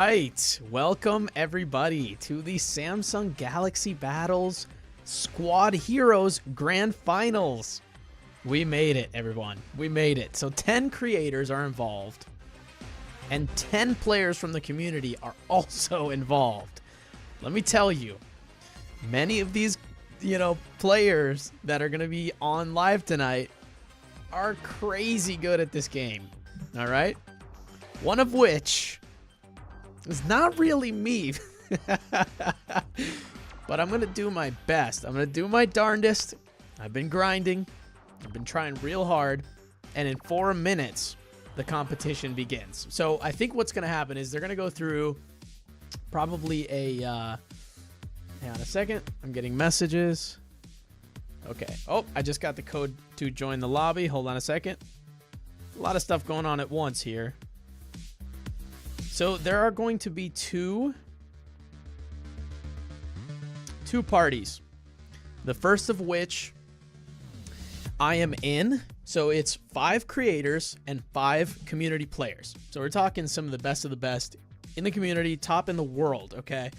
Right, welcome everybody to the Samsung Galaxy Battles Squad Heroes Grand Finals. We made it, everyone. We made it. So 10 creators are involved, and 10 players from the community are also involved. Let me tell you, many of these, players that are going to be on live tonight are crazy good at this game. All right? One of which it's not really me, but I'm going to do my best. I'm going to do my darndest. I've been grinding. I've been trying real hard. And in 4 minutes, the competition begins. So I think what's going to happen is they're going to go through probably hang on a second. I'm getting messages. Okay. Oh, I just got the code to join the lobby. Hold on a second. A lot of stuff going on at once here. So there are going to be two parties. The first of which I am in. So it's 5 creators and 5 community players. So we're talking some of the best in the community, top in the world, okay?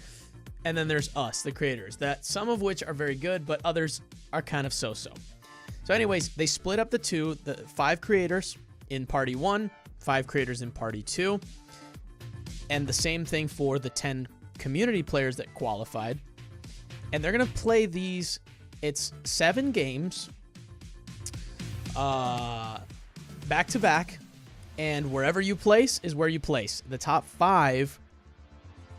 And then there's us, the creators, that some of which are very good, but others are kind of so-so. So anyways, they split up the 5 creators in party 1, 5 creators in party 2. And the same thing for the 10 community players that qualified. And they're going to play these. It's 7 games back to back. And wherever you place is where you place. The top 5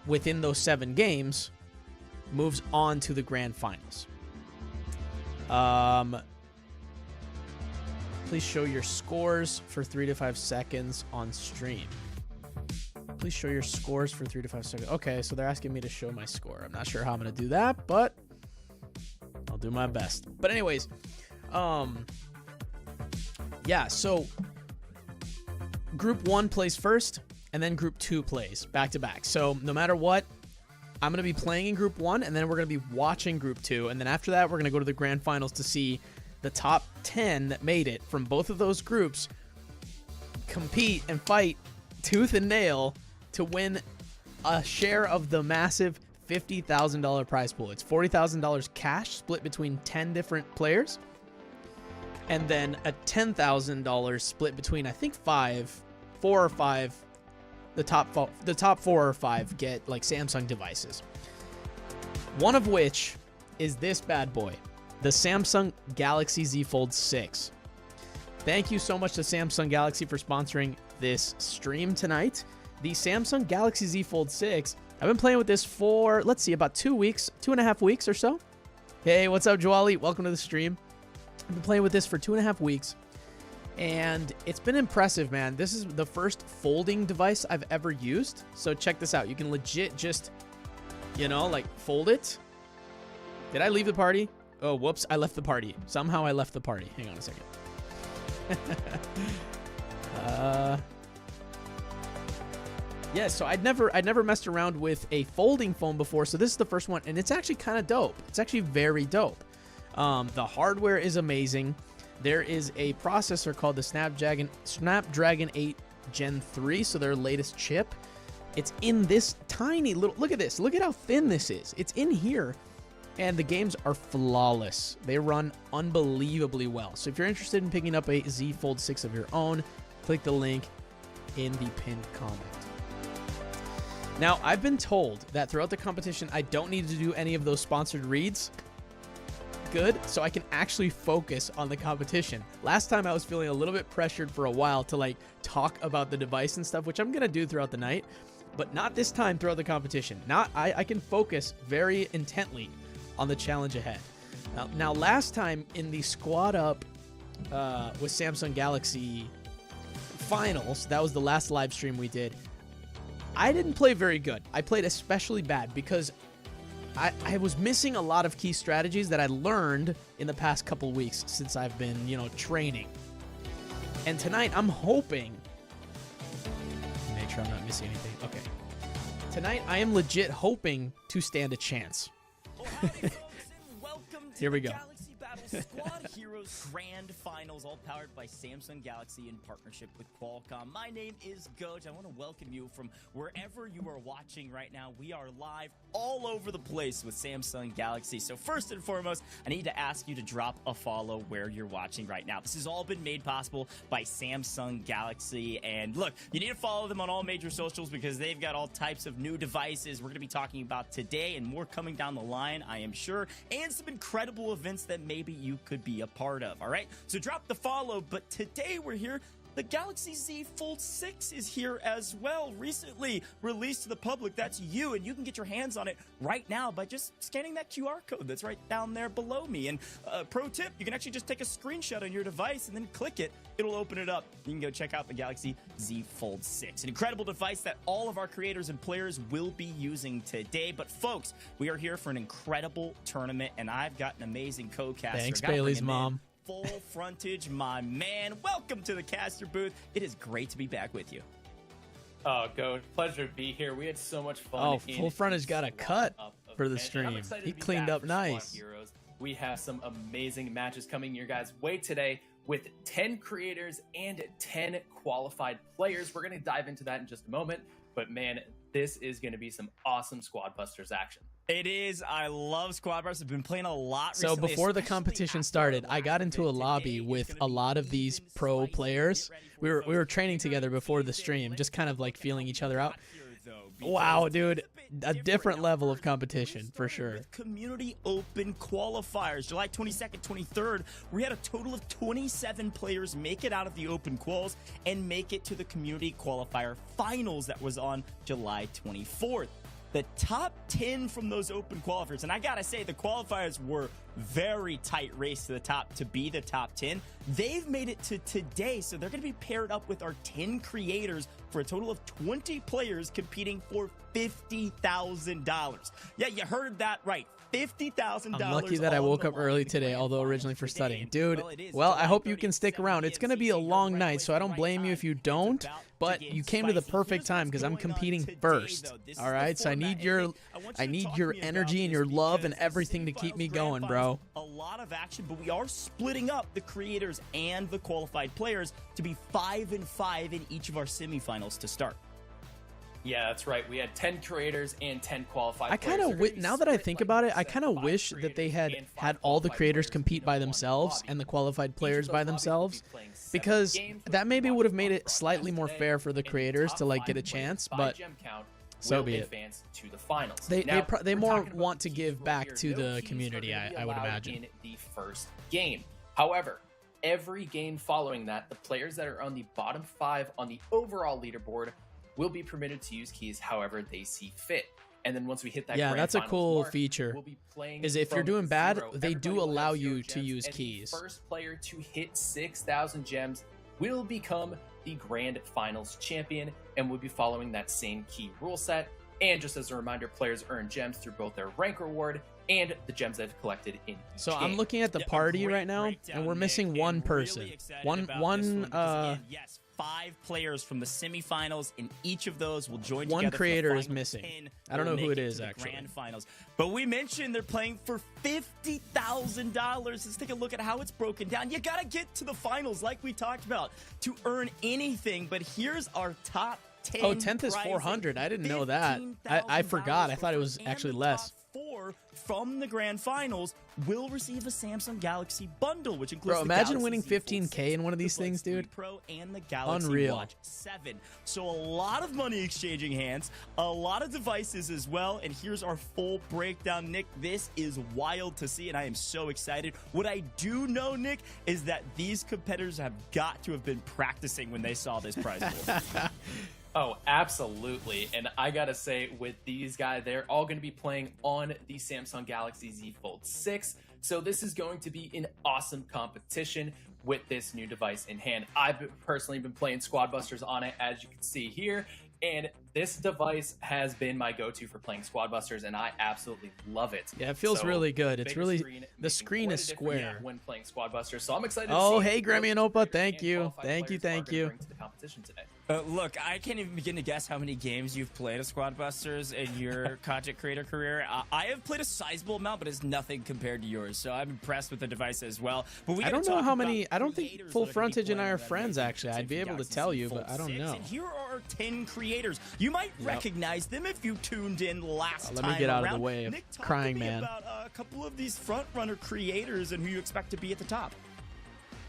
within those 7 games moves on to the grand finals. Please show your scores for 3 to 5 seconds on stream. Please show your scores for 3 to 5 seconds. Okay, so they're asking me to show my score. I'm not sure how I'm going to do that, but I'll do my best. But anyways, yeah, so Group 1 plays first, and then Group 2 plays back-to-back. So no matter what, I'm going to be playing in Group 1, and then we're going to be watching Group 2. And then after that, we're going to go to the Grand Finals to see the top 10 that made it from both of those groups compete and fight tooth and nail to win a share of the massive $50,000 prize pool. It's $40,000 cash split between 10 different players, and then a $10,000 split between, I think, 4 or 5. The top 4 or 5 get like Samsung devices. One of which is this bad boy, the Samsung Galaxy Z Fold 6. Thank you so much to Samsung Galaxy for sponsoring this stream tonight. The Samsung Galaxy Z Fold 6, I've been playing with this for, let's see, about 2 weeks, 2.5 weeks or so. Hey, what's up, Joali? Welcome to the stream. I've been playing with this for 2.5 weeks, and it's been impressive, man. This is the first folding device I've ever used. So check this out. You can legit just, fold it. Did I leave the party? Oh, whoops, I left the party. Somehow I left the party. Hang on a second. Yeah, so I'd never messed around with a folding phone before, so this is the first one, and it's actually kind of dope. It's actually very dope. The hardware is amazing. There is a processor called the Snapdragon 8 Gen 3, so their latest chip. It's in this tiny little, look at this. Look at how thin this is. It's in here, and the games are flawless. They run unbelievably well. So if you're interested in picking up a Z Fold 6 of your own, click the link in the pinned comment. Now, I've been told that throughout the competition, I don't need to do any of those sponsored reads. Good, so I can actually focus on the competition. Last time I was feeling a little bit pressured for a while to talk about the device and stuff, which I'm gonna do throughout the night, but not this time throughout the competition. I can focus very intently on the challenge ahead. Now last time in the squad up with Samsung Galaxy Finals, that was the last live stream we did, I didn't play very good. I played especially bad because I was missing a lot of key strategies that I learned in the past couple weeks since I've been, training. And tonight, I'm hoping... Make sure I'm not missing anything. Okay. Tonight, I am legit hoping to stand a chance. Here we go. Battle Squad Heroes Grand Finals, all powered by Samsung Galaxy in partnership with Qualcomm. My name is Gojj. I want to welcome you from wherever you are watching right now. We are live all over the place with Samsung Galaxy. So first and foremost, I need to ask you to drop a follow where you're watching right now. This has all been made possible by Samsung Galaxy. And look, you need to follow them on all major socials because they've got all types of new devices we're going to be talking about today and more coming down the line, I am sure, and some incredible events that maybe you could be a part of. All right, so drop the follow. But today we're here. The Galaxy Z Fold 6 is here as well, recently released to the public. That's you, and you can get your hands on it right now by just scanning that QR code that's right down there below me. And pro tip, you can actually just take a screenshot on your device and then click it. It'll open it up. You can go check out the Galaxy Z Fold 6, an incredible device that all of our creators and players will be using today. But folks, we are here for an incredible tournament, and I've got an amazing co-caster. Thanks, Bailey's mom. Full Frontage, my man. Welcome to the caster booth. It is great to be back with you. Oh, Gojj, pleasure to be here. We had so much fun. Oh, Full Frontage got a cut for the stream. He cleaned up nice. We have some amazing matches coming your guys' way today with 10 creators and 10 qualified players. We're going to dive into that in just a moment. But man, this is going to be some awesome Squad Busters action. It is. I love Squad Busters. I've been playing a lot recently. So before the competition started, I got into a lobby with a lot of these pro players. We were training together before the stream, just kind of like feeling each other out. Wow, dude, a different level of competition for sure. With Community Open qualifiers, July 22nd, 23rd, we had a total of 27 players make it out of the Open quals and make it to the Community Qualifier Finals that was on July 24th. The top 10 from those Open qualifiers, and I gotta say, the qualifiers were very tight race to the top to be the top 10. They've made it to today, so they're gonna be paired up with our 10 creators for a total of 20 players competing for $50,000. Yeah, you heard that right. $50,000. I'm lucky that I woke up early today, although originally for studying. Dude, well, I hope you can stick around. It's going to be a long night, so I don't blame you if you don't, but you came to the perfect time because I'm competing first. All right, so I need your energy and your love and everything to keep me going, bro. A lot of action, but we are splitting up the creators and the qualified players to be 5 and 5 in each of our semifinals to start. Yeah, that's right. We had 10 creators and 10 qualified I kind of, now that I think about it, I kind of wish that they had all the creators compete by themselves and the qualified players by themselves, because that maybe would have made it slightly more fair for the creators to like get a chance, but so be it. They more want to give back to the community, I would imagine. In the first game. However, every game following that, the players that are on the bottom 5 on the overall leaderboard will be permitted to use keys however they see fit. And then once we hit that, yeah, that's a cool mark, feature. We'll be playing is if you're doing bad, they do allow you to gems, use keys. The first player to hit 6,000 gems will become the Grand Finals champion, and we'll be following that same key rule set. And just as a reminder, players earn gems through both their rank reward and the gems they've collected in each game. I'm looking at the party right now, and we're missing one person. Yes, 5 players from the semifinals, and each of those will join together. One creator is missing. I don't know who it is, actually. Grand Finals. But we mentioned they're playing for $50,000. Let's take a look at how it's broken down. You got to get to the finals, like we talked about, to earn anything. But here's our top 10. Oh, 10th is 400. I didn't know that. I forgot. I thought it was actually less. 4 from the Grand Finals will receive a Samsung Galaxy bundle, which includes imagine winning 15K in one of these things, dude. Pro and the Galaxy Unreal. Watch 7. So a lot of money exchanging hands, a lot of devices as well. And here's our full breakdown, Nick. This is wild to see, and I am so excited. What I do know, Nick, is that these competitors have got to have been practicing when they saw this prize pool. Oh, absolutely. And I gotta say, with these guys, they're all going to be playing on the Samsung Galaxy Z Fold 6. So this is going to be an awesome competition with this new device in hand. I've personally been playing Squad Busters on it, as you can see here. And this device has been my go-to for playing Squad Busters, and I absolutely love it. Yeah, it feels really good. It's really, the screen is square when playing Squad Busters. So I'm excited. Oh, hey, Grammy and Opa, thank you. Thank you. To the competition today. Look, I can't even begin to guess how many games you've played as Squad Busters in your content creator career. I have played a sizable amount, but it's nothing compared to yours. So I'm impressed with the device as well. But I don't know how many. I don't think Full Frontage and I are friends, actually. I'd be able to tell you, but I don't know. And here are 10 creators. You might recognize them if you tuned in last time. Let me get out of the way of Nick, talk Crying to me Man. about a couple of these front runner creators and who you expect to be at the top.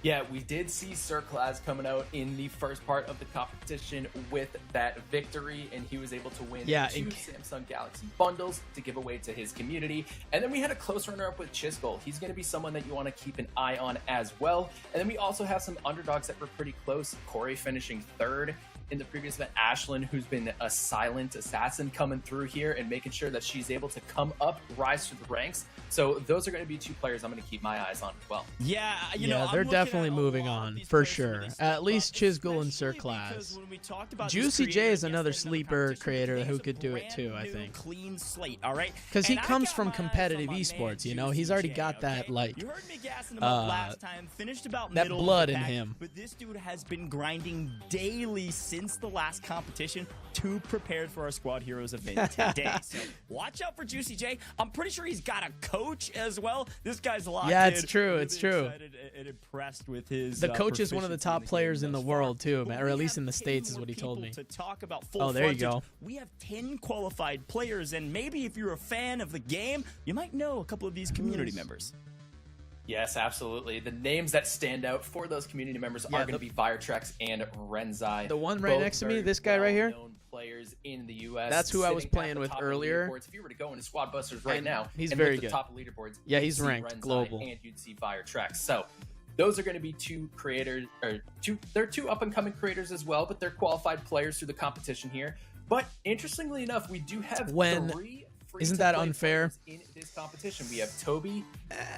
Yeah, we did see Sirclaz coming out in the first part of the competition with that victory, and he was able to win 2 Samsung Galaxy bundles to give away to his community. And then we had a close runner-up with Chisgule. He's going to be someone that you want to keep an eye on as well. And then we also have some underdogs that were pretty close. Cori finishing 3rd in the previous event. Ashlyn, who's been a silent assassin, coming through here and making sure that she's able to come up, rise through the ranks. So those are going to be 2 players I'm going to keep my eyes on as well. Yeah, you know, they're definitely moving on for sure. At least Chisgule and Sirclaz. JuicyJ is another sleeper creator who could do it too, I think. Clean slate, all right? Because he comes from competitive esports, you know. He's already got that like you heard me gassing him up last time, finished about that middle blood of the in pack, him. But this dude has been grinding daily since the last competition to prepare for our Squad Heroes event today. So watch out for JuicyJ. I'm pretty sure he's got a coach as well. This guy's locked in. Yeah, it's true. Really it's true. Excited and impressed with his. The coach is one of the top proficiency players in game the thus world far. too, or at least in the States is what he told me. To talk about Full Oh, there you Frontage. go. We have 10 qualified players, and maybe if you're a fan of the game, you might know a couple of these community members. Yes, absolutely. The names that stand out for those community members are going to be Viretrex and Renzai. The one right next to me, this guy right here. Known players in the U.S. That's who I was sitting at playing the with top of the earlier. leaderboards. If you were to go into Squad Busters right now, he's and very look at good. the top of leaderboards, Yeah, you'd he's see ranked Renzai global. and you'd see Viretrex. So those are going to be 2 creators, or they're 2 up-and-coming creators as well, but they're qualified players through the competition here. But interestingly enough, we do have 3 Isn't that free-to-play unfair? players in this competition. We have Toby,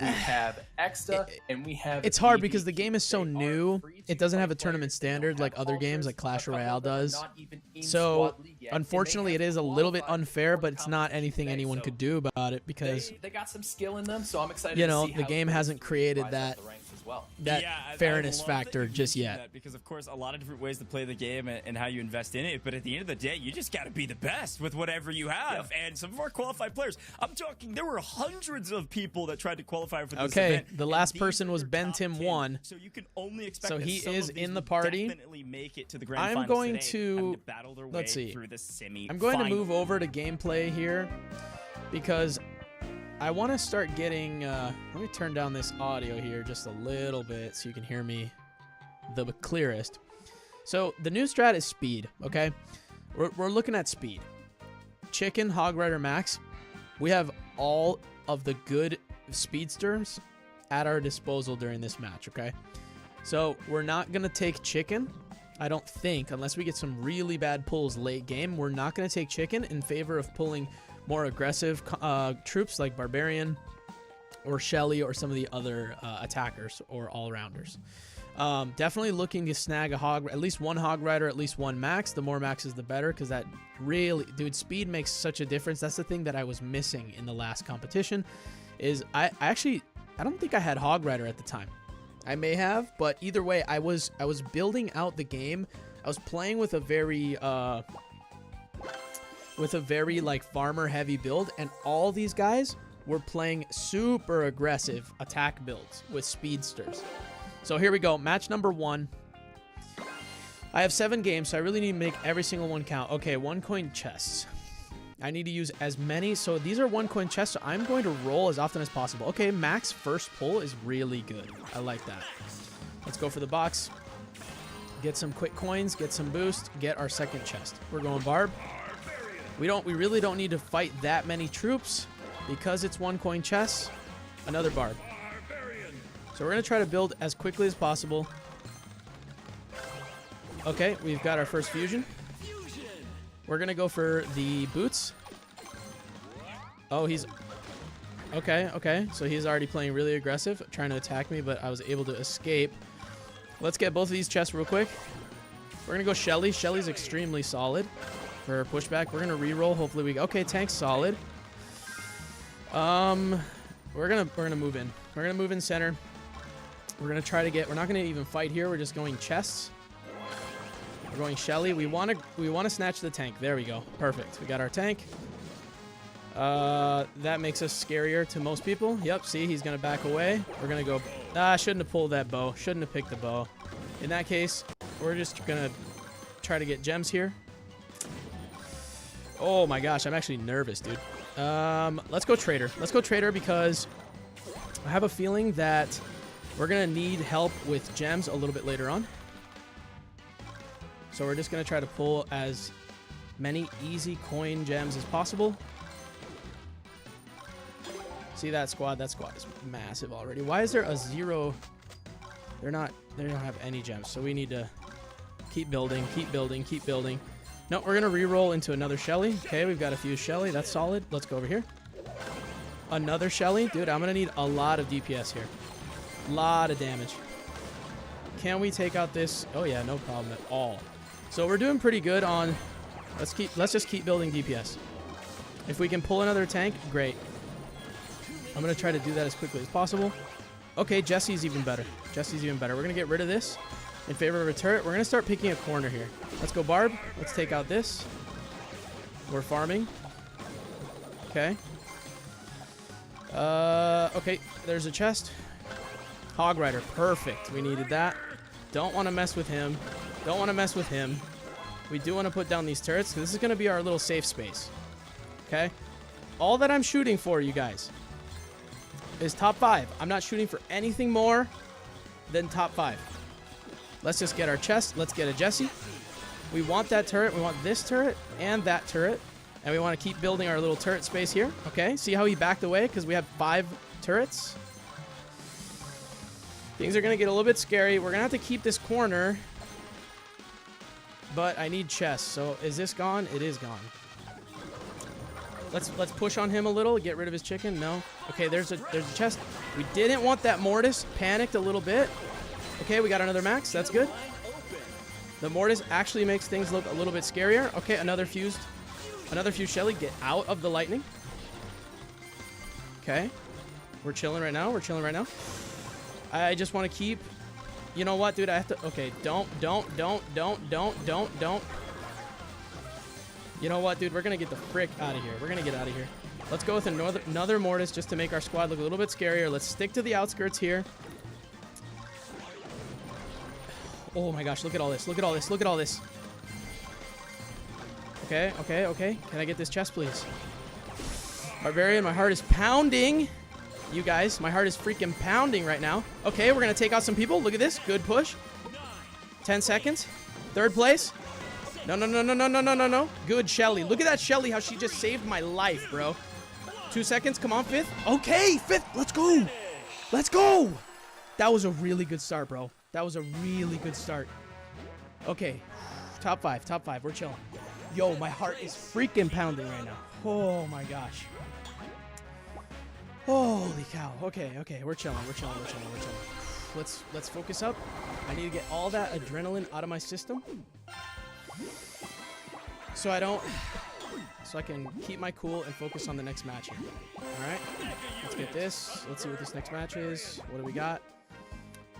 we have Exta, and we have It's hard BB. because the game is so They are new. free-to-play It doesn't have a players. tournament They don't standard like have other games alters. like Clash A couple Royale of them are does. not even in So Squad League yet, and they unfortunately, have it is a little bit qualified unfair, for but it's not competition anything today. anyone So could do about it because they got some skill in them, so I'm excited you to know see the how game those hasn't rise created up that the ranks as well. I fairness love that factor you just mentioned yet. that because, of course, a lot of different ways to play the game and how you invest in it. But at the end of the day, you just got to be the best with whatever you have. And some of our qualified players, I'm talking, there were hundreds of people that tried to qualify for this event. The and last these person were was your Ben top Tim 10. 1. So you can only expect So that he some is of these in the will party. definitely make it to the grand I'm finals going today, to- having battle their way let's see. through the semi. I'm going to move over to gameplay here because I want to start getting. Let me turn down this audio here just a little bit so you can hear me the clearest. So the new strat is speed. Okay, we're looking at speed. Chicken, Hog Rider, Max. We have all of the good speedsters at our disposal during this match. Okay, so we're not gonna take Chicken. I don't think, unless we get some really bad pulls late game, we're not going to take Chicken in favor of pulling more aggressive troops like Barbarian or Shelly or some of the other attackers or all-rounders. Definitely looking to snag a hog, at least one Hog Rider, at least one Max. The more Maxes, the better, because that really, dude, speed makes such a difference. That's the thing that I was missing in the last competition. Is I don't think I had Hog Rider at the time. I may have, but either way, I was building out the game. I was playing with a very like farmer heavy build, and all these guys were playing super aggressive attack builds with speedsters. So here we go, match number 1. I have 7 games, so I really need to make every single one count. Okay, 1 coin chests. I need to use as many. So these are 1 coin chests, so I'm going to roll as often as possible. Okay, Max first pull is really good. I like that. Let's go for the box. Get some quick coins, get some boost, get our second chest. We're going Barb. We really don't need to fight that many troops because it's 1 coin chests. Another Barb. So we're going to try to build as quickly as possible. Okay, we've got our first fusion. We're going to go for the boots. Oh, he's... Okay. So he's already playing really aggressive, trying to attack me, but I was able to escape. Let's get both of these chests real quick. We're going to go Shelly. Shelly's extremely solid for pushback. We're going to reroll. Hopefully we... Okay, tank's solid. We're going to move in. We're going to move in center. We're going to try to get... We're not going to even fight here. We're just going chests. We're going Shelly. We want to snatch the tank. There we go. Perfect. We got our tank. That makes us scarier to most people. Yep, see, he's going to back away. We're going to go... shouldn't have pulled that bow. Shouldn't have picked the bow. In that case, we're just going to try to get gems here. Oh my gosh, I'm actually nervous, dude. Let's go Trader. Let's go Trader because I have a feeling that we're going to need help with gems a little bit later on. So we're just going to try to pull as many easy coin gems as possible. See that squad? That squad is massive already. Why is there a 0? They don't have any gems, so we need to keep building, keep building, keep building. No, we're going to re-roll into another Shelly. Okay, we've got a few Shelly. That's solid. Let's go over here. Another Shelly. Dude, I'm going to need a lot of DPS here. A lot of damage. Can we take out this? Oh, yeah, no problem at all. So we're doing pretty good on... Let's just keep building DPS. If we can pull another tank, great. I'm going to try to do that as quickly as possible. Okay, Jesse's even better. Jesse's even better. We're going to get rid of this in favor of a turret. We're going to start picking a corner here. Let's go Barb. Let's take out this. We're farming. Okay. Okay, there's a chest. Hog Rider. Perfect. We needed that. Don't want to mess with him. Don't want to mess with him. We do want to put down these turrets because this is going to be our little safe space. Okay? All that I'm shooting for, you guys, is top 5. I'm not shooting for anything more than top 5. Let's just get our chest. Let's get a Jesse. We want that turret. We want this turret and that turret. And we want to keep building our little turret space here. Okay, see how he backed away because we have 5 turrets? Things are going to get a little bit scary. We're going to have to keep this corner. But I need chests. So is this gone? It is gone. Let's push on him a little. Get rid of his chicken. No. Okay, there's a chest. We didn't want that Mortis. Panicked a little bit. Okay, we got another max. That's good. The Mortis actually makes things look a little bit scarier. Okay, another fused Shelly. Get out of the lightning. Okay. We're chilling right now. We're chilling right now. I just want to keep... You know what, dude? I have to... Okay, don't. You know what, dude? We're going to get the frick out of here. We're going to get out of here. Let's go with another Mortis just to make our squad look a little bit scarier. Let's stick to the outskirts here. Oh my gosh, look at all this. Look at all this. Look at all this. Okay, okay, okay. Can I get this chest, please? Barbarian, my heart is pounding. You guys, my heart is freaking pounding right now. Okay, we're going to take out some people. Look at this. Good push. 10 seconds. 3rd place. No. Good Shelly. Look at that Shelly, how she just saved my life, bro. 2 seconds. Come on, 5th. Okay, 5th. Let's go. Let's go. That was a really good start, bro. That was a really good start. Okay. Top 5. Top 5. We're chilling. Yo, my heart is freaking pounding right now. Oh, my gosh. Holy cow. Okay. We're chilling. Let's focus up. I need to get all that adrenaline out of my system. So I can keep my cool and focus on the next match here. All right, let's get this. Let's see what this next match is. What do we got?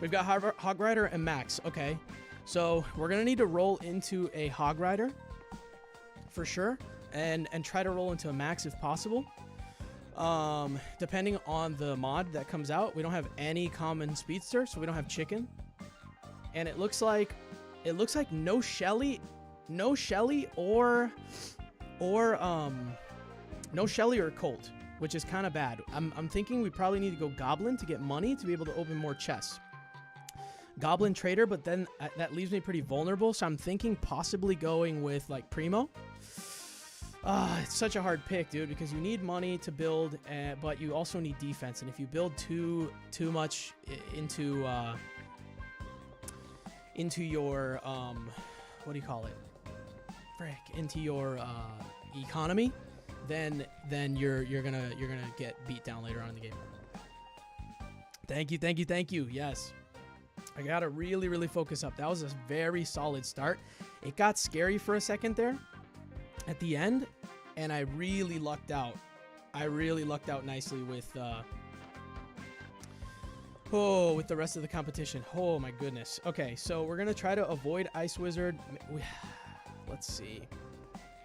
We've got Hog Rider and Max. Okay, so we're gonna need to roll into a Hog Rider for sure, and try to roll into a Max if possible. Depending on the mod that comes out, we don't have any common speedster, so we don't have chicken, and it looks like no Shelly or Colt, which is kind of bad. I'm thinking we probably need to go Goblin to get money to be able to open more chests. Goblin Trader, but then that leaves me pretty vulnerable, so I'm thinking possibly going with like Primo. It's such a hard pick, dude, because you need money to build, but you also need defense, and if you build too much into your what do you call it? Frick, into your economy, then you're gonna get beat down later on in the game. Thank you. Yes, I gotta really focus up. That was a very solid start. It got scary for a second there at the end, and I really lucked out. I really lucked out nicely with Oh, with the rest of the competition. Oh my goodness. Okay, so we're gonna try to avoid Ice Wizard. Let's see.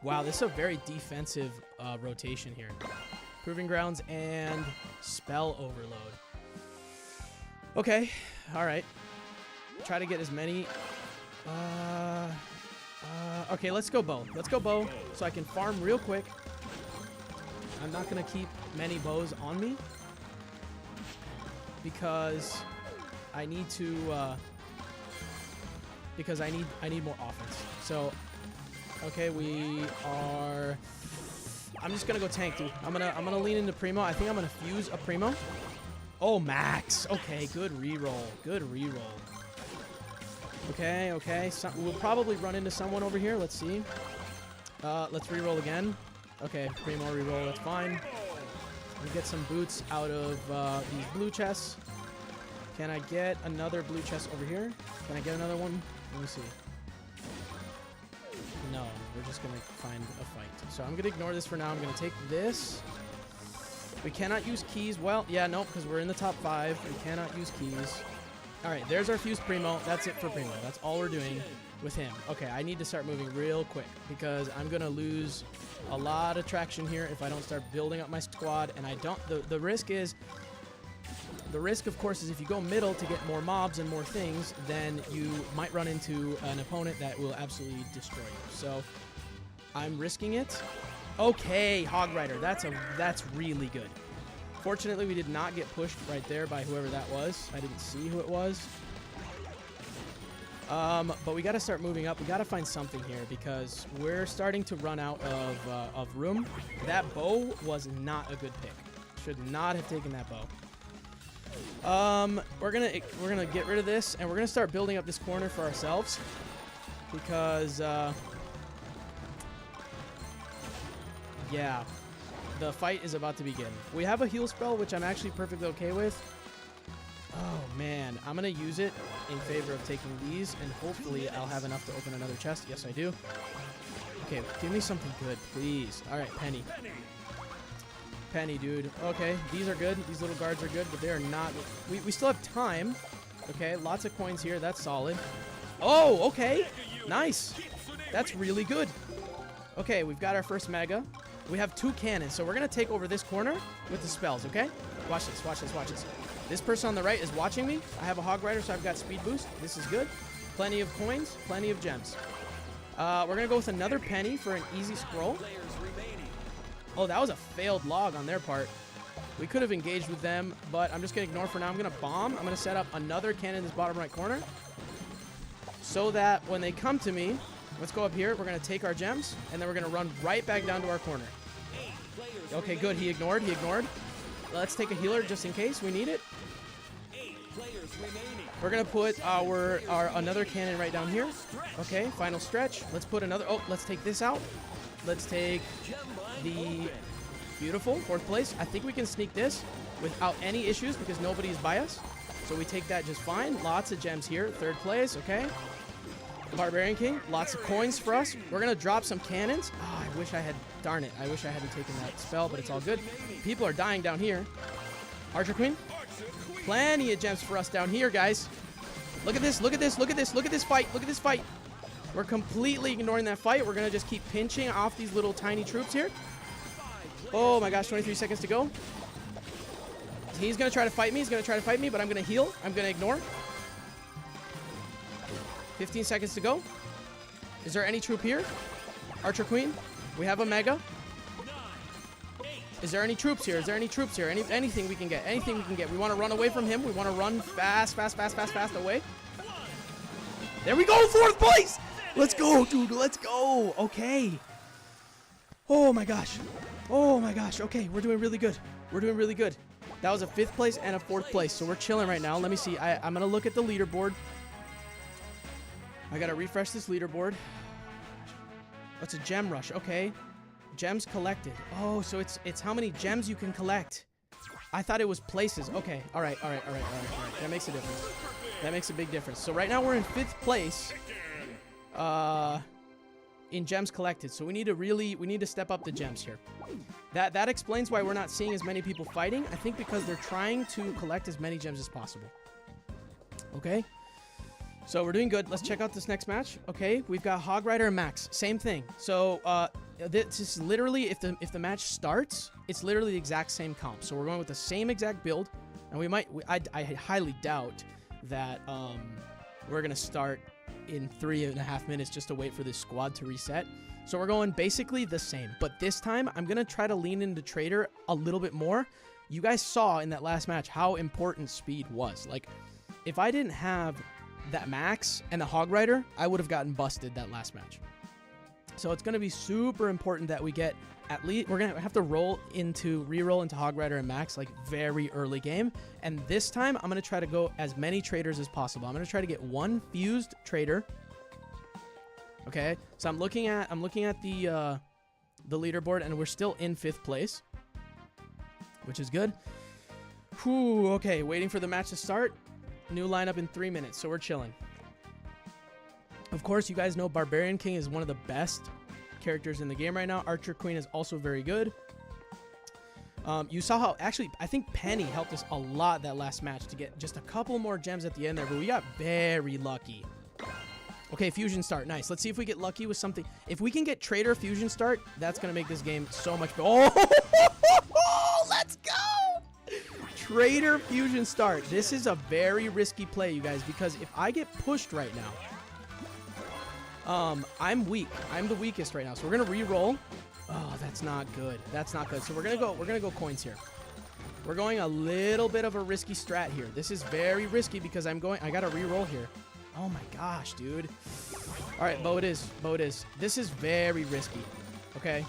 Wow, this is a very defensive rotation here. Proving Grounds and Spell Overload. Okay, all right. Try to get as many. Okay, let's go bow. Let's go bow so I can farm real quick. I'm not gonna keep many bows on me because I need to. Because I need more offense. So, okay, we are. I'm just gonna go tank, dude. I'm gonna lean into Primo. I think I'm gonna fuse a Primo. Oh, Max. Okay, good reroll. Good reroll. Okay, okay. So we'll probably run into someone over here. Let's see. Let's reroll again. Okay, Primo reroll. That's fine. We get some boots out of these blue chests. Can I get another blue chest over here? Can I get another one? Let me see. No, we're just going to find a fight. So I'm going to ignore this for now. I'm going to take this. We cannot use keys. Well, yeah, nope, because we're in the top 5. We cannot use keys. All right, there's our fused Primo. That's it for Primo. That's all we're doing with him. Okay, I need to start moving real quick because I'm going to lose a lot of traction here if I don't start building up my squad. And I don't... The risk is... The risk, of course, is if you go middle to get more mobs and more things, then you might run into an opponent that will absolutely destroy you. So I'm risking it. Okay, Hog Rider. That's really good. Fortunately, we did not get pushed right there by whoever that was. I didn't see who it was. But we got to start moving up. We got to find something here because we're starting to run out of room. That bow was not a good pick. Should not have taken that bow. We're gonna get rid of this and we're gonna start building up this corner for ourselves because yeah, the fight is about to begin. We have a heal spell which I'm actually perfectly okay with. Oh man, I'm gonna use it in favor of taking these and hopefully I'll have enough to open another chest. Yes, I do. Okay, give me something good, please. All right, Penny. Penny, dude. Okay, these are good. These little guards are good, but they are not... We still have time. Okay, lots of coins here. That's solid. Oh, okay. Nice. That's really good. Okay, we've got our first mega. We have 2 cannons, so we're going to take over this corner with the spells, okay? Watch this, watch this, watch this. This person on the right is watching me. I have a Hog Rider, so I've got speed boost. This is good. Plenty of coins, plenty of gems. We're going to go with another penny for an easy scroll. Oh, that was a failed log on their part. We could have engaged with them, but I'm just going to ignore for now. I'm going to bomb. I'm going to set up another cannon in this bottom right corner so that when they come to me, let's go up here. We're going to take our gems, and then we're going to run right back down to our corner. Okay, good. He ignored. He ignored. Let's take a healer just in case we need it. We're going to put our another cannon right down here. Okay, final stretch. Let's put another... Oh, let's take this out. Let's take the beautiful 4th place. I think we can sneak this without any issues because nobody is by us. So we take that just fine. Lots of gems here. 3rd place, okay. Barbarian King, lots of coins for us. We're going to drop some cannons. Oh, I wish I had, darn it. I wish I hadn't taken that spell, but it's all good. People are dying down here. Archer Queen, plenty of gems for us down here, guys. Look at this, look at this, look at this, look at this fight, look at this fight. We're completely ignoring that fight. We're going to just keep pinching off these little tiny troops here. Oh my gosh, 23 seconds to go. He's going to try to fight me. He's going to try to fight me, but I'm going to heal. I'm going to ignore. 15 seconds to go. Is there any troop here? Archer Queen. We have a mega. Is there any troops here? Is there any troops here? Anything we can get. Anything we can get. We want to run away from him. We want to run fast, fast, fast, fast, fast away. There we go. 4th place. Let's go, dude. Let's go. Okay. Oh, my gosh. Oh, my gosh. Okay, we're doing really good. We're doing really good. That was a 5th place and a 4th place, so we're chilling right now. Let me see. I'm going to look at the leaderboard. I got to refresh this leaderboard. It's a gem rush. Okay. Gems collected. Oh, so it's how many gems you can collect. I thought it was places. Okay. All right. That makes a difference. That makes a big difference. So right now we're in 5th place. in gems collected. So we need to step up the gems here. That explains why we're not seeing as many people fighting. I think because they're trying to collect as many gems as possible. Okay. So we're doing good. Let's check out this next match. Okay, we've got Hog Rider and Max. Same thing. So this is literally, if the match starts, it's literally the exact same comp. So we're going with the same exact build, and I highly doubt that we're gonna start in 3.5 minutes just to wait for this squad to reset. So we're going basically the same, but this time I'm gonna try to lean into Trader a little bit more. You guys saw in that last match how important speed was. Like, if I didn't have that Max and the Hog Rider, I would have gotten busted that last match. So it's going to be super important that we get at least, we're going to have to re-roll into Hog Rider and Max like very early game. And this time I'm going to try to go as many traders as possible. I'm going to try to get one fused trader. Okay. So I'm looking at the leaderboard, and we're still in 5th place, which is good. Whew, okay. Waiting for the match to start. New lineup in 3 minutes, so we're chilling. Of course, you guys know Barbarian King is one of the best characters in the game right now. Archer Queen is also very good. You saw how, actually, I think Penny helped us a lot that last match to get just a couple more gems at the end there, but we got very lucky. Okay, Fusion Start, nice. Let's see if we get lucky with something. If we can get Trader Fusion Start, that's going to make this game so much better. Oh, let's go! Trader Fusion Start. This is a very risky play, you guys, because if I get pushed right now, I'm weak. I'm the weakest right now. So we're gonna re-roll. Oh, that's not good. That's not good. So we're gonna go coins here. We're going a little bit of a risky strat here. This is very risky because I gotta re-roll here. Oh my gosh, dude. All right, bow it is. Bow it is. This is very risky. Okay.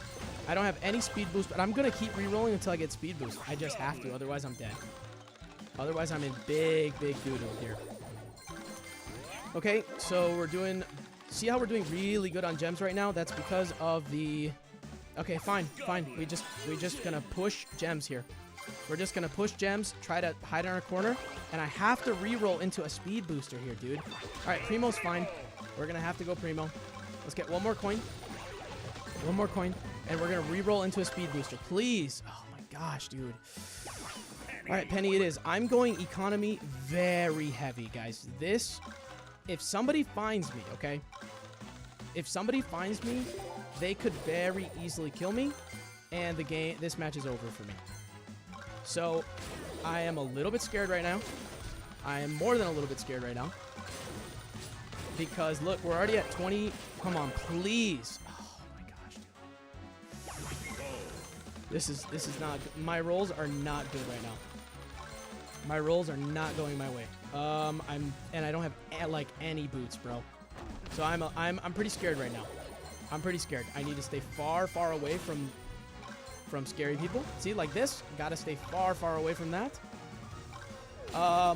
I don't have any speed boost, but I'm going to keep re-rolling until I get speed boost. I just have to, otherwise I'm dead. Otherwise I'm in big doo-doo here. Okay, so we're doing... See how we're doing really good on gems right now? That's because of the... Okay, fine. We're just going to push gems here. We're just going to push gems, try to hide in our corner, and I have to re-roll into a speed booster here, dude. All right, Primo's fine. We're going to have to go Primo. Let's get one more coin. One more coin. And we're going to re-roll into a speed booster. Please. Oh, my gosh, dude. All right, Penny it is. I'm going economy very heavy, guys. This, if somebody finds me, okay? If somebody finds me, they could very easily kill me. And this match is over for me. So, I am a little bit scared right now. I am more than a little bit scared right now. Because, look, we're already at 20. Come on, please. This is not good. My rolls are not good right now. My rolls are not going my way. And I don't have like any boots, bro. So I'm pretty scared right now. I'm pretty scared. I need to stay far away from scary people. See, like this, gotta stay far away from that.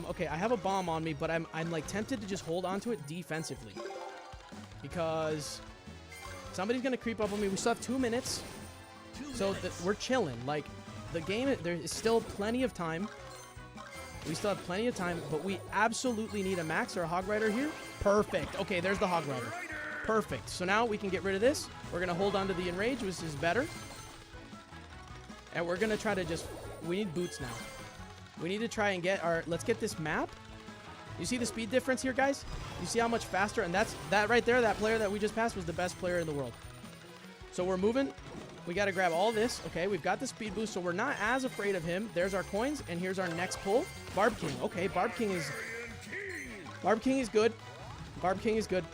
Okay, I have a bomb on me, but I'm like tempted to just hold onto it defensively because somebody's gonna creep up on me. We still have 2 minutes. So we're chilling. Like, the game, there is still plenty of time. We still have plenty of time, but we absolutely need a Max or a Hog Rider here. Perfect. Okay, there's the Hog Rider. Perfect. So now we can get rid of this. We're going to hold on to the Enrage, which is better. And we're going to try to just... We need boots now. We need to try and get our... Let's get this map. You see the speed difference here, guys? You see how much faster? And that right there, that player that we just passed was the best player in the world. So we're moving... We got to grab all this. Okay, we've got the speed boost, so we're not as afraid of him. There's our coins, and here's our next pull. Barb King. Okay, Barb King is good. Barb King is good.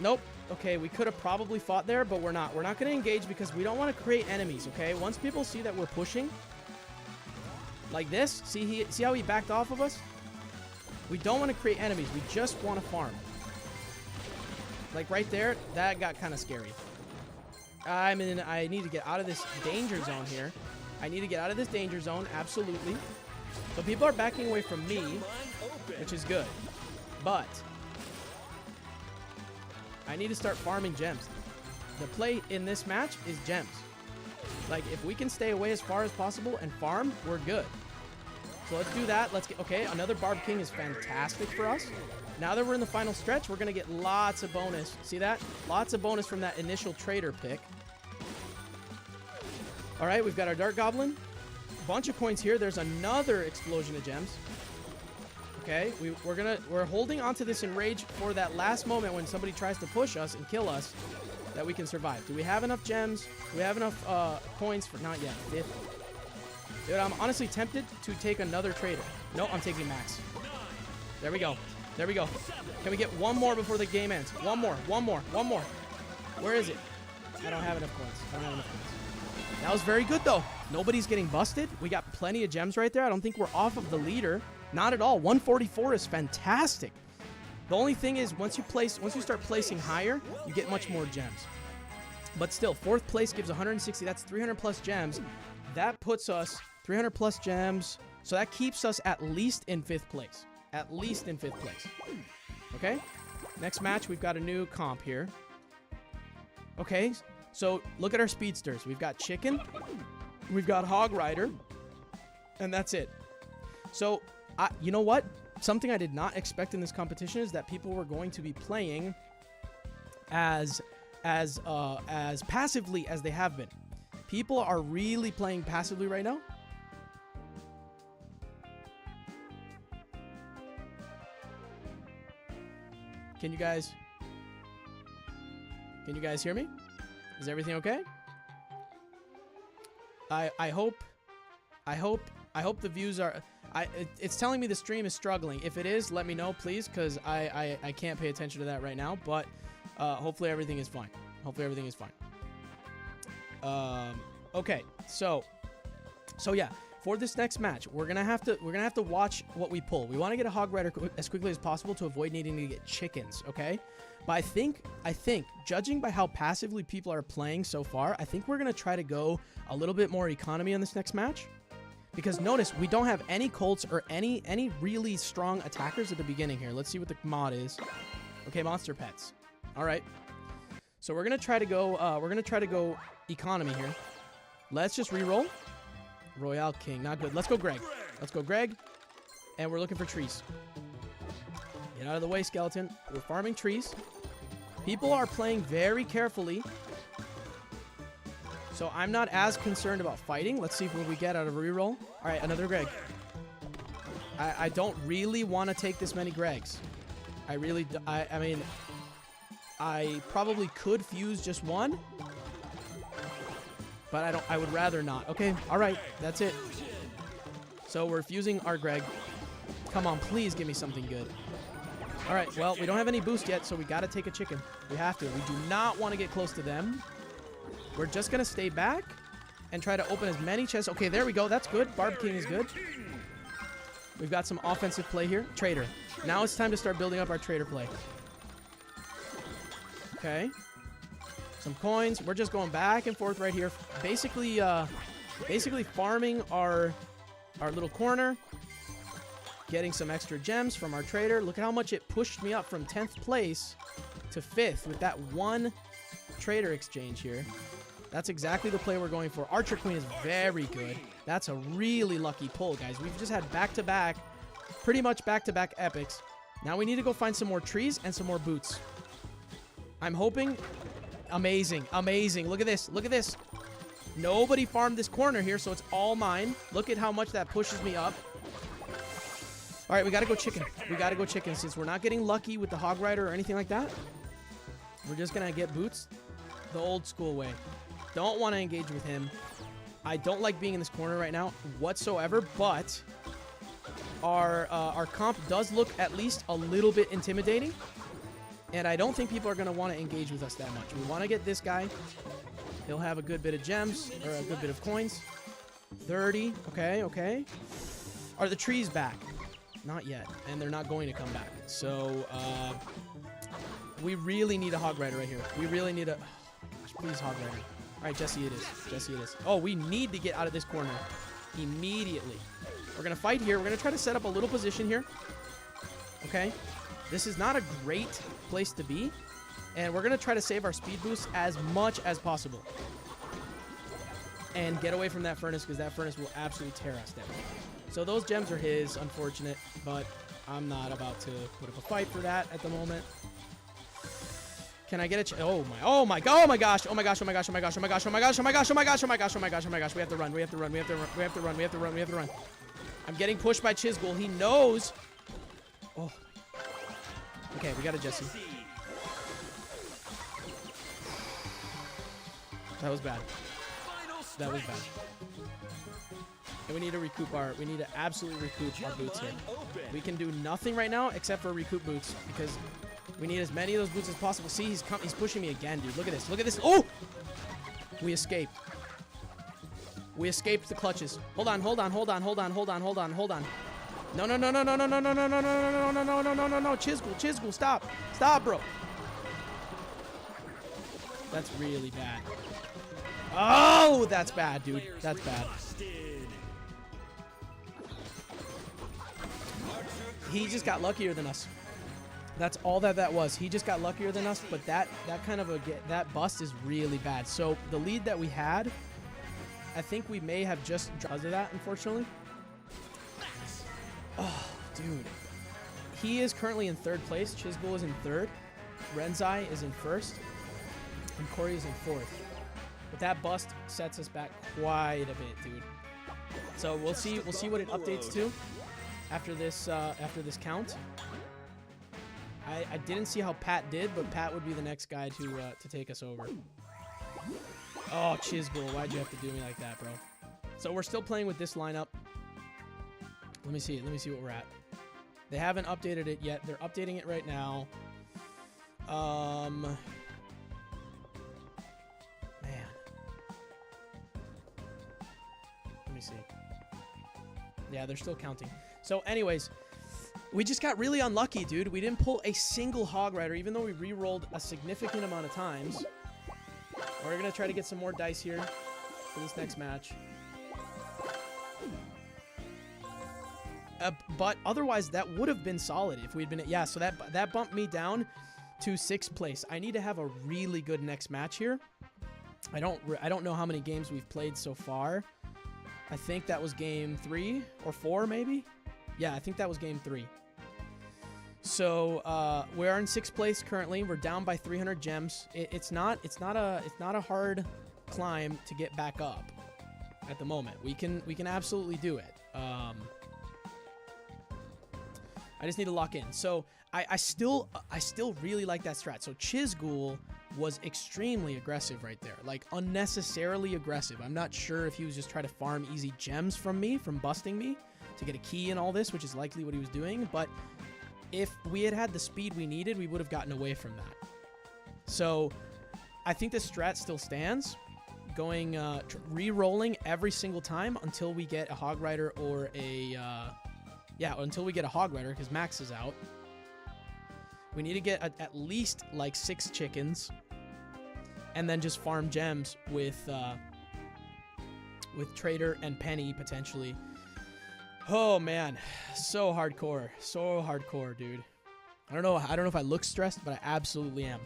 Nope. Okay, we could have probably fought there, but we're not. We're not going to engage because we don't want to create enemies, okay? Once people see that we're pushing, like this, see how he backed off of us? We don't want to create enemies. We just want to farm. Like right there, that got kind of scary. I need to get out of this danger zone here. I need to get out of this danger zone, absolutely. So people are backing away from me, which is good. But I need to start farming gems. The play in this match is gems. Like, if we can stay away as far as possible and farm, we're good. So let's do that. Let's get... Okay, another Barb King is fantastic for us. Now that we're in the final stretch, we're going to get lots of bonus. See that? Lots of bonus from that initial trader pick. All right, we've got our Dart Goblin. A bunch of coins here. There's another explosion of gems. Okay, we're holding onto this Enrage for that last moment when somebody tries to push us and kill us, that we can survive. Do we have enough gems? Do we have enough coins for? Not yet. 50. Dude, I'm honestly tempted to take another trader. No, I'm taking max. There we go. There we go. Can we get one more before the game ends? One more. Where is it? I don't have enough coins. That was very good, though. Nobody's getting busted. We got plenty of gems right there. I don't think we're off of the leader. Not at all. 144 is fantastic. The only thing is, once you start placing higher, you get much more gems. But still, 4th place gives 160. That's 300 plus gems. That puts us 300 plus gems. So that keeps us at least in 5th place. At least in 5th place. Okay? Next match, we've got a new comp here. Okay, so look at our speedsters. We've got Chicken. We've got Hog Rider. And that's it. So, you know what? Something I did not expect in this competition is that people were going to be playing as passively as they have been. People are really playing passively right now. Can you guys hear me? Is everything okay? I hope the views are. It's telling me the stream is struggling. If it is, let me know, please, because I can't pay attention to that right now. But hopefully everything is fine. Okay, so yeah, for this next match, we're gonna have to watch what we pull. We want to get a Hog Rider as quickly as possible to avoid needing to get chickens. Okay, but I think judging by how passively people are playing so far, I think we're gonna try to go a little bit more economy on this next match. Because notice, we don't have any Colts or any really strong attackers at the beginning here. Let's see what the mod is. Okay, Monster Pets. All right. So we're gonna try to go economy here. Let's just re-roll. Royale King, not good. Let's go Greg. And we're looking for trees. Get out of the way, skeleton. We're farming trees. People are playing very carefully. So I'm not as concerned about fighting. Let's see what we get out of a reroll. All right, another Greg. I don't really want to take this many Gregs. I mean, I probably could fuse just one. But I would rather not. Okay, all right, that's it. So we're fusing our Greg. Come on, please give me something good. All right, well, we don't have any boost yet, so we got to take a chicken. We have to. We do not want to get close to them. We're just going to stay back and try to open as many chests. Okay, there we go. That's good. Barb King is good. We've got some offensive play here. Trader. Now it's time to start building up our trader play. Okay. Some coins. We're just going back and forth right here. Basically farming our little corner. Getting some extra gems from our trader. Look at how much it pushed me up from 10th place to 5th with that one trader exchange here. That's exactly the play we're going for. Archer Queen is very good. That's a really lucky pull, guys. We've just had back-to-back, pretty much back-to-back epics. Now we need to go find some more trees and some more boots. I'm hoping... Amazing. Look at this. Nobody farmed this corner here, so it's all mine. Look at how much that pushes me up. All right, we got to go chicken. Since we're not getting lucky with the Hog Rider or anything like that, we're just going to get boots the old school way. Don't want to engage with him. I don't like being in this corner right now whatsoever, but our comp does look at least a little bit intimidating. And I don't think people are going to want to engage with us that much. We want to get this guy. He'll have a good bit of gems, or a good bit of coins. 30. Okay. Are the trees back? Not yet. And they're not going to come back. So, we really need a Hog Rider right here. We really need a... Oh, gosh, please, Hog Rider. All right, Jesse it is. Oh, we need to get out of this corner immediately. We're going to fight here. We're going to try to set up a little position here. Okay. This is not a great place to be, and we're going to try to save our speed boost as much as possible. And get away from that furnace, because that furnace will absolutely tear us down. So those gems are his, unfortunate, but I'm not about to put up a fight for that at the moment. Can I get a oh my gosh, oh my gosh, oh my gosh, oh my gosh, oh my gosh, oh my gosh, oh my gosh, oh my gosh, oh my gosh, oh my gosh, oh my gosh, oh my gosh. We have to run, we have to run, we have to run, we have to run, we have to run, we have to run. I'm getting pushed by Chisgule. He knows. Oh. Okay, we got a Jesse. That was bad. That was bad. And we need to recoup our, we need to absolutely recoup our boots here. We can do nothing right now except for recoup boots because we need as many of those boots as possible. See, he's pushing me again, dude. Look at this. Look at this. Oh! We escaped. We escaped the clutches. Hold on, hold on, hold on, hold on, hold on, hold on, hold on. No, no, no, no, no, no, no, no, no, no, no, no, no, no, no, no, no, no. Chisgule, Chisgule, stop. Stop, bro. That's really bad. Oh, that's bad, dude. That's bad. He just got luckier than us. That's all that was. He just got luckier than us, but that kind of that bust is really bad. So the lead that we had, I think we may have just because of that, unfortunately. Oh, dude. He is currently in third place. Chisgule is in third. Renzai is in first. And Cori is in fourth. But that bust sets us back quite a bit, dude. So we'll see what it updates to after this count. I didn't see how Pat did, but Pat would be the next guy to take us over. Oh, Chisgule, why'd you have to do me like that, bro? So we're still playing with this lineup. Let me see it. Let me see what we're at. They haven't updated it yet. They're updating it right now. Man. Let me see. Yeah, they're still counting. So anyways, we just got really unlucky, dude. We didn't pull a single Hog Rider, even though we re-rolled a significant amount of times. We're going to try to get some more dice here for this next match. But otherwise, that would have been solid if we'd been... Yeah, so that bumped me down to 6th place. I need to have a really good next match here. I don't know how many games we've played so far. I think that was game 3 or 4, maybe? Yeah, I think that was game 3. So we are in 6th place currently. We're down by 300 gems. It's not a hard climb to get back up at the moment. We can absolutely do it. I just need to lock in. So I still really like that strat. So Chisgule was extremely aggressive right there, like unnecessarily aggressive. I'm not sure if he was just trying to farm easy gems from me, from busting me to get a key and all this, which is likely what he was doing. But if we had the speed we needed, we would have gotten away from that. So I think this strat still stands. Going re-rolling every single time until we get a Hog Rider or a until we get a Hog Rider, because Max is out. We need to get at least like 6 chickens, and then just farm gems with Trader and Penny potentially. Oh man, so hardcore, dude. I don't know if I look stressed, but I absolutely am.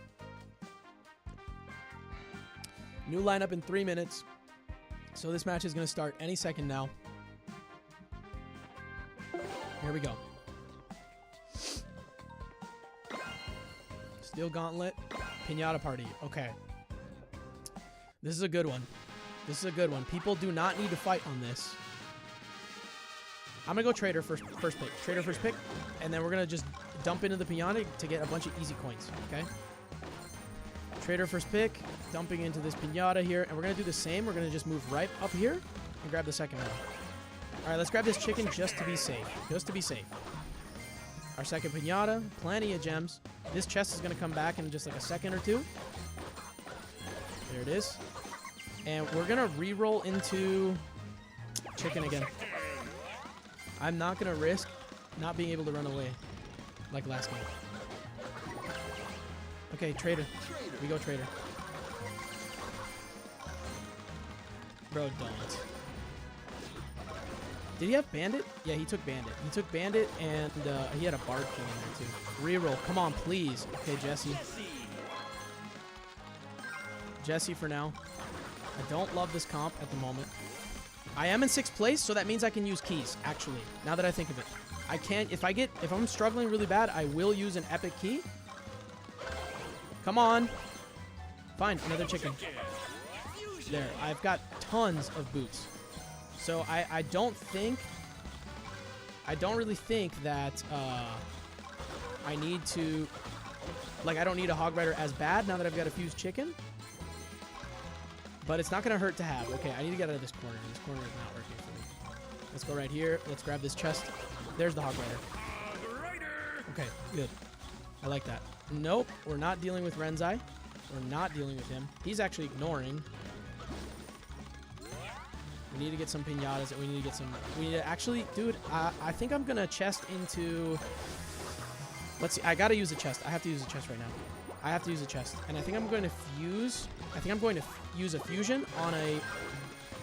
New lineup in 3 minutes, so this match is gonna start any second now. Here we go. Steel Gauntlet, Pinata Party. Okay. This is a good one. This is a good one. People do not need to fight on this. I'm going to go Trader first pick. Trader first pick. And then we're going to just dump into the Pinata to get a bunch of easy coins. Okay? Trader first pick. Dumping into this Pinata here. And we're going to do the same. We're going to just move right up here and grab the second one. All right, let's grab this chicken just to be safe. Just to be safe. Our second Pinata. Plenty of gems. This chest is going to come back in just like a second or two. There it is. And we're going to re-roll into chicken again. I'm not going to risk not being able to run away like last game. Okay, Trader. We go Trader. Bro, don't. Did he have Bandit? Yeah, he took Bandit. He took Bandit, and he had a Bard King in there, too. Reroll. Come on, please. Okay, Jesse. Jesse for now. I don't love this comp at the moment. I am in 6th place, so that means I can use keys, actually, now that I think of it. I can't, if I'm struggling really bad, I will use an epic key. Come on. Fine, another chicken. There, I've got tons of boots. So I don't really think that I need to, like, I don't need a Hog Rider as bad now that I've got a fused chicken. But it's not going to hurt to have. Okay, I need to get out of this corner. This corner is not working for me. Let's go right here. Let's grab this chest. There's the Hog Rider. Okay, good. I like that. Nope, we're not dealing with Renzai. We're not dealing with him. He's actually ignoring. We need to get some pinatas. We need to get some... We need to actually... Dude, I think I'm going to chest into... Let's see. I got to use a chest. I have to use a chest right now. I have to use a chest. And I think I'm going to fuse... I think I'm going to use a fusion on a...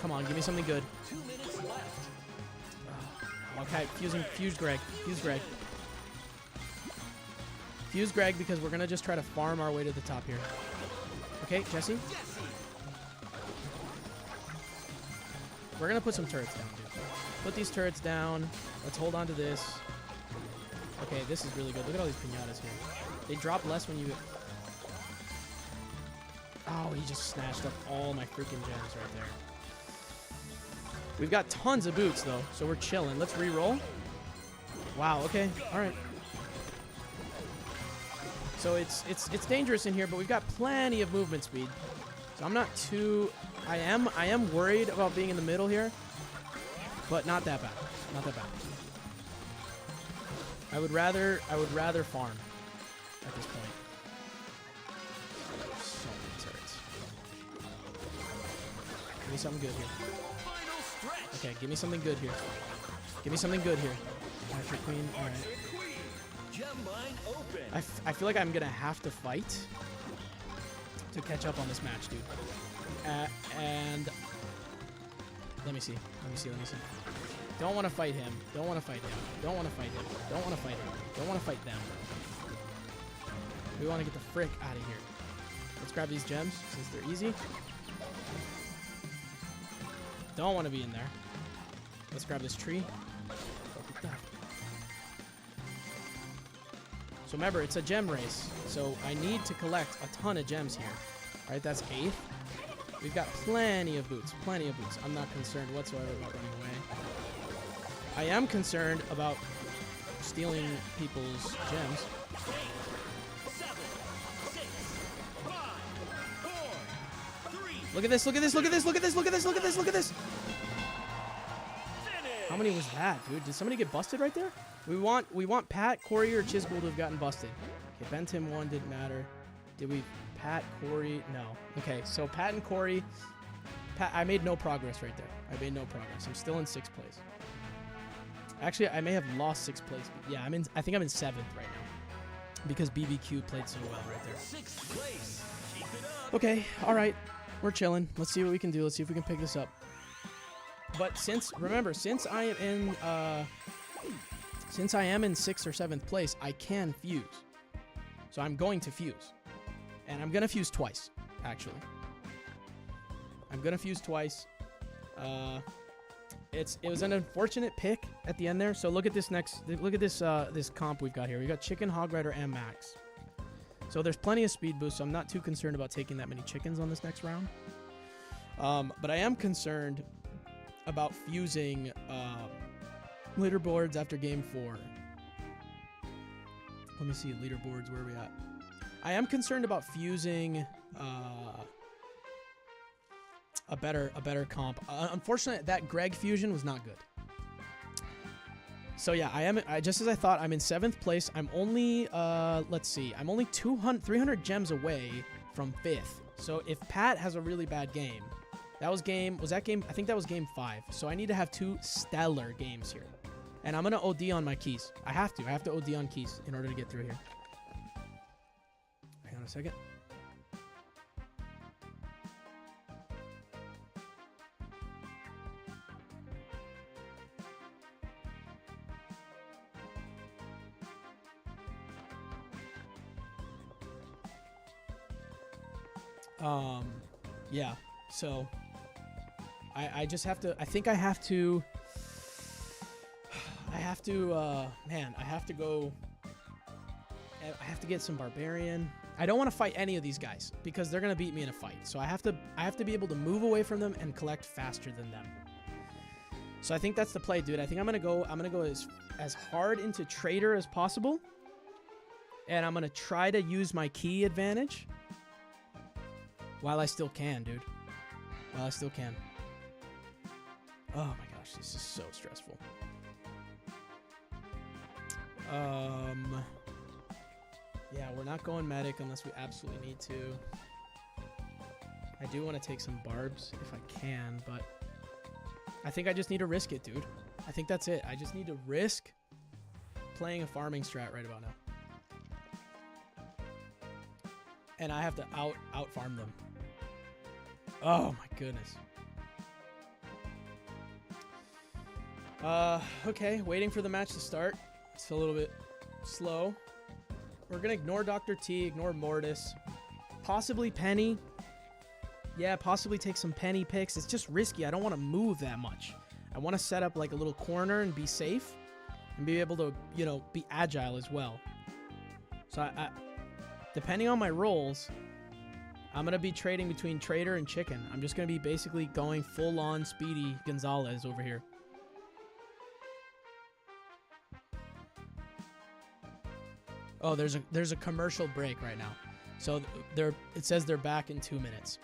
Come on, give me something good. 2 minutes left. Okay, fuse Greg. Fuse Greg. Fuse Greg because we're going to just try to farm our way to the top here. Okay, Jesse. We're going to put some turrets down, dude. Put these turrets down. Let's hold on to this. Okay, this is really good. Look at all these pinatas here. They drop less when you... Oh, he just snatched up all my freaking gems right there. We've got tons of boots, though, so we're chilling. Let's re-roll. Wow, okay. All right. So it's dangerous in here, but we've got plenty of movement speed. So I'm not too... I am worried about being in the middle here, but not that bad. Not that bad. I would rather farm at this point. So many turrets. Give me something good here. Okay, give me something good here. Give me something good here. Archer Queen. All right. I feel like I'm gonna have to fight to catch up on this match, dude. And let me see. Don't want to fight him. Don't want to fight him. Don't want to fight him. Don't want to fight him. Don't want to fight them. We want to get the frick out of here. Let's grab these gems since they're easy. Don't want to be in there. Let's grab this tree. Look at that. So remember, it's a gem race. So I need to collect a ton of gems here. All right, that's 8th. We've got plenty of boots. Plenty of boots. I'm not concerned whatsoever about running away. I am concerned about stealing people's gems. 7, 6, 5, 4, 3. Look at this, look at this, look at this, look at this, look at this, look at this, look at this. How many was that, dude? Did somebody get busted right there? We want Pat, Cori, or Chisgule to have gotten busted. Okay, Bentim 1 didn't matter. Did we... Pat, Cori, no. Okay, so Pat and Cori. Pat, I made no progress right there. I made no progress. I'm still in 6th place. Actually, I may have lost 6th place. But yeah, I think I'm in 7th right now. Because BBQ played so well right there. 6th place. Keep it up. Okay, all right. We're chilling. Let's see what we can do. Let's see if we can pick this up. But remember, since I am in 6th or 7th place, I can fuse. So I'm going to fuse. And I'm going to fuse twice, actually. I'm going to fuse twice. It was an unfortunate pick at the end there. So look at this this comp we've got here. We got Chicken, Hog Rider, and Max. So there's plenty of speed boost, so I'm not too concerned about taking that many chickens on this next round. But I am concerned about fusing leaderboards after game 4. Let me see leaderboards, where are we at? I am concerned about fusing a better comp. Unfortunately, that Greg fusion was not good. So yeah, just as I thought, I'm in 7th place. I'm only let's see, I'm only 300 gems away from 5th. So if Pat has a really bad game, I think that was game 5. So I need to have 2 stellar games here. And I'm gonna OD on my keys. I have to OD on keys in order to get through here. Hang on a second. Yeah, so I just have to, I think I have to I have to, man, I have to go. I have to get some Barbarian. I don't want to fight any of these guys because they're gonna beat me in a fight. So I have to be able to move away from them and collect faster than them. So I think that's the play, dude. I think I'm gonna go as hard into Trader as possible, and I'm gonna try to use my key advantage while I still can, dude. While I still can. Oh my gosh, this is so stressful. Yeah, we're not going medic unless we absolutely need to. I do want to take some barbs if I can, but I think I just need to risk it, dude. I think that's it. I just need to risk playing a farming strat right about now. And I have to out farm them. Oh my goodness. Okay, waiting for the match to start. It's a little bit slow. We're gonna ignore Dr. T, ignore Mortis, possibly Penny. Yeah, possibly take some Penny picks. It's just risky. I don't want to move that much. I want to set up like a little corner and be safe and be able to, you know, be agile as well. So I depending on my rolls, I'm gonna be trading between Trader and Chicken. I'm just gonna be basically going full on Speedy Gonzalez over here. Oh, there's a commercial break right now. So it says they're back in 2 minutes.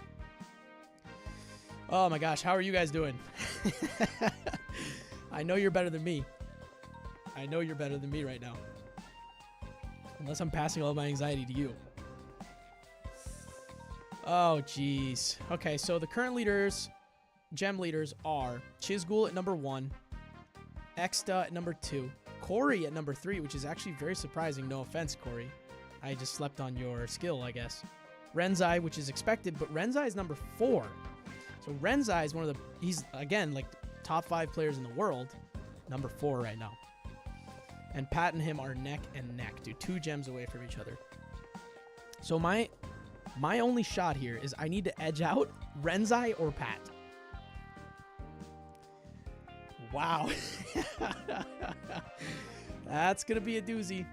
Oh my gosh, how are you guys doing? I know you're better than me. I know you're better than me right now. Unless I'm passing all my anxiety to you. Oh, jeez. Okay, so the current leaders, gem leaders are Chisgule at number 1, Exta at number 2, Cori at number 3, which is actually very surprising. No offense, Cori. I just slept on your skill, I guess. Renzai, which is expected, but Renzai is number 4. So Renzai is one of the, he's, again, like top 5 players in the world. Number 4 right now. And Pat and him are neck and neck, dude. 2 gems away from each other. So my only shot here is I need to edge out Renzai or Pat. Wow. That's going to be a doozy.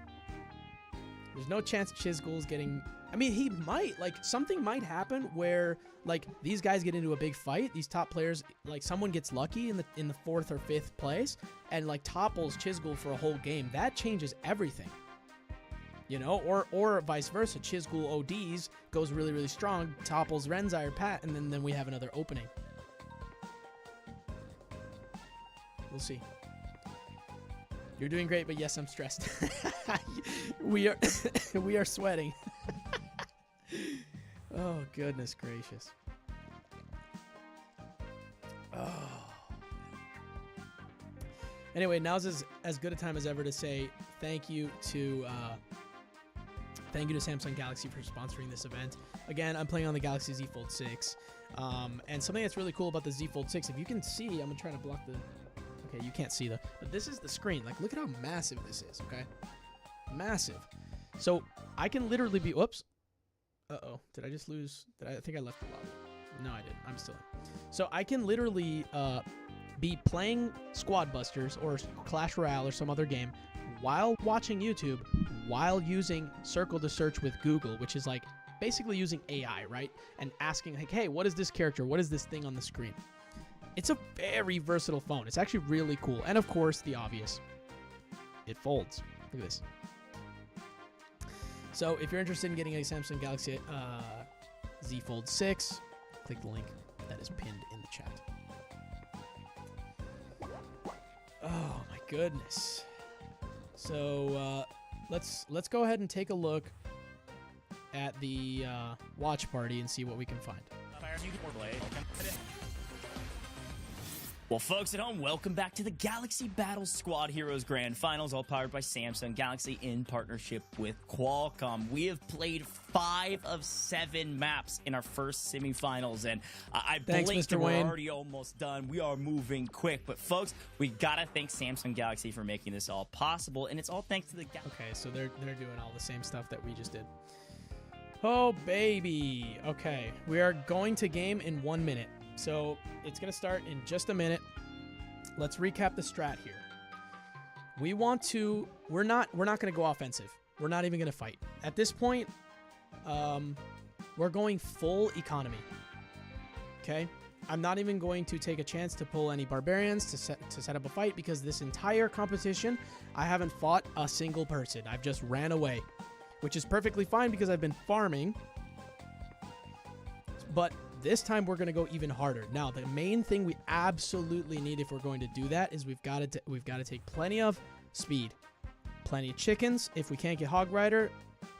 There's no chance Chisgule's getting... I mean, he might. Like, something might happen where, like, these guys get into a big fight. These top players, like, someone gets lucky in the 4th or 5th place and, like, topples Chisgule for a whole game. That changes everything. You know? Or vice versa. Chisgule ODs, goes really, really strong, topples Renzai or Pat, and then we have another opening. We'll see. You're doing great, but yes, I'm stressed. we are sweating. Oh, goodness gracious. Oh. Anyway, now's as good a time as ever to say thank you to Samsung Galaxy for sponsoring this event. Again, I'm playing on the Galaxy Z Fold 6. And something that's really cool about the Z Fold 6, if you can see, I'm going to try to block the... Okay, you can't see but this is the screen. Like, look at how massive this is, okay? Massive. So, I can literally be... Whoops. Uh-oh. Did I just lose... I think I left the lobby. No, I didn't. I'm still in. So, I can literally be playing Squad Busters or Clash Royale or some other game while watching YouTube, while using Circle to Search with Google, which is like basically using AI, right? And asking, like, hey, what is this character? What is this thing on the screen? It's a very versatile phone. It's actually really cool. And of course, the obvious. It folds. Look at this. So if you're interested in getting a Samsung Galaxy Z Fold 6, click the link that is pinned in the chat. Oh my goodness. So let's go ahead and take a look at the watch party and see what we can find. Well, folks at home, welcome back to the Galaxy Battle Squad Heroes Grand Finals, all powered by Samsung Galaxy in partnership with Qualcomm. We have played 5 of 7 maps in our first semifinals, and I blinked and we're already almost done. We are moving quick, but folks, we gotta thank Samsung Galaxy for making this all possible, and it's all thanks to the Okay, so they're doing all the same stuff that we just did. Oh, baby. Okay, we are going to game in 1 minute. So it's going to start in just a minute. Let's recap the strat here. We want to... We're not going to go offensive. We're not even going to fight. At this point, we're going full economy. Okay? I'm not even going to take a chance to pull any barbarians to set up a fight because this entire competition, I haven't fought a single person. I've just ran away, which is perfectly fine because I've been farming. But this time we're going to go even harder. Now, the main thing we absolutely need if we're going to do that is we've got to take plenty of speed, plenty of chickens. If we can't get Hog Rider,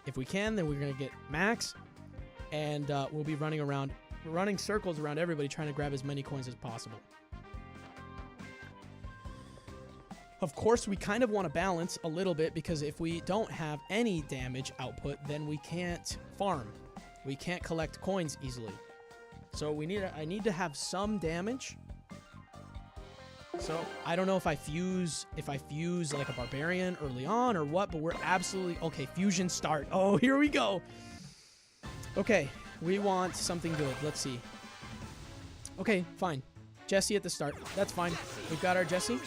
if we can, then we're going to get Max, and we'll be running circles around everybody trying to grab as many coins as possible. Of course, we kind of want to balance a little bit because if we don't have any damage output, then we can't farm. We can't collect coins easily. So I need to have some damage. So I don't know if I fuse like a barbarian early on or what, but we're absolutely okay. Fusion start. Oh, here we go. Okay, we want something good. Let's see. Okay, fine. Jesse at the start. That's fine. We've got our Jesse.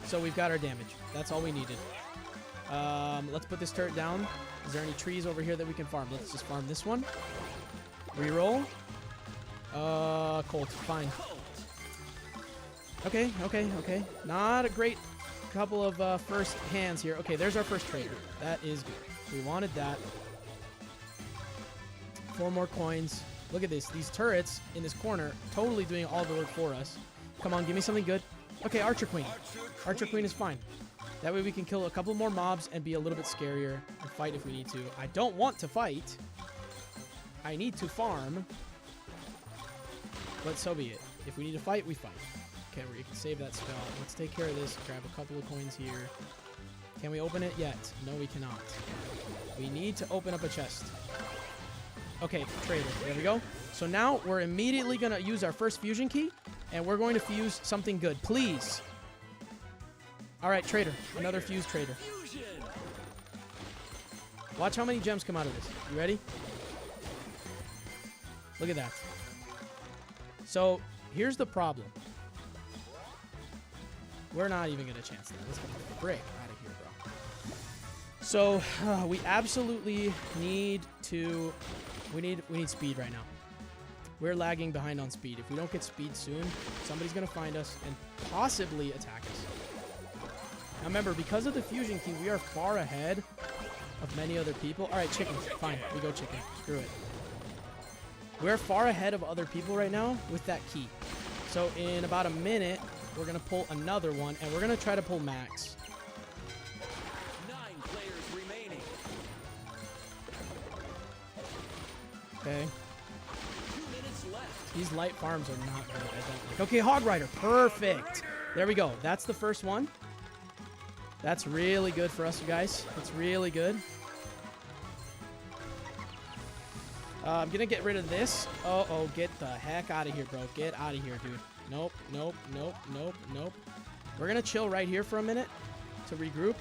So we've got our damage. That's all we needed. Let's put this turret down. Is there any trees over here that we can farm? Let's just farm this one. Reroll. Colt. Fine. Okay. Not a great couple of first hands here. Okay, there's our first trader. That is good. We wanted that. 4 more coins. Look at this. These turrets in this corner totally doing all the work for us. Come on, give me something good. Okay, Archer Queen. Archer Queen is fine. That way we can kill a couple more mobs and be a little bit scarier and fight if we need to. I don't want to fight. I need to farm. But so be it. If we need to fight, we fight. Okay, we can save that spell. Let's take care of this. Grab a couple of coins here. Can we open it yet? No, we cannot. We need to open up a chest. Okay, trader. There we go. So now we're immediately going to use our first fusion key, and we're going to fuse something good. Please. All right, trader. Another fuse trader. Watch how many gems come out of this. You ready? Look at that. So here's the problem. We're not even going to chance that. Let's get the frick out of here, bro. So we absolutely need to... We need speed right now. We're lagging behind on speed. If we don't get speed soon, somebody's going to find us and possibly attack us. Now remember, because of the fusion key, we are far ahead of many other people. All right, chicken. Fine. We go chicken. Screw it. We're far ahead of other people right now with that key. So in about a minute, we're going to pull another one, and we're going to try to pull Max. 9 players remaining. Okay. 2 minutes left. These light farms are not good. I don't like. Okay, Hog Rider. Perfect. There we go. That's the first one. That's really good for us, you guys. It's really good. I'm going to get rid of this. Uh-oh, get the heck out of here, bro. Get out of here, dude. Nope. We're going to chill right here for a minute to regroup.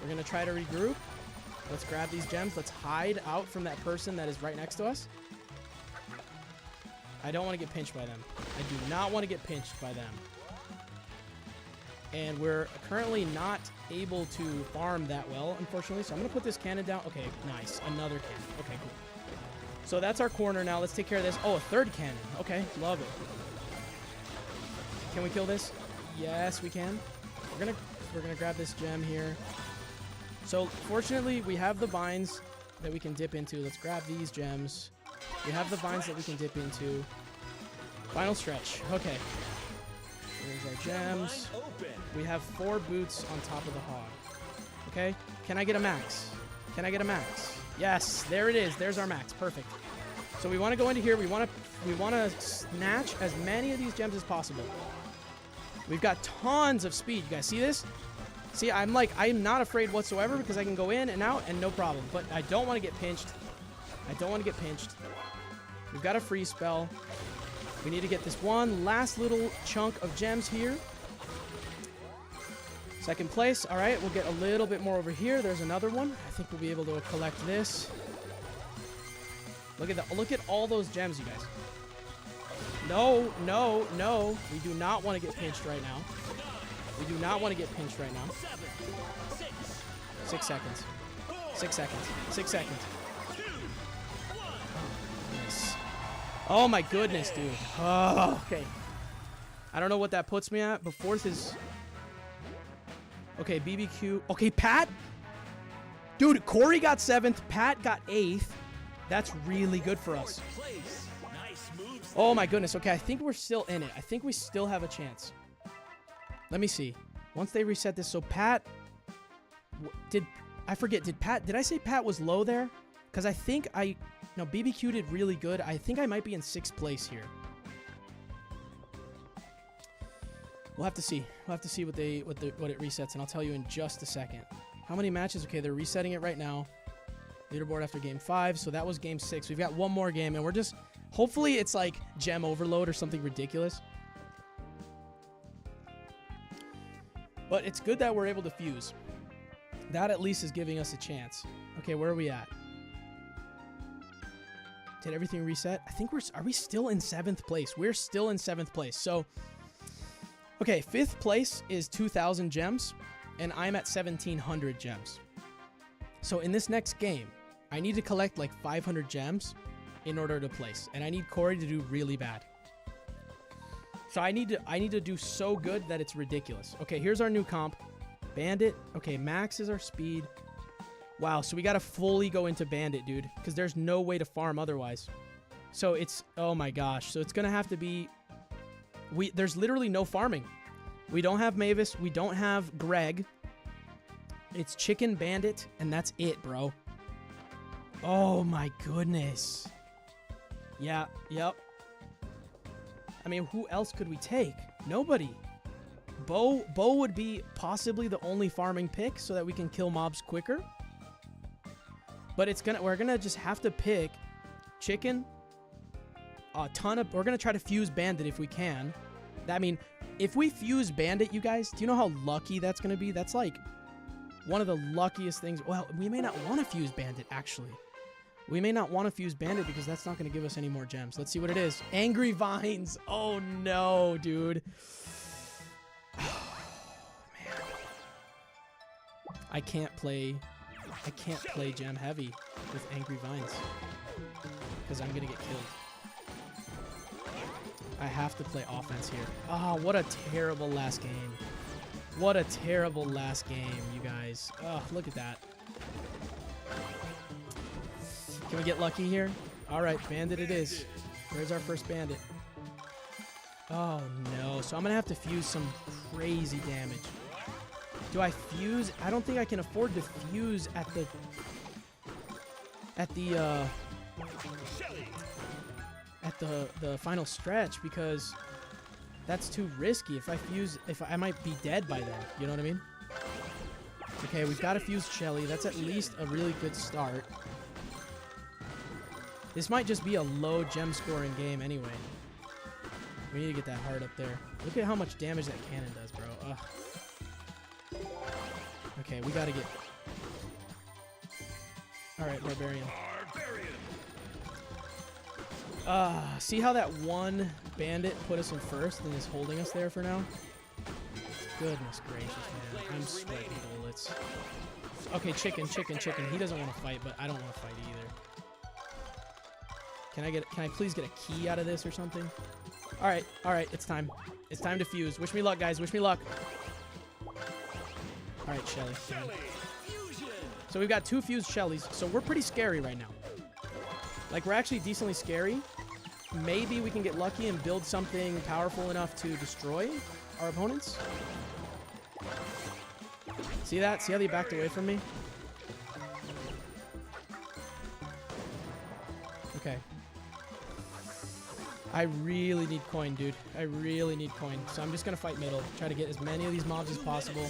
We're going to try to regroup. Let's grab these gems. Let's hide out from that person that is right next to us. I don't want to get pinched by them. I do not want to get pinched by them. And we're currently not able to farm that well, unfortunately. So I'm going to put this cannon down. Okay, nice. Another cannon. Okay, cool. So that's our corner now. Let's take care of this. Oh, a third cannon. Okay, love it. Can we kill this? Yes, we can. We're gonna grab this gem here. So fortunately, we have the vines that we can dip into. Let's grab these gems. We have the vines that we can dip into. Final stretch. Okay. There's our gems. We have 4 boots on top of the hog. Okay. Can I get a max? Can I get a max? Yes, there it is. There's our max. Perfect. So we want to go into here. We want to snatch as many of these gems as possible. We've got tons of speed. You guys see this? See, I'm not afraid whatsoever because I can go in and out and no problem. But I don't want to get pinched. I don't want to get pinched. We've got a free spell. We need to get this one last little chunk of gems here. Second place. All right, we'll get a little bit more over here. There's another one. I think we'll be able to collect this. Look at that. Look at all those gems, you guys. No. We do not want to get pinched right now. We do not want to get pinched right now. 7, 6, 6 seconds. 6 seconds. 6 seconds. 2, 1. Nice. Oh my goodness, dude. Oh, okay. I don't know what that puts me at, but 4th is... Okay, BBQ. Okay, Pat? Dude, Cori got 7th. Pat got 8th. That's really good for us. Fourth place. Nice moves. Oh my goodness. Okay, I think we're still in it. I think we still have a chance. Let me see. Once they reset this, so Pat... I forget, did I say Pat was low there? Because I think no, BBQ did really good. I think I might be in 6th place here. We'll have to see. We'll have to see what it resets, and I'll tell you in just a second. How many matches? Okay, they're resetting it right now. Leaderboard after game 5, so that was game 6. We've got one more game, and we're just... Hopefully it's like gem overload or something ridiculous. But it's good that we're able to fuse. That at least is giving us a chance. Okay, where are we at? Did everything reset? I think are we still in 7th place? We're still in 7th place. So, okay, 5th place is 2,000 gems, and I'm at 1,700 gems. So in this next game, I need to collect like 500 gems in order to place, and I need Cori to do really bad. So I need to do so good that it's ridiculous. Okay, here's our new comp. Bandit. Okay, max is our speed. Wow, so we got to fully go into Bandit, dude, because there's no way to farm otherwise. So it's, oh my gosh. So it's going to have to be, there's literally no farming. We don't have Mavis. We don't have Greg. It's Chicken, Bandit, and that's it, bro. Oh my goodness. Yeah, yep. I mean, who else could we take? Nobody. Bo would be possibly the only farming pick so that we can kill mobs quicker. But we're gonna just have to pick Chicken, we're gonna try to fuse Bandit if we can. I mean, if we fuse Bandit, you guys, do you know how lucky that's gonna be? That's like one of the luckiest things. Well, we may not want to fuse Bandit, actually. We may not want to fuse Bandit because that's not gonna give us any more gems. Let's see what it is. Angry Vines. Oh no, dude. Oh, man. I can't play gem heavy with Angry Vines because I'm gonna get killed. I have to play offense here. Oh, what a terrible last game. What a terrible last game, you guys. Oh, look at that. Can we get lucky here? All right, Bandit it is. Where's our first Bandit? Oh no, so I'm gonna have to fuse some crazy damage. Do I fuse? I don't think I can afford to fuse at the final stretch because that's too risky. If I fuse, I might be dead by then. You know what I mean? Okay, we've got to fuse Shelly. That's at least a really good start. This might just be a low gem scoring game anyway. We need to get that heart up there. Look at how much damage that cannon does, bro. Ugh. Okay, we gotta get... Alright, Barbarian. See how that one bandit put us in first and is holding us there for now? Goodness gracious, man. I'm sweating bullets. Okay, Chicken. He doesn't want to fight, but I don't want to fight either. Can I please get a key out of this or something? Alright, it's time. It's time to fuse. Wish me luck, guys. Wish me luck. Alright, Shelly. So we've got 2 fused Shellys, so we're pretty scary right now. Like, we're actually decently scary. Maybe we can get lucky and build something powerful enough to destroy our opponents. See that? See how they backed away from me? Okay. I really need coin, dude. I really need coin. So I'm just gonna fight middle. Try to get as many of these mobs as possible.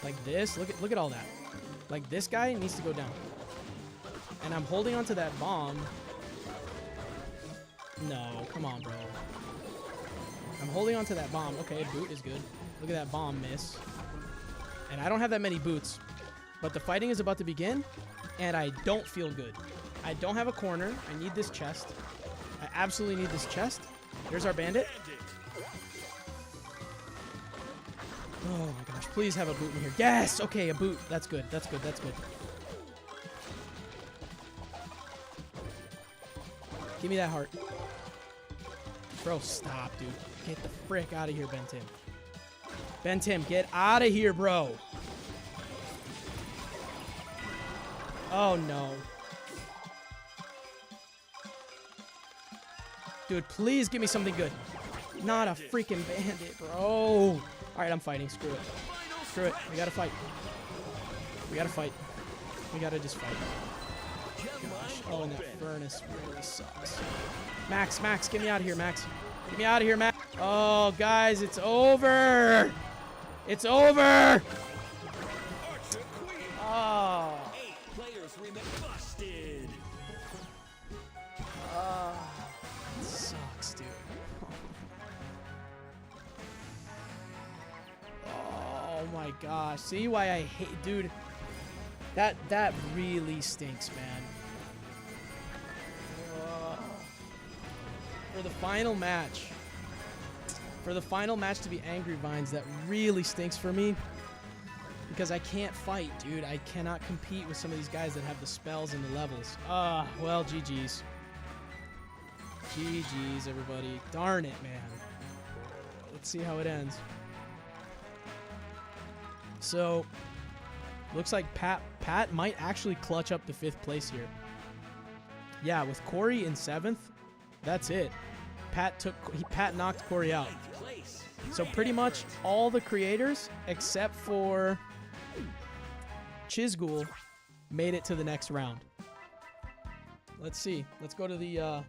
Like this. Look at all that. Like, this guy needs to go down. And I'm holding onto that bomb. No, come on, bro. I'm holding onto that bomb. Okay, boot is good. Look at that bomb miss. And I don't have that many boots. But the fighting is about to begin. And I don't feel good. I don't have a corner. I need this chest. I absolutely need this chest. Here's our bandit. Oh my gosh, please have a boot in here. Yes! Okay, a boot. That's good. That's good. That's good. Give me that heart. Bro, stop, dude. Get the frick out of here, Ben Tim. Ben Tim, get out of here, bro. Oh, no. Dude, please give me something good. Not a freaking bandit, bro. All right, I'm fighting. Screw it. Screw it. We gotta fight. We gotta fight. We gotta just fight. Gosh. Oh, and that furnace really sucks. Max, get me out of here, Max. Get me out of here, Max. Oh, guys, it's over. It's over. Oh. 8 players remain busted. It sucks, dude. Oh my gosh. See why I hate, dude. That really stinks, man. For the final match. For the final match to be Angry Vines, that really stinks for me. Because I can't fight, dude. I cannot compete with some of these guys that have the spells and the levels. Well, GG's. GG's, everybody. Darn it, man. Let's see how it ends. So, looks like Pat might actually clutch up the 5th place here. Yeah, with Cori in 7th, that's it. Pat knocked Cori out. So pretty much all the creators except for Chisgule made it to the next round. Let's see. Let's go to the oh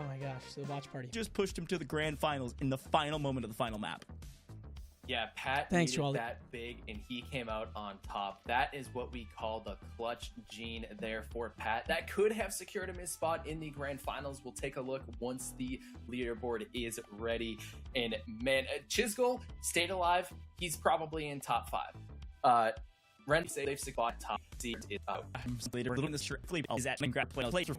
my gosh, the watch party. Just pushed him to the grand finals in the final moment of the final map. Yeah, Pat Thanks, needed Jolly. that big, and he came out on top. That is what we call the clutch gene there for Pat. That could have secured him his spot in the grand finals. We'll take a look once the leaderboard is ready. And man, Chisgule stayed alive. He's probably in top 5. Ren safe spot top seed is out. Later, in this is that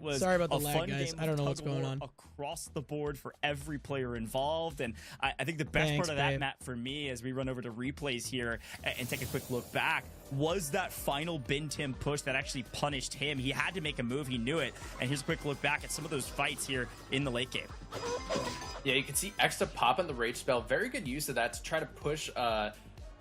was Sorry about the a lag, fun guys. game I don't know of what's going on. across the board for every player involved, and I think the best Thanks, part of that babe. map for me, as we run over to replays here and take a quick look back, was that final Ben Tim push that actually punished him. He had to make a move. He knew it. And here's a quick look back at some of those fights here in the late game. Yeah, you can see Extra popping the rage spell. Very good use of that to try to push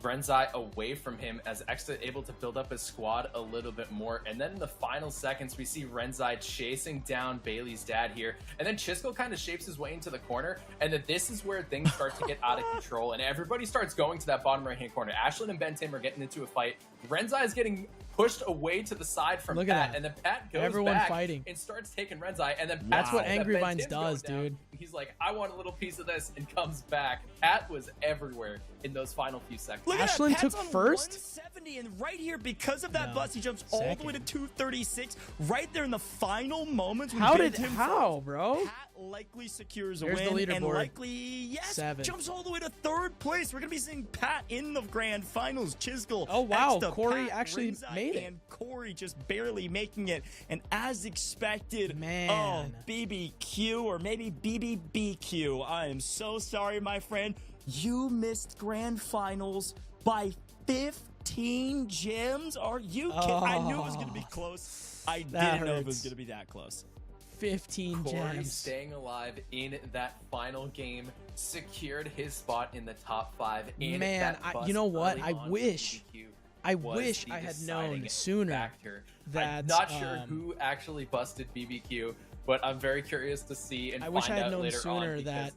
Renzai away from him, as Extra able to build up his squad a little bit more. And then in the final seconds, we see Renzai chasing down Bailey's dad here. And then Chisgule kind of shapes his way into the corner. And then this is where things start to get out of control. And everybody starts going to that bottom right-hand corner. Ashlyn and Ben Tim are getting into a fight. Renzai is getting pushed away to the side from Look at Pat. that. And then Pat goes Everyone back fighting. and starts taking Renzai. And then That's Pat what sees that Angry Ben Vines Tim's does, going down. dude. He's like, I want a little piece of this, and comes back. Pat was everywhere in those final few seconds. Look at Ashlyn that. took Pat's on first? 170, and right here, because of that No, bust, he jumps all the way to 236. Right there in the final moments. When How, bro? Pat likely secures a Here's the win, and leaderboard. likely, yes, 7th. jumps all the way to 3rd place. We're going to be seeing Pat in the grand finals. Chisgule. Oh, wow. Exta, Cori Pat, actually Renzai, made it. And Cori just barely making it. And as expected, Man. oh, BBQ or maybe BBBQ. I am so sorry, my friend. You missed grand finals by 15 gems. Are you kidding? I knew it was going to be close. I That didn't know it hurts. was going to be that close. 15 Cori gems. staying alive in that final game secured his spot in the top 5. And Man, that bust you know what? early I on wish- for BBQ I was wish the I had deciding known sooner factor. that, I'm not sure um, who actually busted BBQ, but I'm very curious to see and I find wish I had out known later sooner on, that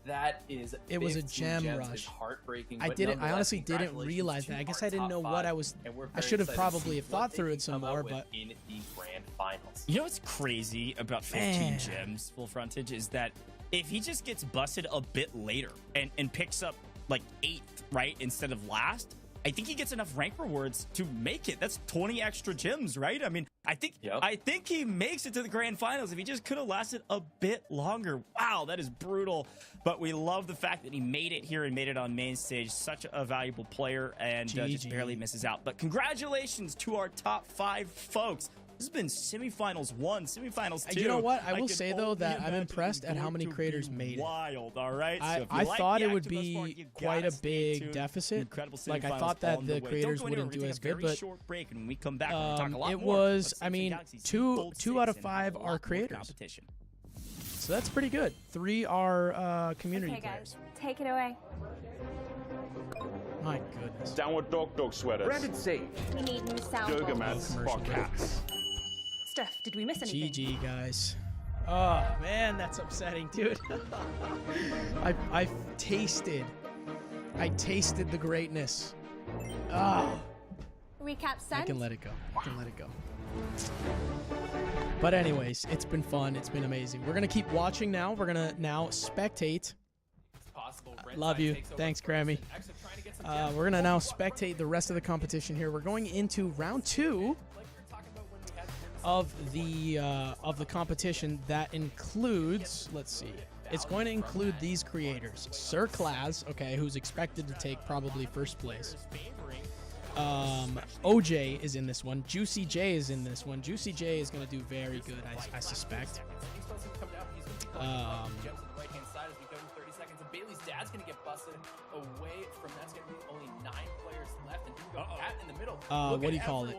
that is it was a 15 gem gems rush. is heartbreaking. I but didn't. I nonetheless, honestly didn't congratulations realize to that. I guess our I didn't top know 5, what I was. and we're I very should have excited to probably see have what thought they through can it some come out more, with but in the grand finals. You know what's crazy about 15 Man. gems, full frontage, is that if he just gets busted a bit later and picks up like 8th, right, instead of last, I think he gets enough rank rewards to make it. That's 20 extra gems, right? I mean, I think he makes it to the grand finals if he just could have lasted a bit longer. Wow, that is brutal. But we love the fact that he made it here and made it on main stage. Such a valuable player, and just GG. barely misses out. But congratulations to our top 5 folks. This has been Semifinals 1, Semifinals 2. You know what? I will can say, though, only that I'm imagine impressed it's at how going many to creators be made it. wild, all right? So if you I like thought the it would action thus far, be you quite a gotta stay big tuned. deficit. Incredible Like, I semifinals thought that on the way. creators Don't go anywhere. wouldn't do We're as taking a good, very but short break, and when we come back, we're going to talk a lot it more was, about I mean, Samsung Galaxy Z two Fold out of 6 and five a are lot more creators. competition. So that's pretty good. 3 are community Okay, players. guys, take it away. My goodness. Downward dog sweaters. Branded safe. We need new sound. Yoga bowls. mats Commercial for break. cats. Steph, did we miss anything? GG, guys. Oh, man, that's upsetting, dude. I tasted the greatness. Oh, Recap I sent. can let it go. I can let it go. But anyways, it's been fun. It's been amazing. We're going to keep watching now. We're going to now spectate. Possible. Love you. Thanks, Grammy. We're going to now spectate the rest of the competition here. We're going into round 2 of the competition that includes, let's see, it's going to include these creators: Sir Claz, okay, who's expected to take probably first place. OJ is in this one. JuicyJ is in this one. JuicyJ is going to do very good, I suspect. Bailey's dad's gonna get busted away from that's gonna be only 9 players left, and you got Pat in the middle. What do you call it?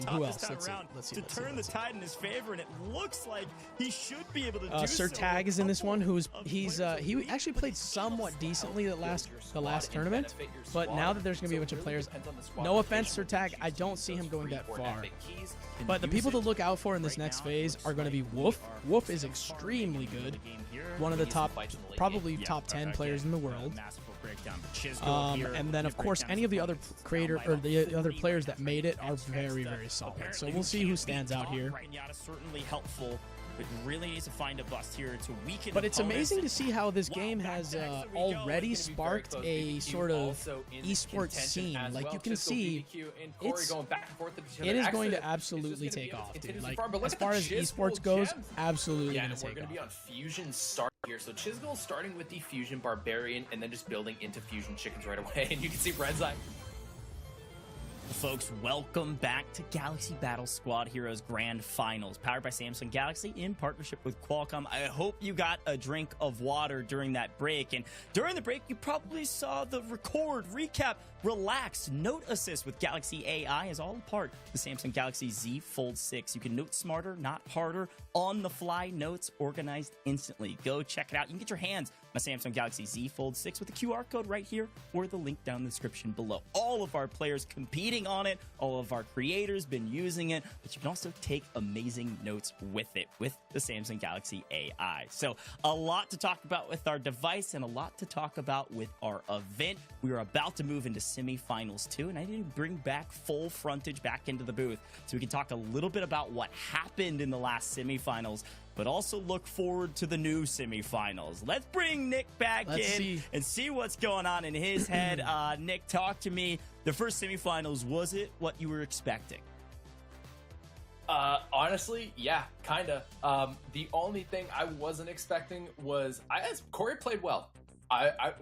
Who else? Let's see. To turn the tide in his favor, and it looks like he should be able to do Sir so. Tag is in this one. He actually played somewhat decently the last tournament, but now that there's gonna be a bunch of players, no offense, Sir Tag, I don't see him going that far. But the people to look out for in this next phase are going to be Wolf. Wolf is extremely good. One of the top, probably top 10 players in the world. And then, of course, any of the other the other players that made it are very, very solid. So we'll see who stands out here. Certainly helpful. It really needs to find a bust here to weaken. But it's amazing to see how this game has already sparked a sort of esports scene. Like, you can see, it is going to absolutely take off, dude. Like, as far as esports goes, absolutely going to take we're going to be off. on Fusion start here. So Chisgule starting with the Fusion Barbarian and then just building into Fusion Chickens right away. And you can see Renzai. Folks, welcome back to Galaxy Battle Squad Heroes Grand Finals, powered by Samsung Galaxy in partnership with Qualcomm. I hope you got a drink of water during that break, and during the break, you probably saw the record, recap, relax, note assist with Galaxy AI is all a part of the Samsung Galaxy Z Fold 6. You can note smarter, not harder, on-the-fly notes organized instantly. Go check it out. You can get your hands on a Samsung Galaxy Z Fold 6 with the QR code right here or the link down in the description below. All of our players competing on it, all of our creators been using it, but you can also take amazing notes with it with the Samsung Galaxy AI. So a lot to talk about with our device and a lot to talk about with our event. We are about to move into Semifinals 2, and I need to bring back full Frontage back into the booth so we can talk a little bit about what happened in the last semifinals, but also look forward to the new semifinals. Let's bring Nick back and see what's going on in his head. Nick, talk to me. The first semifinals, was it what you were expecting? Honestly, yeah, kinda. The only thing I wasn't expecting was Cori played well.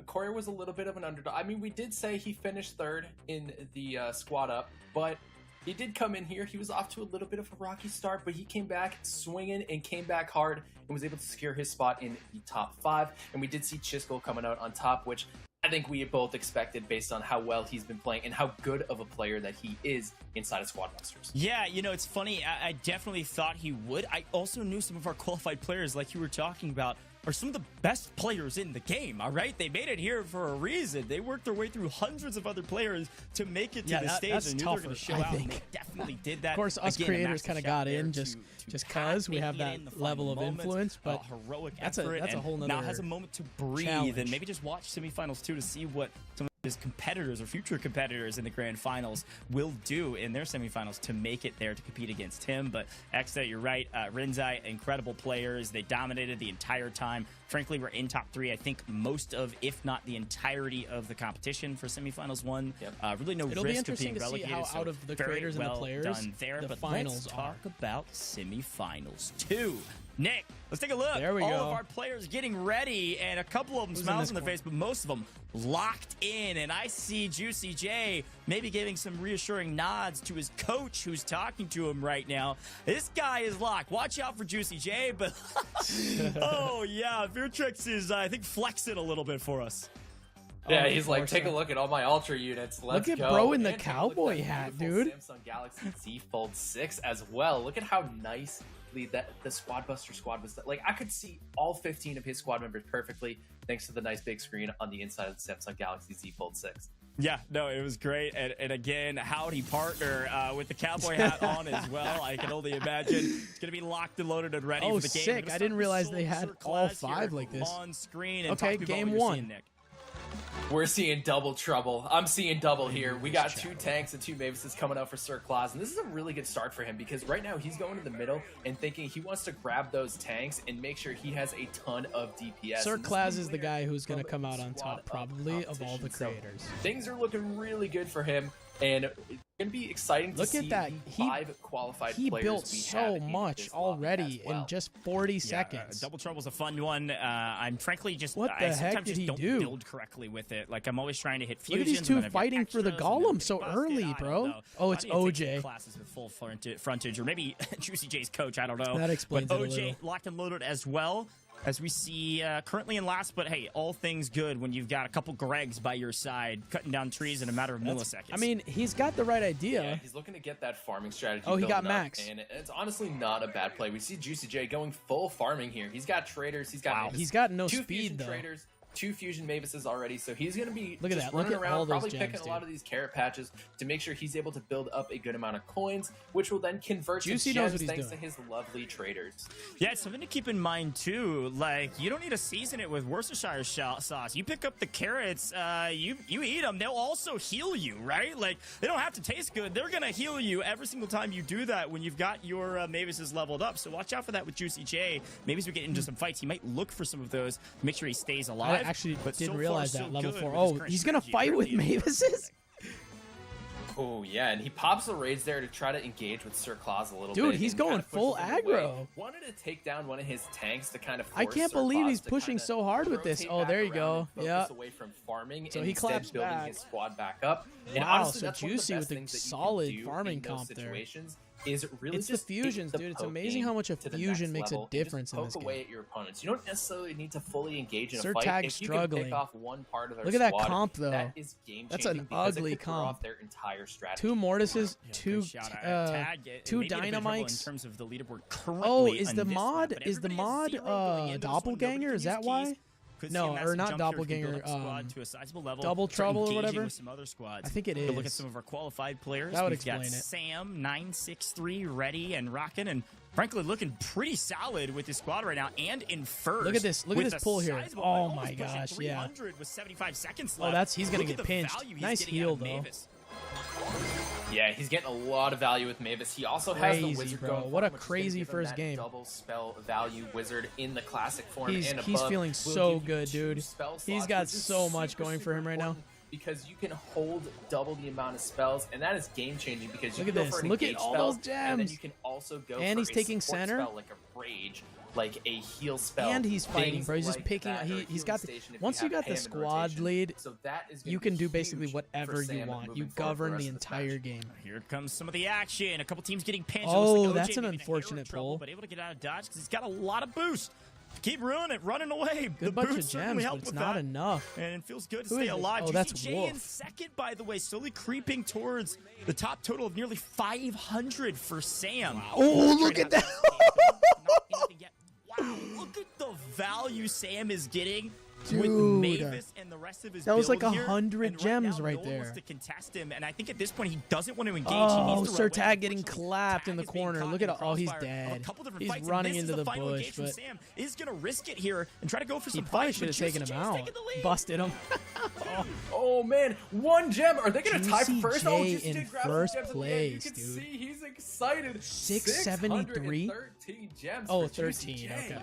Cori was a little bit of an underdog. I mean, we did say he finished 3rd in the squad up, but he did come in here. He was off to a little bit of a rocky start, but he came back swinging and came back hard and was able to secure his spot in the top 5. And we did see Chisgule coming out on top, which I think we both expected based on how well he's been playing and how good of a player that he is inside of Squad Busters. Yeah, you know, it's funny. I definitely thought he would. I also knew some of our qualified players, like you were talking about, are some of the best players in the game, all right? They made it here for a reason. They worked their way through hundreds of other players to make it to the stage. That's They knew tougher, they were going to show I out, and think. they definitely did that. Of course, us Again, creators a kind of massive got shout there in to just Pat, because we making have it that in the level of final moment, influence, but heroic that's a effort, whole and nother now has a moment to breathe challenge. and maybe just watch semifinals 2 to see what some of his competitors or future competitors in the grand finals will do in their semifinals to make it there to compete against him. But Exta, you're right. Renzai, incredible players. They dominated the entire time. Frankly, we're in top 3. I think most of, if not the entirety of the competition for semifinals 1. Yep. Really no It'll risk be interesting of being to see relegated. how out of the very creators and the well players done there. the But finals let's talk about semifinals 2. Nick, let's take a look. There we All go. of our players getting ready, and a couple of them Who's in smiles this on their corner? face, but most of them locked in. And I see JuicyJ maybe giving some reassuring nods to his coach who's talking to him right now. This guy is locked. Watch out for JuicyJ, but oh yeah, Virtrix is I think flexing a little bit for us. Yeah, Oh, he's of like, course, take a yeah. look at all my Ultra units. Let's Look at go. bro in the And take a look at cowboy that hat, beautiful dude. Samsung Galaxy Z Fold 6 as well. Look at how nicely that the squad was. Like, I could see all 15 of his squad members perfectly thanks to the nice big screen on the inside of the Samsung Galaxy Z Fold 6. Yeah, no, it was great. And again, howdy partner with the cowboy hat on as well. I can only imagine it's going to be locked and loaded and ready Oh, for the game. sick. I didn't realize they had all 5 like this. On screen. And Okay, talk to me about game what you're 1. seeing, Nick. We're seeing double trouble. I'm seeing double here. We got 2 tanks and 2 Mavises coming out for Sir Claus, and this is a really good start for him because right now he's going to the middle and thinking he wants to grab those tanks and make sure he has a ton of DPS. Sir And this Claus the is the winner guy who's going to from come out the on squad top, probably, of all the competition. So creators. things are looking really good for him, and it's going to be exciting to Look see at that. the He- 5 qualified He players built we so have in much this lobby already as well. in just 40 seconds. Double Trouble's a fun one. I'm frankly just What I the heck sometimes did just he don't do? build correctly with it. Like I'm always trying to hit Look at fusions. these and two then I've got fighting for the extras, and then golem getting so busted. early, I don't bro. know. Oh, I it's need to take OJ. some classes with full frontage, or maybe JuicyJ's coach. I don't know. That explains but it a OJ little. locked and loaded as well. As we see currently in last, but hey, all things good when you've got a couple Gregs by your side cutting down trees in a matter of milliseconds. I mean, he's got the right Yeah, idea. he's looking to get that farming strategy. Oh, he got building up, Max. and it's honestly not a bad play. We see JuicyJ going full farming here. He's got traders. He's got Mavises, He's got no 2 speed, fusion though. traders, 2 fusion Mavises already, so he's going to be Look at just that. Look running at around, all those probably gems, picking dude. a lot of these carrot patches to make sure he's able to build up a good amount of coins, which will then convert Juicy to knows gems what he's thanks doing. to his lovely traders. yeah, it's something to keep in mind too. Like you don't need to season it with Worcestershire sauce. You pick up the carrots, you eat them. They'll also heal you, right? Like they don't have to taste good. They're gonna heal you every single time you do that when you've got your Mavises leveled up. So watch out for that with JuicyJ. Maybe as we get into some fights, he might look for some of those. Make sure he stays I alive. actually but didn't so realize far, that so level good 4. with his Oh, current he's going to strategy. fight with Really is Mavises? Oh, yeah, and he pops the raids there to try to engage with Sir Claus a little bit. Dude, he's and going kinda full pushes him away. aggro. Wanted to take down one of his tanks to kind of I force can't Sir believe Claus he's to pushing kinda so hard with this. rotate Oh, back there you around go. and focus Yeah. away from farming So and he instead claps building back. his squad back up. And Wow, honestly, so that's one of the Juicy best with the things that you can solid do farming in those comp there. situations is really It's the just take fusions, the dude. It's poke amazing game how much a to the fusion next makes a level and just difference in poke this game. away at your opponents. You don't necessarily need to fully engage in a Sir fight. Tag's If you can struggling. pick off one part of their Look at that squad, comp, though. that is game That's changing an because it ugly could throw comp. off their entire strategy. 2 mortises, Yeah, 2 good shout out. Tag, it two may be a bit trouble in dynamites. terms of the leaderboard currently Oh, on is the this map, mod but is the everybody mod 0 going into this one. Nobody doppelganger? can Is use that why? keys. Could see No, a or massive not jump here if we build doppelganger, up squad to a sizable level, double start trouble or engaging whatever? with some other squads. I think it We'll look at is. some of our qualified players. That would We've got explain it. Sam 963 ready and rocking, and frankly looking pretty solid with his squad right now and in first. Look at this. Look at with this a pull here. sizable Oh lead, my almost pushing gosh, yeah. 300 with 75 seconds Oh, left. he's gonna Look get at the pinched. value he's Nice getting heal, out of though. Mavis. Yeah, he's getting a lot of value with Mavis. He also has the Crazy, wizard bro. going What for a him, which is gonna crazy give him first that game. double spell value wizard in the classic form He's and he's above feeling will so give you good, 2 dude. spell He's slots, got which is so much super, going for him right now. important because you can hold double the amount of spells, and that is game changing because you Look can at go this. for an Look at engage all spell, those and then gems. you can also go And for he's a taking support center. spell like a rage, like a heal spell. And he's fighting, things bro. He's just like picking. that, or a He's healing got the, station if once you have got the Pam in squad rotation. lead, So that is you gonna can be do basically huge whatever for you Sam want. moving You forward for govern the the rest of this entire match. game. Here comes some of the action. A couple teams getting pinched. Oh, It looks like that's OJ an maybe in a hair of unfortunate trouble, pull. but able to get out of dodge because he's got a lot of boost. Keep running away. Good the bunch of boost certainly gems, help but it's with not that. enough. And it feels good to Who stay is this? alive. Oh, that's JuicyJ in Wolf. second, by the way, slowly creeping towards the top total of nearly 500 for Sam. Oh, look at that. Not anything yet. Wow, look at the value Sam is getting with Dude. Mavis and the rest of his That was build like here. 100 And gems now, right no one wants there. to contest him, and I think at this point he doesn't want to engage. Oh, he needs to Sir run away. Tag getting Unfortunately, clapped in Tag the is being corner. caught Look in at the oh, he's crossfire of dead. a couple different He's fights, and running this is into the final bush, engage from but Sam is going to risk it here and try to go for he some probably fights, should have but taken him JuicyJ is out. taking the lead. Busted him. Oh man, 1 gem. Are they gonna tie for first? Oh, JuicyJ JuicyJ in grabs the first gems at the end. place, You can dude. see he's excited. 673? 613 gems. Oh, for 13. JuicyJ. Okay.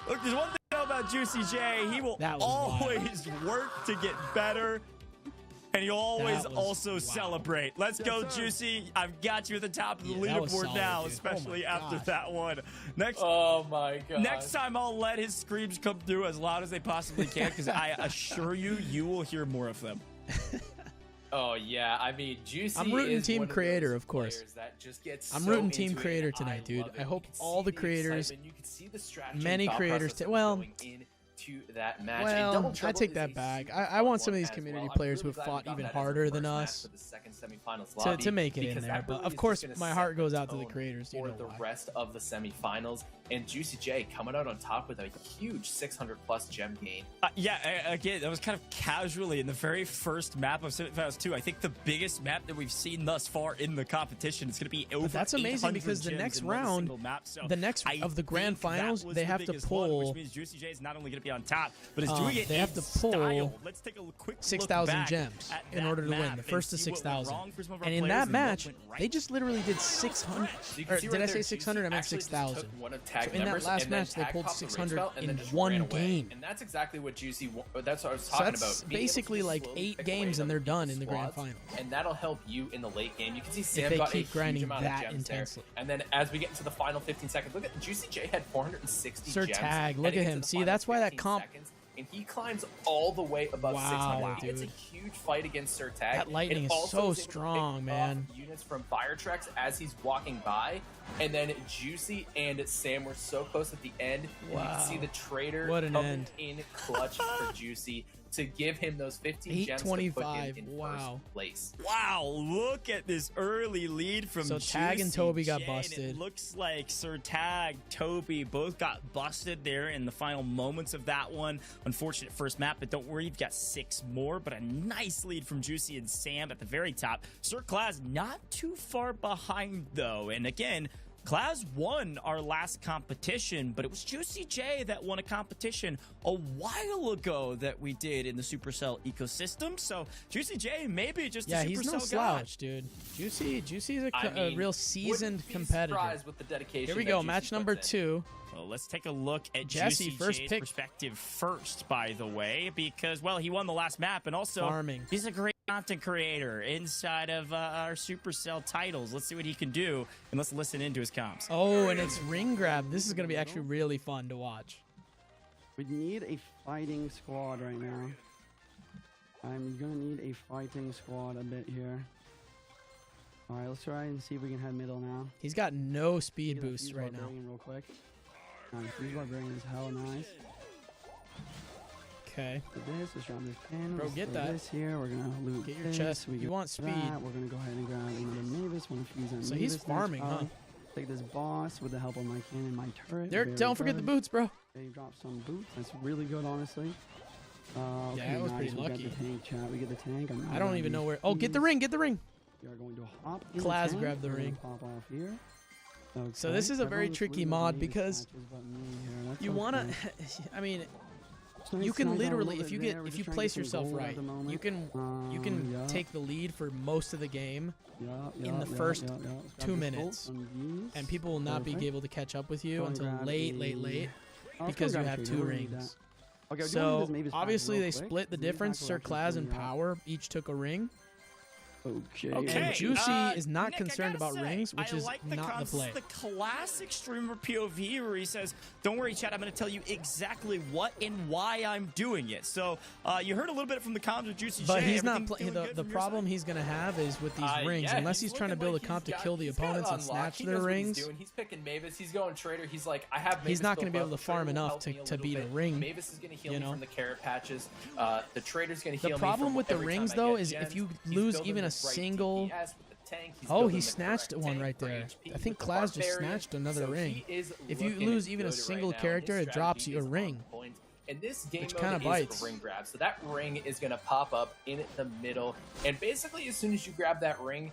Look, there's one thing about JuicyJ. He will That was wild. always work to get better. And you'll always That was- also wow. celebrate. Let's go, Juicy. I've got you at the top of the Yeah, that was leaderboard solid, now, dude. especially Oh my after gosh. that one. Oh my god. Next time, I'll let his screams come through as loud as they possibly can, because I assure you, you will hear more of them. Oh yeah, I mean, Juicy. I'm rooting is Team one of Creator, those of course. players that just gets I'm so rooting Team into it, Creator and tonight, dude. love it. I hope You can all see the creators, excitement, you can see the strategy, many thought creators, process that well, was going into that match. And well, Double I Trouble take is that a back. super I fun want some of one these as community well. I'm players who really have glad we fought got even that as a harder than first match us for the second semifinals lobby, to make it in because there. that But really of is course, just gonna my set heart goes out to the tone creators. You for know the why. rest of the semifinals, and JuicyJ coming out on top with a huge 600+ gem gain. Again, that was kind of casually in the very first map of Semifinals 2. I think the biggest map that we've seen thus far in the competition is going to be over. But that's amazing 800 because the gems next in one round, single map. So the next I of the grand think that finals, was they the have to biggest one, pull. which means JuicyJ is not only going to be on top, but is doing it they have in to pull style. Let's take a quick 6,000 look back gems at in that order to win. map The and first to see what went 6,000. wrong for some of our And in players that what match, went right. they just literally did 600. So you can Or see did right I there, say Juicy 600? I meant actually just 6,000. took one of tag So in that members last and then match, they tag pulled popped the 600 ring spell and in then just one ran away. game. And that's exactly what Juicy. That's what I was So talking that's about. Being able to basically just like slowly 8 pick away games and the they're done in the grand squads, finals. and that'll help you in the late game. You can see Sam they got keep a grinding huge amount that of gems intensely. there. And then as we get into the final 15 seconds, look at JuicyJ had 460 Sir gems. Tag, look heading at into him. the See, final that's why that 15 comp- seconds, and he climbs all the way above Wow, 600. It's a dude. huge fight against Sir Tag. That lightning and is also so able to pick strong, off man. Units from fire trucks as he's walking by, and then Juicy and Sam were so close at the end. You Wow. can see the trader What an coming end. in clutch for Juicy to give him those 15 gems to put him 825. in Wow. first place. Wow, look at this early lead from So Tag and JuicyJ, Toby got and busted. It looks like Sir Tag, Toby both got busted there in the final moments of that one. Unfortunate first map, but don't worry, you've got 6 more. But a nice lead from Juicy and Sam at the very top. Sir Claz not too far behind though. And again, Claz won our last competition, but it was JuicyJ that won a competition a while ago that we did in the Supercell ecosystem. So JuicyJ maybe just Yeah, a he's no Supercell slouch, dude. Juicy is I a mean, real seasoned wouldn't be competitor. surprised with the dedication Here we that go, Juicy match number puts in. 2. Well, let's take a look at Jesse, JuicyJ's first pick. perspective first, by the way, because, well, he won the last map, and also Farming. he's a great content creator inside of our Supercell titles. Let's see what he can do, and let's listen into his comps. Oh, and it's ring grab. This is going to be actually really fun to watch. We need a fighting squad right now. I'm gonna need a fighting squad a bit here. Alright, let's try and see if we can head middle now. He's got no speed Get a boosts Fuse right now. Barbarian real quick. Fuse Barbarian is hella nice. Okay. For this, let's drop this pin. Bro, let's get throw that. This here, we're gonna loot Get your this. chest. We You get want speed. that. We're gonna go ahead and grab another Mavis. Wanna fuse that So Mavis he's next farming, huh? round. Take this boss with the help of my cannon, my turret. There, Very don't forget the good. boots, bro. They dropped some boots. That's really good, honestly. Okay, Yeah, that was pretty nice. We lucky. got the tank, chat. We get the tank. I don't even know where. Oh, get the ring, get the ring. We are going to hop in Claz the tank. grabbed the We're gonna ring. Pop off here. So Okay, this is a very everyone's tricky losing mod Mavis because patches but me here. That's you want to. okay. I mean, It's nice you to can know that a literally, little if you bit get, there. We're if just you trying to place get some yourself gold at right, the moment. you can Yeah. take the lead for most of the game, Yeah, in the yeah, first yeah, yeah. Let's grab 2 this minutes, gold on these. and people will not be Perfect. able to catch up with you Go and until grab late, a- late, late, Oh, let's because go you grab have trade. 2 We don't need rings. that. Okay, So obviously they split the difference. Sir Claz and Power. Power each took a ring. Okay. Okay. And Juicy is not Nick, I concerned gotta about say, rings, which I is like not the play. The classic streamer POV where he says, "Don't worry, chat. I'm going to tell you exactly what and why I'm doing it." So you heard a little bit from the comms of JuicyJ. But he's not. Everything's feeling good The from your problem side? he's gonna have is with these rings, Yeah, unless he's trying to looking build like a comp to he's got- kill the he's got it opponents and unlocked. snatch He their knows what rings. He's doing. He's picking Mavis. He's going Trader. He's like, I have Mavis. He's not going gonna be able to farm enough to beat a ring, Mavis is going to heal you me know? from the carrot patches. The Trader's going to The heal me problem from with the every time rings, I though, get is if gems. you He's lose building even the a right single- DPS with the tank. He's Oh, building he the snatched correct one tank right for there. HP I think with the Claz just Barbarian. snatched another So ring. he is If you looking lose even a good right single now. character, His it drops strategy you a is on ring. point. And this game Which mode kinda is bites. ring grab. So that ring is going to pop up in the middle. And basically, as soon as you grab that ring,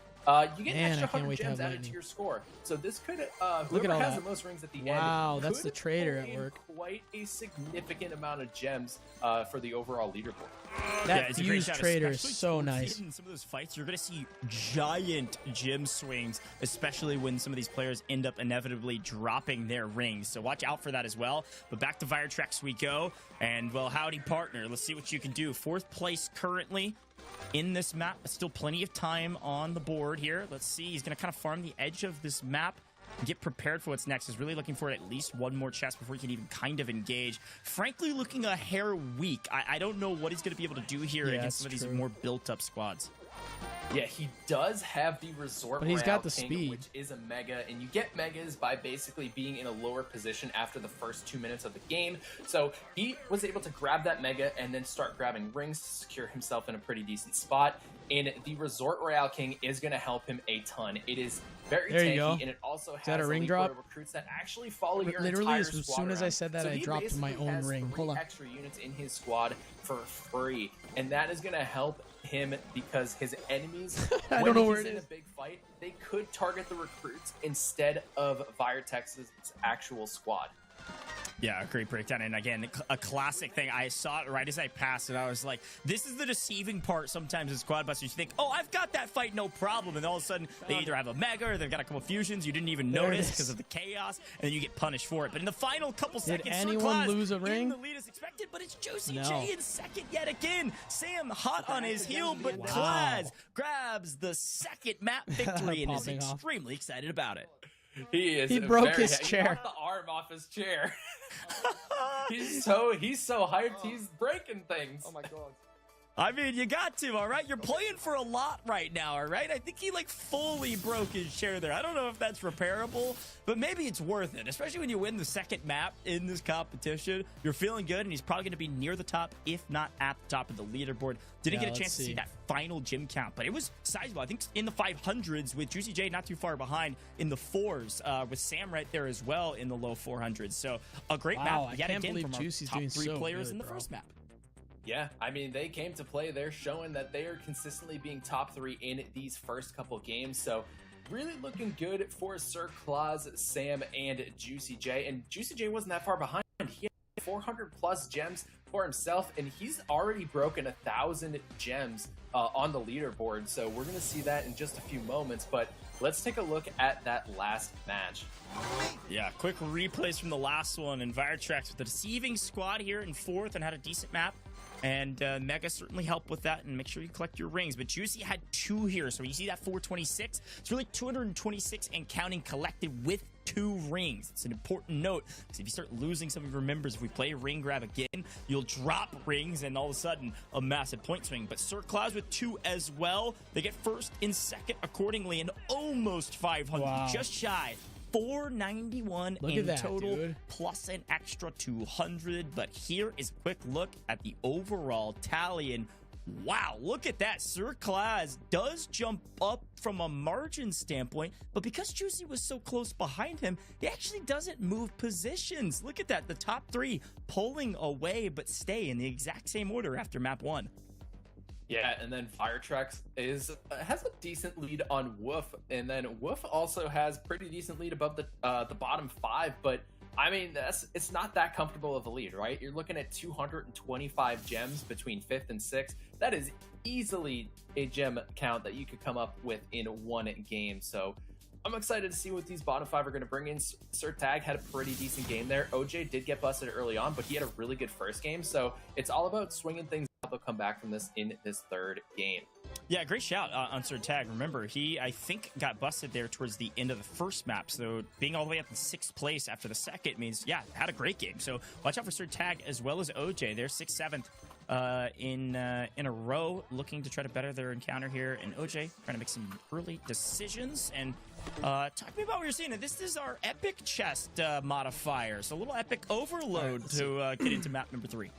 you get Man, an I extra can't 100 wait to gems have added to lightning. your score. So this could, Look whoever at all has that. the most rings at the Wow, end, that's could the trader pull at in work. Quite a significant amount of gems for the overall leaderboard. That it's a great fuse shot, trader is especially so towards the nice. end in some of those fights, you're going to see giant gem swings, especially when some of these players end up inevitably dropping their rings. So watch out for that as well. But back to Viretrax we go. And, well, howdy, partner. Let's see what you can do. 4th place currently. in this map, but still plenty of time on the board here. Let's see. He's going to kind of farm the edge of this map. Get prepared for what's next. He's really looking for at least one more chest before he can even kind of engage. Frankly, looking a hair weak. I don't know what he's going to be able to do here against some of these more built-up squads. Yeah, he does have the Resort But he's got the King, speed. which is a mega, and you get megas by basically being in a lower position after the first 2 minutes of the game. So he was able to grab that mega and then start grabbing rings to secure himself in a pretty decent spot. And the Resort Royale King is going to help him a ton. It is very There you go. tanky, and it also has that a ring elite drop? border recruits that actually follow your Literally, entire as squad soon as I around. said that, So I he dropped my basically own has ring. 3 Hold on. extra units in his squad for free, and that is going to help him because his enemies, I when don't know he's where it in is. a big fight, they could target the recruits instead of Virtex's actual squad. Yeah, great breakdown. And again, a classic thing. I saw it right as I passed, and I was like, this is the deceiving part sometimes in Squad Busters. You think, oh, I've got that fight, no problem. And all of a sudden, they either have a mega or they've got a couple fusions you didn't even There it notice is. because of the chaos, and then you get punished for it. But in the final couple seconds, anyone Sirklaz lose a in ring? the lead as expected, but it's JuicyJ No. in second yet again. Sam hot on his heel, but Wow. Klaz grabs the second map victory and is Popping off. extremely excited about it. He broke his He chair. knocked the arm off his chair. he's so hyped. He's breaking things. Oh my god. I mean, you got to, all right? You're playing for a lot right now, all right? I think he, like, fully broke his chair there. I don't know if that's repairable, but maybe it's worth it, especially when you win the second map in this competition. You're feeling good, and he's probably going to be near the top, if not at the top of the leaderboard. Didn't get a chance to see that final gym count, but it was sizable. I think in the 500s with JuicyJ not too far behind in the 4s, with Sam right there as well in the low 400s. So a great Wow, map I yet can't again believe from our Juicy's top doing 3 so players good, in the bro. first map. Yeah, I mean, they came to play. They're showing that they are consistently being top 3 in these first couple games. So really looking good for Sirklaz, Sam, and JuicyJ. And JuicyJ wasn't that far behind. He had 400 plus gems for himself, and he's already broken 1,000 gems on the leaderboard. So we're going to see that in just a few moments. But let's take a look at that last match. Yeah, quick replays from the last one. And Virtrex with the deceiving squad here in 4th and had a decent map. And Mega certainly helped with that, and make sure you collect your rings. But Juicy had 2 here, so you see that 426. It's really 226 and counting collected with 2 rings. It's an important note, because if you start losing some of your members, if we play ring grab again, you'll drop rings, and all of a sudden, a massive point swing. But Sirklaz with 2 as well. They get 1st and 2nd accordingly, and almost 500, Wow. just shy. 491 Look in at that, total, dude. plus an extra 200. But here is a quick look at the overall tally. And wow, look at that. Sirklaz does jump up from a margin standpoint, but because Juicy was so close behind him, he actually doesn't move positions. Look at that. The top 3 pulling away, but stay in the exact same order after map 1. Yeah, and then Firetrex has a decent lead on Woof, and then Woof also has pretty decent lead above the bottom 5. But I mean, it's not that comfortable of a lead, right? You're looking at 225 gems between 5th and 6th. That is easily a gem count that you could come up with in one game. So I'm excited to see what these bottom 5 are going to bring in. Sir Tag had a pretty decent game there. OJ did get busted early on, but he had a really good first game. So it's all about swinging things up. They'll come back from this in this 3rd game. Yeah, great shout on Sir Tag. Remember, he, I think, got busted there towards the end of the first map. So being all the way up in 6th place after the second means, yeah, had a great game. So watch out for Sir Tag as well as OJ. They're 6th, 7th in a row, looking to try to better their encounter here. And OJ trying to make some early decisions. And talk to me about what you're seeing. This is our epic chest modifier. So a little epic overload to get into map number 3.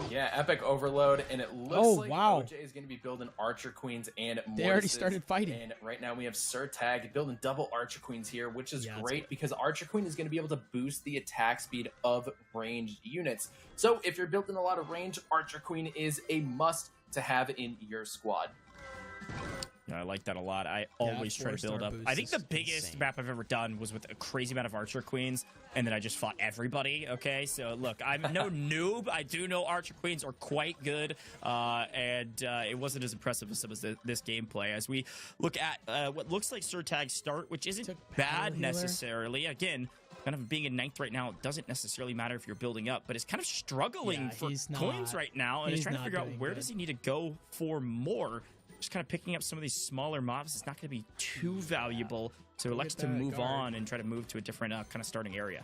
Yeah, epic overload, and it looks Oh, like wow. OJ is going to be building Archer Queens and They already Mortises. started fighting. And right now we have Sir Tag building double Archer Queens here, which is Yeah, that's great good. because Archer Queen is going to be able to boost the attack speed of ranged units. So if you're building a lot of range, Archer Queen is a must to have in your squad. Yeah, I like that a lot. I always try to build 4-star up. boost I think the is biggest insane. map I've ever done was with a crazy amount of Archer Queens, and then I just fought everybody, okay? So, look, I'm no noob. I do know Archer Queens are quite good, and it wasn't as impressive as some of this gameplay. As we look at what looks like Sir Tag's start, which isn't Took bad Paddle Healer. necessarily. Again, kind of being in 9th right now doesn't necessarily matter if you're building up, but is kind of struggling for coins right now, and is trying to figure out where does he need to go for more. Just kind of picking up some of these smaller mobs. It's not going to be too valuable, so elects to move on and try to move to a different kind of starting area.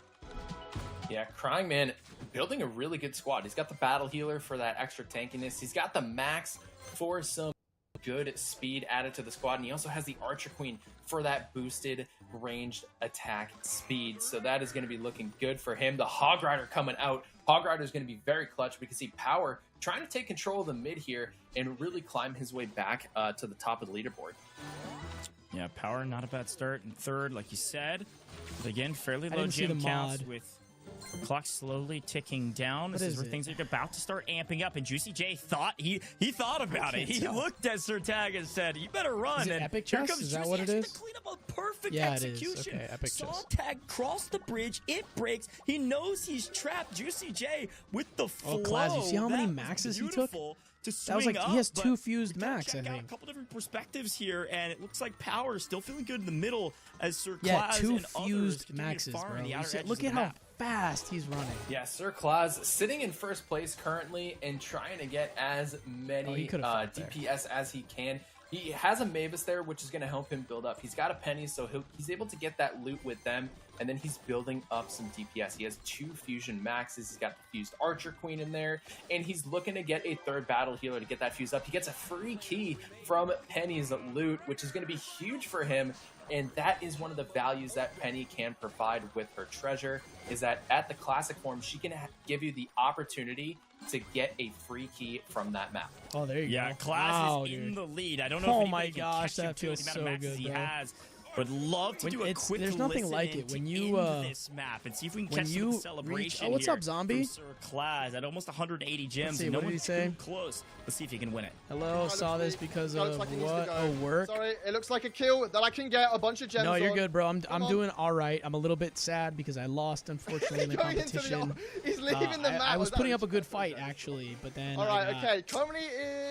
Yeah, CryingMan building a really good squad. He's got the battle healer for that extra tankiness. He's got the max for some good speed added to the squad, and he also has the Archer Queen for that boosted ranged attack speed. So that is going to be looking good for him. The Hog Rider coming out. Hog Rider is going to be very clutch. We can see Power trying to take control of the mid here and really climb his way back to the top of the leaderboard. Yeah, Power, not a bad start in 3rd, like you said. But again, fairly low gem counts with the clock slowly ticking down. This is where things are about to start amping up, and JuicyJ thought he thought about it. He looked at Sir Tag and said, "You better run." Is it and epic here chess? comes Is that Juicy what it actually is? to clean up a perfect Yeah, execution. it is. Okay, epic Saw chess. Tag cross the bridge. It breaks. He knows he's trapped. JuicyJ with the flow. Class, you see how many That was maxes he took? beautiful to That was swing like up, he has but 2 fused we gotta max, I check out think. a couple different perspectives here, and it looks like Power is still feeling good in the middle as Sir Yeah, Claus 2 and others fused continue to maxes, farm bro. in the outer edges Look of at the how map. fast he's running. Yeah, Sir Claus sitting in first place currently and trying to get as many DPS as he can. He has a Mavis there, which is going to help him build up. He's got a Penny, so he's able to get that loot with them, and then he's building up some DPS. He has 2 fusion maxes. He's got the fused Archer Queen in there, and he's looking to get a 3rd battle healer to get that fused up. He gets a free key from Penny's loot, which is going to be huge for him, and that is one of the values that Penny can provide with her treasure, is that at the classic form, she can give you the opportunity to get a free key from that map. Oh, there you go. Yeah, Class Wow, is in dude. the lead. I don't know if Oh my anybody can gosh, catch him that to feels the amount so of maxes good, he bro. has. Would love to do a quick there's nothing like listen it when to you end this map and see if we can when catch you some celebration reach. Oh, what's here up, zombie? from Sir Class at almost 180 gems. see, And no what did he one's say? too close. Let's see if he can win it. Hello, saw this because That of looks like he needs to what? go. Oh, work. Sorry, it looks like a kill that I can get a bunch of gems No, you're on. good, bro. I'm Come on. doing all right. I'm a little bit sad because I lost, unfortunately, in the Going into the- competition. he's leaving the map. I was That putting was up a good so fight, good. actually, but then All right, okay. Currently,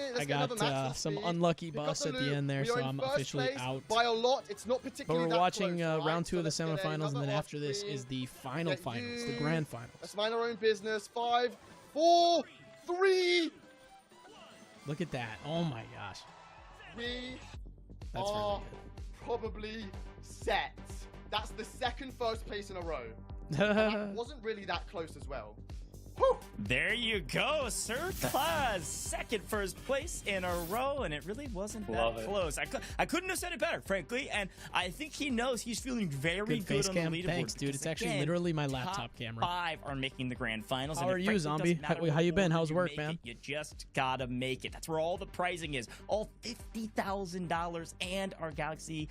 let's I get another match. got Let's some see. unlucky We've got bust the at the loot. end there, We so are in I'm first officially place out. by a lot. It's not But particularly we're that watching close, right? round 2 of the So let's get semifinals, and then another after this off-screen. is the final Get finals, the you. grand finals. Let's mind our own business. 5, 4, 3. Look at that. Oh my gosh. We That's are really probably set. That's the second first place in a row. good. That wasn't really that close as well. Whew. There you go, Sir Claus, second first place in a row, and it really wasn't Love that it. close. I couldn't have said it better, frankly, and I think he knows he's feeling very Good face good on the cam. leaderboard. Thanks, dude. because, It's actually again, literally my top laptop camera. 5 are making the grand finals. How and are it you, frankly zombie? doesn't matter How you what been? order How's you work, make man? it, you just gotta make it. That's where all the pricing is. All $50,000 and our Galaxy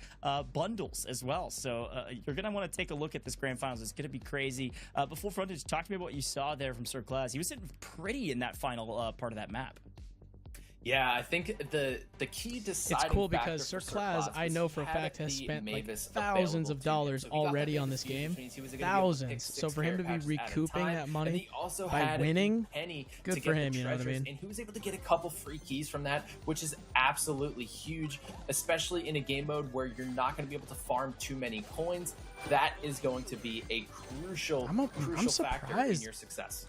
bundles as well. So you're gonna want to take a look at this grand finals. It's gonna be crazy. Before Frontage, talk to me about what you saw there from Sir Claus. He was sitting pretty in that final part of that map. Yeah, I think the key deciding It's cool factor because for Sir Claus, I was know he for a had fact, has the spent like Mavis thousands available of to him. dollars So he got the already on Mavis this fuse, game. which means he was gonna be able to Thousands. pick So 6 for him to be carry packs at a recouping time, that and money he also by had winning, Penny good to for get him, the you know what I treasures, mean? and he was able to get a couple free keys from that, which is absolutely huge, especially in a game mode where you're not going to be able to farm too many coins. That is going to be a crucial I'm factor in surprised. your success.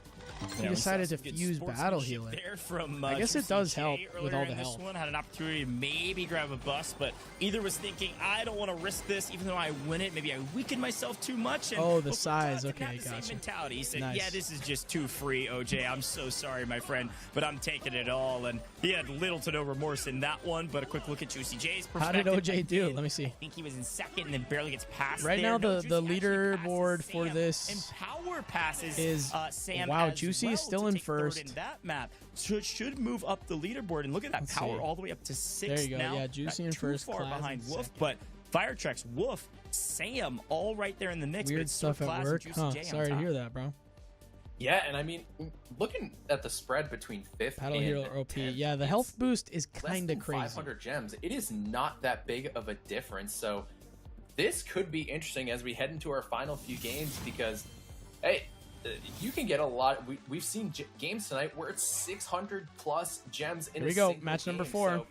He decided to fuse Battle Healer. There from, I guess it does JuicyJ help with all earlier the in this health. one had an opportunity to maybe grab a bust, but either was thinking, I don't want to risk this, even though I win it. Maybe I weaken myself too much. And Oh, the Open size. Top didn't Okay, have the gotcha. same mentality. He said, Nice. yeah, this is just too free, OJ. I'm so sorry, my friend, but I'm taking it all. And he had little to no remorse in that one, but a quick look at JuicyJ's perspective. How did OJ do? again, Let me see. I think he was in second and then barely gets past Right there. now, No, the Juicy actually leaderboard passes for Sam, this and Power passes is Sam wow. as Juicy well is still to in take third first. in that map, so it should move up the leaderboard. And look at that, Let's Power see. all the way up to 6th There you go. now. Yeah, Juicy Not in too first, far Class behind in Wolf, second. but Firetrex, Wolf, Sam, all right there in the mix. but Weird it's Sir stuff at Class and work. Juicy Huh. J on Sorry to top. hear that, bro. Yeah, and I mean, looking at the spread between 5th Battle and Hero OP. 10th, Yeah, the it's health boost is less kind of than crazy. 500 gems. It is not that big of a difference. So this could be interesting as we head into our final few games because, hey, you can get a lot. We've seen games tonight where it's 600 plus gems in Here we a go. single Match number game. 4. So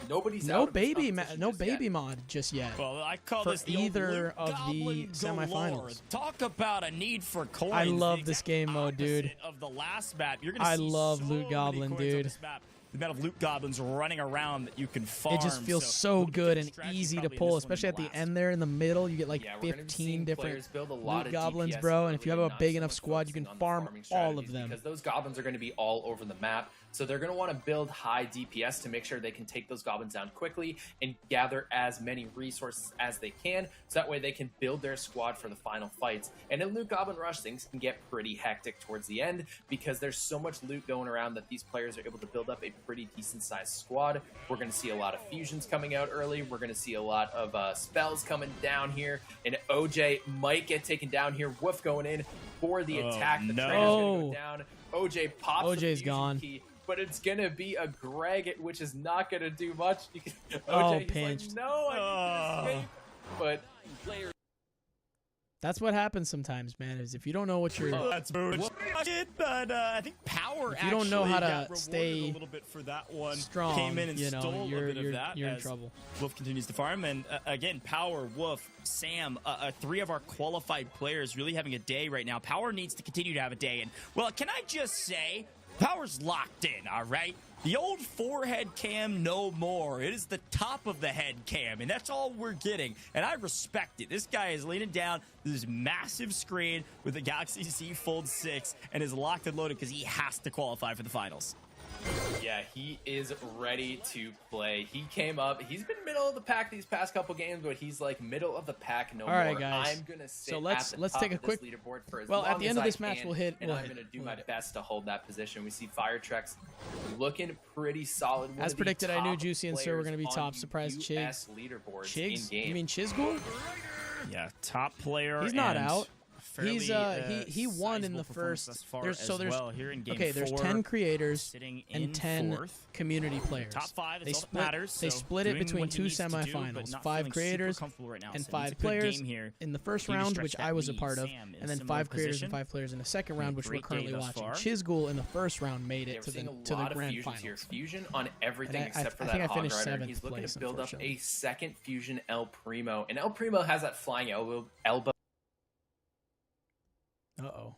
Nobody's No out of this baby, competition no just yet. baby mod just yet. Well, I call For this the either old Luke of the Goblin galore. semifinals. Talk about a need for coins. I love The this exact game mode, dude. opposite Of the last map, you're gonna I see love so Loot many Goblin, coins on dude. this map. The amount of loot goblins running around that you can farm. It just feels so we'll get good the and strategy easy to probably in pull, this one especially at and the last. end there in the middle. You get like Yeah, we're gonna be 15 seeing different players build a lot loot of goblins, DPS bro. And if early you have a not big so enough much squad, you can focusing on the farm farming all of strategies them. because those goblins are going to be all over the map. So they're going to want to build high DPS to make sure they can take those goblins down quickly and gather as many resources as they can, so that way they can build their squad for the final fights. And in Loot Goblin Rush, things can get pretty hectic towards the end because there's so much loot going around that these players are able to build up a pretty decent sized squad. We're going to see a lot of fusions coming out early. We're going to see a lot of spells coming down here, and OJ might get taken down here. Woof going in for the attack. The no. trainer's going to go down. OJ pops the OJ's fusion gone. key, but it's gonna be a Greg, which is not gonna do much. OJ, Oh, he's pinched. like, no, I need to escape. But That's what happens sometimes, man. Is if you don't know what you're That's it, but I think Power. If you don't know how to actually got rewarded stay a little bit for that one, strong, came in and you know, stole you're a bit of that. in as trouble. Wolf continues to farm, and again, Power, Wolf, Sam, three of our qualified players really having a day right now. Power needs to continue to have a day, and well, can I just say, Power's locked in. All right. The old forehead cam, no more. It is the top of the head cam, and that's all we're getting. And I respect it. This guy is leaning down this massive screen with the Galaxy Z Fold 6 and is locked and loaded because he has to qualify for the finals. yeah, he is ready to play. He came up. He's been middle of the pack these past couple games, but he's like middle of the pack no All right, more. guys. I'm gonna sit So let's at the top take a of this quick. leaderboard for as Well, long at the end as of I this match, can, we'll hit. and I'm gonna do my best to hold that position. We see Firetrex looking pretty solid. One As of the predicted, I knew top Juicy and Sir were going to be players top. on Surprise, US leaderboards Chigs? in game. You mean Chisgule? Yeah, top player. He's not and out. fairly, He won in sizable the performance first. thus far There's as well here in game okay. There's 4, 10 creators sitting in and 10 fourth. community players. Top 5, They that's all split. that matters. They so split it doing between what he two needs to do, but semifinals. not 5 feeling super creators comfortable right now. and So it's 5 a good players game here. in the first Continue to round, stretch which that I was a lead. part of, Sam in and then similar 5 creators position. and 5 players in the second round, which we're Great day currently thus watching. far. Chisgule in the first round made Yeah, it we're to seeing the a lot of grand fusions here. finals. Fusion on everything And I except for think that I Hog finished Rider. 7th He's looking place, to build up unfortunately. a second fusion El Primo, and El Primo has that flying elbow Uh-oh.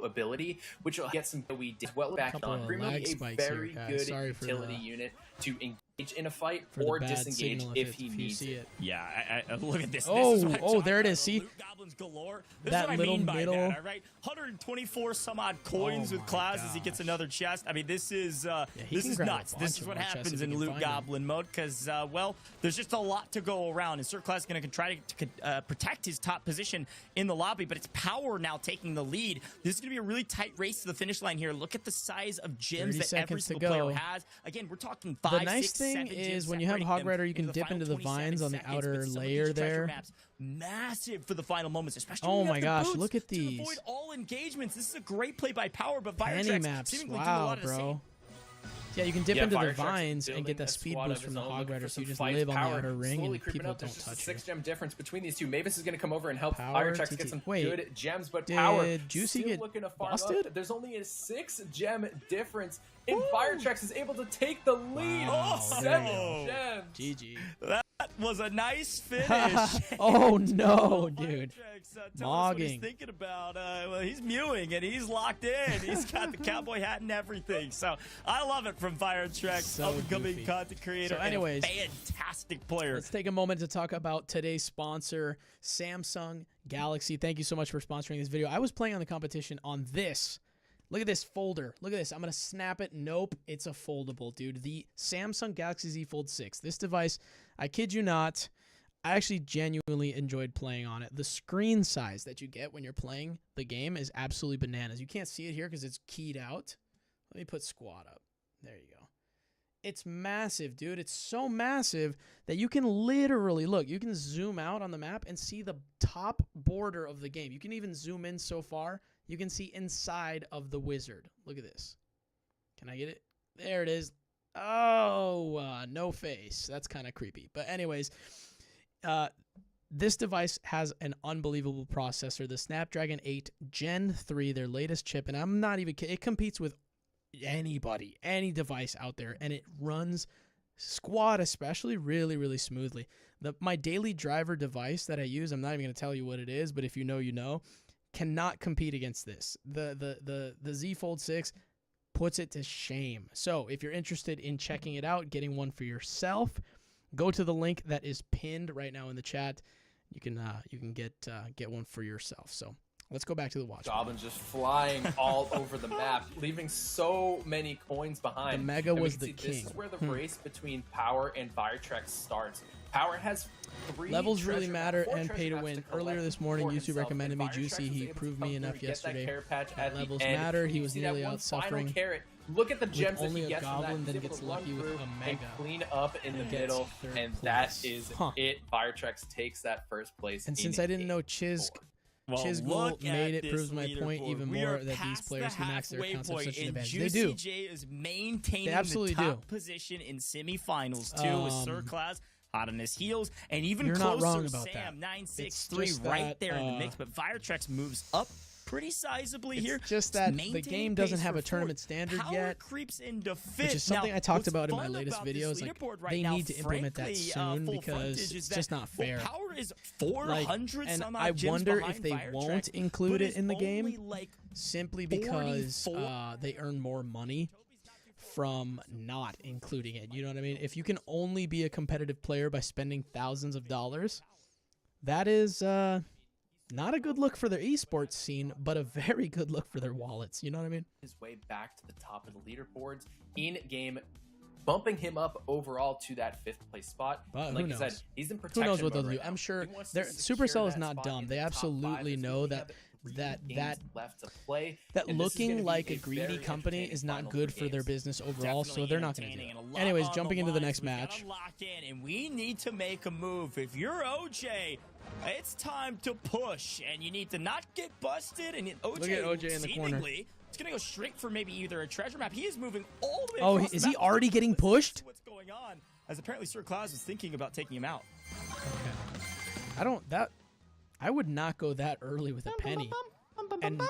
ability, which will get some we did well back Couple on. of Primo lag a spikes here, very guys. good Sorry for utility the- unit to engage in a fight For or the bad disengage signal if he you needs see it. it. Yeah, look at this. Oh, This is what I'm oh, talking there it about, is. See? Loot goblins galore. This That is what little I mean by middle- that, all right? 124 some odd coins Oh with my Klaus as he gets gosh. another chest. I mean, this is he this can is grab a nuts. This bunch is of what more chests happens if he in can Loot find them. Goblin mode because, well, there's just a lot to go around, and Sir Klaus is going to try to protect his top position in the lobby, but it's Power now taking the lead. This is going to be a really tight race to the finish line here. Look at the size of 30 gems that every seconds to single player go. has. Again, we're talking 5, The nice 6, thing 7 is gems when you have separating Hog them Rider, you can the dip final into the 27 vines on the seconds, outer but some of layer these treasure there. maps, massive for the final moments, especially Oh when you my have the gosh, boots look at to these. avoid all engagements. This is a great play by Power, but Penny Firetrex maps. seemingly doing a Wow, lot of the same. bro. Yeah, you can dip Yeah, into the Firetrex vines and get building the a speed squad boost of from his the own, Hog looking Rider, for so you some just fights. live on the Power outer ring slowly and creeping people up. There's don't just a touch 6 you. gem difference between these two. Mavis is going to come over and help Power, Firetrex TT. get some Wait, good gems, but did Power Juicy still get looking to farm busted? up. There's only a 6 gem difference, and Firetrex is able to take the lead. Wow, Oh, there 7 you go. gems. GG. That was a nice finish. Oh, no, dude. Firetrex, tell us what he's Mogging. thinking about. Well, he's mewing and he's locked in. He's got the cowboy hat and everything. So I love it from Firetrex, So up-and-coming goofy. content creator. So anyways, and a fantastic player. Let's take a moment to talk about today's sponsor, Samsung Galaxy. Thank you so much for sponsoring this video. I was playing on the competition on this. Look at this folder. Look at this. I'm going to snap it. Nope. It's a foldable, dude. The Samsung Galaxy Z Fold 6. This device, I kid you not, I actually genuinely enjoyed playing on it. The screen size that you get when you're playing the game is absolutely bananas. You can't see it here because it's keyed out. Let me put squad up. There you go. It's massive, dude. It's so massive that you can literally, look, you can zoom out on the map and see the top border of the game. You can even zoom in so far. You can see inside of the wizard. Look at this. Can I get it? There it is. Oh, no face. That's kind of creepy. But anyways, this device has an unbelievable processor, the Snapdragon 8 Gen 3, their latest chip, and I'm not even kidding. It competes with anybody, any device out there, and it runs squad especially really smoothly. My daily driver device that I use, I'm not even going to tell you what it is, but if you know, you know, cannot compete against this. The Z Fold 6 puts it to shame. So if you're interested in checking it out, getting one for yourself, go to the link that is pinned right now in the chat. You can get one for yourself. So let's go back to the watch. Goblins just flying all over the map, leaving so many coins behind. The Mega And we was can the see king. This is where the race between Power and Viretrex starts. Power has 3 Levels really treasure matter maps, 4 and treasure pay to maps win. collect Earlier this morning, for YouTube himself, recommended and me Juicy. Viretrex was He able to proved come me through, enough get that yesterday. care patch That at the levels end. matter. He You was see that nearly one out final suffering. carrot. Look at the gems that only he a gets from that. goblin, He's then able gets to run lucky with through a and mega. clean up in the Gets middle, third and place. that is Huh. it. Viretrex takes that first place. And in since I didn't know Game 4. Chisgule look made at it, proves this my point leaderboard. even We more are that these past players the who max their halfway accounts have point, such an and advantage. They do. JuicyJ is maintaining They absolutely the top do. position in semifinals too, with Sir Class hot on his heels, and even You're not closer, wrong about Sam that. 963 It's just right that, there in the mix. But Viretrex moves up pretty sizably here. It's just that the maintaining game doesn't pace have for a tournament fourth. standard Power yet, creeps into fifth. which is something Now, I talked what's about in my fun latest about this videos. Like, leaderboard right they now, need to implement that frankly, soon full because frontage is it's that, just not fair. well, Power is 400 and some I odd gems wonder if behind they Viretrex, won't include but it is in the only, game like, simply because 44? they earn more money from not including it. You know what I mean? If you can only be a competitive player by spending thousands of dollars, that is not a good look for their esports scene, but a very good look for their wallets. You know what I mean? His way back to the top of the leaderboards in game, bumping him up overall to that 5th place spot. But Like who I said, knows? he's in protection Who knows what mode they'll do? right I'm now. sure He wants to their secure Supercell is that not spot dumb. in They the top 5 absolutely as we know only that have 3 that games left to play. that and this is gonna looking be like a a greedy very company entertaining is not final good three for their games. business overall, so Definitely they're not going to do entertaining it. and a lot Anyways, on jumping the into the line, next so we gotta match. lock in, and we need to make a move. If you're OJ, it's time to push, and you need to not get busted. And OJ, Look at OJ in the corner. seemingly, it's gonna go straight for maybe either a treasure map. He is moving all the way. Oh, across the is he map. already getting pushed? What's going on? As apparently Sir Claus is thinking about taking him out. I would not go that early with a penny and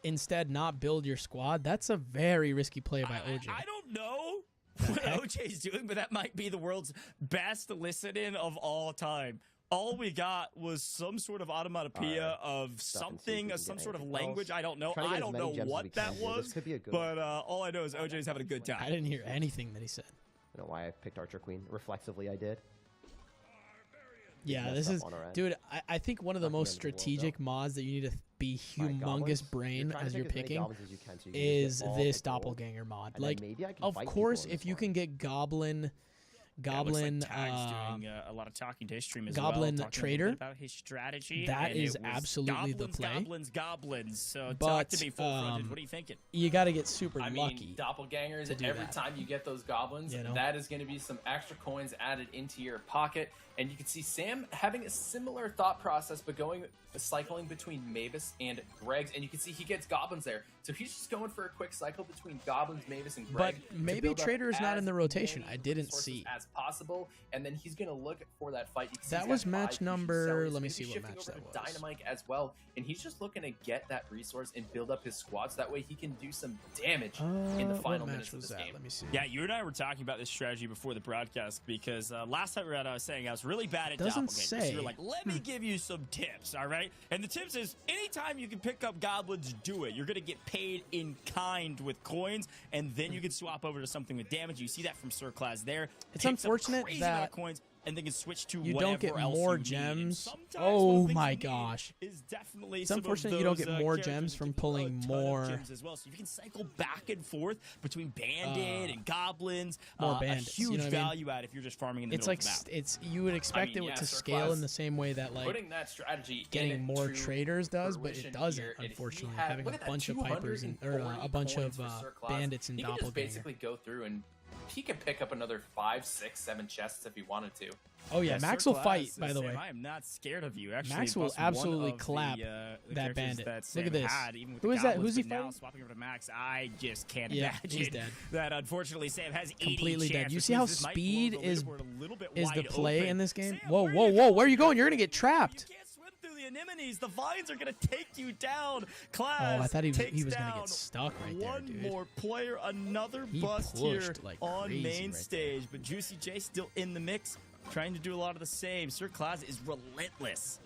instead not build your squad. That's a very risky play by OJ. I don't know what OJ's doing, but that might be the world's best listen-in of all time. All we got was some sort of automatopoeia of something, some sort of language. I don't know. I don't know what that was. But all I know is OJ's having a good I time. didn't hear anything that he said. I don't know why I picked Archer Queen. Reflexively, I did. Yeah, messed this up is, on our end. dude. I think one of the Not the most end of the world, strategic though. mods that you need to be My humongous goblins? brain trying to as pick you're as many picking goblins as you can, so you can just is get all this the gold. doppelganger mod. And then Like, maybe I can of fight people course, in if this you one. can get goblin, Yeah, it looks like Tag's doing a lot of talking to his stream as Goblin well. Talking Trader? a little bit about his strategy. That and is it was absolutely the goblins, play. Goblins. So talk But, to me, full frontage. What are you thinking? you got to get super I lucky. mean, doppelgangers, to do every that. time you get those goblins, You know? that is going to be some extra coins added into your pocket. And you can see Sam having a similar thought process, but cycling between Mavis and Greg's. And you can see he gets goblins there. So he's just going for a quick cycle between goblins, Mavis, and But Greg. to maybe build up Trader is not as in the rotation. many I didn't resources see. as possible. And then he's going to look for that fight. You can see That he's was got match 5 fusion number- sellers. let me He's see what shifting match over that to was. Dynamite as well. And he's just looking to get that resource and build up his squad. So that way he can do some damage in the final what minutes match of was this that? game. Let me see. Yeah, you and I were talking about this strategy before the broadcast because last time we were out, I was saying I was really bad at Doesn't doppelgangers. say. You were like, let me give you some tips, all right? And the tips is anytime you can pick up goblins, do it. You're going to get paid in kind with coins, and then you can swap over to something with damage. You see that from Sir Class there. It's Picks up unfortunate crazy amount of that coins, and then can switch to you don't whatever get else more you need. And gems. sometimes Oh one of the things my you need gosh. is definitely It's some of unfortunate you don't those, get more characters gems that from give you a pulling ton of more- gems as well. So you can cycle back and forth between bandit and goblins. more A bandits, you huge know what I mean? value add if you're just farming in the It's middle like of the map. it's you would expect mean, it yeah, to Sir scale Claus in the same way that like putting that strategy getting more into traders does, but fruition it doesn't. here. And if he Unfortunately, had- having look a at that, bunch of pipers and or 240 a bunch coins of for Sir Claus. bandits and he could just doppelganger. basically go through and he could pick up another 5, 6, 7 chests if he wanted to. Oh yeah, Sir Max will Claus, fight. By the Sam, way, I am not scared of you. Actually, Max will plus one absolutely of clap the that characters bandit. That Look Sam at this. had, even with Who the is that? goblins, Who's he but now fighting? swapping over to Max, I just can't Yeah, imagine he's dead. that. Unfortunately, Sam has 80 Completely dead. chance, You which see how means this might blow speed the is leaderboard a little bit the wide play open. in this game? Sam, Whoa, where are whoa, you whoa! going? Where are you going? You're gonna get trapped. You can't swim through the the anemones. The vines are going to take you down. Class I thought he was takes going to down get stuck right there, one dude. more player, another He bust here pushed like on crazy main right stage. But JuicyJ still in the mix, trying to do a lot of the same. Sir Claus is relentless.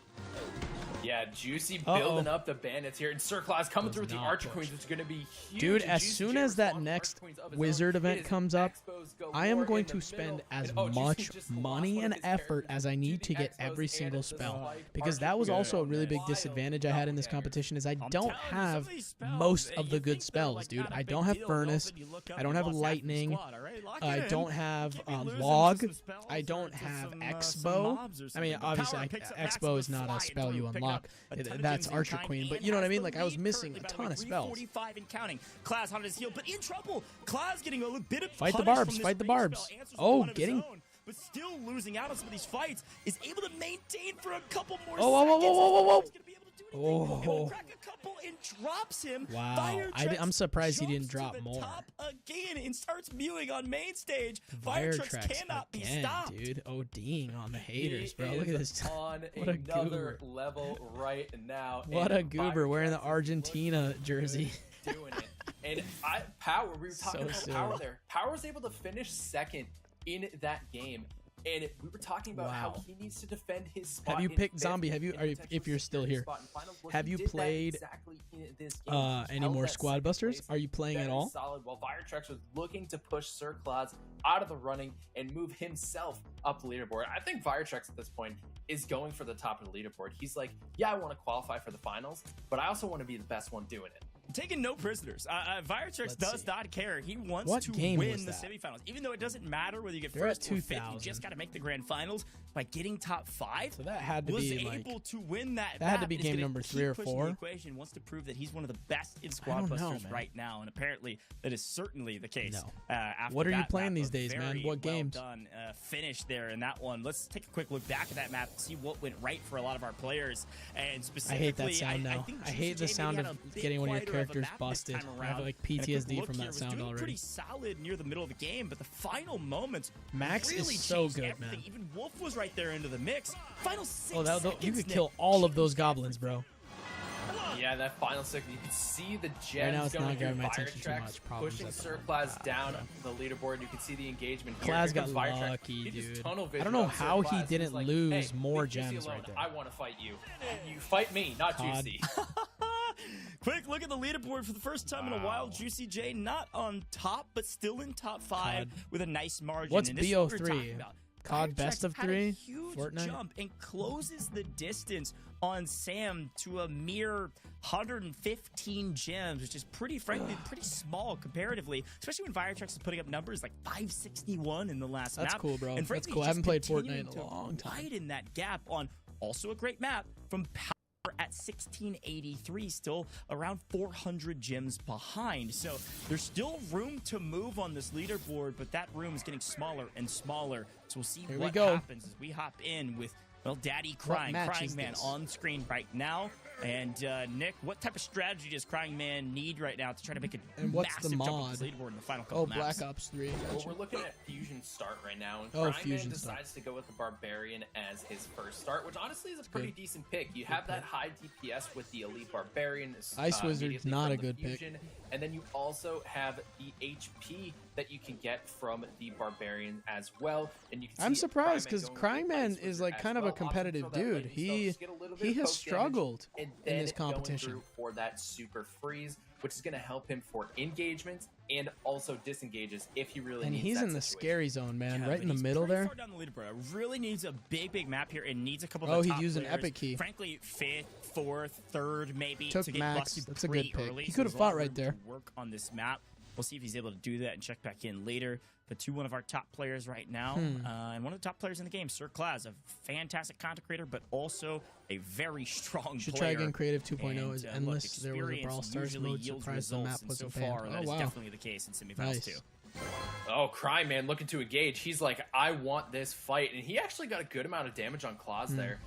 Yeah, Juicy building up the bandits here, and Sir Claus coming through with the not Archer push. Queens, which is going to be huge. Dude, and as JuicyJ soon as that responds with next Archer Queens of his wizard own. event It is comes up, expos galore I am going in the to spend middle. as And, much Juicy just money lost one and of his effort characters as I need to the get expos every and single the spell, spike. because Archer that was Queen also a really big wild disadvantage I had in this doppelganger. competition, is I I'm don't telling you, some have of these spells, most you of the good think they're, spells, like, dude. not a I big don't have deal, but all of a Furnace, sudden you look up, I don't you have lost half your Lightning, squad, all right? Lock I it in. don't have Can't be losing to Log, some spells I or don't to have some Expo. mobs or I mean, something. But obviously, Power picks up Expo Maximus is not a flying spell through, you picking unlock. up a ton of That's gems in Archer kind Queen, but and you know what I has mean? the Like, I was lead missing currently, a by the ton way, of spells. 345 and counting. Class on his heel, but in trouble. Class getting a bit of Fight the punish barbs, from this fight the range barbs. spell, answers with Oh, one of his getting- own, but still losing out on some of these fights, is able to maintain for a couple more Oh, whoa, whoa, seconds. whoa, whoa, whoa, whoa. He's gonna be able to do anything. Able Oh. to crack a couple and drops him. Wow. Firetrex I'm surprised he didn't jumps drop to the more. top again and starts mewing on main stage. Fire Firetrex tracks cannot be again, stopped. dude. ODing on the haters, He bro. Look at is this. on What a another goober. level right now. What and a goober wearing the Firetrucks is Argentina looking jersey. good doing it. And Power, we were talking So about silly. Power there. Power was able to finish second in that game. And we were talking about how Wow. he needs to defend his spot. Have you in picked fifth Zombie? Have you, and or if potentially you're still secure his here, spot in finals? Well, have he you did that played exactly in this game. He any held more that Squad second Busters? place Are you playing at very all? solid, while Firetrucks was looking to push Sir Claus out of the running and move himself up the leaderboard. I think Firetrucks at this point is going for the top of the leaderboard. He's like, yeah, I want to qualify for the finals, but I also want to be the best one doing it. Taking no prisoners. Firetrucks Let's does see. not care. He wants What to game win was the that? semifinals. Even though it doesn't matter whether you get They're at first or fifth, you 2,000. just got to make the grand finals by getting top 5. So that had to was be like, able to win that. that had to map be and is game gonna number keep 3 or pushing 4. The equation wants to prove that he's one of the best in I Squad don't know, Busters man. right now, and apparently that is certainly the case. No. After What are you that playing map, these a days, man? very What games? Well done finish there in that one. Let's take a quick look back at that map and see what went right for a lot of our players. And I specifically, hate that sound now. think I hate JuicyJ the maybe sound had of a bit getting one of your quieter of a characters map this busted. time I have around. like And a quick PTSD look from here, that was sound doing already. Pretty solid near the middle of the game, but the final moments Max really is so changed good, everything. man. Even Wolf was right there into the mix. Final 6 Oh, you seconds, could Nick, kill all of those changed goblins, everything. bro. Yeah, that final second, you can see the gems now it's going not through grabbing my attention too Firetrucks, much. Problems pushing at the Sir moment. Claus down the leaderboard. You can see the engagement here. Claus Here comes got Firetrucks. lucky, He just dude. tunnel I visioned don't know on Sir how he Claus. didn't He's like, lose hey, more leave Juicy gems alone. right there. I want to fight you. You fight me, not COD. Juicy. Quick look at the leaderboard for the first time in a while. JuicyJ not on top, but still in top 5 COD. with a nice margin. What's And this is what we're BO3? talking about. COD Firetrucks best of had a 3? huge Fortnite? jump and closes the distance on Sam to a mere 115 gems, which is frankly, pretty small comparatively, especially when Firetrucks is putting up numbers like 561 in the last That's map. cool, bro. And That's frankly, cool. I just haven't played continuing Fortnite in a to long time. widen that gap on also a great map from Power at 1683, still around 400 gems behind. So there's still room to move on this leaderboard, but that room is getting smaller and smaller. So we'll see Here we what go. happens as we hop in with, well, Daddy What match is CryingMan this? on screen right now. And Nick, what type of strategy does CryingMan need right now to try to make a And what's the massive jump on this mod? leaderboard in the final couple Oh, maps? Black Ops 3. Well, Gotcha. we're looking at Fusion Start right now, and Oh, CryingMan Fusion Start. decides to go with the Barbarian as his first start, which honestly is a pretty good. decent pick. You have that high DPS with the Elite Barbarian. Ice Wizard's immediately not from a the good pick. Fusion, and then you also have the HP that you can get from the Barbarian as well. And you can I'm see surprised CryingMan because going with the Ice CryingMan is Wizard like as kind of a well, opting for competitive that dude. lightning spell, He just get a little bit he of has poke damage, struggled and in then this going competition. through for that super freeze, which is going to help him for engagements and also disengages if he really And needs he's that in the situation. scary zone, man, Yeah, right but in the he's middle pretty there. far down the leaderboard. Really needs a big map here and needs a couple Oh, of the he's top using players. Epic Key. Frankly, 5th, 4th, 3rd, maybe Took to get Max. busted That's a pretty good pick. early. He So could have there's a lot fought right of room there. to work on this map. We'll see if he's able to do that and check back in later. But to one of our top players right now, and one of the top players in the game, Sir Claus, a fantastic content creator, but also a very strong Should player. try again. Creative 2.0 is And, endless. Look, There was a experience Brawl Stars usually mode. yields Surprised the results, map and wasn't so banned. far, that Oh is wow. definitely the case in semifinals Nice. too. Oh, CryingMan looking to engage. He's like, I want this fight. And he actually got a good amount of damage on Claus there.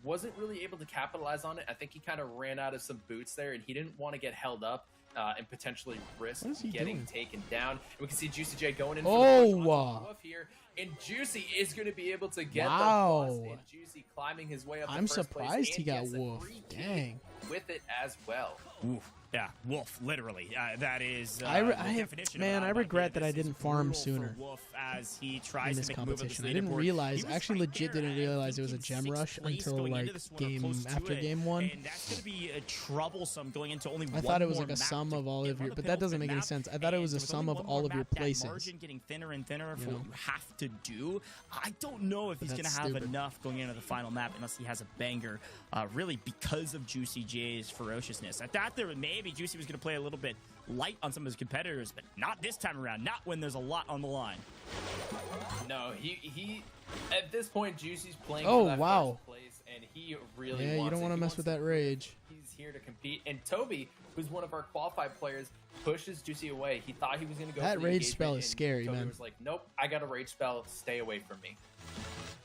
Wasn't really able to capitalize on it. I think he kind of ran out of some boots there, and he didn't want to get held up and potentially risk What is he getting doing? taken down. And we can see JuicyJ going in Oh, for the push onto Wolf here, and Juicy is going to be able to get Wow. the bust, and Juicy climbing his way up. I'm to first place surprised and he got gets a Wolf. free kill Dang. with it as well. Oof. Yeah, Wolf, literally. That is. I the have, definition of man, an I out-of-bounds regret play. that I This is didn't farm brutal for sooner Wolf as he in tries this to make a move up competition. this I didn't leaderboard. realize. He was Actually, right legit there didn't at, realize I it was a think, gem in rush sixth place until going into like this one, game opposed to after it. game 1. And that's going to be troublesome going into only I one thought it was more like a map sum to of all get of your, on the but that doesn't penultimate make any map. sense. I thought it was a And with sum only of one all more of your map, that places. margin getting thinner and thinner for You what know? you have to do. I don't know if he's going to that's have stupid. enough going into the final map unless he has a banger, really because of JuicyJ's ferociousness. I thought there maybe Juicy was going to play a little bit light on some of his competitors, but not this time around. Not when there's a lot on the line. No, he at this point, Juicy's playing Oh, for that wow. first place, and he really Yeah, you wants don't it. want to He mess wants with to that rage. He's here to compete, and Toby, who's one of our qualified players, pushes Juicy away. He thought he was going to go That for the rage engagement, spell is and scary, Toby man. was like, nope, I got a rage spell. Stay away from me.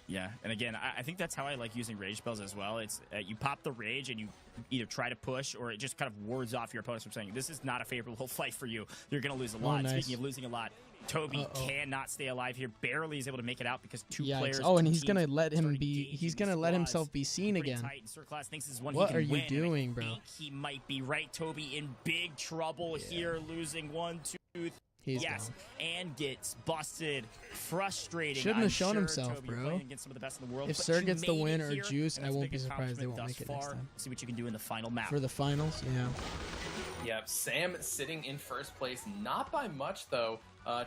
Yeah, and again, I think that's how I like using rage spells as well. It's you pop the rage and you either try to push or it just kind of wards off your opponents from saying, this is not a favorable fight for you. You're going to lose a lot. nice. Speaking of losing a lot, Toby cannot stay alive here. Barely is able to make it out because two Yikes. players. Oh, and two he's gonna teams let him started be. engaging He's gonna let squads. himself be seen Pretty again. tight, and Sir Class thinks this is one What he can are you win, and I doing, bro? think he might be right. Toby in big trouble here, losing 1, 2, He's yes, gone. and gets busted. Frustrating. Shouldn't I'm have shown sure, himself, Toby, you're bro. playing against some of the best in the world, If but Sir you gets the made win it or here, Juice, and I that's won't the be biggest surprised they accomplishment won't make thus it next far. time. See what you can do in the final map. For the finals, yeah. Yeah, Sam sitting in first place, not by much though.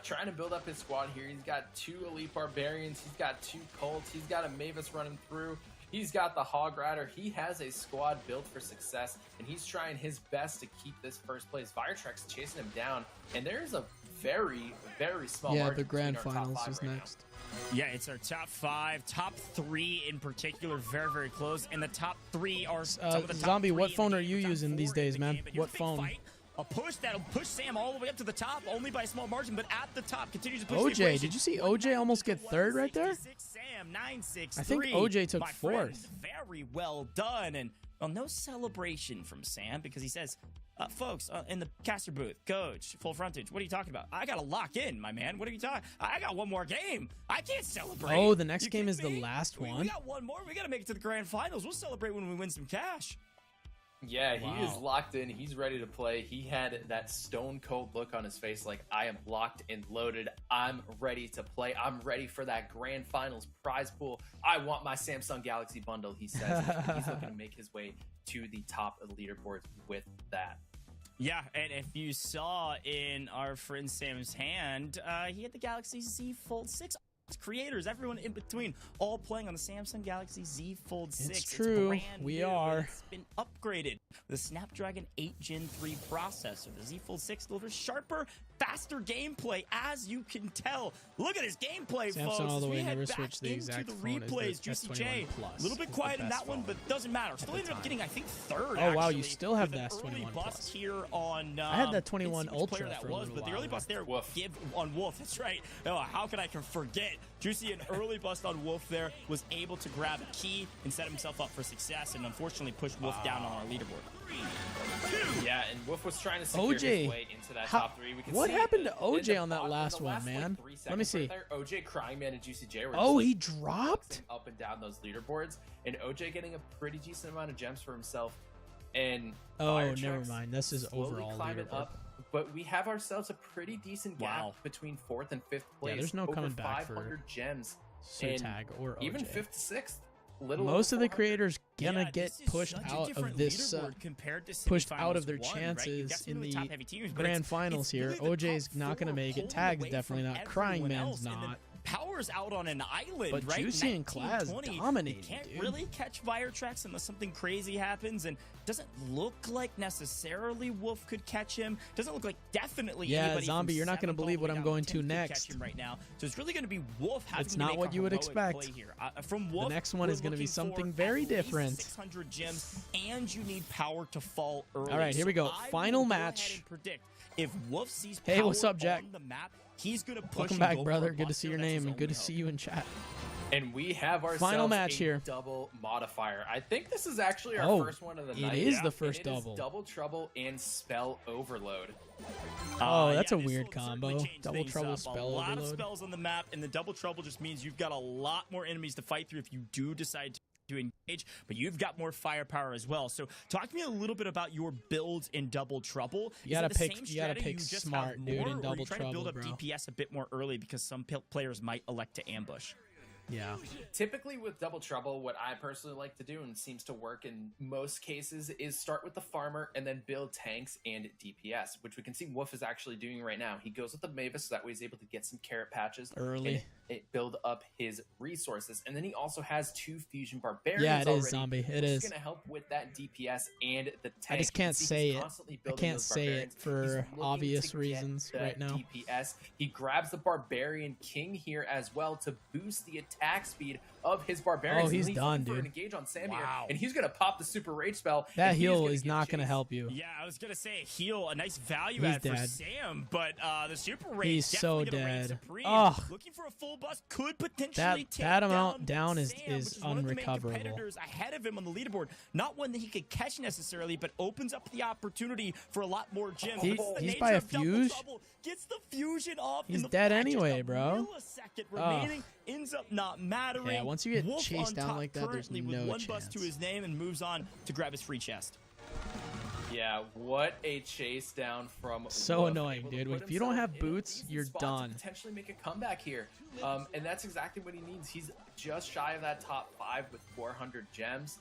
Trying to build up his squad here. He's got 2 Elite Barbarians. He's got 2 Colts. He's got a Mavis running through. He's got the Hog Rider. He has a squad built for success, and he's trying his best to keep this first place. Viretrek's chasing him down, and there's a very, very small Yeah, margin the grand between our top finals 5 is right now. next. Yeah, it's our top 5, top 3 in particular, very, very close. And the top 3 are some of the top Zombie, 3 what in phone the are game, you top using 4 these in days, the man? game. And What big phone? Fight, a push that'll push Sam all the way up to the top, only by a small margin, but at the top continues to push the OJ, equation. did you see OJ almost get third right there? 166, Sam, 963. I think OJ took My friend, fourth. very well done. And well, no celebration from Sam because he says, folks, in the caster booth, Gojj, full frontage, what are you talking about? I got to lock in, my man. What are you talking? I got one more game. I can't celebrate. Oh, the next You game is kidding the me? last We one? got one more. We got to make it to the grand finals. We'll celebrate when we win some cash. Yeah, he is Wow. locked in. He's ready to play. He had that stone cold look on his face like, I am locked and loaded. I'm ready to play. I'm ready for that grand finals prize pool. I want my Samsung Galaxy bundle, he says. He's looking to make his way to the top of the leaderboard with that. Yeah, and if you saw in our friend Sam's hand, he had the Galaxy Z Fold 6. Creators, everyone in between, all playing on the Samsung Galaxy Z Fold 6. It's true. brand We new, are. and it's been upgraded with a Snapdragon 8 Gen 3 processor. The Z Fold 6 delivers sharper, faster gameplay, as you can tell. Look at his gameplay, Samsung folks. all the As we way head never back switched the into exact the phone as the replays. S21 JuicyJ, Plus a little bit is the quiet in best that one, phone but doesn't matter. Still the ended up time. getting, I think, third. Oh, wow, you actually, still have with the an early S21 bust Plus. here on. I had that let's 21 see which player Ultra that for a was, little but the while early bust there. Wolf. Give on Wolf. That's right. Oh, how could I forget? Juicy, an early bust on Wolf there, was able to grab a key and set himself up for success, and unfortunately pushed Wolf down on our leaderboard. Yeah, and Wolf was trying to secure OJ, his way into that how- top 3. We can what see happened to in OJ the on that in the last one, like, man? 3 Let me seconds see. Right there, OJ, CryingMan, and JuicyJ were Oh, just, he like, dropped? bouncing up and down those leaderboards, and OJ getting a pretty decent amount of gems for himself. And Oh, Firetrek's never mind. This is slowly overall climbing leaderboard. up. But we have ourselves a pretty decent gap Wow. between 4th and 5th place. there's no over coming back for 500 gems. Sir and Tag or OJ. even 5th to 6th. Little Most over of the 400. creators gonna Yeah, get this is pushed such a out different of this leaderboard compared to pushed out of semifinals their one, right? You've chances got some in really the top-heavy teams, but grand it's finals here. really the OJ's top not gonna four make it. pulling Tag's away definitely from not. everyone CryingMan's else, and then not. Power's out on an island, But right? Juicy and Claz 19-20. dominating, You can't dude. really catch Viretrek's unless something crazy happens, and doesn't look like necessarily Wolf could catch him. Doesn't look like definitely Yeah, anybody Zombie, from you're not gonna 7th all believe the what way I'm down going 10th to could next. catch him right now. So it's really going to be Wolf having It's to not make what a you would heroic expect. play here. From Wolf, next one we're is gonna be looking something for very at least different. 600 gems, and you need power to fall early. All right, here we go. I Final will go ahead match. and predict if Wolf sees Hey, power what's up, Jack? on the map, he's going to push Welcome and back, go for brother. a Good to bust see here. your That's his name and good only to see hope. you in chat. And we have ourselves Final match a here. double modifier. I think this is actually our Oh, first one of the it night. is the first And it is double. double trouble and spell overload. Oh, that's a this weird will certainly combo. change Double things trouble, up. spell A lot of overload. spells on the map, and the double trouble just means you've got a lot more enemies to fight through if you do decide to engage, but you've got more firepower as well. So talk to me a little bit about your builds in double trouble. You gotta Is it the pick- same you gotta strategy, pick you just smart, have dude, more, in or are double you trying to build trouble, up bro. DPS a bit more early because some players might elect to ambush? Yeah. Typically with double trouble, what I personally like to do, and seems to work in most cases, is start with the farmer and then build tanks and DPS, which we can see Wolf is actually doing right now. He goes with the Mavis, so that way he's able to get some carrot patches Early. and it build up his resources. And then he also has 2 fusion barbarians Yeah, it already, is, Zombie. It which is. going to help with that DPS and the tank. I just You can can't see say he's it. constantly I building can't those say it barbarians. He's for looking obvious to get reasons that right now. DPS. He grabs the Barbarian King here as well to boost the attack speed of his barbarians. Oh, he's And done, looking for an dude. engage on Sam here, Wow. and he's gonna pop the super rage spell. That and he heal gonna is get not going to chased. help you. Yeah, I was gonna say a heal, a nice value He's add for dead. Sam, but the super rage He's so definitely gonna reign dead. supreme. Ugh. Looking for a full bust could potentially take that amount down is Sam, which is one of the main unrecoverable. competitors ahead of him on the leaderboard. Not one that he could catch necessarily, but opens up the opportunity for a lot more gems. He- This is the he's nature by a of double fuse. trouble. Gets the fusion off. He's in the dead fraction anyway, of bro. millisecond remaining. Ends up not mattering. Yeah, once you get Wolf chased on down top like that, there's currently no with one bust to chance. his name and moves on to grab his free chest. Yeah, what a chase down from So Wolf. annoying, Able to dude. put If you don't himself have in a boots, decent you're spot to done. Potentially make a comeback here, and that's exactly what he needs. He's just shy of that top 5 with 400 gems,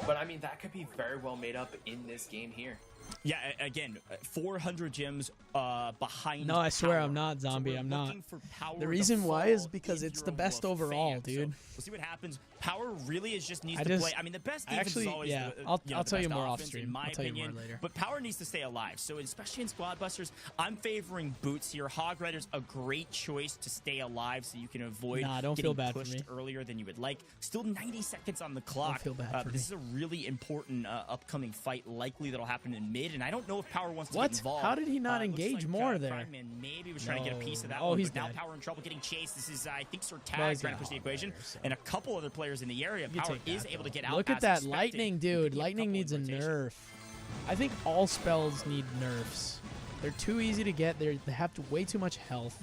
but I mean that could be very well made up in this game here. Yeah, again, 400 gems behind. No, I swear Power. I'm not, So Zombie. we're I'm not. looking for Power The to reason why is fall because if it's you're the a best Wolf overall, fan. dude. So we'll see what happens. Power really just needs I to just- play. I mean, the best I defense actually- is always yeah, the, I'll the tell you best more off offense, stream. in my I'll tell you more opinion. later. But Power needs to stay alive. So especially in Squad Busters, I'm favoring Boots here. Hog Rider's a great choice to stay alive so you can avoid Nah, don't getting feel bad for pushed me. earlier than you would like. Still 90 seconds on the clock. feel bad for but this is a really important upcoming fight likely that'll happen in mid, and I don't know if Power wants to What? get involved. How did he not Looks engage like, more there? CryingMan maybe was trying to get a piece of that No. Oh, one, he's but now dead. Power in trouble getting chased. This is, I think, Sir Well, Tag he's trying got to push the Hog equation, Rider, so. and a couple other players in the area. You can Power take is that, able though. to get out. Look at as that expected. lightning, Could dude. be a Lightning couple needs a in rotation. nerf. I think all spells need nerfs. They're too easy to get. They have way too much health.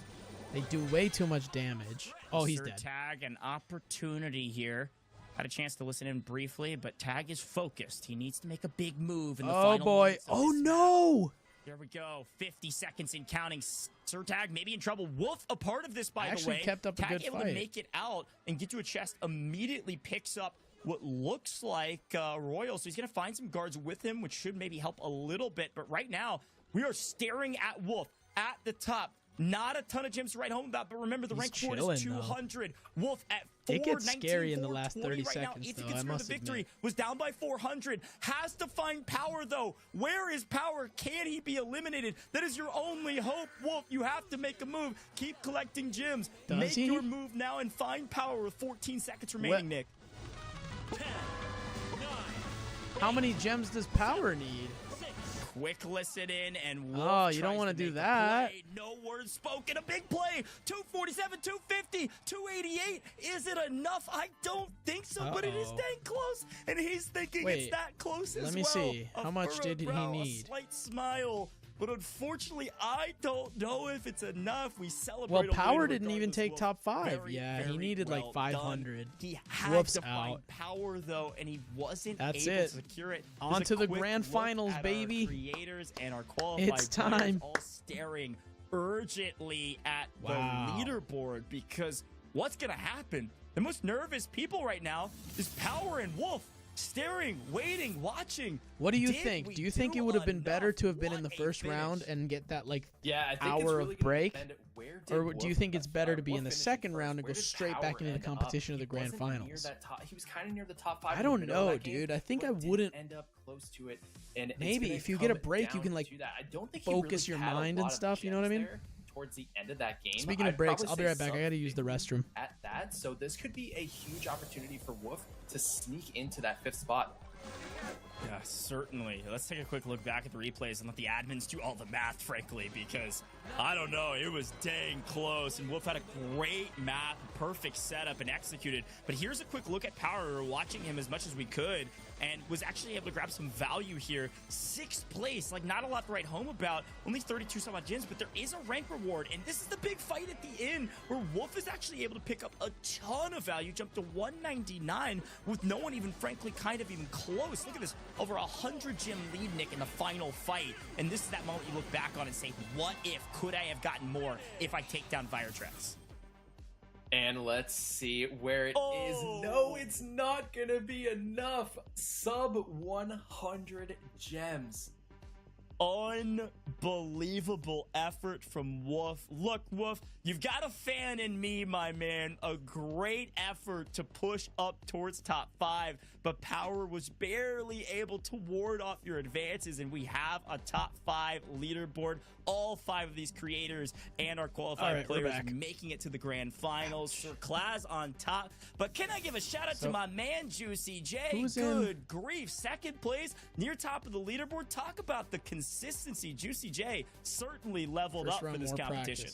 They do way too much damage. Oh, he's Sir dead. Tag, an opportunity here. Had a chance to listen in briefly, but Tag is focused. He needs to make a big move in the Oh final boy. moments of Oh this no. There we go. 50 seconds in counting. Sir Tag maybe in trouble. Wolf a part of this, by the Actually way. kept up a Tag good able to fight. make it out and get to a chest. Immediately picks up what looks like Royal. So he's going to find some guards with him, which should maybe help a little bit. But right now, we are staring at Wolf at the top. Not a ton of gems to write home about, but remember the He's rank score is chilling, though. 200. Wolf at It 419, gets scary in the last 30 420 right now. seconds, If he though, can I secure must the victory, admit. was down by 400. Has to find Power, though. Where is Power? Can he be eliminated? That is your only hope, Wolf. You have to make a move. Keep collecting gems. Does Make he? your move now and find Power with 14 seconds remaining, Nick. 10, 9, How many gems does Power need? Quick listen in, and Wolf Oh, you don't tries wanna to do make a that. play. No words spoken. A big play. 247, 250, 288. Is it enough? I don't think so, but it is Uh-oh. dang close. And he's thinking Wait, it's that close as well. let me see. A How much furrowed did he brow, need? A slight smile. But unfortunately, I don't know if it's enough. We celebrate. Well, a win Power didn't even regardless, take Wolf. top 5. Very, Yeah, he very needed well like 500. done. He had Whoops, to find out. Power, though, and he wasn't That's able it. to secure it. On There's a to the quick grand look finals, at our baby. creators and our qualified It's players time. all staring urgently at Wow. the leaderboard, because what's going to happen? The most nervous people right now is Power and Wolf. Staring, waiting, watching. What do you Did think? we Do you think it would have been better enough? to have been in the What a first round finish. and get that like Yeah, I think it's hour really of gonna break? depend where did Or do you Wolf- think it's better to be in the Wolf finishing second first? round and Where go did straight Power back into the end up? competition of He the grand wasn't near finals? that top- he was kind of near the top 5 I in the don't middle of know, that game, dude. I think but I didn't wouldn't- end up close to it. And it's Maybe gonna if you get a come break, you can, down like, to that. I don't think he focus really your had a mind and lot of stuff, you know what I gems mean? there towards the end of that game. Speaking I'd of breaks, probably I'll be say right back. I gotta use the something restroom. at that. So this could be a huge opportunity for Wolf to sneak into that 5th spot. Yeah, certainly. Let's take a quick look back at the replays and let the admins do all the math, frankly, because I don't know, it was dang close. And Wolf had a great math, perfect setup and executed. But here's a quick look at Power. We were watching him as much as we could and was actually able to grab some value here. 6th place, like not a lot to write home about. Only 32 some odd gems, but there is a rank reward. And this is the big fight at the end where Wolf is actually able to pick up a ton of value, jump to 199 with no one even, frankly, kind of even close. Look at this, over 100 gem lead, Nick, in the final fight. And this is that moment you look back on and say, what if? Could I have gotten more if I take down Viretrax? And let's see where it is. No, it's not gonna be enough. Sub 100 gems. Unbelievable effort from Wolf. Look, Wolf, you've got a fan in me, my man. A great effort to push up towards top 5, but Power was barely able to ward off your advances, and we have a top 5 leaderboard. All 5 of these creators and our qualified players making it to the grand finals. Sir Class on top, but can I give a shout out to my man JuicyJ? Good grief, 2nd place, near top of the leaderboard. Talk about the consistency. JuicyJ certainly leveled up for this competition.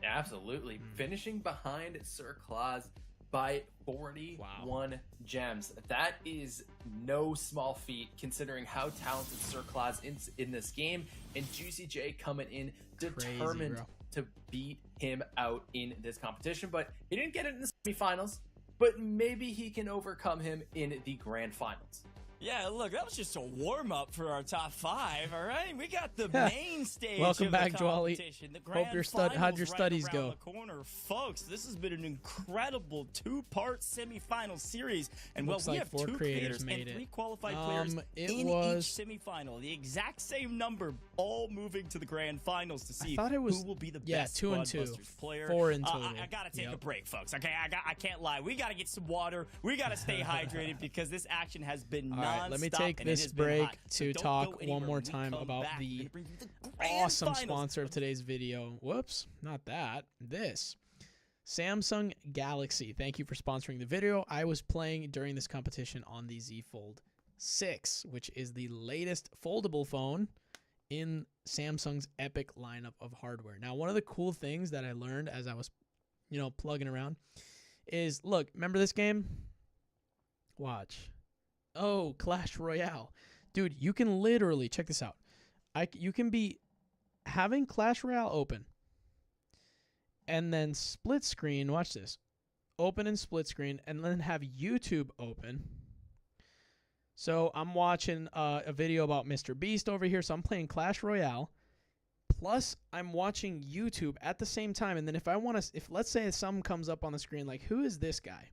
Absolutely. Finishing behind Sir Claus by 41 gems. That is no small feat considering how talented Sir Claus is in this game, and JuicyJ coming in determined to beat him out in this competition. But he didn't get it in the semifinals, but maybe he can overcome him in the grand finals. Yeah, look, that was just a warm-up for our top 5, all right? We got the main stage. Welcome of back, the Jwally. competition. The Hope your how'd your studies go? The corner. Folks, this has been an incredible 2-part semifinal series. And Looks we like have 4 2 creators and made 3 it. qualified players It in was each semifinal. The exact same number, all moving to the grand finals to see who will be the best 2 and 2, Squadbusters player. 4 in total. I gotta take a break, folks. Okay, I can't lie. We gotta get some water. We gotta stay hydrated because this action has been nonstop. All right, let me take this break to talk one more time about the awesome sponsor of today's video. Whoops, not that. This. Samsung Galaxy. Thank you for sponsoring the video. I was playing during this competition on the Z Fold 6, which is the latest foldable phone in Samsung's epic lineup of hardware. Now, one of the cool things that I learned as I was, plugging around is, look, remember this game? Watch. Oh, Clash Royale. Dude, you can literally, check this out. You can be having Clash Royale open and then split screen, watch this, open and split screen, and then have YouTube open. So I'm watching a video about Mr. Beast over here, so I'm playing Clash Royale, plus I'm watching YouTube at the same time, and then if let's say something comes up on the screen, like, who is this guy?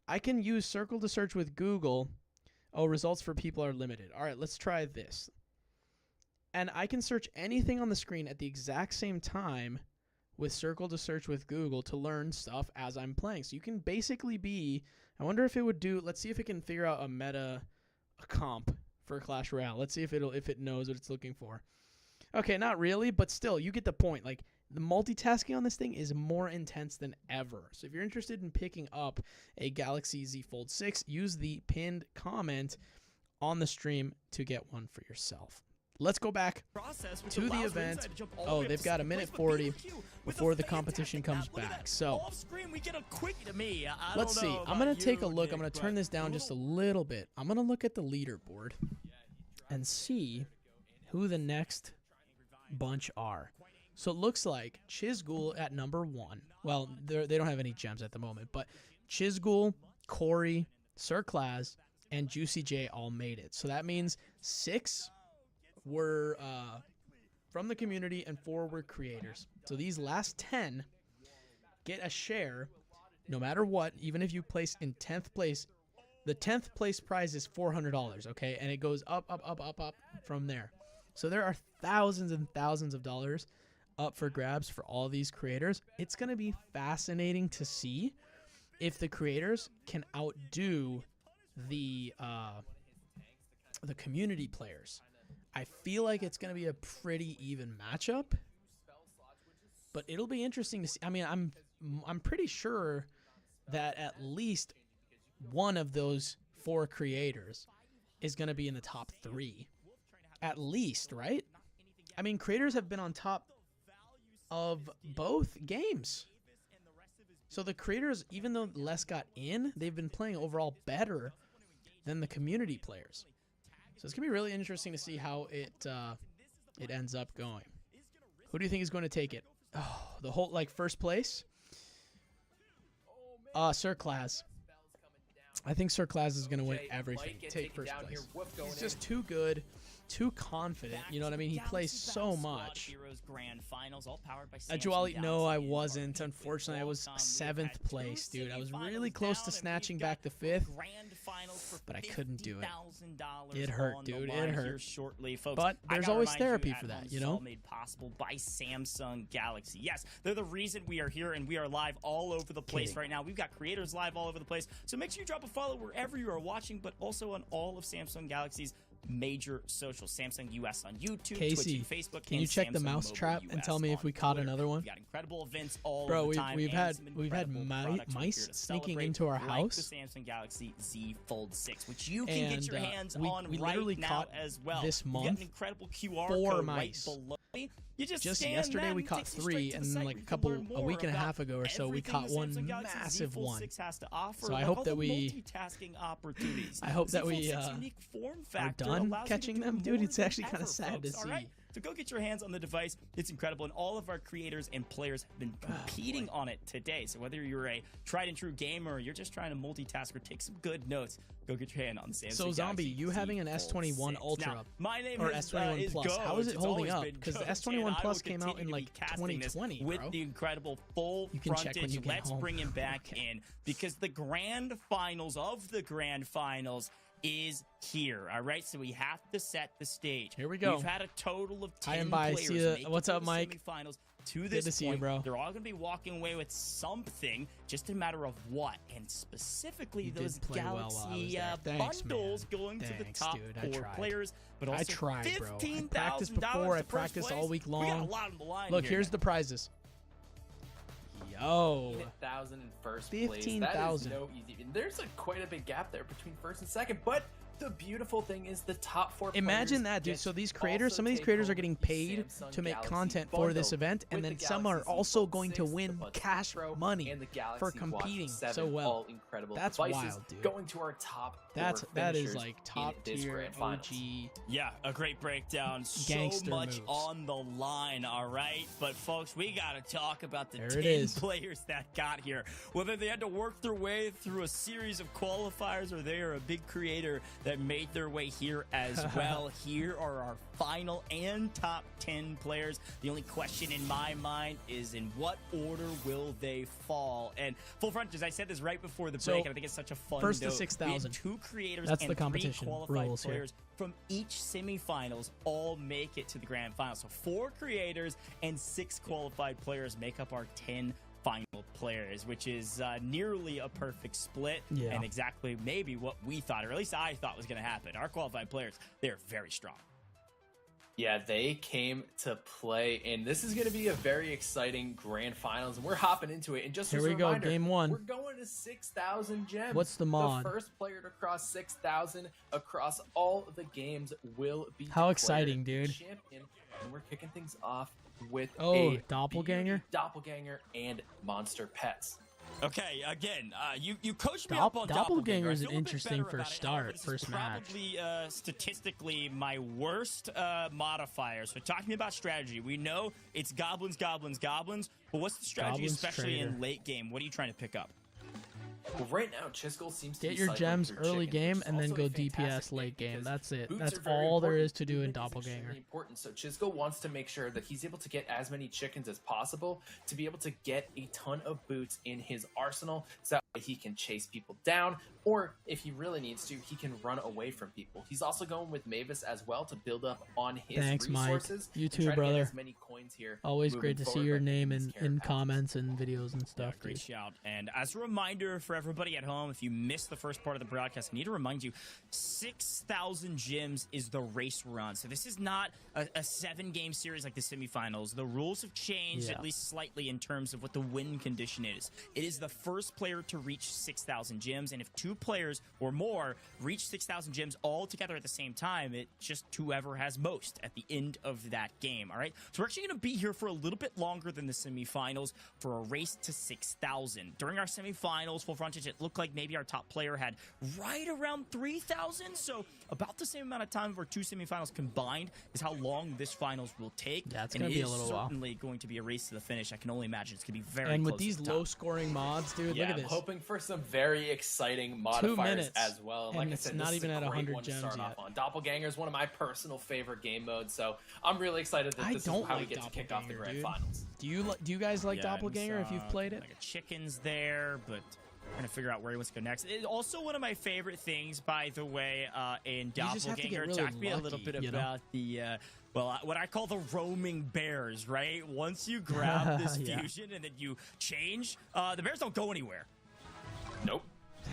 I can use circle to search with Google. Oh, results for people are limited. All right, let's try this. And I can search anything on the screen at the exact same time with circle to search with Google to learn stuff as I'm playing. So you can basically be, I wonder if it would do, let's see if it can figure out a comp for Clash Royale. Let's see if it knows what it's looking for. Okay, not really, but still, you get the point. Like, the multitasking on this thing is more intense than ever. So if you're interested in picking up a Galaxy Z Fold 6, use the pinned comment on the stream to get one for yourself. Let's go back to the event. Oh, they've got 1:40 before the competition comes back. So let's see. I'm going to take a look. I'm going to turn this down just a little bit. I'm going to look at the leaderboard and see who the next bunch are. So it looks like Chisgule at number 1. Well, they don't have any gems at the moment, but Chisgule, Cori, Sir Class, and JuicyJ all made it. So that means 6 were from the community and 4 were creators. So these last 10 get a share no matter what, even if you place in 10th place. The 10th place prize is $400, okay? And it goes up from there. So there are thousands and thousands of dollars up for grabs for all these creators. It's going to be fascinating to see if the creators can outdo the community players. I feel like it's going to be a pretty even matchup, but it'll be interesting to see. I mean, I'm pretty sure that at least one of those 4 creators is going to be in the top 3. At least, right? I mean, creators have been on top of both games. So the creators, even though less got in, they've been playing overall better than the community players. So it's going to be really interesting to see how it ends up going. Who do you think is going to take it? Oh, the whole, like, first place? Sir Class. I think Sir Class is going to win everything. Take first place. He's just too good, too confident. You know what I mean? He plays so much. Juali, no, I wasn't. Unfortunately, I was 7th place, dude. I was really close to snatching back the 5th, but I couldn't do it. It hurt, dude. It hurt. But there's always therapy for that, you know? Made possible by Samsung Galaxy. Yes, they're the reason we are here, and we are live all over the place right now. We've got creators live all over the place, so make sure you drop a follow wherever you are watching, but also on all of Samsung Galaxy's major socials. Samsung US on YouTube, Casey, Twitch, and Facebook. Can you check the mouse trap and tell me if we caught another one? We've got incredible events all Bro, the time. we've had mice sneaking into our house. Like the Samsung Galaxy Z Fold 6, which you can get your hands on we right literally now caught as well. This month, you get an incredible QR 4 code mice. right below me. You just yesterday we caught 3, and then like a week and a half ago or so we caught one massive one. So I hope that we are done catching them, dude. It's actually kind of sad to see. So go get your hands on the device. It's incredible, and all of our creators and players have been competing on it today. So whether you're a tried and true gamer or you're just trying to multitask or take some good notes, go get your hand on Samsung. So Zombie, you having an S21 Ultra now, my name or is, S21 Plus, Gojj. how is it holding up? Because the S21 Plus came out in like 2020, with bro. the incredible full You can check when frontage. you get Let's home. bring him back in because the grand finals of the grand finals is here. All right, so we have to set the stage. Here we go. We've had a total of 10 Hi and bye. players See ya. make What's it to up, the Mike? Semifinals to Good this to see you, point. bro. They're all going to be walking away with something, just a matter of what. And specifically, You those did play well while I was Galaxy there. Thanks, bundles man. going to the Thanks, top dude. I 4 tried. players. But also I tried, bro. I $15,000 practiced before. I practiced all week long. We got a lot on the line. Look, here here's now. the prizes. Yo. 15,000 in first place. 15,000. That is no easy. And there's quite a big gap there between first and second, but the beautiful thing is the top 4 Imagine players that, dude. get So these to creators, also some of these take creators are home getting the paid Samsung to make Galaxy content for this bundle event, and with then the some are Galaxy Z also Fold going to 6, the win Buds cash Pro, money and the Galaxy for Watch competing 7, so well. all incredible That's devices wild, dude. going to our top 4 That is finishers like in top this tier grand finals. OG. Yeah, a great breakdown. So Gangster much moves. on the line, all right? But, folks, we got to talk about the There it 10 is. players that got here. Whether they had to work their way through a series of qualifiers or they are a big creator that made their way here as well. Here are our final and top 10 players. The only question in my mind is in what order will they fall? And full front, as I said this right before the break, So, and I think it's such a fun first to note. 6,000. 2 creators That's and the 3 competition qualified rules here. players from each semifinals all make it to the grand final. So 4 creators and 6 qualified players make up our 10 final players, which is nearly a perfect split, Yeah. and exactly maybe what we thought, or at least I thought was going to happen. Our qualified players, they're very strong. Yeah, they came to play, and this is going to be a very exciting grand finals, and we're hopping into it. And just Here as a we go, reminder, game 1. we're going to 6,000 gems. What's the mod? The first player to cross 6,000 across all the games will be How declared exciting, dude. champion. And we're kicking things off with Oh, a doppelganger? beauty doppelganger, and monster pets. Okay, again, you coached me up on Doppelganger I is an feel a bit interesting better first about it. However, start, this is first match. Probably statistically my worst modifier. So talk to me about strategy. We know it's goblins, goblins, goblins. But what's the strategy, Goblins especially trader. in late game? What are you trying to pick up? Well, right now, Chisgule seems to Get be your cycling gems through early chickens, game which is and then also go a fantastic DPS pick late game. because That's it. boots That's are very all there important. is to do in Movement is Doppelganger. extremely important. So Chisgule wants to make sure that he's able to get as many chickens as possible to be able to get a ton of boots in his arsenal, so that way he can chase people down, or if he really needs to, he can run away from people. He's also going with Mavis as well to build up on his Thanks, Mike. resources. You and too, try to get brother. as many coins here Always moving great to see forward your by name these in characters. comments and videos and stuff, Great dude. shout. And as a reminder for everybody at home, if you missed the first part of the broadcast, I need to remind you, 6,000 gems is the race we're on. So this is not a 7-game series like the semifinals. The rules have changed, Yeah. at least slightly, in terms of what the win condition is. It is the first player to reach 6,000 gems, and if 2 two players or more reach 6,000 gems all together at the same time. It's just whoever has most at the end of that game, all right? So we're actually going to be here for a little bit longer than the semifinals for a race to 6,000. During our semifinals, full frontage, it looked like maybe our top player had right around 3,000. So about the same amount of time of our two semifinals combined is how long this finals will take. Yeah, it's going to be a little while. Certainly going to be a race to the finish. I can only imagine it's going to be very And close with these to the top. low-scoring mods, dude, Yeah, look at I'm this. hoping for some very exciting 2 modifiers minutes, as well. and Like I it's said, not this even is at a great 100 one to gems start yet. off on. Doppelganger is one of my personal favorite game modes, so I'm really excited that I this don't is how we like get to kick off the Doppelganger, grand dude. finals. Do you guys like Yeah, Doppelganger if you've played it? Like a chicken's there, but we're gonna figure out where he wants to go next. It's also one of my favorite things, by the way, in just have to get Doppelganger. really Talk to me a little lucky, bit you know? about the what I call the roaming bears. Right, once you grab this Yeah. fusion and then you change, the bears don't go anywhere. Nope.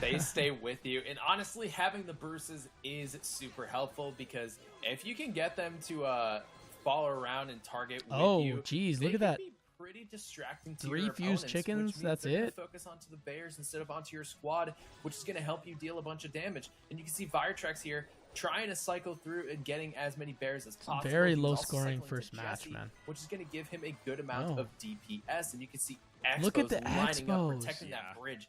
They stay with you. And honestly, having the Bruces is super helpful because if you can get them to follow around and target with Oh, you, geez, they look at can that. be pretty distracting to 3 your fused opponents, chickens, which means that's they're gonna it? Focus onto the bears instead of onto your squad, which is going to help you deal a bunch of damage. And you can see Viretrax here trying to cycle through and getting as many bears as possible. very He's also low-scoring cycling to first match, Jesse, man. which is going to give him a good amount Oh. of DPS. And you can see Expos Look at the lining up, Expos. protecting Yeah. that bridge.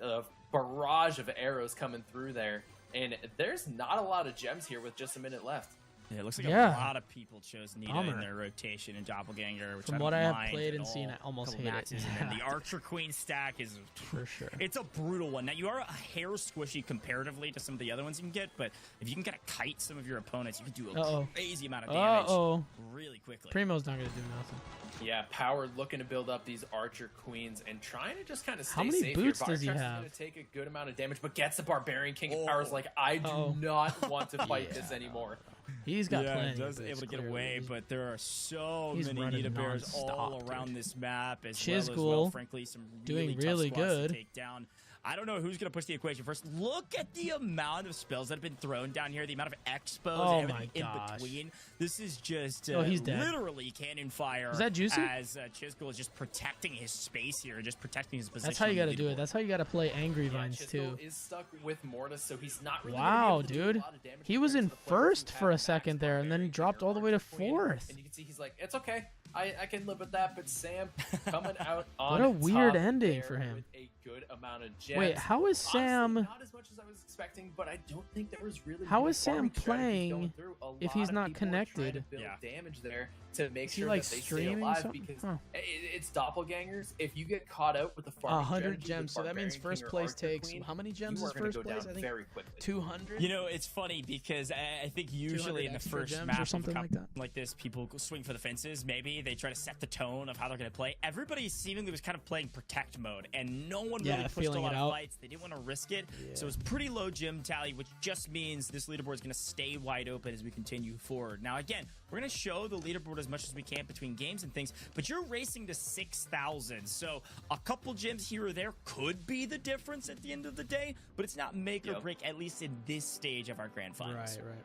A barrage of arrows coming through there. And there's not a lot of gems here with just a minute left. Yeah, it looks like Yeah. a lot of people chose Nita Bummer. in their rotation in Doppelganger. Which From I what don't I have mind played at and seen, all. I almost Couple hate it. matches, and then the Archer Queen stack is For sure. It's a brutal one. Now, you are a hair squishy comparatively to some of the other ones you can get, but if you can kind of kite some of your opponents, you can do a Uh-oh. crazy amount of damage Uh-oh. really quickly. Primo's not going to do nothing. Yeah, Power looking to build up these Archer Queens and trying to just kind of stay How many safe boots here. does he Viretrax have? is going to take a good amount of damage, but gets the Barbarian King, and Oh. Power's like, I do Uh-oh. not want to fight this anymore. He's got yeah, plenty. does of able to boots, get away, clearly. but there are so He's many running Nita bears all nonstop, around dude. this map, as Chisgule well, frankly, some doing tough really squads good. to take down. I don't know who's going to push the equation first. Look at the amount of spells that have been thrown down here, the amount of expos Oh and my everything in gosh. between. This is just Oh, he's dead. literally cannon fire. Is that Juicy? As Chisgule is just protecting his space here, just protecting his position. That's how you on got the to do it. leaderboard. That's how you got to play Angry Yeah, Vines, Chisgule too. is stuck with Mortis, so he's not really Wow, gonna be able to do dude. a lot of damage He was compared in to the players who first have for a max second there, and then Barbarian dropped King or all the way to Archer Queen. fourth. And you can see he's like, it's okay. I can live with that, but Sam coming out on What a weird top ending there for him. with a good amount of gems. Wait, how is Honestly, Sam... not as much as I was expecting, but I don't think there was really How good is Sam farming strategies going playing through. A if lot he's of not people are trying to connected? build Yeah. damage there to make Is he, sure like, that they stay streaming alive something? because Huh. it's doppelgangers. If you get caught out with the farming 100 strategy gems, with so that means Barbarian first King or place Archer takes... Queen, How many gems you is are gonna first go place? down I think very quickly. 200? You know, it's funny because I think usually in the extra first gems or map of a something like cup that. like this, people go swing for the fences. Maybe they try to set the tone of how they're going to play. Everybody seemingly was kind of playing protect mode, and no one Yeah, really pushed a feeling lot it of out. fights. They didn't want to risk it, so it was pretty low gem tally, which just means this leaderboard is going to stay wide open as we continue forward. Now, again, we're going to show the leaderboard as much as we can between games and things, but you're racing to 6,000, so a couple gems here or there could be the difference at the end of the day, but it's not make or Yep. break, at least in this stage of our grand finals. Right, right.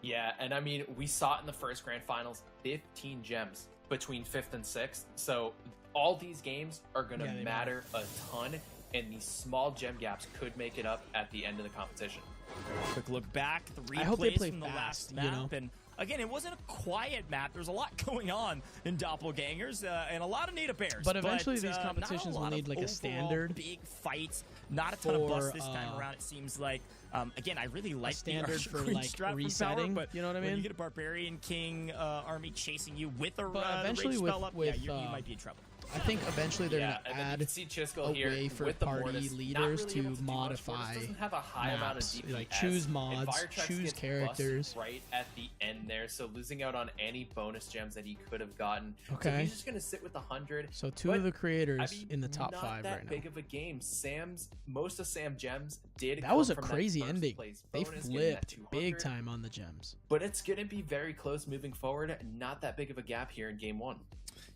Yeah, and I mean, we saw it in the first grand finals, 15 gems between 5th and 6th. So all these games are going to Yeah, they matter a ton, and these small gem gaps could make it up at the end of the competition. Quick look back, the I hope they replays play from the fast, last you map, know? and again, it wasn't a quiet map. There was a lot going on in Doppelgangers and a lot of Nita Bears. But eventually these not a competitions will lot need, of like, a overall standard big fights. Not a ton of busts for, this time around. It seems like. Again, I really like standard the Archer for, Queen like, strat from Power, resetting, but you know what I when mean? you get a Barbarian King army chasing you with a But rage eventually spell with- up, with, you might be in trouble. I think eventually they're Yeah, going and to then you add can see Chisgule a here way for with the party Mortis, not leaders really to able do much. modify Mortis doesn't have a high amount of maps, DPS, like choose and mods, Viretrax choose gets characters. busted right at the end there, so losing out on any bonus gems that he could have gotten. So Okay. he's just going to sit with 100. So two But, of the creators I mean, in the top not 5 that right now. big of a game. Most of Sam gems did. That was a come from crazy first ending. place They bonus, getting that flipped big 200. time on the gems. But it's going to be very close moving forward. Not that big of a gap here in game 1.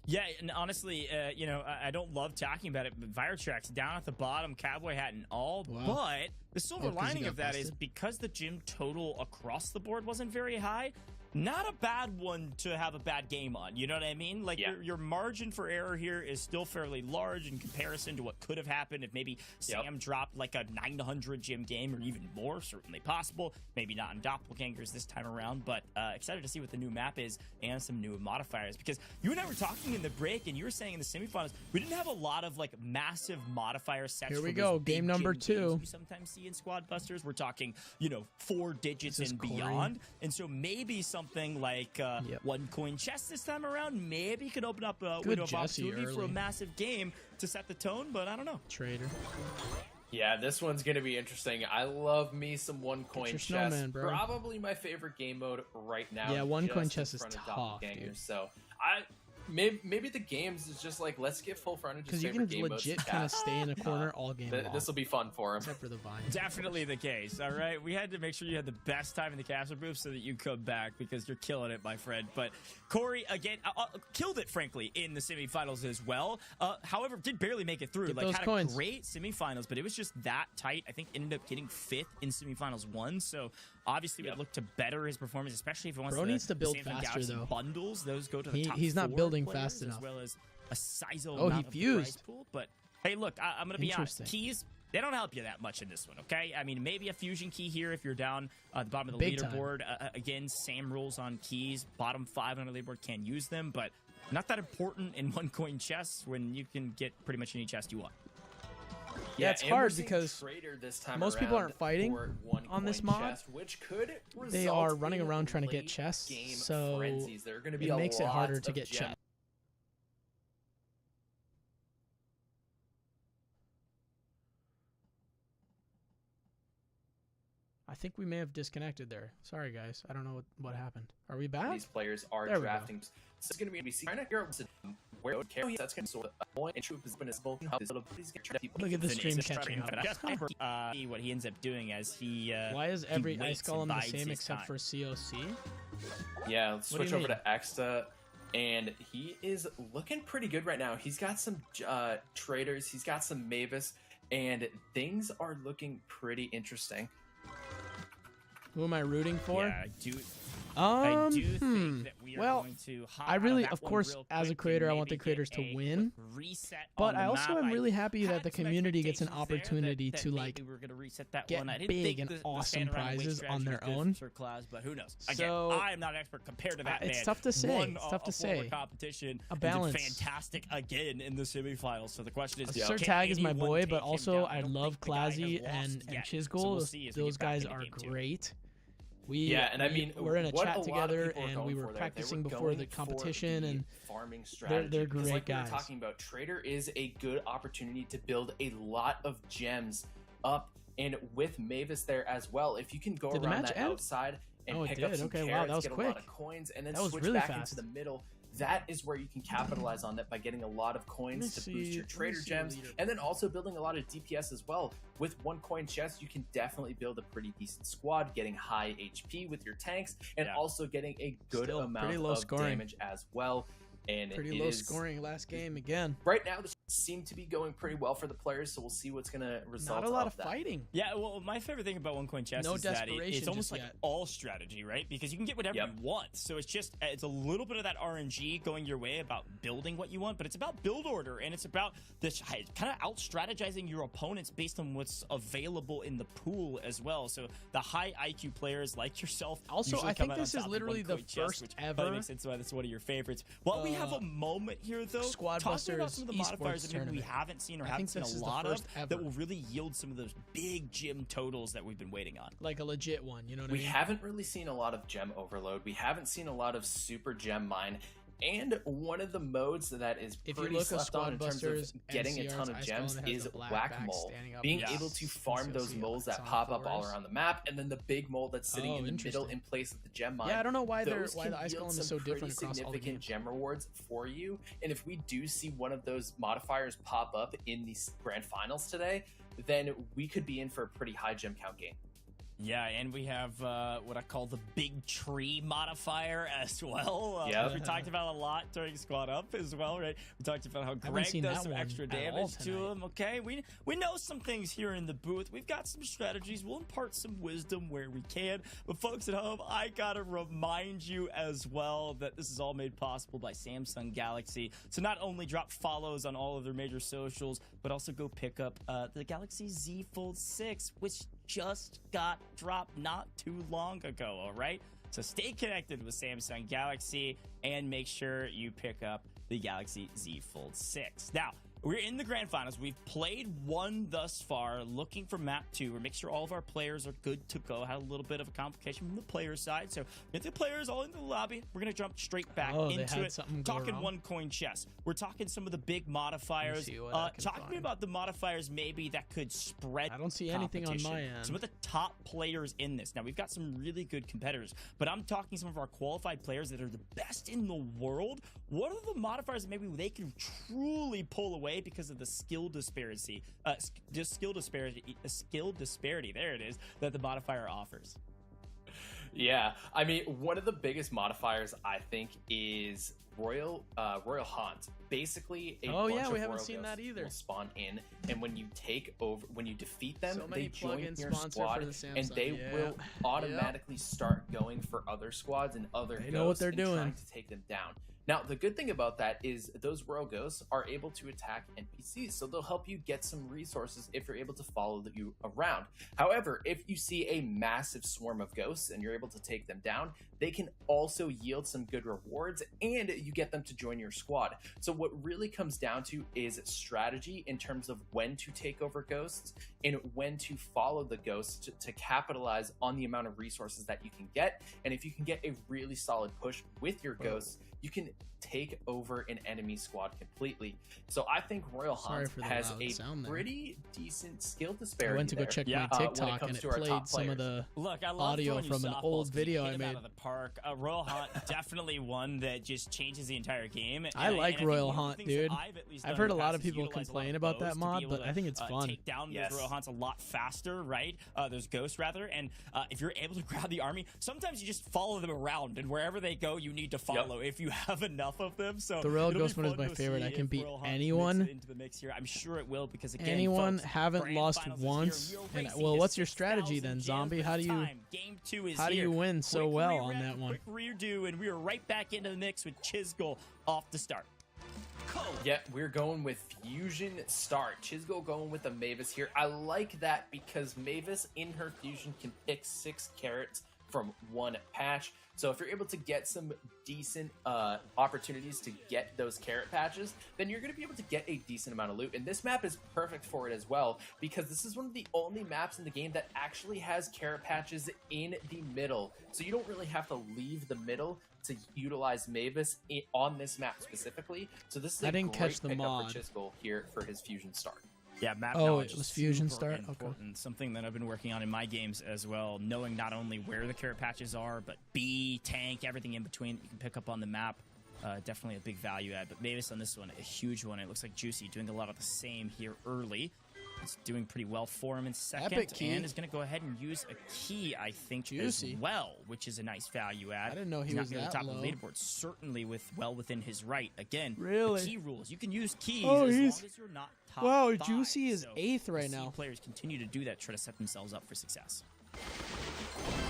Yeah, and honestly, you know, I don't love talking about it, but Viretrax down at the bottom, cowboy hat and all. Wow. But the silver Oh, 'cause he lining got of that is busted? because the gym total across the board wasn't very high, not a bad one to have a bad game on. You know what I mean? Like your margin for error here is still fairly large in comparison to what could have happened if maybe Sam dropped like a 900 gym game or even more. Certainly possible. Maybe not in doppelgangers this time around, but excited to see what the new map is and some new modifiers, because you and I were talking in the break and you were saying in the semifinals we didn't have a lot of like massive modifier sets. Here we from go, those big game number gym 2. games we sometimes see in Squad Busters. We're talking, 4 digits and Cori. beyond. And so maybe something like one coin chest this time around maybe could open up a window of Jesse opportunity for a early. massive game to set the tone, but I don't know. Trader. Yeah, this one's gonna be interesting. I love me some one coin your chess. snowman, bro. Probably my favorite game mode right now. Yeah, one coin just in chess is front of tough, doppelgangers. dude. So maybe the games is just like, let's get full frontage. Because you can legit kind of stay in a corner all game long. This will be fun for him. Except for the vine. Definitely the case. All right, we had to make sure you had the best time in the capture booth so that you come back, because you're killing it, my friend. But Cori again killed it, frankly, in the semifinals as well. However, did barely make it through. Get Like those had coins. a great semifinals, but it was just that tight. I think ended up getting 5th in semifinals 1. So obviously would look to better his performance, especially if he wants Bro needs to build Samsung faster, Galaxy though. bundles. Those go to the top he's not 4 building players, fast enough. as well as a sizable Oh, he amount of the prize fused. pool. But hey, look, I'm going to be honest. Interesting. Keys, they don't help you that much in this one, okay? I mean, maybe a fusion key here if you're down at the bottom of the Big time. leaderboard. Again, same rules on keys. Bottom 5 on the leaderboard can use them, but not that important in one coin chests when you can get pretty much any chest you want. Yeah, it's and hard we're seeing because Trader this time most people around aren't fighting for one on this coin mod. chest, which could They result are running in around trying to get late chests, game so frenzies. There are going to be it a makes it lot harder to of get gems. chests. I think we may have disconnected there. Sorry, guys. I don't know what happened. Are we back? These players are There we go. drafting. So it's going to be trying to figure out where that's going to sort of point and true position. Look at the stream Finish, catching up. See what he ends up doing as he. Why is every waits ice golem and the bides same his except time. for COC? Yeah, let's What do you switch over mean? to Exta. And he is looking pretty good right now. He's got some traders. He's got some Mavis. And things are looking pretty interesting. Who am I rooting for? Yeah, I do Hmm. think that we are Well, going to hop I out really, that of one course, real as a quick creator, and I want the maybe creators get to a win. quick reset But on the I also map. am really happy that had the some community gets an expectations there opportunity that to maybe like we were gonna reset that get one. I didn't big think and the awesome stand around and wait prizes strategy on their was good own. for class, but who knows? Again, So, I am not an expert compared to that it's man. tough to say. Won It's tough to a former say. competition A and did balance. fantastic again in the semifinals. So the question is, Sir can Tag is my anyone boy, take but him also down? I don't love think the guy has Clazy lost and yet. Chisgule. So we'll see as we Those get back guys into are game 2. great. Yeah, and I mean, we're in a what chat a lot of together, people are and going we for were there, they practicing were before the going for competition, the and farming strategy. they're Because great like we guys. were talking about, Trader is a good opportunity to build a lot of gems up, and with Mavis there as well. If you can go Did the around match that end? outside and Oh, it pick up did. some Okay, wow, carrots, that was get a lot quick. of coins, and then That was switch really back fast. into the middle. That is where you can capitalize on that by getting a lot of coins to boost your trader gems, and then also building a lot of DPS as well. With one coin chest, you can definitely build a pretty decent squad, getting high HP with your tanks, and also getting a good Still amount pretty low of scoring. damage as well. And Pretty it low is- scoring last game again. Right now, this seemed to be going pretty well for the players, so we'll see what's going to result. Not a lot of that. fighting. Yeah, well, my favorite thing about one coin chess No is that desperation it's almost just like yet. all strategy, right? Because you can get whatever you want. So it's a little bit of that RNG going your way about building what you want, but it's about build order, and it's about this kind of out strategizing your opponents based on what's available in the pool as well. So the high IQ players like yourself. Also, usually I come think out on this is top of literally one the coin chess, first which ever probably makes sense why that's one of your favorites. While we have a moment here, though, Squad talking about Busters some of the esports modifiers that maybe we tournament. haven't seen or I haven't think seen this a is the lot first of ever. that will really yield some of those big gym totals that we've been waiting on. Like a legit one, you know what I We mean? haven't really seen a lot of gem overload. We haven't seen a lot of super gem mine. And one of the modes that is If you pretty look at slept on in Squad terms of Busters, getting a NCR's ton of Ice gems Golem has is the black whack-a-mole. back standing up. Being Yes. able to farm COC, those moles it's that on pop up all fours. around the map, and then the big mole that's sitting Oh, in the middle interesting. in place of the gem mine. Yeah, I don't know why Those why can the Ice yield Golem is some so pretty different across all the significant games. gem rewards for you. And if we do see one of those modifiers pop up in these grand finals today, then we could be in for a pretty high gem count game. Yeah, and we have what I call the big tree modifier as well. Yep. We talked about a lot during Squad Up as well, right? We talked about how Greg seen does that some one extra at all damage to tonight. him, okay? We know some things here in the booth. We've got some strategies. We'll impart some wisdom where we can. But folks at home, I gotta remind you as well that this is all made possible by Samsung Galaxy. So not only drop follows on all of their major socials, but also go pick up the Galaxy Z Fold 6, which just got dropped not too long ago, all right? So stay connected with Samsung Galaxy and make sure you pick up the Galaxy Z Fold 6. Now, we're in the grand finals. We've played one thus far, looking for map 2. We're making sure all of our players are good to go. Had a little bit of a complication from the player side. So get the players all into the lobby. We're going to jump straight back Oh, they into had it. something go Talking wrong? one coin chess. We're talking some of the big modifiers. see what I can Talk to me find. about the modifiers maybe that could spread I don't see anything on my competition. end. Some of the top players in this. Now, we've got some really good competitors, but I'm talking some of our qualified players that are the best in the world. What are the modifiers that maybe they can truly pull away because of the skill disparity, skill disparity, there it is, that the modifier offers? Yeah, I mean, one of the biggest modifiers I think is Royal Haunt. Basically, a Oh, bunch yeah, of we haven't Royal seen that Ghosts either. will spawn in, and when you defeat them, So many they join plugins your sponsor squad, for the and Samsung, they yeah. will automatically start going for other squads and other They ghosts know what they're and doing. trying to take them down. Now, the good thing about that is those Royal Ghosts are able to attack NPCs, so they'll help you get some resources if you're able to follow you around. However, if you see a massive swarm of ghosts and you're able to take them down, they can also yield some good rewards, and you get them to join your squad. So what really comes down to is strategy in terms of when to take over ghosts and when to follow the ghosts to capitalize on the amount of resources that you can get. And if you can get a really solid push with your ghosts, you can take over an enemy squad completely. So I think Royal Sorry Hunt for the has loud a sound there. pretty decent skill I disparity. went to go there, check Yeah. my when it TikTok comes and it to our top played some of players. the Look, I love audio throwing you from an softballs old 'cause video you I hit 'em made. out of the park. Royal Hunt, definitely one that just changes the entire game. I like think Royal one of the Hunt, things that dude. I've at least I've done heard in a the lot past of is people utilize a lot complain of about bows that to mod, be able but to, I think it's fun. Take down Yes. those Royal Hunts a lot faster, right? There's ghosts rather, and if you're able to grab the army, sometimes you just follow them around, and wherever they go, you need to follow if you have enough of them. So The Royal it'll be Ghost one is fun my to favorite. see I can if beat Royal Hunt makes anyone. it into the mix here. I'm sure it will, because again, Anyone folks, haven't Grand lost Finals is here, once. and we are And, racing well, to what's your strategy 6,000 then, gems Zombie? with How do you time. Game 2 is how do here. you win so Quick well rear on rec, that one? Quick rear do, and we are right back into the mix with Chisgule off the start. Yep, we're going with Fusion Start. Chisgule going with the Mavis here. I like that because Mavis in her Fusion can pick 6 carrots from one patch. So if you're able to get some decent opportunities to get those carrot patches, then you're going to be able to get a decent amount of loot. And this map is perfect for it as well, because this is one of the only maps in the game that actually has carrot patches in the middle. So you don't really have to leave the middle to utilize Mavis on this map specifically. So this is I a didn't great catch the pickup mod. for Chisgule here for his Fusion Start. Yeah, map Oh, knowledge it was is Fusion super Start? Okay. important. Something that I've been working on in my games as well, knowing not only where the carrot patches are, but B, tank, everything in between that you can pick up on the map. Definitely a big value add. But Mavis on this one, a huge one. It looks like Juicy doing a lot of the same here early. It's doing pretty well for him in second, Epic key. and is going to go ahead and use a key, I think, Juicy. as well, which is a nice value add. I didn't know he He's was not near that the top low. of the leaderboard, certainly well within his right. Again, Really? the key rules. You can use keys Oh, as long he's- as you're not top Wow, 5. Juicy is So 8th right we see now. Players continue to do that, try to set themselves up for success.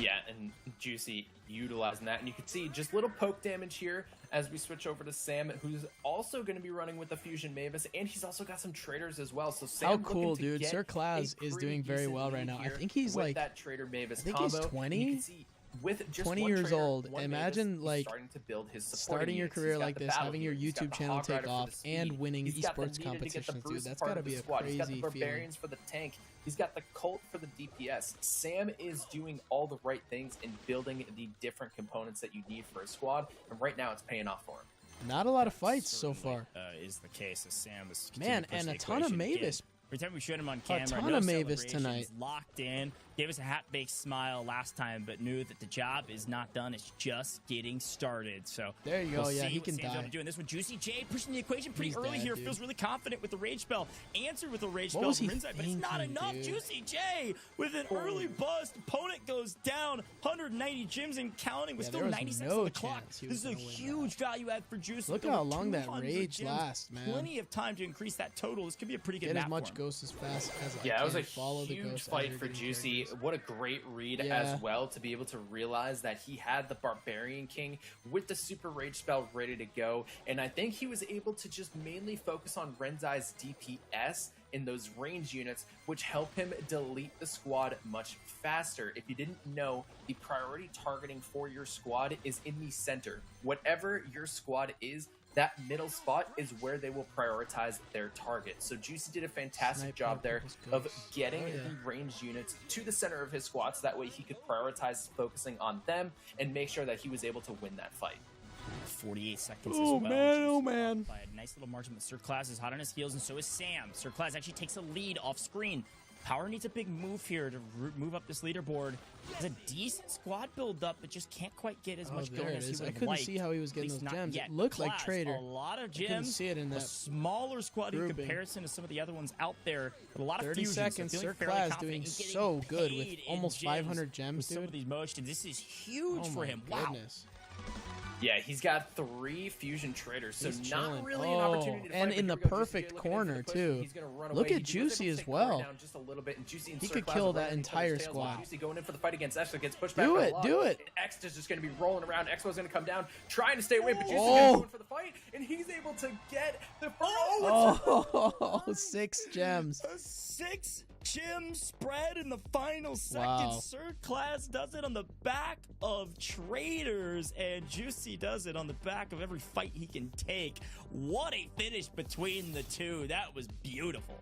Yeah, and Juicy utilizing that. And you can see just little poke damage here as we switch over to Sam, who's also going to be running with the Fusion Mavis, and he's also got some traders as well. So Sam How looking cool, to dude. get Sir Claus a is pretty doing very decent well right lead now. I here think he's with like, that Trader Mavis I think combo. he's And 20, you can see with just 20 one years trader, old. one Imagine, Mavis, he's like, starting to build his supporting starting your units. He's career got like the this, Battle having your Hero, he's got YouTube the channel Hog Rider take for off, the and speed. winning He's got the esports Nita to get the competitions, dude. Bruce That's part got to of the be a squad. He's got the crazy feeling. Barbarians for the tank. He's got the Colt for the DPS. Sam is doing all the right things in building the different components that you need for a squad, and right now it's paying off for him. Not a lot of fights so Certainly, far. is the case as Sam is Man, continuing to push and the a ton of equation. Again, Mavis. every time we showed him on camera, ton no of Mavis celebrations, tonight. locked in, Gave us a half-baked smile last time, but knew that the job is not done. It's just getting started. So There you go. we'll Yeah, see he what can Sam's able die. to do in this one. JuicyJ pushing the equation pretty He's early dead, here. dude. Feels really confident with the rage spell. Answered with a rage What spell was from he Rinzai, but it's not thinking, enough. dude? JuicyJ with an early bust. Opponent goes down. 190 gems and counting with Yeah, still there was 90 seconds no on the clock. chance he This was is a gonna win huge value add for Juicy. Look With how over long that 200 rage gems. lasts, man. Plenty of time to increase that total. This could be a pretty good Get map as much for him. ghosts as fast as I Yeah, can. it was a Follow the huge ghost fight as for you're getting Juicy. characters. What a great read Yeah. as well to be able to realize that he had the Barbarian King with the Super Rage spell ready to go. And I think he was able to just mainly focus on Renzai's DPS in those range units, which help him delete the squad much faster. If you didn't know, the priority targeting for your squad is in the center. Whatever your squad is, that middle spot is where they will prioritize their target. So Juicy did a fantastic Snipe job there people's of ghosts. getting Oh, yeah. the ranged units to the center of his squad, so that way he could prioritize focusing on them and make sure that he was able to win that fight. 48 seconds Oh, as well. man, Juicy oh, up man. By a nice little margin, but Sir Class is hot on his heels, and so is Sam. Sir Class actually takes a lead off screen. Power needs a big move here to move up this leaderboard. Has a decent squad build up, but just can't quite get as Oh, much there going it as he is. would I have couldn't liked. see how he was At getting least those not gems. yet. It looked like Class, Trader. A lot of couldn't gems. see it in a that smaller squad in grouping. comparison to some of the other ones out there. But a lot of 30 fusions, so seconds, feeling Sir fairly Class confident doing in getting so good with paid in almost gems 500 gems, with some dude. of these motions. This is huge Oh for my him. Wow. goodness. Yeah, he's got 3 fusion traders, so He's not chilling. really an opportunity to and fight, in but the here we go. perfect JuicyJ looking in for corner, the push, too. he's gonna run Look away. at He was able Juicy to as take Cori well. down just a little bit, and Juicy and He Sir could Class kill are that running each other's entire tails off. squad. Juicy going in for the fight against Ashlyn, gets pushed back Do by a it, lot. do it. And X is just going to be rolling around. Expo's going to come down, trying to stay away, but Juicy's Oh. going for the fight, and he's able to get the first. Oh, 6 gems. A 6 gem spread in the final second. Wow. Sir Class does it on the back of Traders, and Juicy does it on the back of every fight he can take. What a finish between the two. That was beautiful.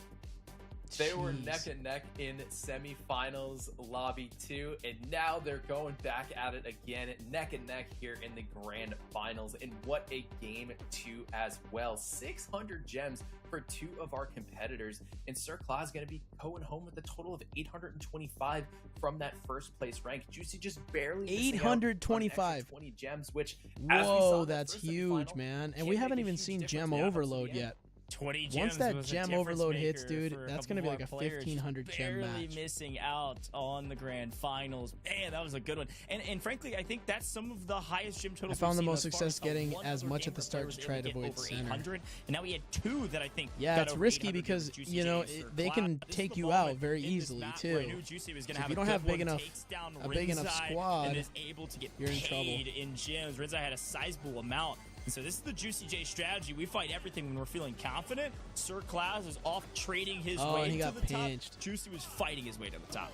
They were Jeez. neck and neck in semifinals lobby 2, and now they're going back at it again, neck and neck here in the grand finals. And what a game 2 as well. 600 gems for 2 of our competitors, and Sir Claus is going to be going home with a total of 825 from that first place rank. Juicy just barely missing out on an extra 825. 20 gems, which as we saw Whoa, in that that's first huge, semifinal, man. And can we make haven't a even huge seen difference gem when it comes to the overload end. yet. 20 gems. Once that was a gem difference overload hits, maker dude, for a that's couple gonna be of like our a players. 1500 gem Barely match. missing out on the grand finals. Man, that was a good one. And frankly, I think that's some of the highest gem totals. I found we've the seen most thus far. success Saw getting one as other much game at the where start players to were try able to get avoid over center. 800, and now we had 2 that I think. Yeah, got it's over risky 800 because, with Juicy you know, J. Sir they Class. can This is take the you out moment very in this easily, map too. where I knew Juicy was gonna So if have you a don't good have big one, enough- takes down a big enough Rinzai, squad, and is able to get you're in trouble. paid in gems. Rinzai had a sizable amount. And so this is the JuicyJ strategy. We fight everything when we're feeling confident. Sir Claus is off trading his Oh, way and he to got the pinched. top. Juicy was fighting his way to the top.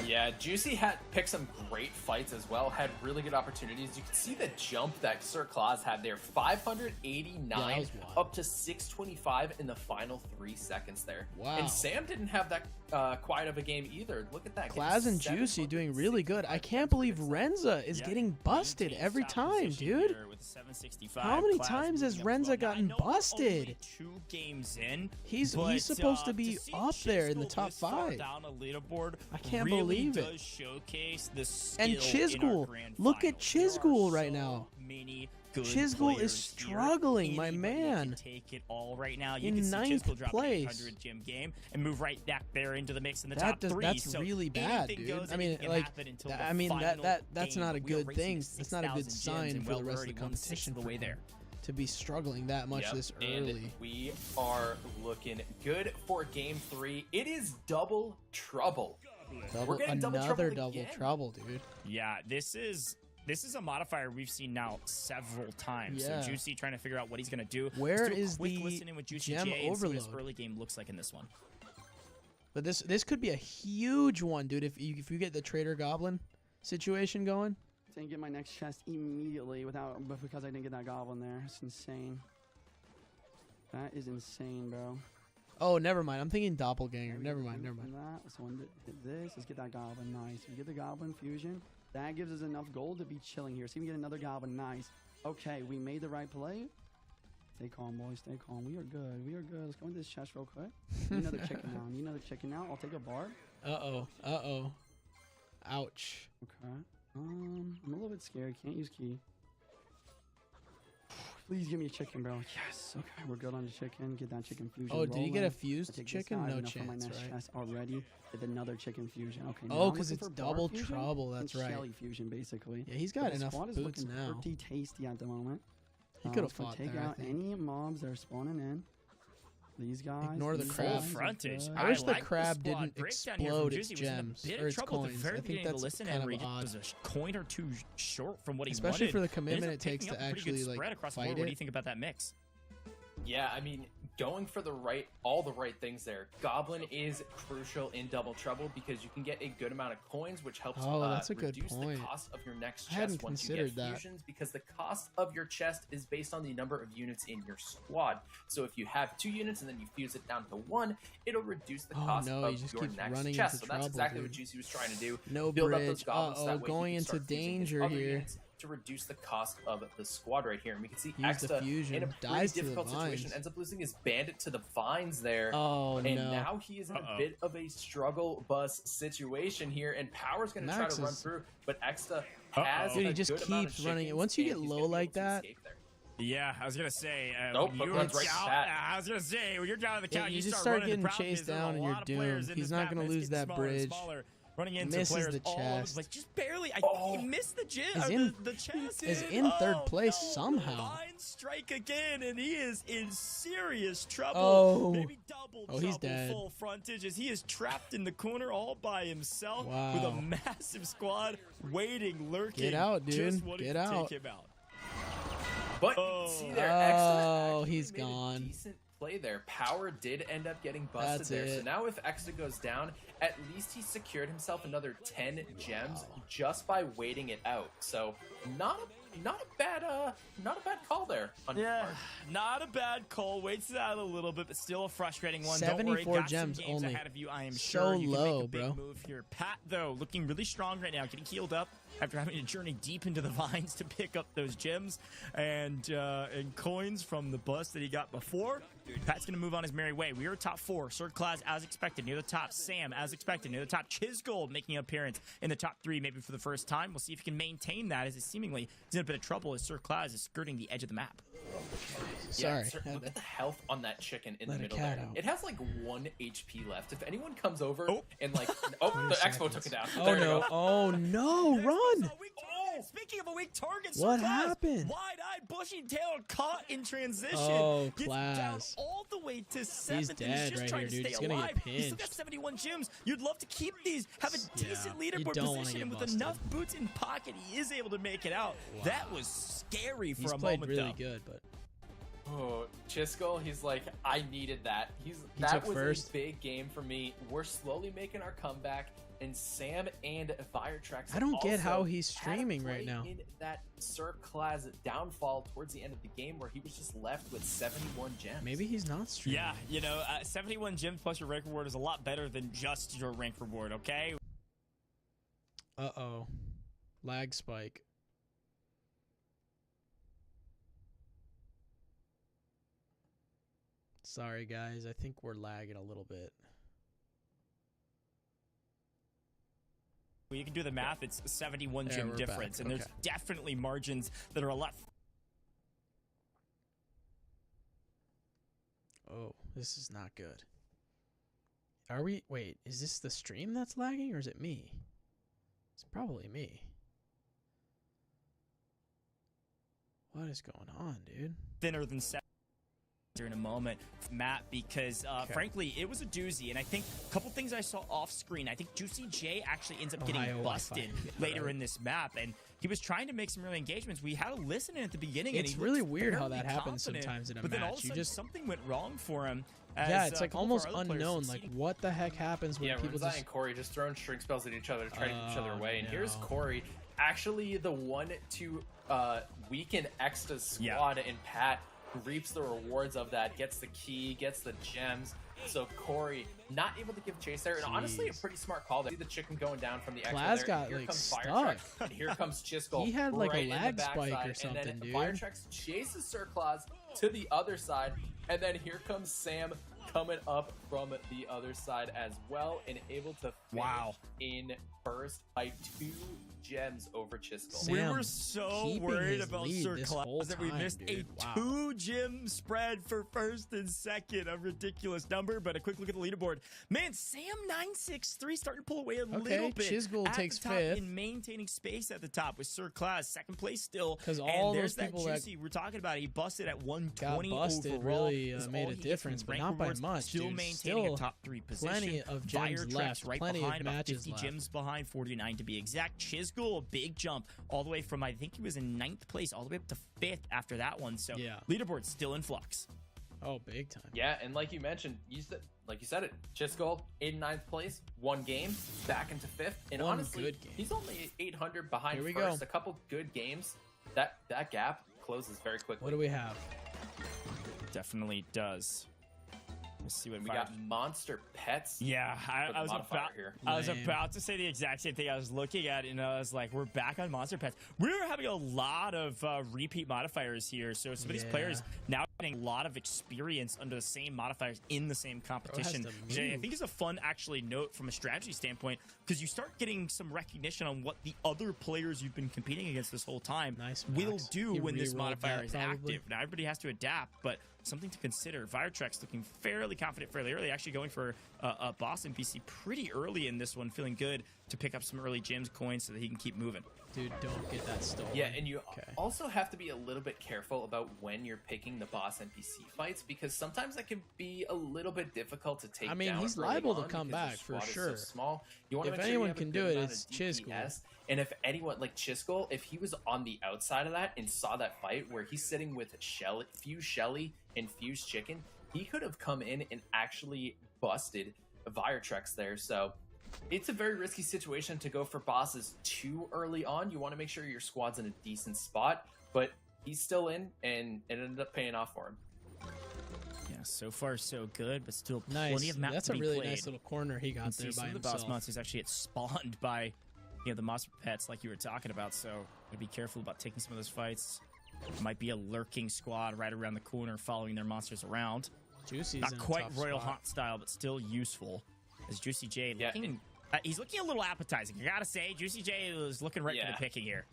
Yeah, Juicy had picked some great fights as well, had really good opportunities. You can see the jump that Sir Claus had there, 589 Yeah, that was wild. up to 625 in the final 3 seconds there. Wow. And Sam didn't have that quiet of a game either. Look at that. Claz and Juicy doing really good. I can't believe Renza is getting busted every time, dude. How many times has Renza gotten busted? 2 games in. He's but, supposed to be see up there in the Chisgule top this far 5. down a leaderboard I can't really believe it. does showcase the And skill in our Chisgule, grand look at finals. There Chisgule are right so now. many good Chisgule is players struggling, here. my Anybody man. can take it all right now. You In can see 9th Chisgule drop an place. 800 gem game and move right back there into the mix in the That top does, 3. that's So really bad, anything dude. goes, I mean, anything can like, happen until that- the I mean, final that's not a game. We are good racing thing. to That's not a good 6,000 gems, sign and for the well, we rest of already the won 6 competition. of the way there. To be struggling that much Yep, this and early. we are looking good for game 3. It is double trouble. Double, getting double another trouble double again. trouble, dude. Yeah, this is a modifier we've seen now several times. Yeah. So Juicy trying to figure out what he's gonna do. Where Let's do a is quick the listen in with JuicyJ gem and see what his overload? early game looks like in this one. But this could be a huge one, dude. If you get the Trader Goblin situation going. Didn't get my next chest immediately but because I didn't get that goblin there. It's insane. That is insane, bro. Oh, never mind. I'm thinking Doppelganger. There we Never go. mind. Never From mind. That. So when did this, let's get that goblin. Nice. We get the goblin fusion. That gives us enough gold to be chilling here. See, we get another goblin. Nice. Okay, we made the right play. Stay calm, boys. Stay calm. We are good. We are good. Let's go into this chest real quick. Need another chicken now. Need another chicken now. I'll take a barb. Uh-oh. Uh-oh. Ouch. Okay. I'm a little bit scared. Can't use key. Please give me a chicken, bro. Yes. Okay, we're good on the chicken. Get that chicken fusion. Oh, did he get a rolling. fused I take this chicken? out, No enough for my chance, next right? chest already. Did another chicken fusion. Okay. now Oh, I'm 'cause looking it's for bar double fusion trouble, and that's right. Shelly fusion, basically. Yeah, he's But got the enough squad is boots looking now. pretty tasty at the moment. He could have let's go fought take there, I out think. any mobs that are spawning in. These guys. Ignore the these crab. guys Full are frontage. good. I wish the like crab squad didn't breakdown here from explode its Juicy. Was in a gems bit or of its trouble at the coins. very I think beginning of the that's listen kind and of where he odd. was a coin or two short from what he Especially wanted. for the Ends commitment up it takes picking to up a pretty good actually, like, spread across the fight board. What do it. you think about that mix? Yeah, I mean, going for all the right things there. Goblin is crucial in double trouble because you can get a good amount of coins, which helps Oh, that's a good reduce point. the cost of your next I hadn't chest once you considered get that. fusions, because the cost of your chest is based on the number of units in your squad. So if you have 2 units and then you fuse it down to 1, it'll reduce the Oh, cost no, of he just your keeps next running chest. into So that's trouble, exactly what dude. Juicy was trying to do. No Build up those bridge. goblins, so that way he Going can into start fusing his danger other here. units to reduce the cost of the squad right here. And we can see Use the Exta fusion, in a pretty dies to the difficult situation, vines. ends up losing his bandit to the vines there. Oh, And no. now he is in a bit of a struggle bus situation here, and Power's going to try Max to run is- through, but Exta has Dude, he a just good amount of keeps running it. chickens, Once you and get he's low gonna be like able to that, escape there. Yeah, I was gonna say. Nope, when but you're runs right to down, Pat. I was gonna say when you're down on the Yeah, couch, you just start start running. getting The problem chased is there's a down and lot you're of players doomed. in He's this not map, gonna and it's lose getting that smaller and bridge. smaller. Running into Misses players the all over chest. like just barely. He missed the gym. Is or in- the chest. is in third place no, somehow. Vines strike again, and he is in serious trouble. Oh. Maybe double Oh, he's trouble. dead. Full frontage as he is trapped in the corner all by himself with Wow. a massive squad waiting, lurking. Get out, dude. Just wanting Get to out. Take him out. But Oh. see there, Oh, Exta actually he's made a gone. decent play there. Power did end up getting busted That's there. So it. now if Exta goes down, at least he secured himself another 10 gems just by waiting it out. So not a bad call there. On his Yeah, part. not a bad call. Waits it out a little bit, but still a frustrating one. Don't worry, 74 got gems some games only. ahead of you. I am So sure you can low, make a big bro. move here. Pat, though, looking really strong right now, getting healed up after having to journey deep into the vines to pick up those gems and coins from the bus that he got before. Pat's going to move on his merry way. We are top 4. Sir Claus, as expected, near the top. Sam, as expected, near the top. Chisgule making an appearance in the top 3, maybe for the first time. We'll see if he can maintain that, as it seemingly is in a bit of trouble as Sir Claus is skirting the edge of the map. Sorry. sir, look at the health on that chicken in Let the a middle cat there. out. It has like 1 HP left. If anyone comes over Oh. and like, the Expo took it down. Oh, There you no. go. Oh, no. Run. Speaking of a weak target, What Sir Claus, happened? wide-eyed, bushy-tailed, caught in transition. Oh, Gets down Class. all the way to 7th. dead and he's just right trying here, to dude. stay He's gonna get alive. He's still got pinched. 71 gems. You'd love to keep these, have a decent you leaderboard don't wanna position, get and with busted. enough boots in pocket, he is able to make it out. That was scary for He's a played moment, really though. good, but Oh, Chisgule, he's like, I needed that. He That took was first. a big game for me. We're slowly making our comeback, and Sam and Firetrax. I don't get how also he's had a streaming right play now. In that Sir Claus downfall towards the end of the game, where he was just left with 71 gems. maybe he's not streaming. Yeah, 71 gems plus your rank reward is a lot better than just your rank reward, okay? Uh-oh. Lag spike. Sorry, guys. I think we're lagging a little bit. Well, you can do the math. It's 71 Yeah, gem we're difference, back. and there's Okay. definitely margins that are a lot. Oh, this is not good. Are we... Wait, is this the stream that's lagging, or is it me? It's probably me. What is going on, dude? Thinner than 7 in a moment, Matt, because frankly, it was a doozy. And I think a couple things I saw off screen. I think JuicyJ actually ends up getting Ohio busted Wi-Fi. Yeah, later right. in this map, and he was trying to make some early engagements. We had a listen in at the beginning. It's and he really looked weird how fairly that happens confident, sometimes in a but then all of match. a You sudden just... something went wrong for him. Yeah, as, it's a like couple of almost our other players unknown. Like, succeeded. what the heck happens when Yeah, people Ramzai just... and Cori just throwing string spells at each other to try to get each other away. And here's no. Cori, actually the one to weaken Exta's Yeah. squad, and Pat reaps the rewards of that, gets the key, gets the gems. So Cori not able to give chase there, and honestly a Jeez. pretty smart call there. See the chicken going down from the Exta Class there. got, Here like, comes stuck. Firetrax, and here comes Chisgule. He had, like, a right in the lag spike or backside, and something, then dude. Firetrax chases Sir Claus to the other side, and then here comes Sam coming up from the other side as well and able to finish in first by 2 gems over Chisgule. Sam We were so keeping worried his about lead Sir this whole Claus that we time, missed dude. a Wow. 2-gem spread for first and second. A ridiculous number, but a quick look at the leaderboard. Man, Sam 963 starting to pull away a little bit. Chisgule at takes the top 5th. and maintaining space at the top with Sir Claus second place still. 'Cause And all there's those people that that Juicy we're talking about. He busted at got 120 busted overall. really Is made all a he gets difference, from but rank not by rewards. much, Still dude. maintaining Still a top 3 position. plenty of gems Viretrex left, right plenty of behind, about matches 50 left. gems behind, 49 to be exact. Chisgule, a big jump all the way from, I think he was in 9th place, all the way up to 5th after that one. So Yeah. leaderboard still in flux. Oh, big time. Yeah, and like you mentioned, like you said it, Chisgule in 9th place, 1 game, back into 5th, and One honestly, good game. he's only 800 behind Here we first. go. A couple good games, that gap closes very quickly. What do we have? Definitely does. We'll see what We got Monster Pets. Yeah, for the I was modifier about here. I was Lame. about to say the exact same thing. I was looking at it and I was like, we're back on Monster Pets. We're having a lot of repeat modifiers here. So some of these Yeah. players now getting a lot of experience under the same modifiers in the same competition. to Jay, I move. think it's a fun actually note from a strategy standpoint because you start getting some recognition on what the other players you've been competing against this whole time Nice, will Max. do He when this rerolled modifier that, is probably. active. Now everybody has to adapt, but something to consider. Viretrex looking fairly confident fairly early, actually going for a boss NPC pretty early in this one, feeling good to pick up some early gems coins so that he can keep moving. Dude, don't get that stolen. Yeah, and you Okay. also have to be a little bit careful about when you're picking the boss NPC fights because sometimes that can be a little bit difficult to take I mean, down he's early liable to on come because your back, for squad is sure. So small. You want to If make sure anyone you have a can good do it, amount it's of Chisgule. DPS. And if anyone, like Chisgule, if he was on the outside of that and saw that fight where he's sitting with Fuse Shelly and Fuse Chicken, he could have come in and actually busted Viretrex there. So it's a very risky situation to go for bosses too early on. You want to make sure your squad's in a decent spot, but he's still in, and it ended up paying off for him. Yeah, so far so good, but still Nice. plenty of map That's to a be really played. nice little corner he You got can there see by some of the himself. boss monsters actually get spawned by the monster pets like you were talking about, so gotta be careful about taking some of those fights. Might be a lurking squad right around the corner following their monsters around. Juicy's Not in a quite tough Royal spot. Hunt style, but still useful. As JuicyJ Yeah, looking, he's looking a little appetizing. I gotta say, JuicyJ is looking right for Yeah. the picking here.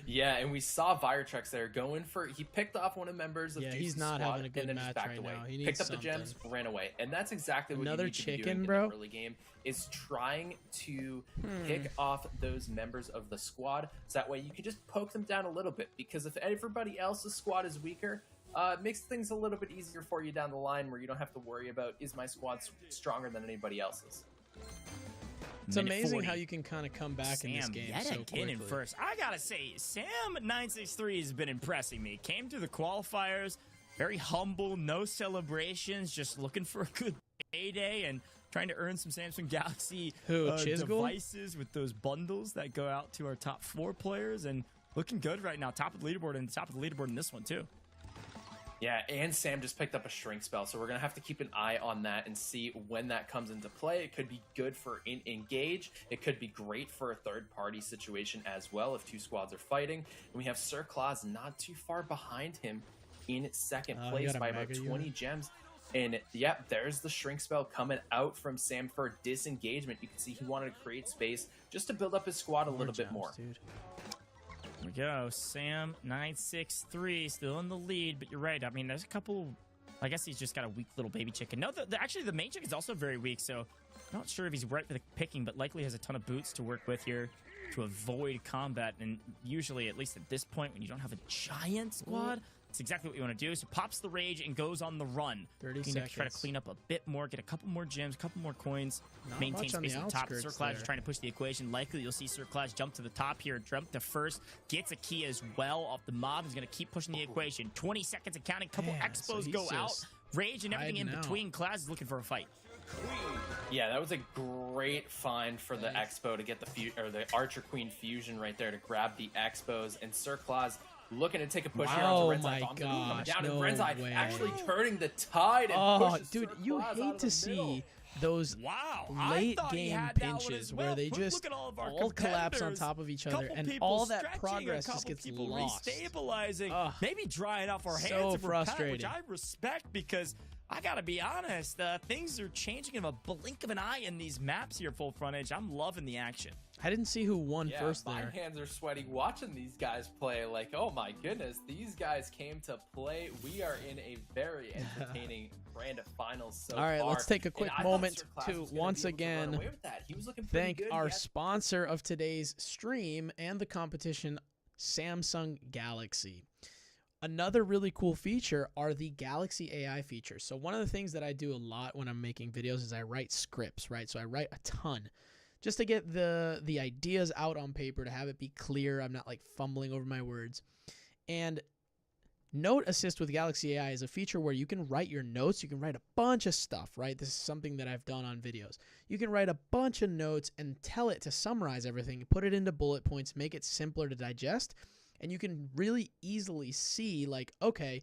Yeah, and we saw Viretrex there going for. He picked off one of the members of Yeah, Juicy's he's not squad having a good and then match just backed right away. now. He needs Picked up the gems, ran away, and that's exactly what Another you need to be chicken, doing bro? in the early game. Is trying to pick off those members of the squad, so that way you can just poke them down a little bit. Because if everybody else's squad is weaker, it makes things a little bit easier for you down the line, where you don't have to worry about is my squad stronger than anybody else's. It's Minute amazing 40. how you can kind of come back in this Sam game yet so again quickly. in first. I gotta say, Sam 963 has been impressing me. Came through the qualifiers, very humble, no celebrations, just looking for a good payday and trying to earn some Samsung Galaxy Who, Chisgule? devices with those bundles that go out to our top 4 players, and looking good right now. Top of the leaderboard and top of the leaderboard in this one too. Yeah, and Sam just picked up a shrink spell, so we're going to have to keep an eye on that and see when that comes into play. It could be good for Engage. It could be great for a third-party situation as well if 2 squads are fighting. And we have Sir Claus not too far behind him in second Oh, he place got a by about mega 20 unit. gems. And yep, there's the shrink spell coming out from Sam for disengagement. You can see he wanted to create space just to build up his squad a little bit gems, more. dude. Here we go. Sam 963 still in the lead, but you're right. I mean, there's a couple. I guess he's just got a weak little baby chicken. No, actually, the main chicken is also very weak, so not sure if he's right for the picking, but likely has a ton of boots to work with here to avoid combat. And usually, at least at this point, when you don't have a giant squad, it's exactly what you want to do. So pops the rage and goes on the run. 30 Looking to try to seconds. clean up a bit more, get a couple more gems, a couple more coins, Not maintain much on space the at the top. outskirts Sir Clash is there. trying to push the equation. Likely you'll see Sir Clash jump to the top here, jump to first, gets a key as well off the mob. He's going to keep pushing the equation. 20 seconds and counting. Couple Man, so expos he's go out. just Rage and everything in hiding out. between. Class is looking for a fight. Yeah, that was a great find for the Expo to get the Archer Queen fusion right there to grab the Expos, and Sir Claus looking to take a push here Wow, onto Renzai. my Bombs coming gosh, down, and no Renzai way. actually turning the tide and Oh, pushes dude, Sir you Claus out hate of to the see middle. those Wow. late game pinches where they just all collapse on top of each other, and all that progress just gets lost. Restabilizing, Ugh. maybe drying off our So hands. And we're back, frustrating. which I respect because I gotta be honest, things are changing in a blink of an eye in these maps here, Full Frontage. I'm loving the action. I didn't see who won first my there. hands are sweaty watching these guys play. Like, oh my goodness, these guys came to play. We are in a very entertaining brand of finals so All right, far. let's take a quick And I thought moment Sir Class to was gonna once be able to run again away with that. He was looking pretty thank good. our He had- sponsor of today's stream and the competition, Samsung Galaxy. Another really cool feature are the Galaxy AI features. So one of the things that I do a lot when I'm making videos is I write scripts, right? So I write a ton just to get the ideas out on paper, to have it be clear. I'm not like fumbling over my words. And Note Assist with Galaxy AI is a feature where you can write your notes. You can write a bunch of stuff, right? This is something that I've done on videos. You can write a bunch of notes and tell it to summarize everything, put it into bullet points, make it simpler to digest. And you can really easily see, like, okay,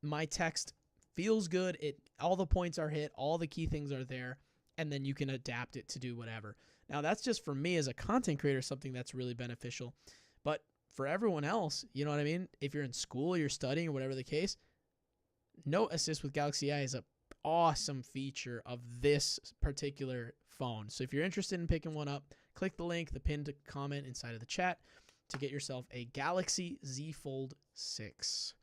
my text feels good. All the points are hit. All the key things are there. And then you can adapt it to do whatever. Now, that's just for me as a content creator, something that's really beneficial. But for everyone else, you know what I mean? If you're in school, you're studying, or whatever the case, Note Assist with Galaxy AI is an awesome feature of this particular phone. So if you're interested in picking one up, click the link, the pinned comment inside of the chat, to get yourself a Galaxy Z Fold 6.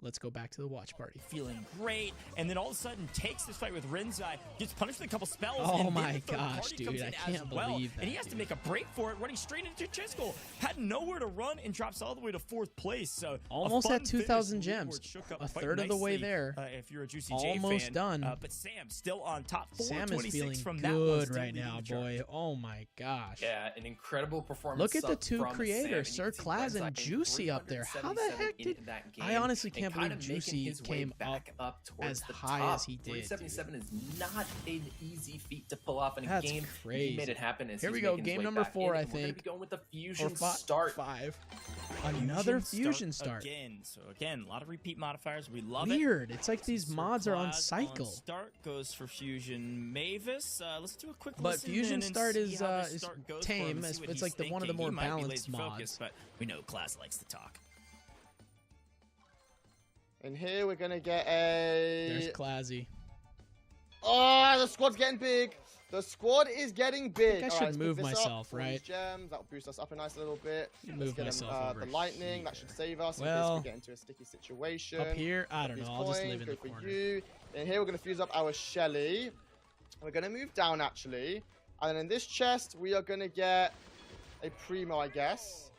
Let's go back to the watch party. Feeling great, and then all of a sudden takes this fight with Rinzai, gets punished with a couple spells. Oh and then my the third gosh, party dude, comes I in can't as well, believe and he that, has to dude. make a break for it, running straight into Chisgule. Had nowhere to run and drops all the way to 4th place. So Almost a fun at 2,000 finish. gems. Leaderboard shook up A quite third of the way nicely, there. If you're a JuicyJ Almost fan. done. But Sam still on top. Sam is 426 feeling from that one, good still right leading now, the charge. boy. Oh my gosh. Yeah, an incredible performance. Look at the up two from creators, Sam, Sir and you can see Claz and Rinzai Juicy up there. How the 377 heck in did... that I game honestly and can't kinda believe making Juicy his way came back up towards as the high top. as he did, 377 is not an easy feat to pull off in a That's game. crazy. He made it happen. As Here he's we go, making his game way number back 4, in, I and we're gonna think. be going with the Or fusion start. 5. Another fusion start. Again. So again, a lot of repeat modifiers. We love Weird. It's like these Sir mods are on Claz cycle. Start goes for Fusion Mavis. Let's do a quick But listen Fusion and Start see is, how this is start goes tame. for him and It's- see what it's he's like the one of the thinking. more He might be balanced laser-focused, mods. but we know Class likes to talk. And here we're gonna get a. There's Clazy. Oh, the squad's getting big. The squad is getting big. I All should right, let's pick move this up myself, for these right? Gems. That'll boost us up a nice little bit. Should Let's move get myself the over lightning. That here. should save us in case Well, we get into a sticky situation. Up here, I don't These know. I'll just coins live in go the for corner. you. And here we're gonna fuse up our Shelly. We're gonna move down actually, and then in this chest we are gonna get a Primo, I guess.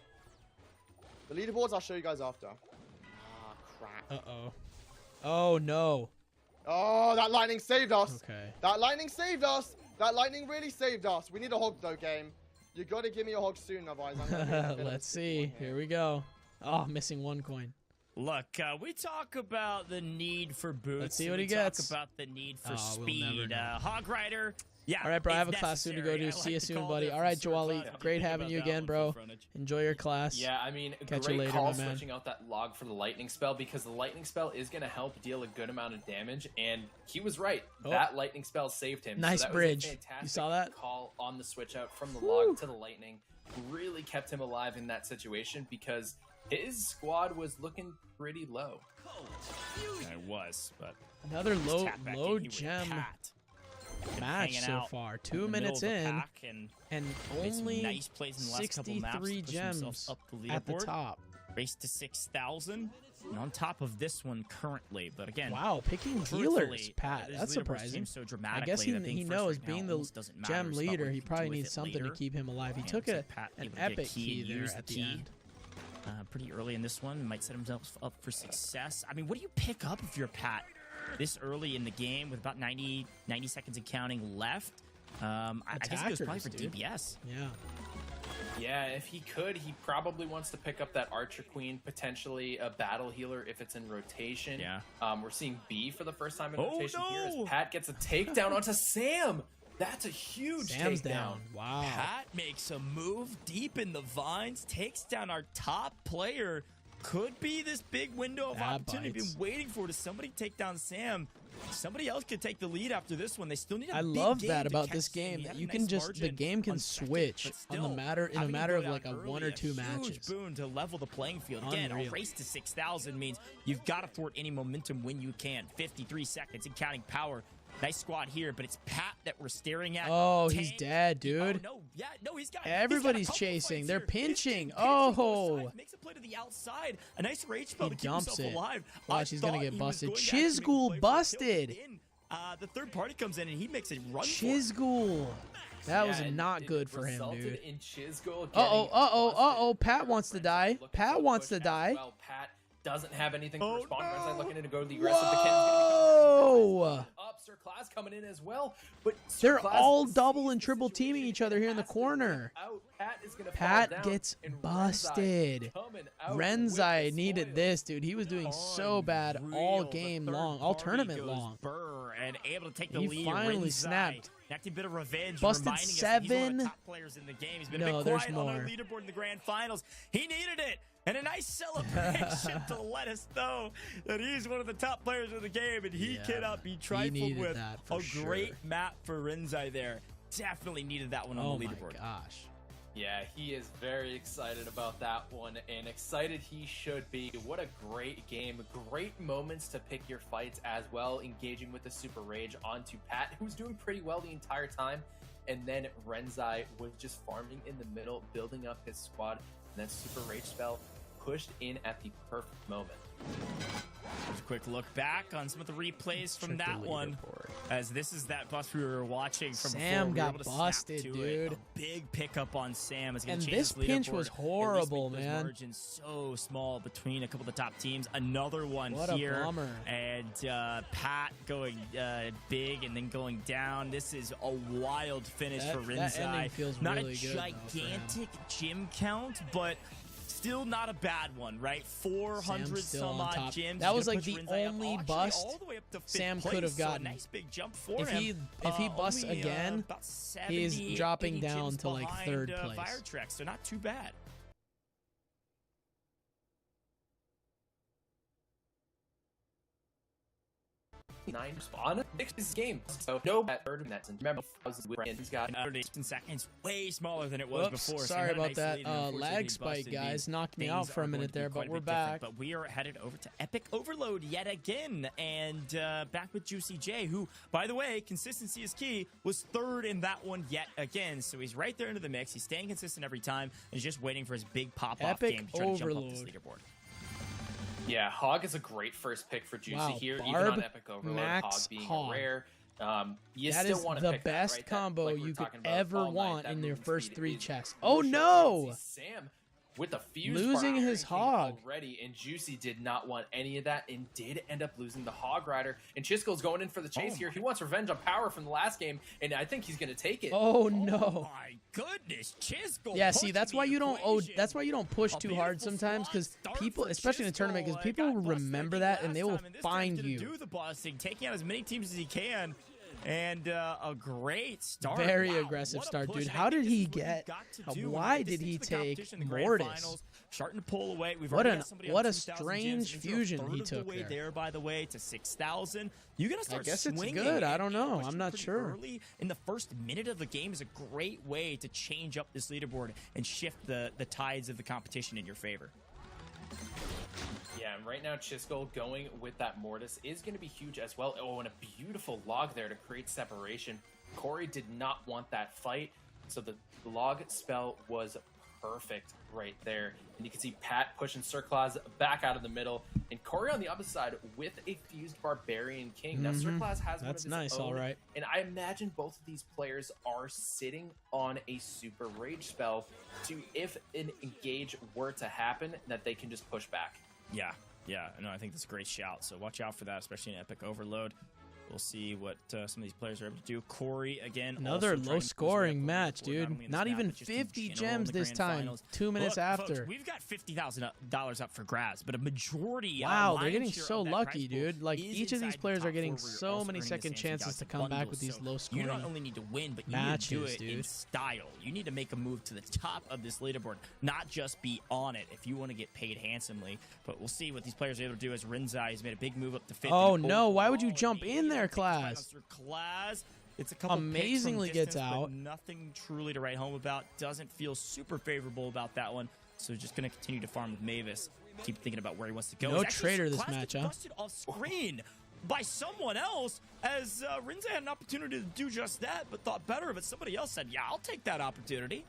The leaderboards I'll show you guys after. Ah, crap. Uh-oh. Oh, no. Oh, that lightning saved us. Okay. That lightning saved us. That lightning really saved us. We need a hog though, game. You gotta give me a hog soon, otherwise I'm gonna be in a bit of a Let's sticky see. one Here we go. Oh, missing one coin. Look, we talk about the need for boots. Let's see what he we gets. Talk about the need for Oh, we'll never speed. know. Hog Rider. Yeah. All right, bro. I have a it's class soon to go necessary. to. I See you to soon, call buddy. that All from right, Sir Jawali. Claz. Great Think having about you that again, one, bro. Full Frontage. Enjoy your class. Yeah, I mean, Catch you great later, call my man. switching out that log for the lightning spell, because the lightning spell is going to help deal a good amount of damage, and he was right. Oh. That lightning spell saved him. Nice so that bridge. Was a You fantastic saw that? call on the switch out from the log to the lightning. Really kept him alive in that situation because his squad was looking pretty low. It was, but Another low tap back low in here with gem Pat. Been match hanging so out far. in 2 the middle minutes of the in, pack and and made some only nice plays in the last couple maps to 63 push himself gems up the at the leaderboard. top. Race to 6,000. And on top of this one currently, but again, Wow, picking truthfully, healers, Pat. this That's leaderboard surprising. seems so I dramatically guess that being he first knows right now being the almost doesn't matter. gem It's about leader, what he you can probably do with needs it something later. to keep him alive. He And took looks an like Pat able to get epic key there use at the the key. end. Pretty early in this one, might set himself up for success. I mean, what do you pick up if you're Pat this early in the game with about 90 seconds and counting left? I guess he goes probably for Attackers, dude. DPS. Yeah. Yeah, if he could, he probably wants to pick up that Archer Queen, potentially a battle healer if it's in rotation. Yeah. We're seeing B for the first time in Oh, rotation here no! as Pat gets a takedown onto Sam. That's a huge Sam's takedown. down. Wow. Pat makes a move deep in the vines, takes down our top player. Could be this big window of That opportunity bites. we've been waiting for. Does somebody take down Sam? Somebody else could take the lead after this one. They still need a I big love game that to about catch this Sam. game. He That had a you nice can just, the margin game can on second, switch but on the still, matter in a having to matter go of down like a early, 1 or 2 huge matches. boon to level the playing field. Again, a Unreal. race to 6,000 means you've got to thwart any momentum when you can. 53 seconds and counting power. Nice squad here, but it's Pat that we're staring at. Oh, he's Tank. dead, dude. Oh, no, he's got Everybody's he's got a couple chasing. fights They're here. pinching. He's pinching both Oh. sides, makes a play to the outside. A nice rage spell He to keep dumps himself it. alive. Watch, he's gonna thought get he was busted. going to actually make a Chisgule play for a kill busted. in. The third party comes in and he makes a run for it. Chisgule. That was Yeah, and not it good for him, resulted dude. in Chisgule Uh-oh, getting uh-oh, busted. uh-oh. Pat wants to die. Looking Pat for a wants push to as die. well. Pat doesn't have anything to Oh, respond. no. Renzai looking to go to the aggressive. The Whoa! up. Sir Class coming in as well. But Sir They're Class all sees double the and triple situation teaming each other here in the and has to corner. get out. Pat is gonna Pat fall down, gets and Renzai busted. coming out with Renzai the needed spoils. this, dude. He was doing so bad all Unreal. The game third long, all party tournament goes long. Burr and able to take the He lead. finally Renzai, snapped. Acting a bit of revenge, Busted reminding us that he's one of 7. the top players in the game. He's been No, a bit there's quiet on our more. leaderboard in the grand finals. He needed it. And a nice celebration to let us know that he's one of the top players of the game, and he Yeah, cannot be he trifled needed with. that for A great sure. map for Renzai there. Definitely needed that one Oh on the my leaderboard. gosh. Yeah, he is very excited about that one, and excited he should be. What a great game. Great moments to pick your fights as well, engaging with the Super Rage onto Pat, who's doing pretty well the entire time, and then Renzai was just farming in the middle, building up his squad, and that Super Rage spell pushed in at the perfect moment. Just a quick look back on some of the replays from Check the that one, leaderboard. as this is that bust we were watching from Sam before. We were got able to snap busted, to it. dude. A big pickup on Sam. Is gonna And change this his pinch leaderboard, was at least horrible, make those man. margins so small between a couple of the top teams. Another one What a here, bummer. and Pat going big and then going down. This is a wild finish That- for that ending Renzai. feels Not really a good, though, for him. gigantic gym count, but still not a bad one, right? 400 Sam's still some on odd top. gyms. That was Gonna like push the Renzai up, only actually, bust all the way up to fifth Sam place, could have so a gotten. nice big jump for If him. he busts Only, again, about 70, he's dropping 80 down gyms to like behind, third place. Firetrack, so not too bad. Nine spawn this game. So no that third and that's remember he's got 18 seconds, way smaller than it was Whoops, before. So sorry he had a about nice that. lead, and unfortunately Lag he spike, busted. guys, knocked me Things out for a are going minute to be there, quite but a we're bit different. back. But we are headed over to Epic Overload yet again, and back with JuicyJ, who, by the way, consistency is key, was third in that one yet again. So he's right there into the mix. He's staying consistent every time, and he's just waiting for his big pop-off Epic game to try to jump up this Overload. leaderboard. Yeah, Hog is a great first pick for Juicy Wow, here, even Barb, on Epic Overload. Max, Hog being Hog. a rare. You That still is want to the pick best that, right? combo That, like we were you could talking about ever all night, want that in their movement first speed 3 is chests. Oh crucial. no! You can see Sam with the fuse Losing bar his King hog. already, and Juicy did not want any of that and did end up losing the Hog Rider. And Chisgule's going in for the chase here. He wants revenge on Power from the last game, and I think he's going to take it. Oh no! My goodness, Chisgule. Yeah, see, pushing that's the why you don't. equation. That's why you don't push A too hard beautiful sometimes, flawed because start people, for especially in a tournament, because Chisgule. people Got will busted remember again that and they will last time, and this time find he's gonna you. do the busting, taking out as many teams as he can. And a great start. Very Wow, aggressive what a start, push. dude. And I How think did this he is what you've get? got to how- do when why you get did this he into the take competition in the grand Mortis? finals, starting to pull away. We've What already an- got somebody on what a 2,000 strange gyms. If you're a fusion third he of the took way there. there, by the way, to 6,000. You're gonna start guess it's swinging. good. I don't and know. pushing I'm not pretty sure. Early in the first minute of the game is a great way to change up this leaderboard and shift the tides of the competition in your favor. Yeah, and right now Chisgule going with that Mortis is going to be huge as well. Oh, and a beautiful log there to create separation. Cori did not want that fight, so the log spell was perfect right there. And you can see Pat pushing Sir Claus back out of the middle, and Cori on the other side with a fused Barbarian King. Now Sir Claus has one That's of his nice, own, all right. and I imagine both of these players are sitting on a super rage spell to, if an engage were to happen, that they can just push back. Yeah, no, I think that's a great shout. So watch out for that, especially in Epic Overload. We'll see what some of these players are able to do. Cori, again, Another also trying to low-scoring close match, that leaderboard, dude. in Not this map, even but just in 50 general in gems the this grand time. finals. 2 minutes Look, after. folks, we've got $50,000 up for grabs, but a majority. Wow, they're lion's getting share so of that lucky, prize pool dude. Like, is each of these inside the players top are getting four, where you're so also many earning the second Samsung chances to Galaxy come back with bundles. these So low-scoring you not only need to win, but you need to do matches, it in dude. style. You need to make a move to the top of this leaderboard, not just be on it if you want to get paid handsomely. But we'll see what these players are able to do as Rinzai has made a big move up to 5th. Oh, and no, why would you overall, jump maybe in there, I think Class? Class. It's a couple Amazingly picks from gets distance, but out. nothing truly to write home about. Doesn't feel super favorable about that one. So just going to continue to farm with Mavis. Keep thinking about where he wants to go. No He's actually traitor this Class match, gets huh? busted off screen by someone else, as Rinzai had an opportunity to do just that, but thought better of it. Somebody else said, yeah, I'll take that opportunity.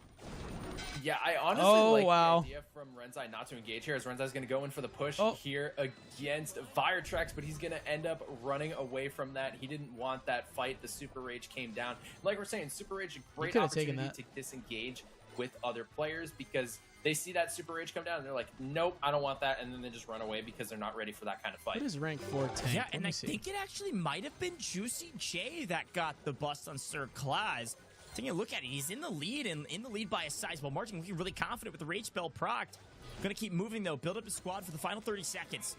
Yeah, I honestly like the idea from Rinzai not to engage here, as Renzai's going to go in for the push here against Viretrex, but he's going to end up running away from that. He didn't want that fight. The Super Rage came down. Like we're saying, Super Rage, a great opportunity to disengage with other players, because they see that Super Rage come down and they're like, nope, I don't want that, and then they just run away because they're not ready for that kind of fight. What is rank 4 tank? Yeah, and I think it actually might have been JuicyJ that got the bust on Sir Claus. Taking a look at it, he's in the lead, and in the lead by a sizable margin. Looking really confident with the Rage Spell procced. Gonna keep moving, though. Build up the squad for the final 30 seconds.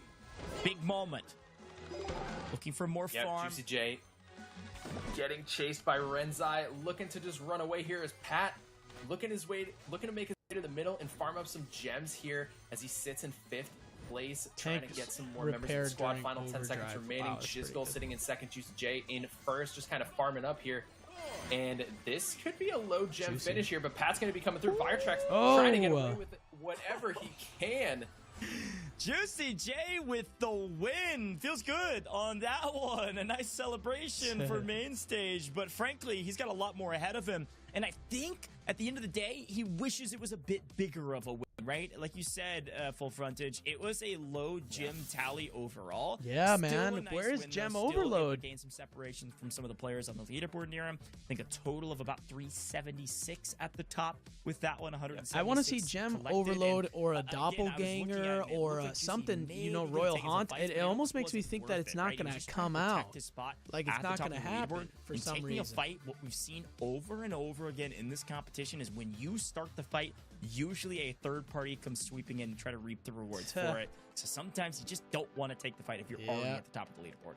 Big moment. Looking for more farm. JuicyJ getting chased by Rinzai, looking to just run away here as Pat looking to make his way to the middle and farm up some gems here as he sits in 5th place, trying to get some more members of the squad. Final 10 seconds remaining. Wow, Chisgule sitting in 2nd, JuicyJ in 1st, just kind of farming up here. And this could be a low gem finish here, but Pat's going to be coming through. Viretrex trying to get away with whatever he can. JuicyJ with the win. Feels good on that one. A nice celebration for main stage, but frankly, he's got a lot more ahead of him. And I think at the end of the day, he wishes it was a bit bigger of a win, right? Like you said, Full Frontage, it was a low gem tally overall. Yeah, Still man. a nice Where's win, gem though. Still able to overload? gain some separation from some of the players on the leaderboard near him. I think a total of about 376 at the top with that one. 176. I want to see gem overload or a doppelganger or something, you know, Royal Haunt. It almost makes me think that it's not going to come out. Like, it's not going to happen for some reason. Taking a fight, what we've seen over and over again in this competition is when you start the fight, usually a third party comes sweeping in and try to reap the rewards for it. So sometimes you just don't want to take the fight if you're already at the top of the leaderboard.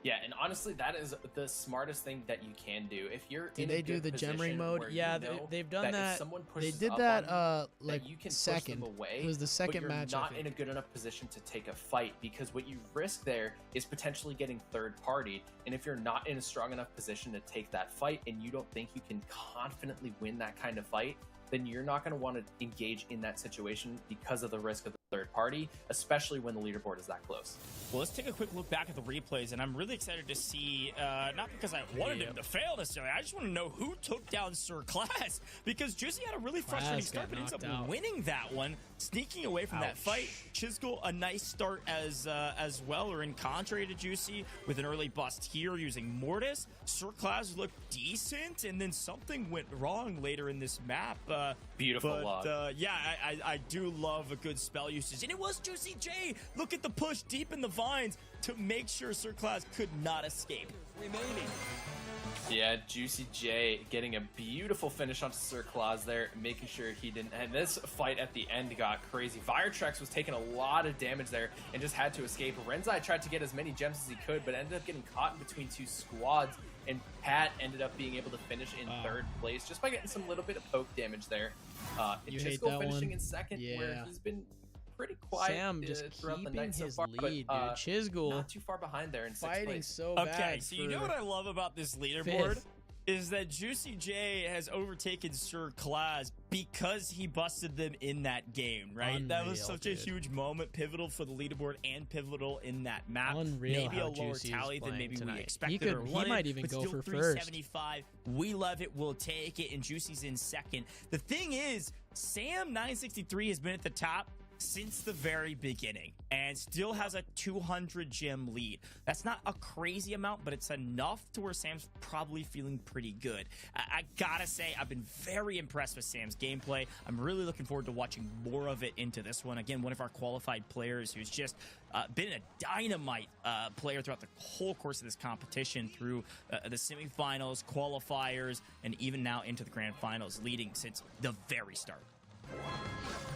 Yeah, and honestly, that is the smartest thing that you can do. If you're Did they do the gem ring mode? Yeah, they've done that. They did that like you can second. Push them away, it was the second but match. You're not in a good enough position to take a fight, because what you risk there is potentially getting third party. And if you're not in a strong enough position to take that fight, and you don't think you can confidently win that kind of fight, then you're not going to want to engage in that situation because of the risk of the third party, especially when the leaderboard is that close. Well, let's take a quick look back at the replays, and I'm really excited to see, not because I wanted him to fail necessarily, I just want to know who took down Sir Class, because Juicy had a really frustrating start, but ends up winning that one, sneaking away from that fight. Chisgule, a nice start as well, or in contrary to Juicy, with an early bust here using Mortis. Sir Class looked decent, and then something went wrong later in this map. Beautiful log. Yeah, I do love a good spell usage, and it was JuicyJ. Look at the push deep in the vines to make sure Sir Class could not escape. Yeah, JuicyJ getting a beautiful finish onto Sir Claus there, making sure he didn't. And this fight at the end got crazy. Viretrex was taking a lot of damage there and just had to escape. Rinzai tried to get as many gems as he could, but ended up getting caught in between two squads. And Pat ended up being able to finish in 3rd place just by getting some little bit of poke damage there. Chisgule finishing in 2nd, where he's been pretty quiet Sam just throughout the keeping night so his far, lead, but, dude. Chisgule not too far behind there in 6th fighting place. so bad. Okay, so you know what I love about this leaderboard? Is that JuicyJ has overtaken Sir Claus because he busted them in that game, right? That was such a huge moment, pivotal for the leaderboard and pivotal in that map. Maybe a lower tally than maybe we expected or wanted. He might even but go still for 375. We love it. We'll take it. And Juicy's in 2nd. The thing is, Sam 963 has been at the top since the very beginning and still has a 200 gem lead. That's not a crazy amount, but it's enough to where Sam's probably feeling pretty good. I gotta say, I've been very impressed with Sam's gameplay. I'm really looking forward to watching more of it into this one. Again, one of our qualified players who's just been a dynamite player throughout the whole course of this competition, through the semifinals, qualifiers, and even now into the grand finals, leading since the very start.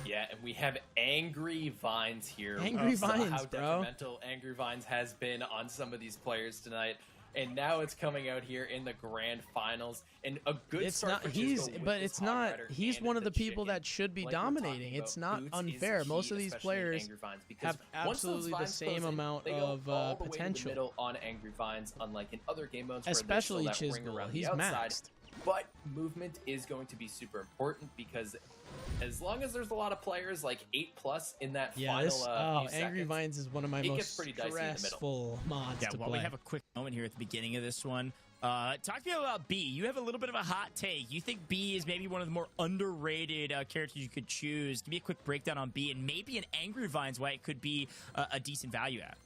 Yeah, and we have Angry Vines here. Angry We saw Vines, how bro. detrimental Angry Vines has been on some of these players tonight. And now it's coming out here in the grand finals. And a good It's start not. for He's, Chisgule with but this it's Hog not. Rider He's and one of the people chicken. that should be Like we're talking dominating. about, It's not boots is unfair. key, Most of these especially in players Angry Vines, because have once those absolutely the vines same close in, amount they go of all the way to the potential. middle on Angry Vines, unlike in other game modes where Especially there's still that ring Chisgule. around He's the outside. maxed. But movement is going to be super important, because as long as there's a lot of players, like 8+ in that Yeah, final this few Angry seconds, Vines is one of my it gets most pretty dicey in the middle. stressful mods Yeah, to well, play. we have a quick moment here at the beginning of this one. Talk to me about B. You have a little bit of a hot take. You think B is maybe one of the more underrated characters you could choose. Give me a quick breakdown on B, and maybe an Angry Vines why it could be a decent value add.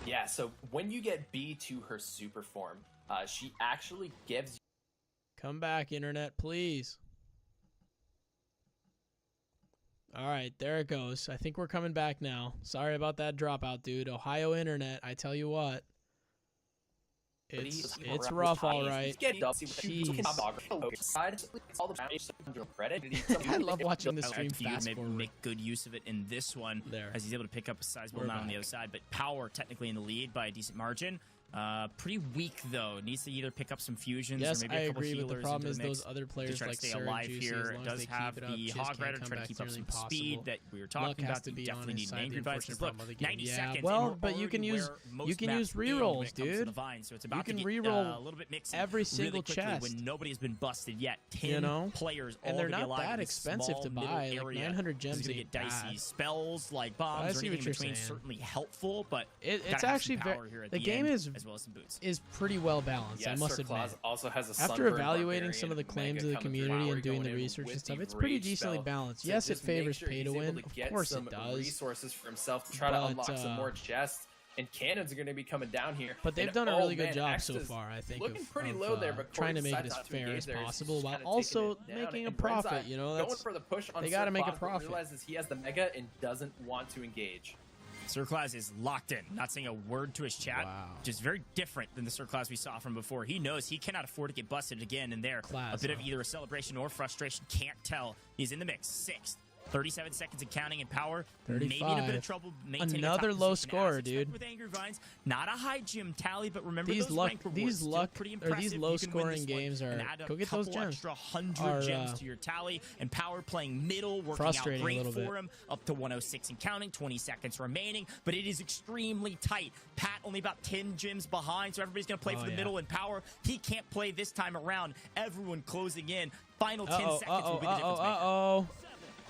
Yeah, so when you get B to her super form, she actually gives Come back, internet, please. All right, there it goes. I think we're coming back now. Sorry about that dropout, dude. Ohio internet, I tell you what. It's rough, all right. I love watching the stream fast maybe forward. make good use of it in this one, There. as he's able to pick up a sizable We're amount on the back. other side. But Power technically in the lead by a decent margin. Pretty weak though. Needs to either pick up some fusions Yes, or maybe I a couple agree, but healers the problem into is the mix those other to players try to like stay Sir and alive Juicy, here. as It long does as they have keep it up, the Chiz Hog can't Rider come trying back. to keep up It's some nearly speed impossible. that we were Luck talking has about. to be on Definitely his need an side, the Angry Vines. unfortunate Look, problem of the game. 90 Yeah, seconds. well, and we're but you can already use- where you most can maps use end when rerolls, it comes to dude. the Vines, so it's about You can to get reroll a little bit mixy every really single quickly chest. when nobody's been busted yet. 10 You know? players And all they're gonna be not alive that in this expensive small to middle buy. Like, area. 900 This is gems gonna ain't get dicey. bad. Spells like I bombs or see anything what in you're between saying. certainly helpful, but It's gotta have some actually power here at the the game end, is as well as some boots. pretty well balanced. I must Sir admit. Claus also has a After Sunburned evaluating some of the Barbarian claims of the Mega coming through. community Power and doing going the in research with and stuff, the it's pretty Rage decently spell. balanced. So Yes, it just make favors sure pay he's to able win. to Of get course some it does. resources for himself to try to But, unlock some more chests. And cannons are going to be coming down here. But they've And, done a oh, really good man, job so Exta's far, I think, looking of, pretty of, low there, but trying to Cori make it decides as not to fair engage as there. He's possible just while kinda also taking it down. making a And profit. Renzi You know, going that's for the push on they Sir gotta make a Claus, but profit. realizes he has the Mega and doesn't want to engage. Sir Claus is locked in, not saying a word to his chat, Wow. which is very different than the Sir Claus we saw from before. He knows he cannot afford to get busted again, and there, Claus, a bit of huh? either a celebration or frustration. Can't tell. He's in the mix. Sixth. 37 seconds and counting in Power. Maybe in a bit 35. of trouble maintaining Another a top low position, score, as expected dude. With Angry Vines, not a high gym tally, but remember These those luck- rank rewards, these still luck- pretty or these impressive. You can win low-scoring this one games and are- add a go get those couple gems. extra 100 Are, gems to your tally, and Power playing middle, working out frustrating a great little bit. for him, up to 106 and counting, 20 seconds remaining, but it is extremely tight. Pat only about 10 gems behind, so everybody's going to play Oh, for the yeah. middle, and Power, he can't play this time around. Everyone closing in. Final 10 seconds will be the difference maker. Uh-oh.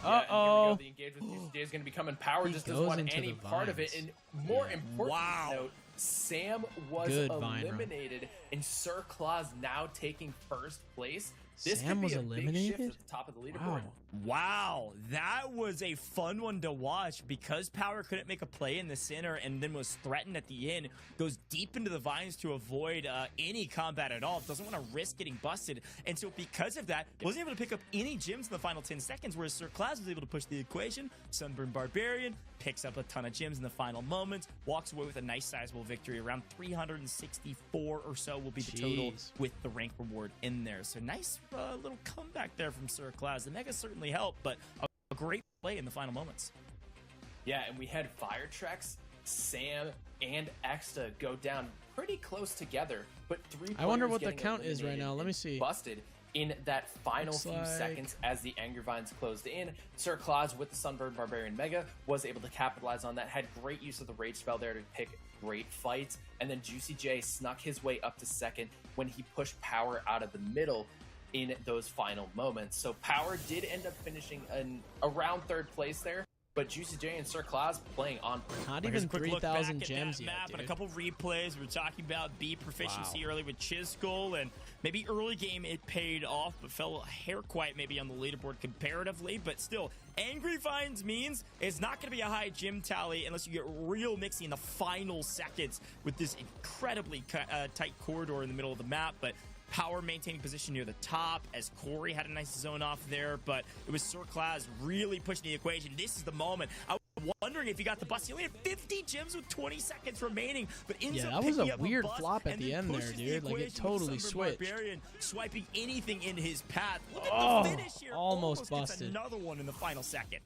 Yeah, and here we Uh-oh. go. The engage with JuicyJ is going to become in Power. He Just doesn't goes want into any the part of it. vines. And more Yeah. important Wow. note, Sam was Good vine run. eliminated, and Sir Claus now taking first place. This Sam could was be a big eliminated? shift at the top of the leaderboard. Wow. Wow, that was a fun one to watch because Power couldn't make a play in the center and then was threatened at the end. Goes deep into the vines to avoid any combat at all. Doesn't want to risk getting busted. And so because of that, wasn't able to pick up any gems in the final 10 seconds, whereas Sir Claus was able to push the equation. Sunburned Barbarian picks up a ton of gems in the final moments, walks away with a nice sizable victory. Around 364 or so will be the total Jeez. with the rank reward in there. So nice little comeback there from Sir Claus. The Mega certainly helped, but a great play in the final moments. Yeah, and we had Fire Treks, Sam, and Exta go down pretty close together, but three I wonder players what the getting count is right eliminated now. Let and me see. Busted in that final Looks few like- seconds as the Angry Vines closed in. Sir Claus with the Sunburned Barbarian Mega was able to capitalize on that, had great use of the Rage spell there to pick great fights, and then JuicyJ snuck his way up to second when he pushed Power out of the middle in those final moments. So Power did end up finishing around third place there, but JuicyJ and Sir Claus playing on. Not Here's even a quick look back 3,000 at gems that yet, map dude. and a couple replays. We were talking about B proficiency Wow. early with Chisgule, and maybe early game it paid off, but fell a hair quiet maybe on the leaderboard comparatively. But still, Angry Vines means it's not going to be a high gym tally unless you get real mixy in the final seconds with this incredibly tight corridor in the middle of the map. But Power maintaining position near the top as Cori had a nice zone off there, but it was Sir Claus really pushing the equation. This is the moment. I was wondering if he got the bust. He only had 50 gems with 20 seconds remaining, but ends Yeah, up that was a picking up weird bust flop at and the then end there, pushes the dude. Like, it equation with totally Sunburned switched. Barbarian swiping anything in his path. Look Oh, at the finish here. almost gets busted. another one in the final second.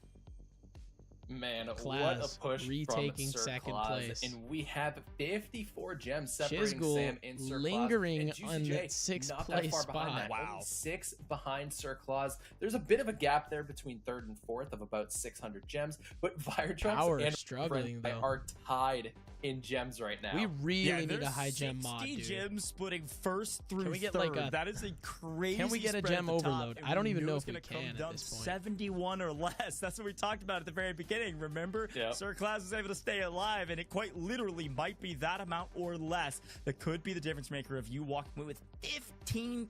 Man, what a Class push retaking from Sir second Claus. place. And we have 54 gems separating Chisgule Sam and Sir lingering Claus. on And that JuicyJ sixth not that place far behind spot. that. Wow. Only 6 behind Sir Claus. There's a bit of a gap there between 3rd and 4th of about 600 gems, but Viretrux Power and struggling, Frontage though. are tied in gems right now. We really need there's a high gem mod, 60 dude. gems splitting first through Can we get, third. like, a- that is a crazy Can we get a spread at gem the top, overload? and I don't we even knew know it was if we gonna come can at down this point. 71 or less. That's what we talked about at the very beginning. Remember? Yep. Sir Claus was able to stay alive, and it quite literally might be that amount or less that could be the difference maker of you walking away with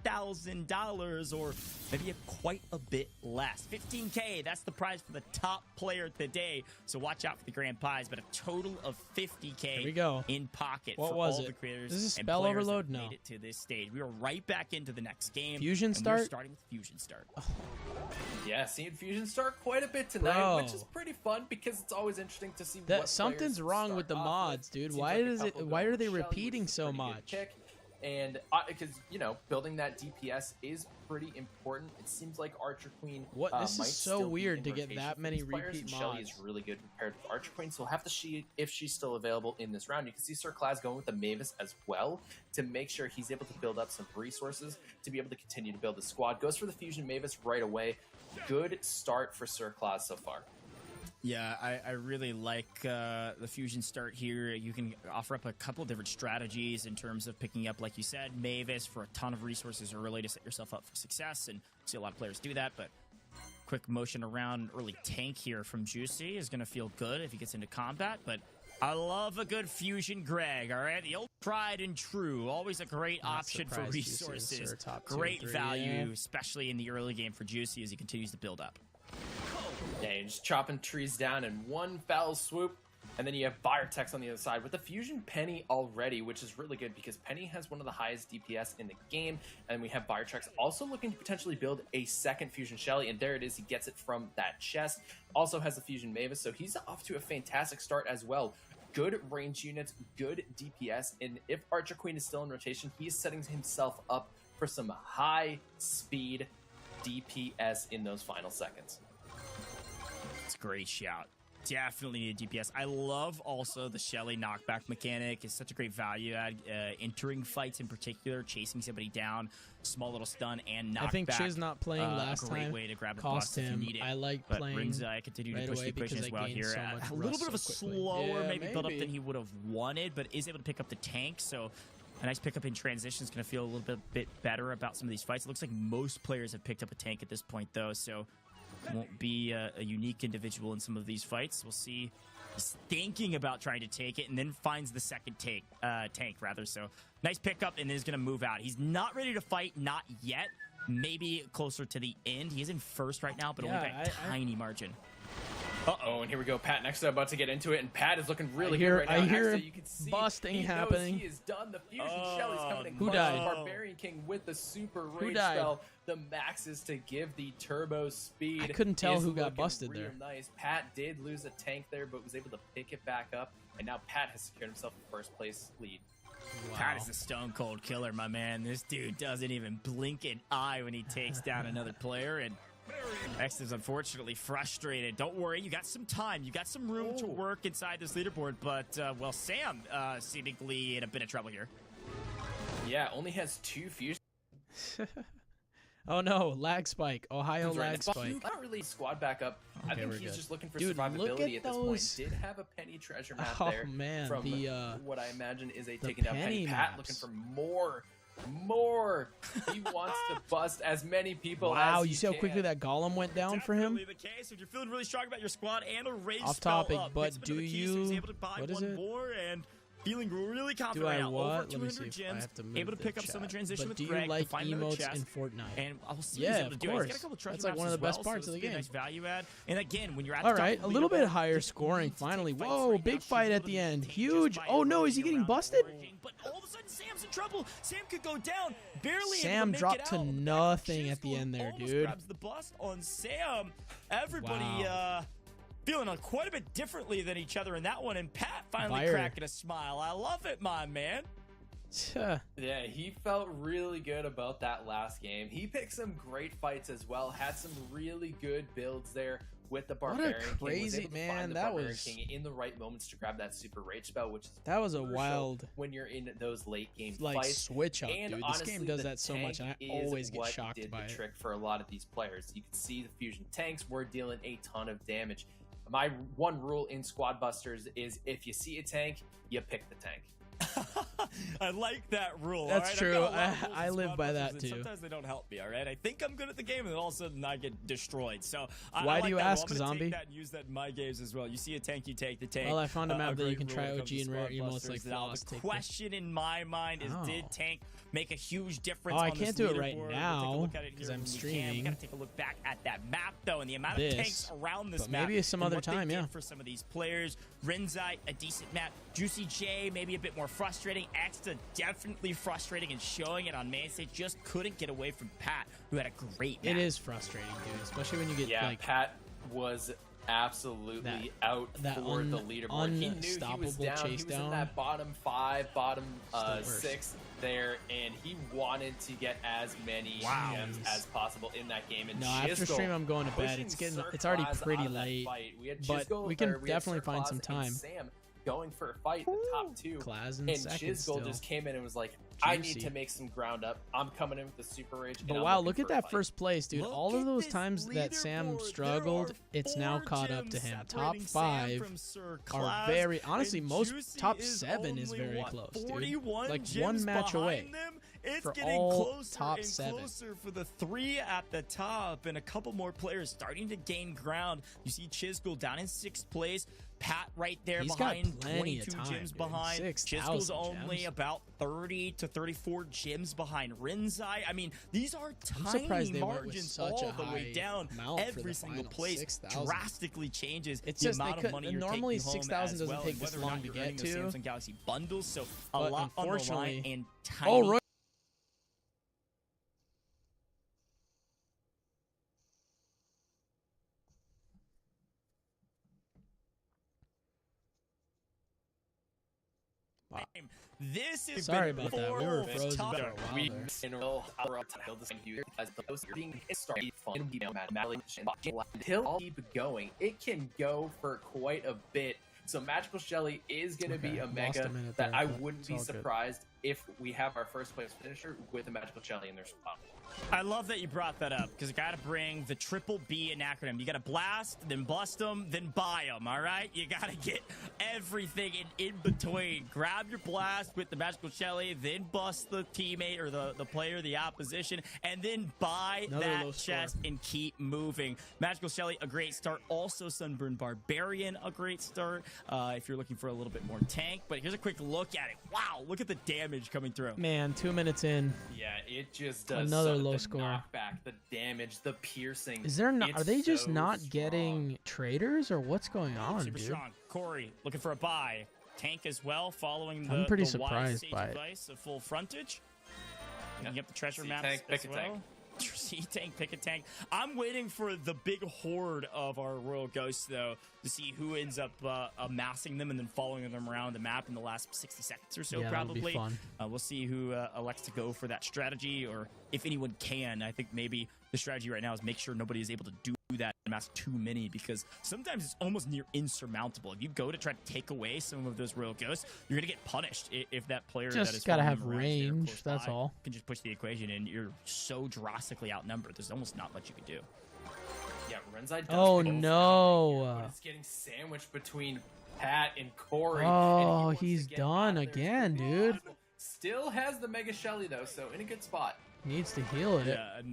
$15,000 or maybe quite a bit less. 15K, that's the prize for the top player today. So watch out for the grand prize, but a total of 50K Here we go. in pocket What for was all it? the creators. Is this and spell players that overload? have No. Made it to this stage. We are right back into the next game. Fusion and start? We're starting with Fusion start. Yeah, seeing Fusion start quite a bit tonight, Bro. which is pretty fun because it's always interesting to see That what something's players wrong start with the off mods, with. dude. Seems Why like a does it? couple Why go are they Shelly, repeating which is a so pretty good much? pick. And because building that DPS is pretty important. It seems like Archer Queen. What? This is might so still be weird in to get rotation that for many these players, repeat and Shelly is mods. really good compared with Archer Queen, so we'll have to see if she's still available in this round. You can see Sir Claus going with the Mavis as well to make sure he's able to build up some resources to be able to continue to build the squad. Goes for the Fusion Mavis right away. Good start for Sir Claus so far. Yeah, I really like the Fusion start here. You can offer up a couple of different strategies in terms of picking up, like you said, Mavis for a ton of resources early to set yourself up for success, and see a lot of players do that, but quick motion around early tank here from Juicy is going to feel good if he gets into combat, but I love a good Fusion Greg, all right? The old tried and true, always a great Not option for surprised Juicy is resources. our top 2 or Great 3, value, yeah. especially in the early game for Juicy as he continues to build up. Yeah, you're just chopping trees down in one foul swoop. And then you have Biotechs on the other side with the Fusion Penny already, which is really good because Penny has one of the highest DPS in the game. And we have Biotechs also looking to potentially build a second Fusion Shelly. And there it is. He gets it from that chest. Also has the Fusion Mavis. So he's off to a fantastic start as well. Good range units, good DPS. And if Archer Queen is still in rotation, he is setting himself up for some high speed DPS in those final seconds. It's a great shout. Definitely need a DPS. I love also the Shelly knockback mechanic. It's such a great value add. Entering fights in particular, chasing somebody down, small little stun and knockback. I think Chiz not playing last a great time way to grab a cost bust if you him. need it. I like But playing Rinzai continue to right push the away equation because as I well gained here. so much A little rust bit of a so quickly. slower Yeah, maybe build up maybe. than he would have wanted, but is able to pick up the tank. So a nice pickup in transition is going to feel a little bit better about some of these fights. It looks like most players have picked up a tank at this point, though, so won't be a unique individual in some of these fights. We'll see. He's thinking about trying to take it and then finds the second tank. So nice pickup and is going to move out. He's not ready to fight, not yet. Maybe closer to the end. He is in first right now, but only by a tiny margin. Uh-oh, and here we go. Pat next up about to get into it, and Pat is looking really hear- good right now. I hear Actually, you can see busting he knows happening. he is done. The Fusion Shelly's coming in Who clutch. died? The Barbarian King with the super Who rage died? spell. The maxes to give the turbo speed. I couldn't tell is who got looking busted real there. Nice. Pat did lose a tank there, but was able to pick it back up, and now Pat has secured himself a first place lead. Pat is a stone cold killer, my man. This dude doesn't even blink an eye when he takes down another player, and X is unfortunately frustrated. Don't worry, you got some time. You got some room to work inside this leaderboard, but, well, Sam seemingly in a bit of trouble here. Yeah, only has 2 Fusion. Oh no, lag spike. Ohio Right, lag it's about- spike. Not really squad back up. I Okay, think we're he's good. just looking for Dude, look survivability at at this those- point. Did have a penny treasure map Oh there man, from the what I imagine is a the taken down penny. penny Pat maps. looking for more more. He wants to bust as many people Wow, as he you see how quickly can. that golem went down for him? Definitely the case. If you're feeling really strong about your squad and a raise Off spell topic, up, but picks him into do the key, so he's you- able to buy what is one it? more and feeling really confident Do I right now. what? Over Let me 200 see if I gems, have to move able to the pick up some in chat. transition But with do you Greg, like to find another emotes chest. in Fortnite? And I'll see Yeah, what he's able of to do. He's got course. a couple treasure That's like maps one of as the best well, parts so of the it's a game. nice value add. And again, when you're at All the top right, of a the little bit leaderboard, higher just scoring need to finally. take fights Whoa, right now. big She's fight able at to the end. maintain just Huge. by Oh no, is he running getting around busted? foraging. But all of a sudden, Sam's in trouble. Sam could go down. Barely Sam able to make dropped it to out. nothing at the Chisgule end there, almost dude. grabs the bust on Sam. Everybody Wow. feeling quite a bit differently than each other in that one. And Pat finally Fire. cracking a smile. I love it, my man. Yeah, he felt really good about that last game. He picked some great fights as well. Had some really good builds there with the Barbarian King. Was crazy- able to man, find the that Barbarian was- King in the right moments to grab that super rage spell, which is That was a crucial wild, when you're in those late game like, fights. switch up, And dude. honestly, This game does the that so much, and I tank is always get what shocked did by the it. trick for a lot of these players. You can see the fusion tanks were dealing a ton of damage. My one rule in Squad Busters is if you see a tank, you pick the tank. I like that rule. That's all right? true. I've got a lot of rules I in live Squad by Busters, that and too. Sometimes they don't help me. All right, I think I'm good at the game, and then all of a sudden I get destroyed. So I Why like do you that rule. ask, I'm gonna Zombie? Take that and use that in my games as well. You see a tank, you take the tank. Well, I found a map that you great can rule try when it OG comes to and rare Squad emotes Busters. like Now, Floss. the Take question in my mind is, did Oh. tank make a huge difference? Oh, I on this can't do it right leaderboard? We'll now, take a look at it 'cause here I'm when we can. streaming. We gotta take a look back at that map though, and the amount of This, tanks around this but map. maybe some and other what they time, did yeah. for some of these players. Rinzai, a decent map. JuicyJ, maybe a bit more frustrating. Exta, definitely frustrating and showing it on main stage. Just couldn't get away from Pat, who had a great map. It is frustrating, dude, especially when you get Yeah, like Pat was absolutely out that for the leaderboard. He knew he was unstoppable down. chase He was down. in that bottom 5, bottom worst. 6 there, and he wanted to get as many gems as possible in that game. And No, after Chisgule stream I'm going to bed. pushing It's already Sir Claus pretty out of that late, fight. We had but Chisgule, we can or we had definitely Sir find Claus some and time. Sam going for a fight in the top 2. Class in And second Chisgule still. just came in and was like, I need Juicy. to make some ground up. I'm coming in with the super rage. and But I'm wow, looking look at for a that fight." first place, dude. Look All of at those this times that Sam leaderboard. struggled, There it's are now 4 caught up to gems him. Top separating Sam 5 from Sir are Claus, very, honestly, and most Juicy top is 7 is only, very what, close, dude. 41 Like gems one match away behind them? It's for getting all closer top and 7. closer for the 3 at the top, and a couple more players starting to gain ground. You see Chisgule down in 6th place. Pat right there He's got behind, plenty of 22 time, gems dude. behind. 6,000 Chisgule's only gems. about 30 to 34 gems behind Rinzai. I mean, these are I'm tiny surprised they went with margins such all a the way high down. amount for Every the single final, place 6,000. drastically changes It's the just they amount of could- money you're normally taking home 6,000 as doesn't well, take and this whether or long not to you're get earning those to. Samsung Galaxy bundles, so a But lot on the line unfortunately- and tiny. Oh, Roy. This is Sorry about that. We were full frozen top. for a while We there. in a row, I'll tell this thing to you as those being started fun, he'll keep going. It can go for quite a bit. So Magical Shelly is going to be Okay, a lost mega a minute that there, I but wouldn't it's be all good. surprised if we have our first place finisher with a Magical Shelly in their spot. I love that you brought that up because you got to bring the triple B in acronym. You got to blast, then bust them, then buy them. All right, you got to get everything in between. Grab your blast with the Magical Shelly, then bust the teammate or the player, the opposition, and then buy Another low that score. chest and keep moving. Magical Shelly, a great start. Also, Sunburned Barbarian, a great start if you're looking for a little bit more tank. But here's a quick look at it. Wow, look at the damage coming through. Man, 2 minutes in. Yeah, it just does Another so- low the score. knockback, the damage, the piercing. Is there not? It's Are they just so not strong. getting traders, or what's going on, Super dude? strong. Cori looking for a buy. Tank as well, following the I'm pretty the wise surprised sage by it. advice of full frontage. Picking up the treasure See maps tank, as pick a well. tank. See tank, pick a tank. I'm waiting for the big horde of our royal ghosts though to see who ends up amassing them and then following them around the map in the last 60 seconds or so. Yeah, that'll be probably. fun. We'll see who elects to go for that strategy, or if anyone can. I think maybe the strategy right now is make sure nobody is able to do that and amass too many, because sometimes it's almost near insurmountable. If you go to try to take away some of those royal ghosts, you're gonna get punished if that player Just that is gotta following have them around is there range, close that's by all. can just push the equation, and you're so drastically outnumbered. There's almost not much you can do. Yeah, Renzai does Oh, pick both no. right here, but it's getting sandwiched between Pat and Cori. Oh, and he wants he's to get done out of there as again, quickly as dude. possible. Still has the Mega Shelly though, so in a good spot. Needs to heal it. Yeah, a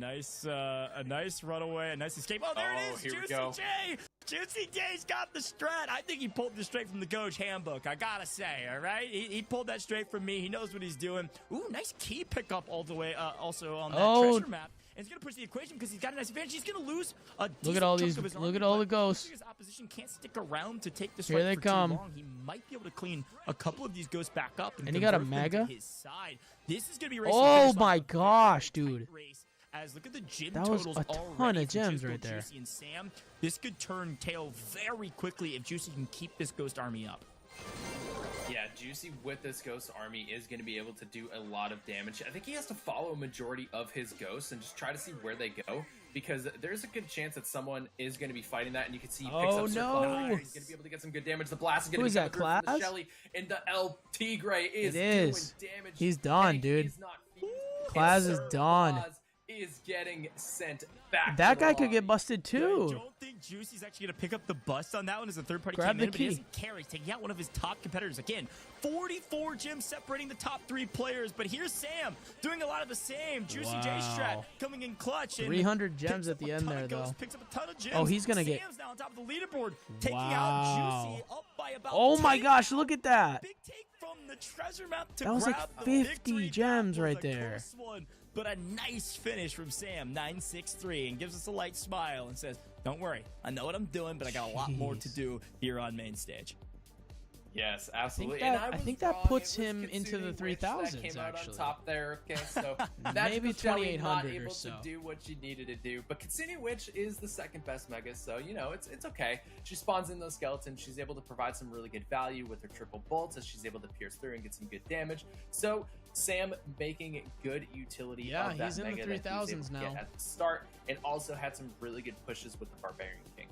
nice runaway, a nice escape. Oh, there it is, Here we go. JuicyJ! JuicyJ's got the strat. I think he pulled this straight from the Gojj handbook, I gotta say, all right? He pulled that straight from me. He knows what he's doing. Ooh, nice key pickup all the way, also on that treasure map. And it's going to push the equation because he's got a nice advantage. He's going to lose a Look at all decent these. chunk of his Look army, at all the but ghosts. his opposition can't stick around to take this Here fight they for come. too long. He might be able to clean a couple of these ghosts back up and he got a convert them mega? to his side. This is going to be racing Oh finish line. my gosh, dude. Race. As look at the gym That was totals a ton already of for gems Chisgule, right there. Juicy and Sam. This could turn tail very quickly if Juicy can keep this ghost army up. Yeah, Juicy with this ghost army is going to be able to do a lot of damage. I think he has to follow a majority of his ghosts and just try to see where they go, because there's a good chance that someone is going to be fighting that, and you can see he picks up no. He's going to be able to get some good damage. The blast is going Who to is be that, coming through from the Class? Shelly, and the El Tigre is It is. doing damage. He's done, and dude. he's not feeling it. Class And is Sir done. Claus is getting sent back. That to guy the could get lobby. busted I too. don't think Juicy's actually going to pick up the bust on that one as a third-party Grab came the in, but he key. doesn't care. He's taking out one of his top competitors. Again, 44 gems separating the top 3 players, but here's Sam doing a lot of the same. JuicyJ strat Wow. coming in clutch. And 300 gems picks at up the a end ton there, of ghosts, though. Picks up a ton of gems. Oh, he's gonna get- Sam's now on top of the leaderboard, taking Wow. out Juicy up by about Oh my 10. gosh, look at that. Big take from the treasure map to That was like grab the 50 victory. gems That was right a there. close one, but a nice finish from Sam, 963, and gives us a light smile and says, don't worry, I know what I'm doing, but I got a lot more to Jeez. do here on main stage. Yes, absolutely. that- And I was think that wrong. puts It was him into the Kitsune Witch 3000s, that came out actually. on top there. Okay, so Maybe Magical Shelly 2800 not or able so. to do what she needed to do, but Kitsune Witch is the second best mega, so you know it's okay. She spawns in those skeletons. She's able to provide some really good value with her triple bolts, as she's able to pierce through and get some good damage. So Sam making good utility. Yeah, of that he's in the mega that he was able 3000s to now. get at the start, and also had some really good pushes with the Barbarian King.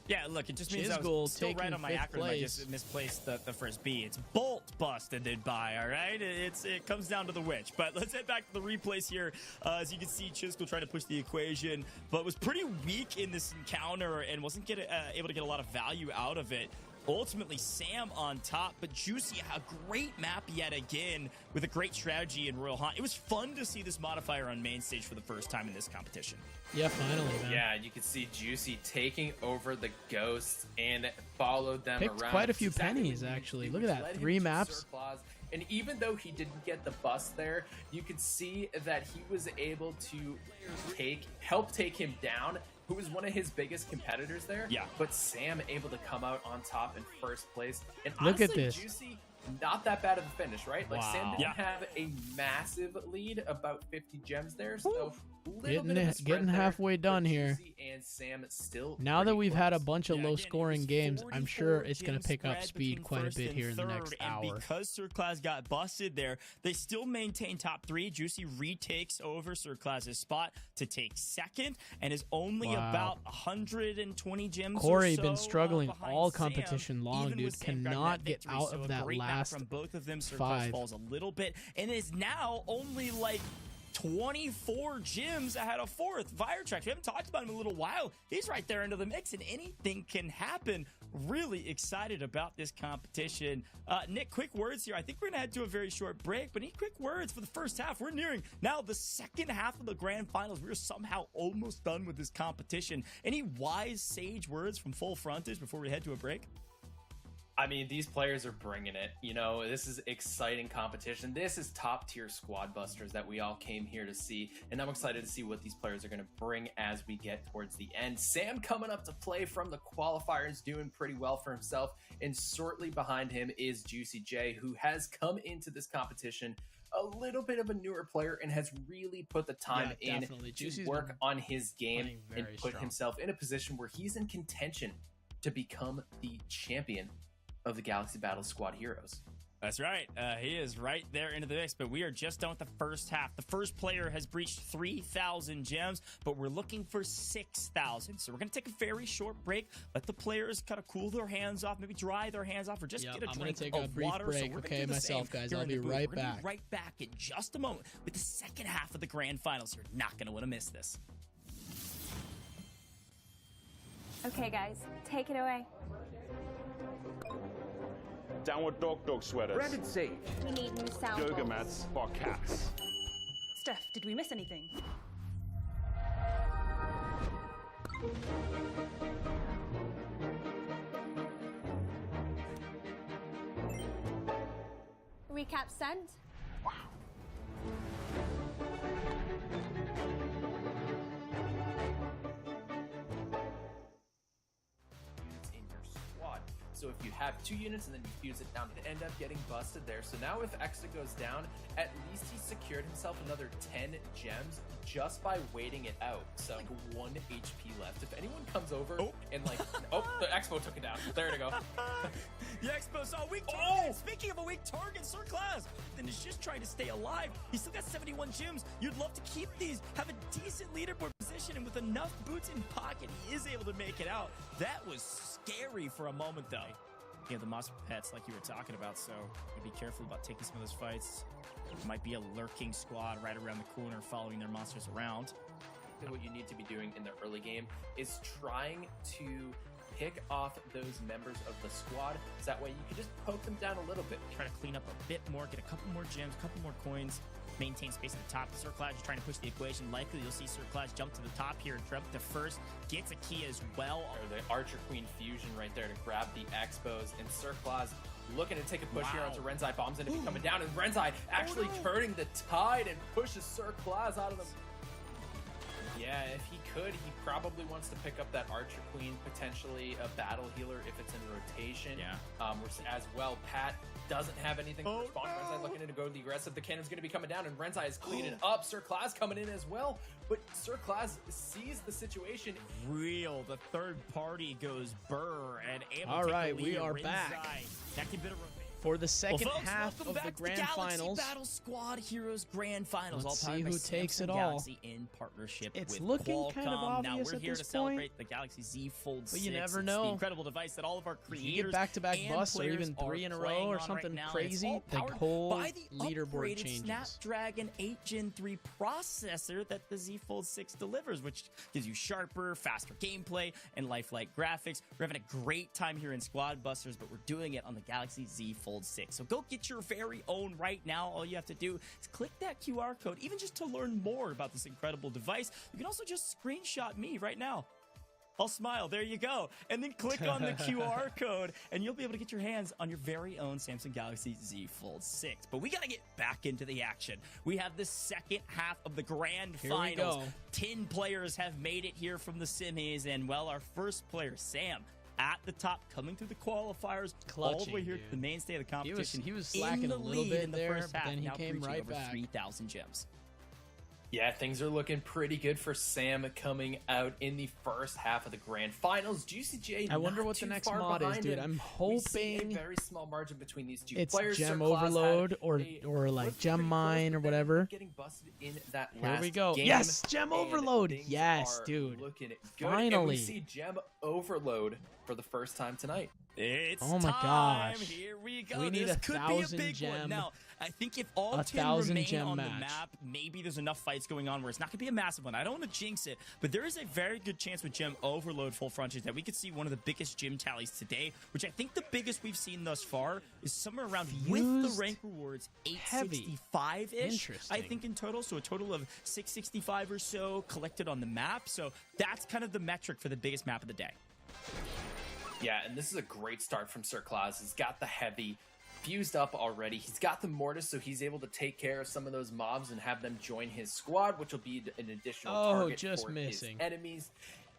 Yeah, look, it just means I Chisgule was still right taking on my 5th acronym. I place. just misplaced the first B. It's Bolt busted by, all right? It comes down to the witch. But let's head back to the replays here. As you can see, Chisgule trying to push the equation, but was pretty weak in this encounter and wasn't able to get a lot of value out of it. Ultimately, Sam on top, but Juicy, a great map yet again with a great strategy in Royal Hunt. It was fun to see this modifier on main stage for the first time in this competition. Yeah, finally, man. Yeah, you can see Juicy taking over the ghosts and followed them Picked around. quite a few It's exactly pennies, what he actually. did. Look at that, Led him 3 to maps. Sir Claus. And even though he didn't get the bust there, you could see that he was able to help take him down, who was one of his biggest competitors there. Yeah. But Sam able to come out on top in first place. And Look at honestly, this. Juicy, not that bad of a finish, right? Like Sam Wow. didn't have a massive lead, about 50 gems there. So little Getting bit of a it- spread getting there, halfway but done here. Juicy and Sam still Now that pretty we've had a close. bunch of Yeah, low again, it scoring was games, I'm sure 44 it's going gem to pick up spread speed between quite a first bit and here in the third, next and hour. because Sir Claus got busted there, they still maintain top 3. Juicy retakes over Sir Claus's spot to take second and is only Wow. about 120 gems Cori or so, been struggling behind all Sam, competition long, even dude. with Sam grabbing Cannot that get victory. out So of a that great map last from both of them. Sir Claus 5. falls a little bit and is now only like 24 gems ahead of 4th. Viretrax, we haven't talked about him in a little while. He's right there into the mix, and anything can happen. Really excited about this competition. Nick, quick words here. I think we're going to head to a very short break, but any quick words for the first half? We're nearing now the second half of the grand finals. We're somehow almost done with this competition. Any wise, sage words from full Frontage before we head to a break? I mean, these players are bringing it. You know, this is exciting competition. This is top tier squad busters that we all came here to see. And I'm excited to see what these players are going to bring as we get towards the end. Sam coming up to play from the qualifiers, doing pretty well for himself. And shortly behind him is JuicyJ, who has come into this competition a little bit of a newer player and has really put the time Yeah, in definitely. to Juicy's work been on his game playing and very put strong. himself in a position where he's in contention to become the champion of the Galaxy Battle Squad Heroes. That's right. He is right there into the mix, but we are just done with the first half. The first player has breached 3,000 gems, but we're looking for 6,000. So we're going to take a very short break, let the players kind of cool their hands off, maybe dry their hands off, or just Yep, get a I'm gonna drink take a of brief water. break, So we're okay, gonna do the myself, same guys. here I'll in be the booth. right We're gonna back. be right back in just a moment with the second half of the grand finals. You're not going to want to miss this. Okay, guys, take it away. Downward dog sweaters. Branded safe. We need new sound Yoga bowls. mats for cats. Steph, did we miss anything? Recap sent. In your squad. So if you have 2 units and then you fuse it down, you end up getting busted there. So now if Exta goes down, at least he secured himself another 10 gems just by waiting it out. So like 1 HP left. If anyone comes over and like, the Expo took it down. There to go. The Expo saw a weak target. Speaking of a weak target, Sir Class, then is just trying to stay alive. He's still got 71 gems. You'd love to keep these, have a decent leaderboard position, and with enough boots in pocket, he is able to make it out. That was scary for a moment, though. You know, the monster pets, like you were talking about, so be careful about taking some of those fights. There might be a lurking squad right around the corner following their monsters around. What you need to be doing in the early game is trying to pick off those members of the squad, so that way you can just poke them down a little bit. Try to clean up a bit more, get a couple more gems, a couple more coins, maintain space at the top. Sir Clash is trying to push the equation. Likely you'll see Sir Clash jump to the top here, jump to first, gets a key as well. Or the Archer Queen fusion right there to grab the Expos, and Sir Claus looking to take a push here onto Renzai. Bombs into be coming down, and Renzai actually turning the tide and pushes Sir Claus out of the... Yeah, if he could, he probably wants to pick up that Archer Queen, potentially a battle healer if it's in rotation. Yeah. As well, Pat doesn't have anything to respond. Renzai looking to go the aggressive. The cannon's going to be coming down, and Renzai is cleaning up. Sir Claus coming in as well, but Sir Claus sees the situation. Real, the third party goes burr, and able All to take right, the we lead. are Renzai, back that could be a revenge. for the second Well, folks, half welcome of back the to Grand Galaxy Finals. Battle Squad Heroes Grand Finals. Let's all powered see by who takes Samsung it all. Galaxy in partnership It's with looking Qualcomm. kind of Now obvious we're at here this to celebrate point, the Galaxy Z Fold 6. but you never It's know. the incredible device that all of our If creators you get back-to-back and busts or even players 3 in a are row playing or on something right now. crazy, It's the all powered whole by the leaderboard upgraded changes. Snapdragon 8 Gen 3 processor that the Z Fold 6 delivers, which gives you sharper, faster gameplay and lifelike graphics. We're having a great time here in Squad Busters, but we're doing it on the Galaxy Z Fold 6. So go get your very own right now. All you have to do is click that QR code, even just to learn more about this incredible device. You can also just screenshot me right now. I'll smile. There you go. And then click on the QR code, and you'll be able to get your hands on your very own Samsung Galaxy Z Fold 6. But we got to get back into the action. We have the second half of the Grand Here we Finals. go. 10 players have made it here from the semis, and, well, our first player, Sam, at the top, coming through the qualifiers, all the way Clutching, here dude. to the mainstay of the competition. He was slacking in the a little lead bit in the there, first but half, then he now came breaching right over back. 3,000 gems. Yeah, things are looking pretty good for Sam coming out in the first half of the Grand Finals. JuicyJ, I wonder not what the too next far mod is, behind dude. him. I'm We see a hoping very small margin between these two it's players. Gem Sir Claus had Overload or a like flip Gem pretty Mine close, or but then whatever. Getting busted in that Here last we go. game, Yes, Gem and Overload. things Yes, are dude. Looking good. And Finally. we see Gem Overload for the first time tonight. It's Oh my time. gosh. Here we go. We need this a could be a 1,000 big gem- one. Now, I think if all a 10 1,000 remain gem on the match. map, maybe there's enough fights going on where it's not going to be a massive one. I don't want to jinx it, but there is a very good chance with Gem Overload full frontage that we could see one of the biggest gym tallies today, which I think the biggest we've seen thus far is somewhere around with Fused the rank rewards heavy. 865-ish, Interesting. I think in total. So a total of 665 or so collected on the map. So that's kind of the metric for the biggest map of the day. Yeah, and this is a great start from Sir Claus. He's got the heavy fused up already. He's got the mortis, so he's able to take care of some of those mobs and have them join his squad, which will be an additional target just for missing. his enemies.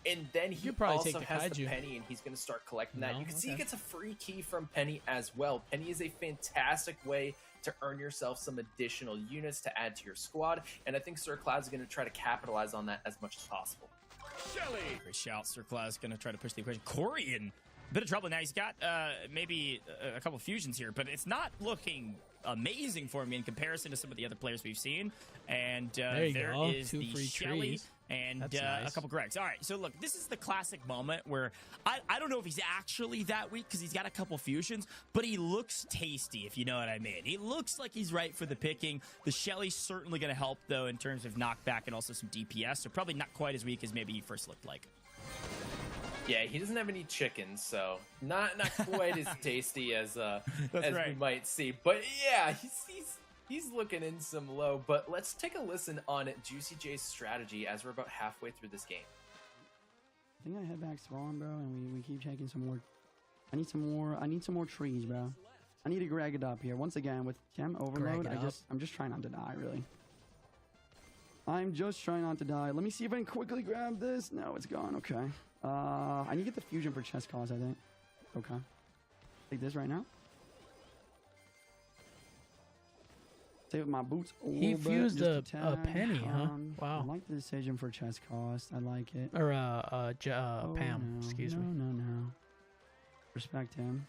And then he could probably also take the has the Kaiju. Penny, and he's going to start collecting that. No? You can see he Okay. gets a free key from Penny as well. Penny is a fantastic way to earn yourself some additional units to add to your squad, and I think Sir Claus is going to try to capitalize on that as much as possible. Shelly! Great shout. Sir Claus going to try to push the equation. Cori in a bit of trouble now. He's got maybe a couple fusions here, but it's not looking amazing for him in comparison to some of the other players we've seen. And There you there go. is 2 the free Shelly trees. and That's a nice. couple Gregs. All right, so look, this is the classic moment where I don't know if he's actually that weak because he's got a couple fusions, but he looks tasty, if you know what I mean. He looks like he's right for the picking. The Shelly's certainly going to help, though, in terms of knockback and also some DPS, so probably not quite as weak as maybe he first looked like. Yeah, he doesn't have any chickens, so not quite as tasty as we might see. But yeah, he's looking in some low. But let's take a listen on JuicyJ's strategy as we're about halfway through this game. I think I head back spawn, bro, and we keep checking some more. I need some more trees, bro. I need to grab it up here once again with Chem overload. I'm just trying not to die, really. I'm just trying not to die. Let me see if I can quickly grab this. No, it's gone. Okay. I need to get the fusion for chest cause, I think. Okay. Take this right now. Stay with my boots a little bit. He fused a tad. penny, huh? Wow. I like the decision for chest cost. I like it. Or Pam, no, excuse me. No. Respect him.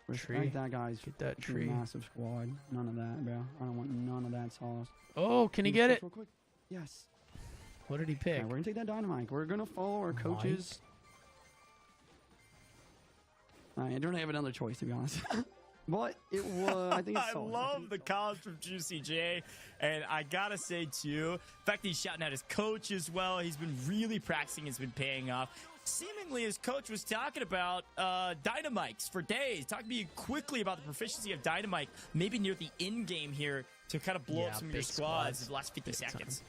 Respect that guy's Get that tree. massive squad. None of that, bro. I don't want none of that sauce. Oh, can he get it? Real quick. Yes. What did he pick? Okay, we're gonna take that dynamite. We're gonna follow our coaches. I don't have another choice, to be honest. But it was, I think it's I solid. love the comments from JuicyJ, and I gotta say too, the fact that he's shouting at his coach as well. He's been really practicing. It's been paying off. Seemingly, his coach was talking about dynamites for days, talking to you quickly about the proficiency of dynamite, maybe near the end game here to kind of blow up some of your squads in the last 50 seconds.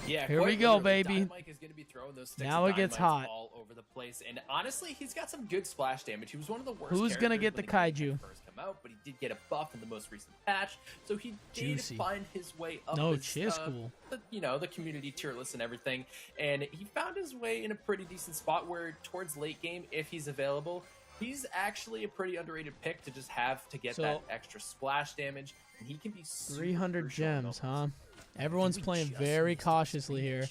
Yeah, here we go, literally, baby. Dynamite is going to be throwing those sticks Now of it gets dynamites hot. all over the place, and honestly, he's got some good splash damage. He was one of the worst. Who's gonna characters get the when the game kaiju? first come out, but he did get a buff in the most recent patch, so he did Juicy. find his way up. No, his, Chisgule. the community tier list and everything, and he found his way in a pretty decent spot where towards late game, if he's available, he's actually a pretty underrated pick to just have to get that extra splash damage, and he can be super 300 crucial in gems, moments. huh? Everyone's playing very cautiously here,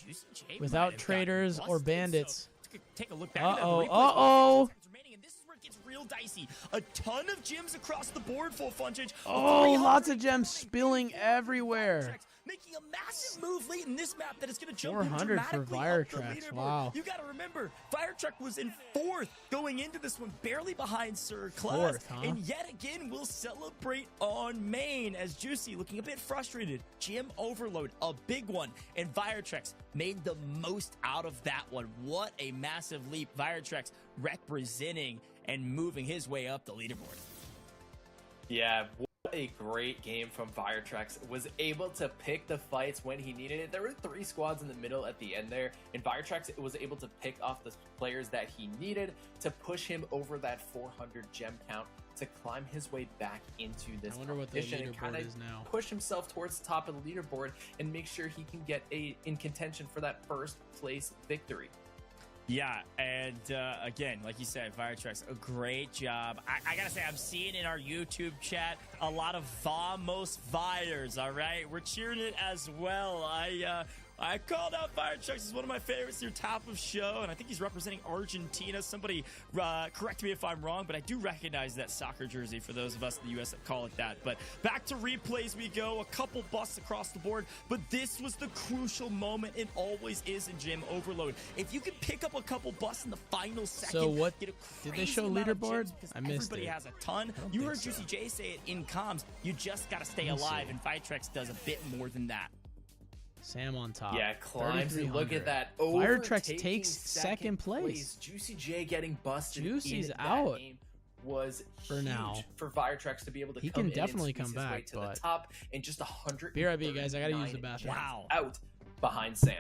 without traders or bandits. Take a look back. Uh-oh. And this is where it gets real dicey. A ton of gems across the board for Frontage. Oh, lots of gems spilling everywhere. Making a massive move late in this map that is going to jump 400 for dramatically Fire up the Tracks. leaderboard. Wow. You got to remember, Fire Truck was in 4th going into this one, barely behind Sir Class. 4th, huh? And yet again, we'll celebrate on main as Juicy looking a bit frustrated. Gym overload, a big one. And Viretrex made the most out of that one. What a massive leap. Viretrex representing and moving his way up the leaderboard. Yeah, what a great game from Viretrex. Was able to pick the fights when he needed it. There were 3 squads in the middle at the end there, and Viretrex was able to pick off the players that he needed to push him over that 400 gem count to climb his way back into this competition and kind of push himself towards the top of the leaderboard and make sure he can get in contention for that first place victory. Yeah, and again, like you said, Viretrex, a great job. I gotta say, I'm seeing in our YouTube chat a lot of Vamos Vires, all right? We're cheering it as well. I called out Viretrex as one of my favorites here, top of show, and I think he's representing Argentina. Somebody correct me if I'm wrong, but I do recognize that soccer jersey for those of us in the U.S. that call it that. But back to replays we go. A couple busts across the board, but this was the crucial moment. It always is in Gym Overload. If you can pick up a couple busts in the final second, So what get a did they crazy show amount of leaderboard? gems because I missed everybody it. has a ton. You heard JuicyJ say it in comms. You just got to stay alive, and Viretrex does a bit more than that. Sam on top. Yeah, climbs and look at that. Viretrex takes second place. JuicyJ getting busted. Juicy's in out that game was for huge now. For Viretrex to be able to He come can in definitely and come squeeze his way back, to but the top in just 100. BRB, guys, I gotta use the bathroom. Wow. Out behind Sam.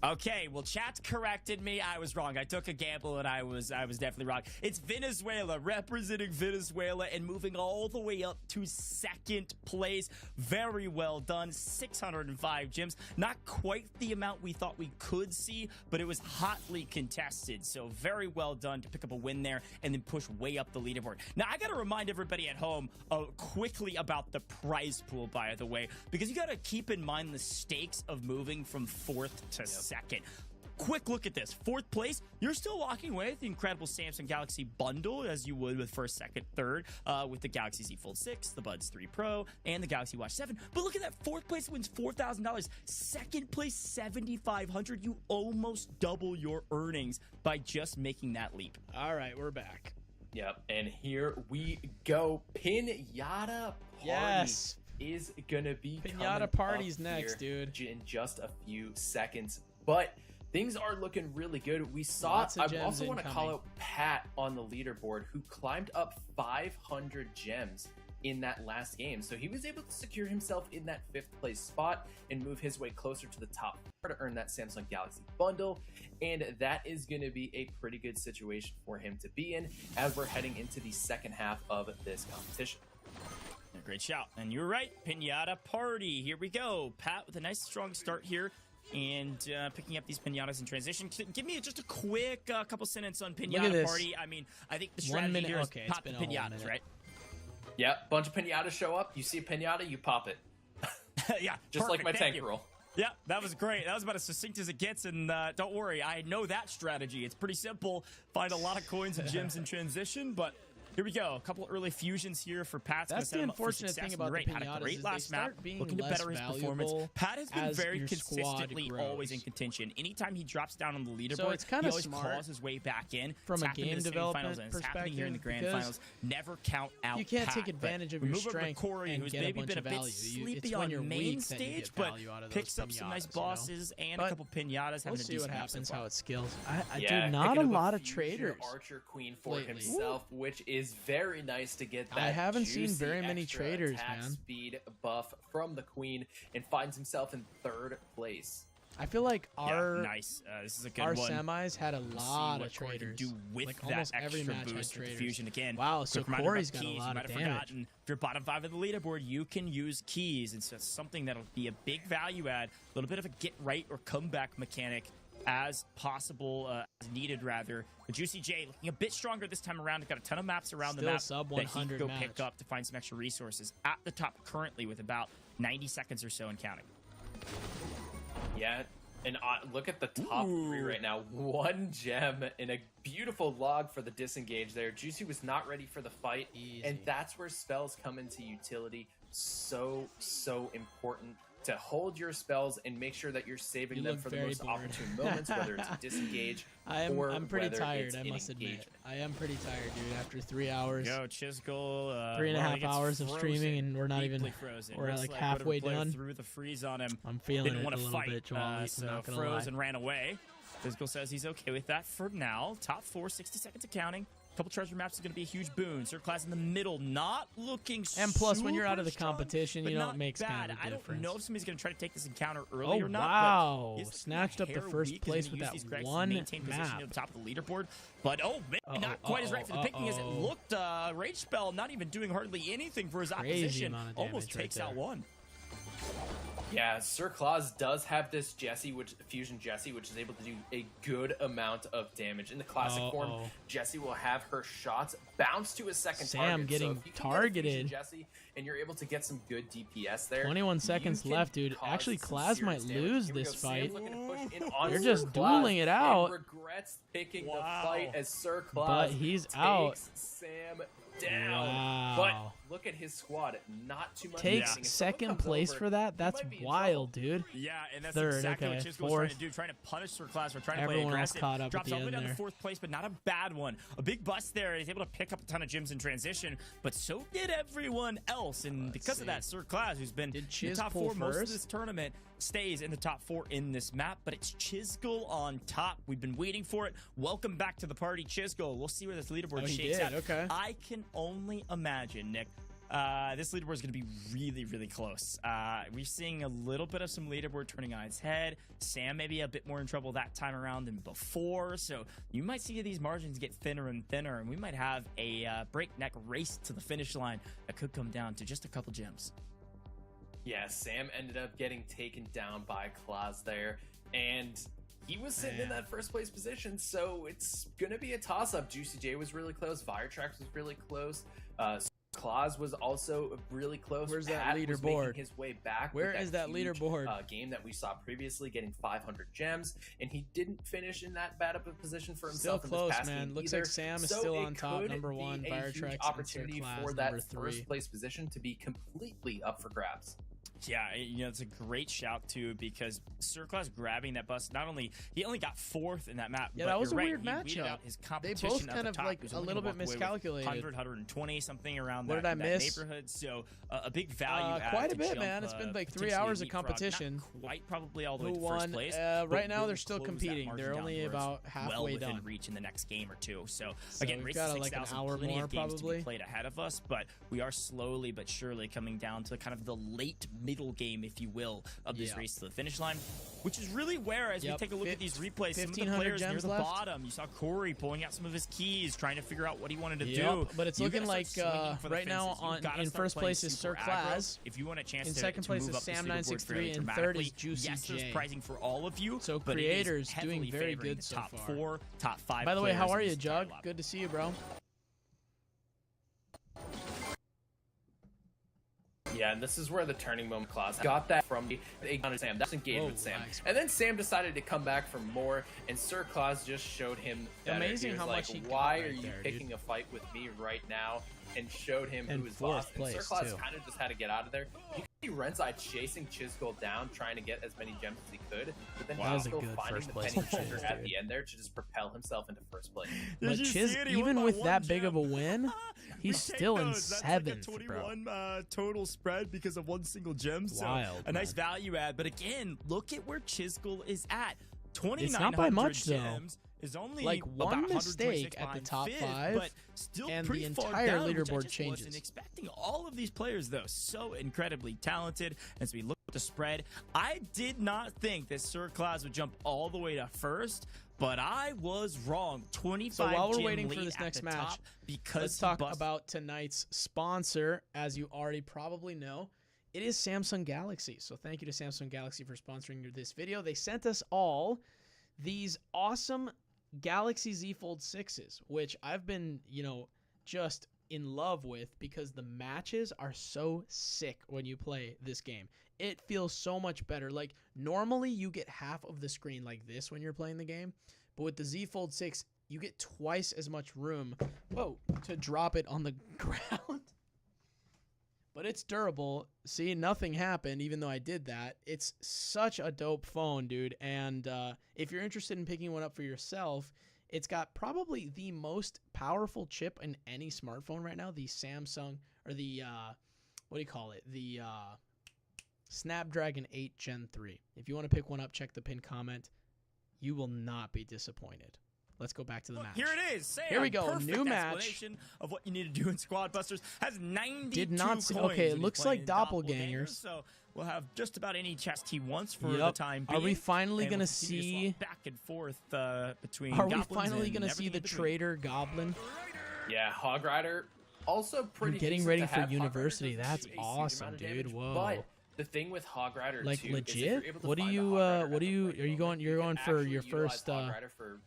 Okay, well, chat corrected me. I was wrong. I took a gamble, and I was definitely wrong. It's Venezuela, representing Venezuela and moving all the way up to second place. Very well done. 605 gems. Not quite the amount we thought we could see, but it was hotly contested. So very well done to pick up a win there and then push way up the leaderboard. Now, I got to remind everybody at home quickly about the prize pool, by the way, because you got to keep in mind the stakes of moving from 4th to second. Quick look at this. 4th place, you're still walking away with the incredible Samsung Galaxy bundle as you would with 1st, 2nd, 3rd with the Galaxy Z Fold 6, the Buds 3 Pro, and the Galaxy Watch 7. But look at that. 4th place wins $4,000. 2nd place, $7,500. You almost double your earnings by just making that leap. All right, we're back. Yep, and here we go. Pinata party. Yes. is gonna be Pinata coming party's up next, here dude. in just a few seconds. But things are looking really good. We saw. Lots of I gems also want to call incoming. out Pat on the leaderboard, who climbed up 500 gems in that last game. So he was able to secure himself in that 5th place spot and move his way closer to the top 4 to earn that Samsung Galaxy bundle. And that is going to be a pretty good situation for him to be in as we're heading into the second half of this competition. Great shout. And you're right, Pinata Party. Here we go. Pat with a nice strong start here. And picking up these pinatas in transition. Give me just a quick couple sentences on Pinata Party. I mean, I think the strategy here is pop the pinatas, right? Yeah, bunch of pinatas show up. You see a pinata, you pop it. Yeah, just like my tank rule. Yeah, that was great. That was about as succinct as it gets, and don't worry, I know that strategy. It's pretty simple. Find a lot of coins and gems in transition, but here we go. A couple early fusions here for Pat. That's the unfortunate thing about the Had a pinatas great is last they map, start being looking to less better his performance. valuable Pat has been as very your squad consistently grows. always in contention. Anytime he drops down on the leaderboard, So it's he kinda always smart claws his way back in. from It's a happened in game the development semifinals, and it's happening here in the grand perspective, finals. Never count out you can't Pat, take advantage but of your we move over to strength Cori, and who's get a maybe bunch been a of bit value. sleepy It's when on you're main weak that you stage, get but value out of those picks up some nice pinatas, you know? bosses and But a couple pinatas. We'll Having see a what decent happens, map so how far. it skills. I Yeah, do not a picking up lot of fusion traders. Archer Queen for lately. himself, which is very nice to get that. I haven't seen juicy very many extra traders, attack man. speed buff from the Queen, and finds himself in 3rd place. I feel like our nice. This is a good our one. semis had a We'll see lot what of Cori can traders. do with like that almost extra every match had boost with the traders. fusion again. Wow, so Quick reminder Cori's about got a keys. lot You of might have damage. forgotten, if you're bottom 5 of the leaderboard, you can use keys, and so it's something that'll be a big value add, a little bit of a get right or comeback mechanic as possible, as needed rather. The JuicyJ looking a bit stronger this time around. They've got a ton of maps around Still the map sub that he 100 can go match. pick up to find some extra resources. At the top currently with about 90 seconds or so and counting. Yeah, and look at the top 3 right now. 1 gem and a beautiful log for the disengage there. Juicy was not ready for the fight, and that's where spells come into utility. So important to hold your spells and make sure that you're saving them for the most opportune moments, whether it's a disengage or I'm pretty whether tired, it's I an must admit. engagement. I am pretty tired, dude. After 3 hours, Yo, Chisgule, 3.5 hours of streaming, and we're not even frozen. we're Looks like like halfway whatever player done. threw the freeze on him. I'm feeling Didn't it want a to little fight, bit, Joel. so I'm not gonna froze lie. and ran away. Chisgule says he's okay with that for now. Top 4, 60 seconds of counting. Couple treasure maps is going to be a huge boon. Sir Class in the middle, not looking And plus, when you're out of the super strong, competition, but you know, not it makes bad. kind of a I difference. don't know if somebody's going to try to take this encounter early Oh, or not. wow. But he is Snatched up the hair first weak. He's place gonna with use that these Gregs to one maintain position map. near the top of the leaderboard. But maybe not quite as right for the picking as it looked. Rage Spell not even doing hardly anything for his Crazy opposition. amount of Almost damage right takes out there. one. Yeah, Sir Claus does have this fusion Jessie, which is able to do a good amount of damage. In the classic form, Jessie will have her shots bounce to a second Sam target. getting so if you can targeted. Get a fusion Jessie, and you're able to get some good DPS there. 21 seconds you can left, dude. cause Actually, some Claus might serious damage. lose Here we this go. fight. Sam's looking to push in on You're Sir just Claus dueling it and out. regrets picking the fight as Sir Claus But he's takes out. Sam down. Wow. But look at his squad. Not too much. Takes missing. If someone second comes place over, for that? he That's might be in wild, dude. Yeah, and that's Third, exactly okay. what Chisgule was trying Fourth. to do, trying to punish Sir Class for trying to Everyone play else aggressive. caught up at Drops the all the way end down to there. 4th place, but not a bad one. A big bust there. He's able to pick up a ton of gems in transition, but so did everyone else. And because of that, Sir Class, who's been in the Chiz top pull 4 most of first? this tournament, stays in the top 4 in this map, but it's Chisgule on top. We've been waiting for it. Welcome back to the party, Chisgule. We'll see where this leaderboard Oh, he shakes did, out. okay. I can only imagine, Nick, this leaderboard is going to be really close. We're seeing a little bit of some leaderboard turning on its head. Sam maybe a bit more in trouble that time around than before, so you might see these margins get thinner and thinner, and we might have a breakneck race to the finish line that could come down to just a couple gems. Yeah, Sam ended up getting taken down by Claus there, and he was sitting in that first place position, so it's gonna be a toss-up. JuicyJ was really close, Firetrax was really close, Claus was also really close. Where's that Pat was leaderboard? making his way back. Where with is that huge, leaderboard? Game that we saw previously, getting 500 gems, and he didn't finish in that bad of a position for Still himself. close, in this past man. game Looks either. like Sam is So still it on top, could number be 1. a huge Firetrax and Sir opportunity Claus, for that number 3. first place position to be completely up for grabs. Yeah, you know, it's a great shout too, because Circlass grabbing that bus. Not only he only got 4th in that map. Yeah, but that was you're a right, weird he weeded matchup. out his They competition both at kind the of top. like He was a only little gonna bit walk away with miscalculated. 100, 120 something around What that, did I that miss? neighborhood. So a big value add Quite a to bit, jump, man. It's been like 3 potentially hours of leapfrog. competition. Not quite probably all the way Who to first won? place. Right but now, will they're still close that competing. margin They're down only to where it's about halfway well within done. reach in the next game or two. So So again, we've race got to like an 6,000, hour plenty more of games to probably. be played ahead of us, but we are slowly but surely coming down to kind of the late middle game, if you will, of this race to the finish line, which is really where, as we take a look at these replays, some of the 1,500 players near gems the left. bottom, you saw Cori pulling out some of his keys, trying to figure out what he wanted to Yep, do. but it's You looking gotta like start swinging for the right now fences. You on gotta in start first playing place is super Sir aggro Class. if you want a chance In to second place move is up the Sam leaderboard 963, fairly and third dramatically. is Juicy Yes, there's J. pricing for all of you, So but it is creators doing heavily very favoring good the so top far. 4, top 5 By the way, how players are in you, this entire Jug? lobby. Good to see you, bro. Yeah, and this is where the turning moment clause got that from the Sam. That's engaged with Sam. And then Sam decided to come back for more, and Sir Claus just showed him that Amazing he was how like, much he got why right are you there, picking a fight with me right now? And showed him And who was fourth boss. And Sir place, Claus too. kind of just had to get out of there. You can see Renzai chasing Chisgule down, trying to get as many gems as he could, but then That was a Chisgule good finding first the place penny for trigger Chiz, at dude. the end there to just propel himself into first place. But Chiz, even with that big of a win, he's still in seventh, That's like a bro. 21 total spread because of one single gem. So Wild, a nice man. value add. But again, look at where Chisgule is at. It's not by 2,900 much, though. gems is only Like, about one 126 mistake at the behind top fifth, 5, but still and pretty the far entire down, which I leaderboard just changes. wasn't expecting. All of these players, though, so incredibly talented. As we look at the spread, I did not think that Sir Claus would jump all the way to first, but I was wrong. 25 So while we're gem waiting for lead this at next the match, top because let's he talk busted- about tonight's sponsor. As you already probably know, it is Samsung Galaxy. So thank you to Samsung Galaxy for sponsoring this video. They sent us all these awesome Galaxy Z Fold 6s, which I've been, just in love with because the matches are so sick when you play this game. It feels so much better. Like, normally you get half of the screen like this when you're playing the game, but with the Z Fold 6, you get twice as much room, to drop it on the ground. But it's durable. See, nothing happened, even though I did that. It's such a dope phone, dude. And if you're interested in picking one up for yourself, it's got probably the most powerful chip in any smartphone right now. The Samsung, or the, the Snapdragon 8 Gen 3. If you want to pick one up, check the pinned comment. You will not be disappointed. Let's go back to the match. Here it is. Sam, Here we go. perfect New match. explanation of what you need to do in Squad Busters. Has 92 Did not see. coins Okay, it when looks he's like playing doppelgangers. So we'll have just about any chest he wants for the Yep. time being. Are we finally And gonna we'll continue to see? swap back and forth between? Are we goblins finally and going to see everything the in between. traitor goblin? Yeah, Hog Rider also pretty. You're getting decent ready to for have. Hog Rider university. doesn't That's do a huge awesome, amount of dude. damage, Whoa. But the thing with Hog Rider Like, too, is if you're legit? able to What do find a you, Hog Rider what at do the you, right are you moment, going, you're can going for actually your utilize first, Hog Rider for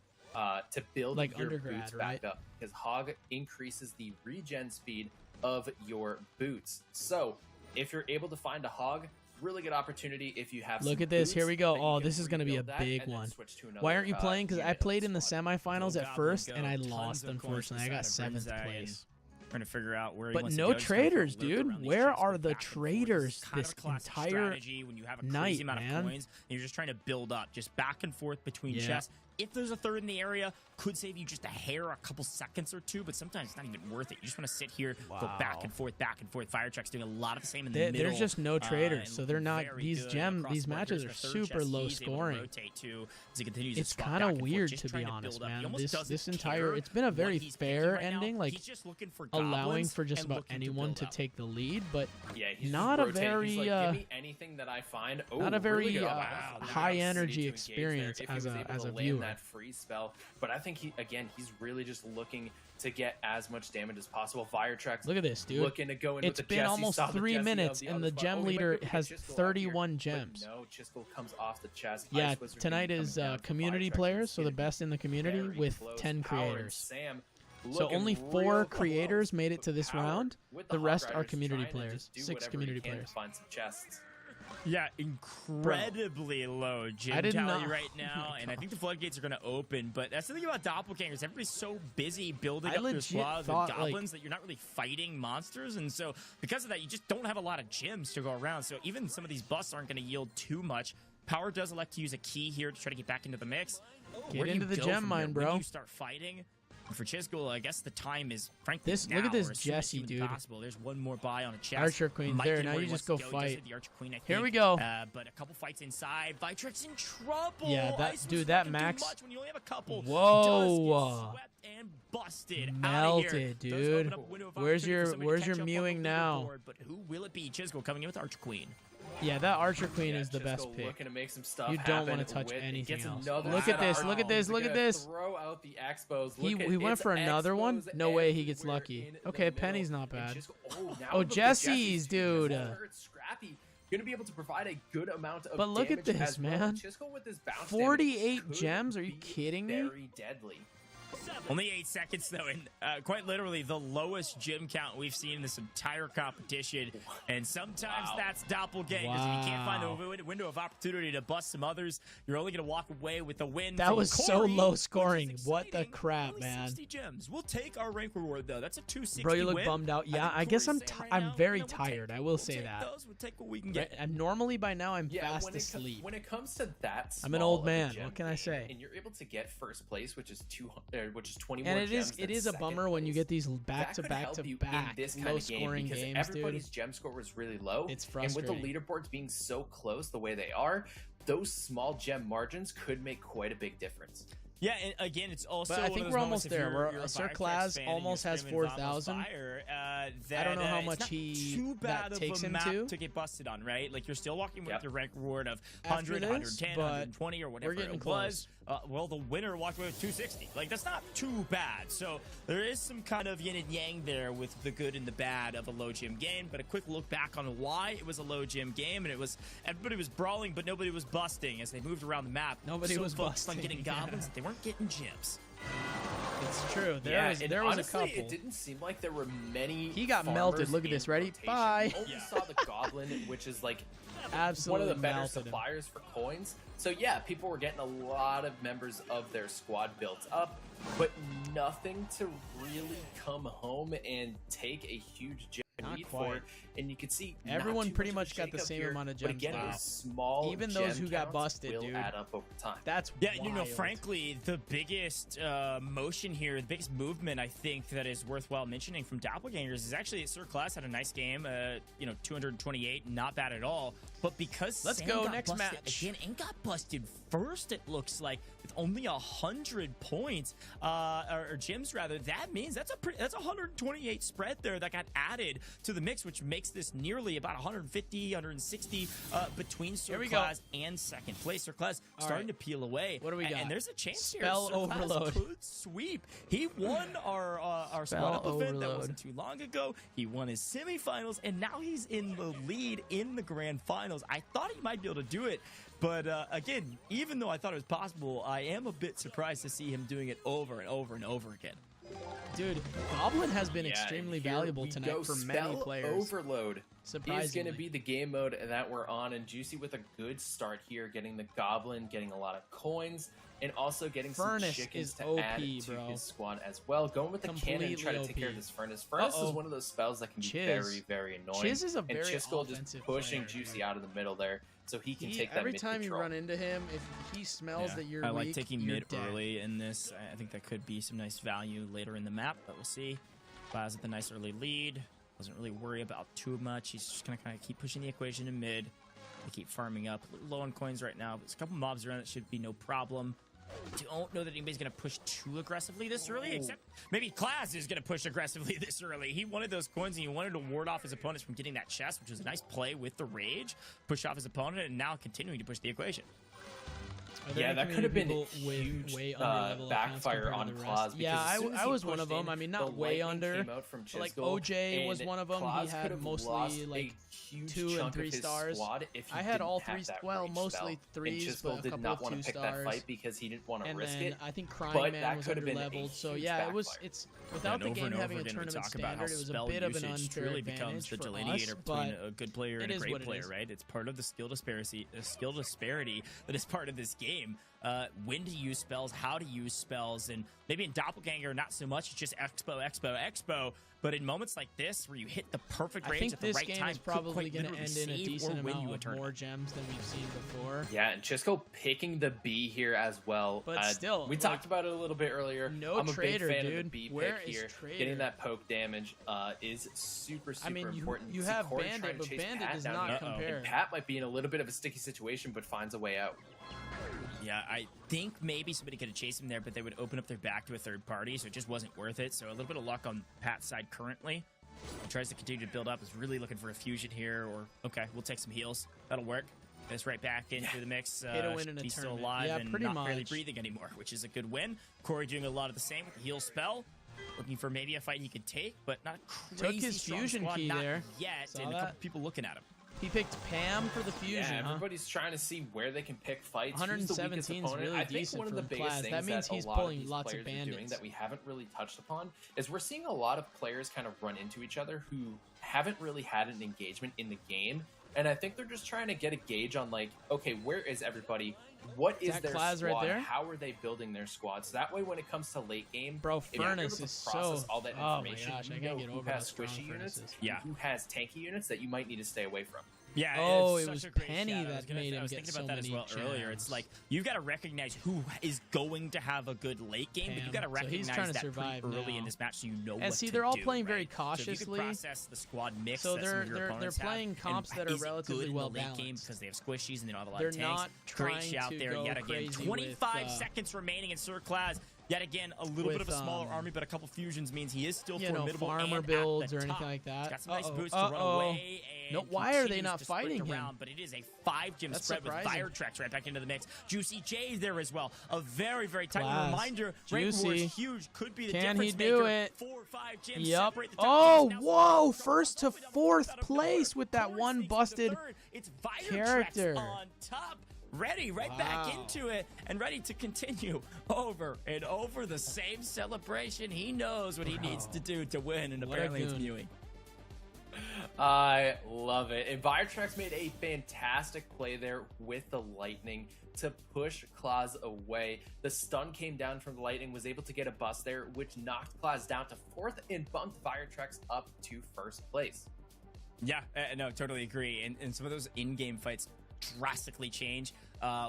to build like your undergrad, boots right? back up, because Hog increases the regen speed of your boots. So if you're able to find a Hog, really good opportunity if you have. Look some at this. Here boots we go. that you Oh, can this is going to be a rebuild that big and then one. switch to Why another, aren't you playing? Because I unit played the in the squad. semifinals Go at Goblin, first, go. and I Tons lost, of coins unfortunately. I got this side of 7th Brinzai, place. Trying to figure out where he But wants no to go. Just kind of traders, lurk dude. around these Where chips, are go the back and forth. traders It's kind of this a classic entire strategy when you have a crazy night, amount man? of coins and you're just trying to build up, just back and forth between Yeah. chests. If there's a third in the area, could save you just a hair, a couple seconds or two, but sometimes it's not even worth it. You just want to sit here, go back and forth, back and forth. Fire Truck's doing a lot of the same in the middle. There's just no traders, and so they're not. very These good gem, across these the board. matches Here's are the third super chest low he's able to scoring. rotate to as he continues to It's swap kind back of and forth, weird, just to be trying to honest, build up. He man. almost This doesn't entire, care it's been a what very he's picking fair right now. ending, like He's just looking for allowing goblins for just and about looking anyone build to up. take the lead, but Yeah, he's not just a rotating. very, He's like, give me anything that I find. Oh, not a very, really good. high Nice ability energy to engage experience there if he as was a- able as to a land viewer. that free spell. But I think he's really just looking to get as much damage as possible. Fire Tracks. look at this, dude. Looking to go in It's with the been Jesse, almost saw the 3 Jesse of minutes, the and other the spot. gem Oh, he might leader be able to get has Chisgule out here, 31 but gems. No, Chisgule comes off the chest. Yeah, Ice Wizard tonight coming is down for community Fire Tracks. players, so the It's gonna best in the community very with close. 10 Power and creators. Sam So looking only real 4 close. creators made it to this Power round. with The Hog rest are Riders community trying to players. just do 6 whatever community he can to players. find some chests. Yeah, incredibly low gym I did tally not- right now, and I think the floodgates are going to open. But that's the thing about doppelgangers. Everybody's so busy building I up their legit squads with thought, goblins that you're not really fighting monsters. And so because of that, you just don't have a lot of gyms to go around. So even some of these busts aren't going to yield too much. Power does elect to use a key here to try to get back into the mix. Get Where do you into the go gem from mine, here? bro. When you start fighting? For Chisgule, I guess the time is frankly This- now, look at this or as soon as Jessie, humanly dude. Possible. There's one more buy on a chest. Archer Queen Might there. get Now where you he just wants go to Just fight. hit the Archer Queen, I think. Here we go. But a couple fights inside. Vitrix in trouble. Yeah, that- Ice dude, was that fucking too Max- much when you only have a couple. Whoa. Does get swept and busted. Outta here. Melted, Does dude. open up a window of Where's opportunity your- for somebody to where's your catch up on mewing the now? leaderboard, But who will it be? Chisgule coming in with Archer Queen. Yeah, that Archer Queen Yeah, is the best Chisgule pick. looking to make some stuff You don't happen wanna touch with- anything gets else. another Look set at of this, look at arms. this, look They're at gonna this. Throw out the expos. He Look at- went it's for another one? expos No way he gets everywhere lucky. in the Okay, middle. Penny's not And bad. Chisgule- now Oh, look at Jesse's, too. This dude. whole hurt Scrappy. Going to be able to provide a good amount of But look at damage this, as well. man. Chisgule with this bounce 48 damage gems? could Are you be kidding me? Very deadly. Only 8 seconds, though, and quite literally the lowest gym count we've seen in this entire competition. And sometimes that's doppelgangers. If you can't find a window of opportunity to bust some others, you're only going to walk away with a win. That from was so Cori, low which is scoring. What the exciting. crap, Only man. 60 gems. We'll take our rank reward, though. That's a 260 Bro, you look win. bummed out. Yeah, think I guess Cori's I'm saying right I'm now, very we'll take tired. it. I will We'll say take that. those. We'll take what we can get. And normally by now I'm Yeah, fast when it asleep. when it comes to that, I'm an small old of a man. gem What can I gain, say? And you're able to get first place, which is 20 And more it is gems it than is a second bummer when you place. get these That back to could back help to you back in this kind low of game scoring because games, dude. everybody's gem score was really low. It's And with the frustrating. leaderboards being so close the way they are, those small gem margins could make quite a big difference. Yeah, and again, it's also. But I one think of those we're moments almost if there. you're a Sir Virex Claus fan and almost you're has screaming Vamos 4,000. Fire, I don't know how it's much not he- too bad that takes of a him map to. get busted on, right? Like you're still walking with Yep. your rank reward of After 100, this, 110, but 120, or whatever getting it close. was. Well, the winner walked away with 260. Like that's not too bad. So there is some kind of yin and yang there with the good and the bad of a low gym game. But a quick look back on why it was a low gym game, and it was everybody was brawling, but nobody was busting as they moved around the map. Nobody so was focused on busting, getting goblins. They weren't getting gyms. It's true. There Yeah, was and there was honestly, a couple. It didn't seem like there were many. He got farmers melted. Look at in this. Ready? rotation. Bye. We only saw the goblin, which is like Absolutely one of the better melted him. suppliers for coins. So yeah, people were getting a lot of members of their squad built up, but nothing to really come home and take a huge gem Not lead quite. for. And you can see not Everyone too pretty much much of a got the shakeup same here, amount of but gems. again, Wow. those small Even those gem who got counts busted, will dude. add up over time. That's Yeah, you know, wild. frankly, the biggest motion here, the biggest movement I think that is worthwhile mentioning from Doppelgangers is actually Sir Class had a nice game, 228, not bad at all. But because Let's Sam go, got next busted match. again and got busted first, it looks like with only 100 points or gems rather. That means that's a 128 spread there that got added to the mix, which makes this nearly about 150, 160 between Sir Here we go. Class and second place. Sir Class All starting right. to peel away. What do we got? And there's a chance Spell here. Sir Class overload. could sweep. He won our Spell squad up event that overload. wasn't too long ago. He won his semifinals, and now he's in the lead in the grand finals. I thought he might be able to do it, but again, even though I thought it was possible, I am a bit surprised to see him doing it over and over and over again. Dude, Goblin has been Yeah, extremely and here valuable we tonight go. for many Spell players. Overload is Surprisingly. going to be the game mode that we're on, and Juicy with a good start here, getting the Goblin, getting a lot of coins, and also getting Furnace some chickens is to OP, add to bro. his squad as well. Going with the cannon to try to Completely take care of OP. this Furnace. Furnace Uh-oh. is one of those spells that can be Chiz. very, very annoying. Chiz is a and very Chisgule just offensive pushing player, Juicy dude. out of the middle there, so he can take that Every mid time you control. run into him, if he smells that you're I like weak, taking you're mid dead. early in this. I think that could be some nice value later in the map, but we'll see. Baz with a nice early lead. Doesn't really worry about too much. He's just going to kind of keep pushing the equation to mid. They keep farming up. A little low on coins right now, but there's a couple mobs around. That should be no problem. Don't know that anybody's going to push too aggressively this early, except maybe Class is going to push aggressively this early. He wanted those coins, and he wanted to ward off his opponents from getting that chest, which was a nice play with the Rage. Push off his opponent, and now continuing to push the equation. Are there Yeah, any that could have been community people huge with way under level accounts backfire compared on to the rest? Claus. Yeah, because as soon as I he was one pushed of them. in, I mean, the not way lightning under. came out from But, like, Chisgule, OJ was and one of them. Claus He could had have mostly lost like a huge 2 and chunk 3 of his stars. squad if he I had didn't all have 3, that well, rage mostly spell. 3s, And Chisgule but a did couple not of want 2 to pick stars. that fight because he didn't want to And risk then it. I think but CryingMan that was could have under been a leveled. So huge yeah, backfire. it's without And the over game and having over a again, we tournament talk about how standard, it was a spell bit of an usage unfair truly becomes advantage the for delineator us, between but a good player and it a is great what it player, is. right? It's part of the skill disparity that is part of this game. When to use spells, how to use spells, and maybe in Doppelganger, not so much. It's just expo. But in moments like this, where you hit the perfect I range think at the this right game time, is probably quite going to literally end in a save decent or win amount you a of more tournament. gems than we've seen before. Yeah, and Chisgule picking the B here as well. But still, we like, talked about it a little bit earlier. no I'm a traitor, big fan of dude. the B Where pick is here. traitor? Getting that poke damage is super I mean, important. you See have Cori Bandit, trying to but chase Bandit Pat does down not here, compare. and Pat might be in a little bit of a sticky situation, but finds a way out. Yeah, I think maybe somebody could have chased him there, but they would open up their back to a third party, so it just wasn't worth it. So a little bit of luck on Pat's side currently. He tries to continue to build up. Is really looking for a fusion here, or okay, we'll take some heals. That'll work. Gets right back into the mix. Hit a win in a he's still tournament. alive Yeah, and pretty not barely much. breathing anymore, which is a good win. Cori doing a lot of the same with the heal spell. Looking for maybe a fight he could take, but not crazy his strong fusion squad, key not there. yet, Saw and a that. couple people looking at him. He picked Pam for the fusion, Yeah, huh? everybody's trying to see where they can pick fights. Who's the weakest 117 is opponent. really I think decent one of for the biggest Class. things That means that he's a lot of pulling these lots of players are doing bandits. that we haven't really touched upon is we're seeing a lot of players kind of run into each other who haven't really had an engagement in the game. And I think they're just trying to get a gauge on, like, okay, where is everybody? What is that their Claus squad? right there? How are they building their squad? So that way, when it comes to late game, Bro, if you're able Furnace to is process so... all that Oh my information, gosh, I you can't know get who over how has strong squishy Furnace units, is. Yeah. who has tanky units that you might need to stay away from. Yeah. Oh, it's it such was a great Penny shout. that made I him was get thinking so about that as well many earlier. It's gems. like you've got to recognize who is going to have a good late game, but you got to Pam. So he's recognize trying to that survive pretty early now. in this match, so you know And what see, to they're all do, playing very right? So if you cautiously. could process the squad mix So that some of your they're opponents playing have, comps and that are is it relatively good in well the late game balanced. because they have squishies and they don't have a lot They're of tanks. not Great trying shout to there go yet again. crazy 25 with, seconds remaining in Sir Class. Yet again, a little bit of a smaller army, but a couple fusions means he is still formidable. farmer and builds at the or anything top. like that. He's got some nice Uh-oh. boots to run away. No, And why are they continues not to sprint fighting him? around, but it is a 5-gem That's spread with surprising. fire tracks right back into the mix. JuicyJ there as well. A very, very tight Class. reminder. Rank Juicy. war is huge. Could be the Can difference he do maker. it? 4 or 5 gems Yep. separate the top Oh, teams. Now whoa! Sir First to all the way down fourth bottom place third. with that Cori one sneaks into busted third. It's fire character. tracks on top. Ready right back Wow. into it and ready to continue over and over the same celebration. He knows what he needs to do to win, and What a apparently it's goon. Mewing. I love it. And Viretrax made a fantastic play there with the lightning to push Claus away. The stun came down from the lightning, was able to get a bust there, which knocked Claus down to 4th and bumped Viretrax up to 1st place. Yeah, no, totally agree. And some of those in-game fights drastically change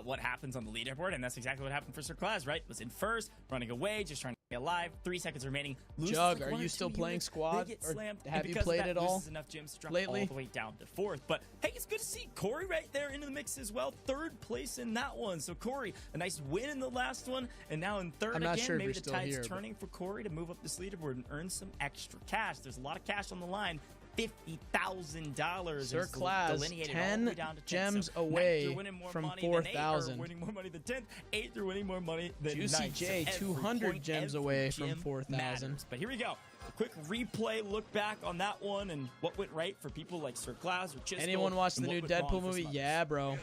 what happens on the leaderboard, and that's exactly what happened for Sir Claus, right? Was in first, running away, just trying to stay alive. 3 seconds remaining. Loses Jug, like are 1 you or still 2 playing units. squad, They get or slammed, have and you because of played that, at all loses enough gems to drop lately? all the way down to 4th. But hey, it's good to see Cori right there into the mix as well. 3rd place in that one. So Cori, a nice win in the last one, and now in 3rd I'm not again. sure if Maybe you're the still tide's here, but- turning for Cori to move up this leaderboard and earn some extra cash. There's a lot of cash on the line. $50,000. Sir is Claus, delineated all the 10 way down to 10th. gems So away 9th, you're winning more from money than 8th, or 4,000. winning more money than 10th. 8th, you're winning more money than JuicyJ, 9th. So 200 every gems point, away every from gem 4,000. matters. But here we go. A quick replay look back on that one and what went right for people like Sir Claus or Chisgule. Anyone watch the and new what went wrong Deadpool for movie? some Yeah, bro.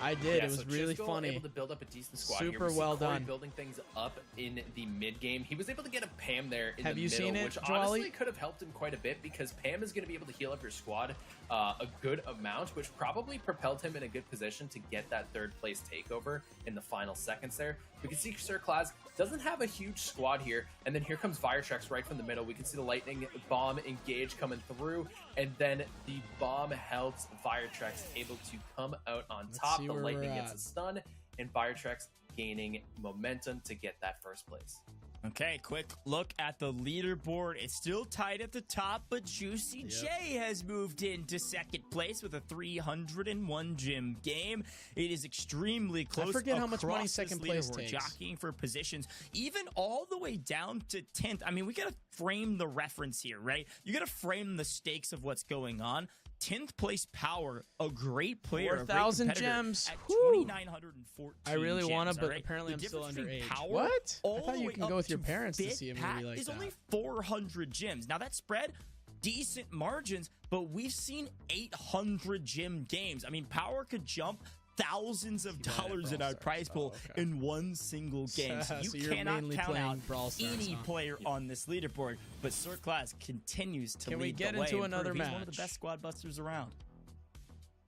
I did. Yeah, It was so really Chisgule funny. able to build up a decent squad Super here. We see well Cori done. building things up in the mid game. He was able to get a Pam there in Have the you middle, seen it, which Jwally? honestly could have helped him quite a bit because Pam is going to be able to heal up your squad a good amount, which probably propelled him in a good position to get that 3rd place takeover in the final seconds there. We can see Sir Claus doesn't have a huge squad here, and then here comes Viretrax right from the middle. We can see the lightning bomb engage coming through, and then the bomb helps Viretrax able to come out on top. see The where lightning we're gets at. a stun, and Viretrax gaining momentum to get that 1st place. Okay, quick look at the leaderboard. It's still tight at the top, but JuicyJ has moved into 2nd place with a 301 gem game. It is extremely close. forget how much money across this 2nd place leaderboard, takes. jockeying for positions, even all the way down to 10th. I mean, we gotta frame the reference here, right? You gotta frame the stakes of what's going on. 10th place Power, a great player, 4,000 gems. At Whew. 2,914 I really want to, gems, but all right? apparently The I'm still difference between underage. Power What? all I thought the you way can go up with your to parents to fifth see a Pat movie like is that. only 400 gems. Now that spread, decent margins, but we've seen 800 gem games. I mean, Power could jump thousands of dollars in our prize pool in one single game. So you So you're cannot mainly count playing out Brawl Stars, any huh? player on this leaderboard. But Sir Class continues to Can we lead get the way into and another prove he's one of the match? best squad busters around.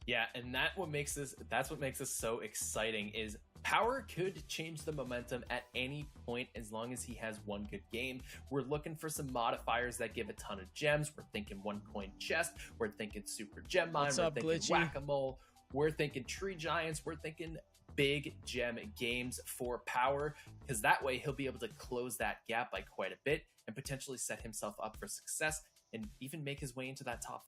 Yeah, and that's what makes this so exciting is Power could change the momentum at any point as long as he has one good game. We're looking for some modifiers that give a ton of gems. We're thinking one coin chest. We're thinking super gem mine. What's We're up, thinking Glitchy? whack-a-mole. We're thinking tree giants. We're thinking big gem games for Power, because that way he'll be able to close that gap by quite a bit and potentially set himself up for success and even make his way into that top.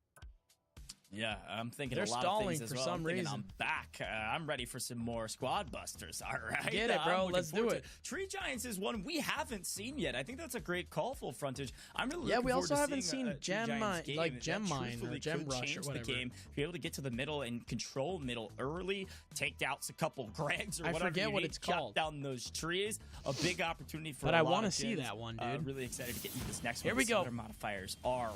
Yeah, I'm thinking They're a lot stalling of things for as well. some I'm thinking reason. I'm back. I'm ready for some more squad busters. All right, Get it, bro. I'm looking Let's do forward to it. Tree Giants is one we haven't seen yet. I think that's a great call, full frontage. I'm really Yeah, looking we forward also to haven't seeing, seen Tree Gem Giants Mine- game. like That Gem Mine or truthfully Gem could Rush or change the whatever. game. Be able to get to the middle and control middle early, take out a couple Gregs or I whatever forget you what need, it's chop called. down those trees. A big opportunity for. But a I lot wanna of see gems. that one, dude. Really excited to get you this next Here one. we See what go. our modifiers are,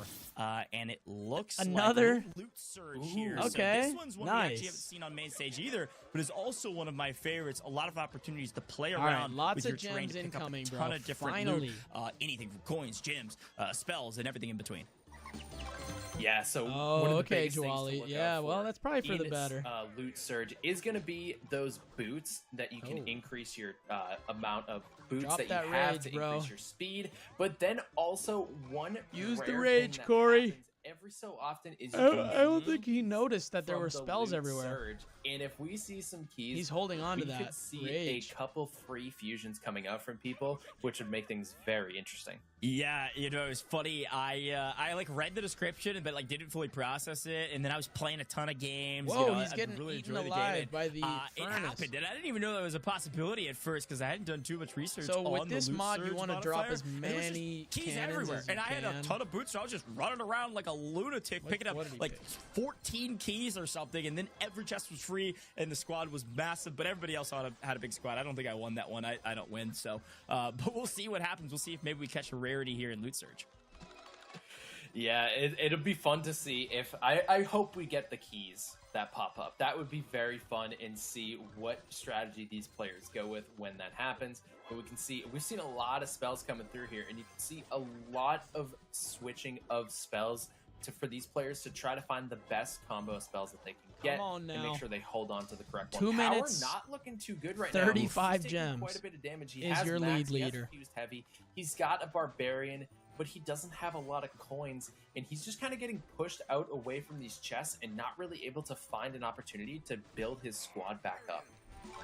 and it looks Another- like a loot surge here. Okay, So this one's one we nice. actually haven't seen on main stage either, but is also one of my favorites. A lot of opportunities to play All right, around lots with of your terrain gems to pick up incoming, a bro. ton of different Finally. loot, anything from coins, gems, spells, and everything in between. Yeah, so Oh, one of the okay, biggest things to Jwali. look Yeah, out well, for that's probably for in the this, better. Loot surge is going to be those boots that you can Oh. increase your amount of boots Drop that that you have rage, to bro. increase your speed. But then also one Use the rare rage, thing that Cori. happens every so often is I don't think he noticed that there from were the spells loot everywhere. surge. And if we see some keys, He's holding on to we that could see rage. a couple free fusions coming out from people, which would make things very interesting. Yeah, you know, it was funny. I like read the description, but like didn't fully process it, and then I was playing a ton of games. Whoa, you know, he's I getting really eaten enjoyed the alive game, and, by the it furnace. happened, and I didn't even know that was a possibility at first because I hadn't done too much research. So with on this the loot mod, you surge wanna drop modifier, as and it was just many keys cannons everywhere, as you and I had a can. ton of boots, so I was just running around like a lunatic, picking up what did he like pick? 14 keys or something, and then every chest was free, and the squad was massive, but everybody else had a big squad. I don't think I won that one. I don't win, so but we'll see what happens. We'll see if maybe we catch a rarity here in Loot Surge. Yeah, it'll be fun to see if I hope we get the keys that pop up. That would be very fun and see what strategy these players go with when that happens. But we've seen a lot of spells coming through here, and you can see a lot of switching of spells for these players to try to find the best combo of spells that they can get on and now. make sure they hold on to the correct 2 one. minutes, Power not looking too good right now. 35 He's taking gems quite a bit of damage. He is has your max, lead he has leader. Fused heavy. He's got a barbarian, but he doesn't have a lot of coins, and he's just kind of getting pushed out away from these chests and not really able to find an opportunity to build his squad back up.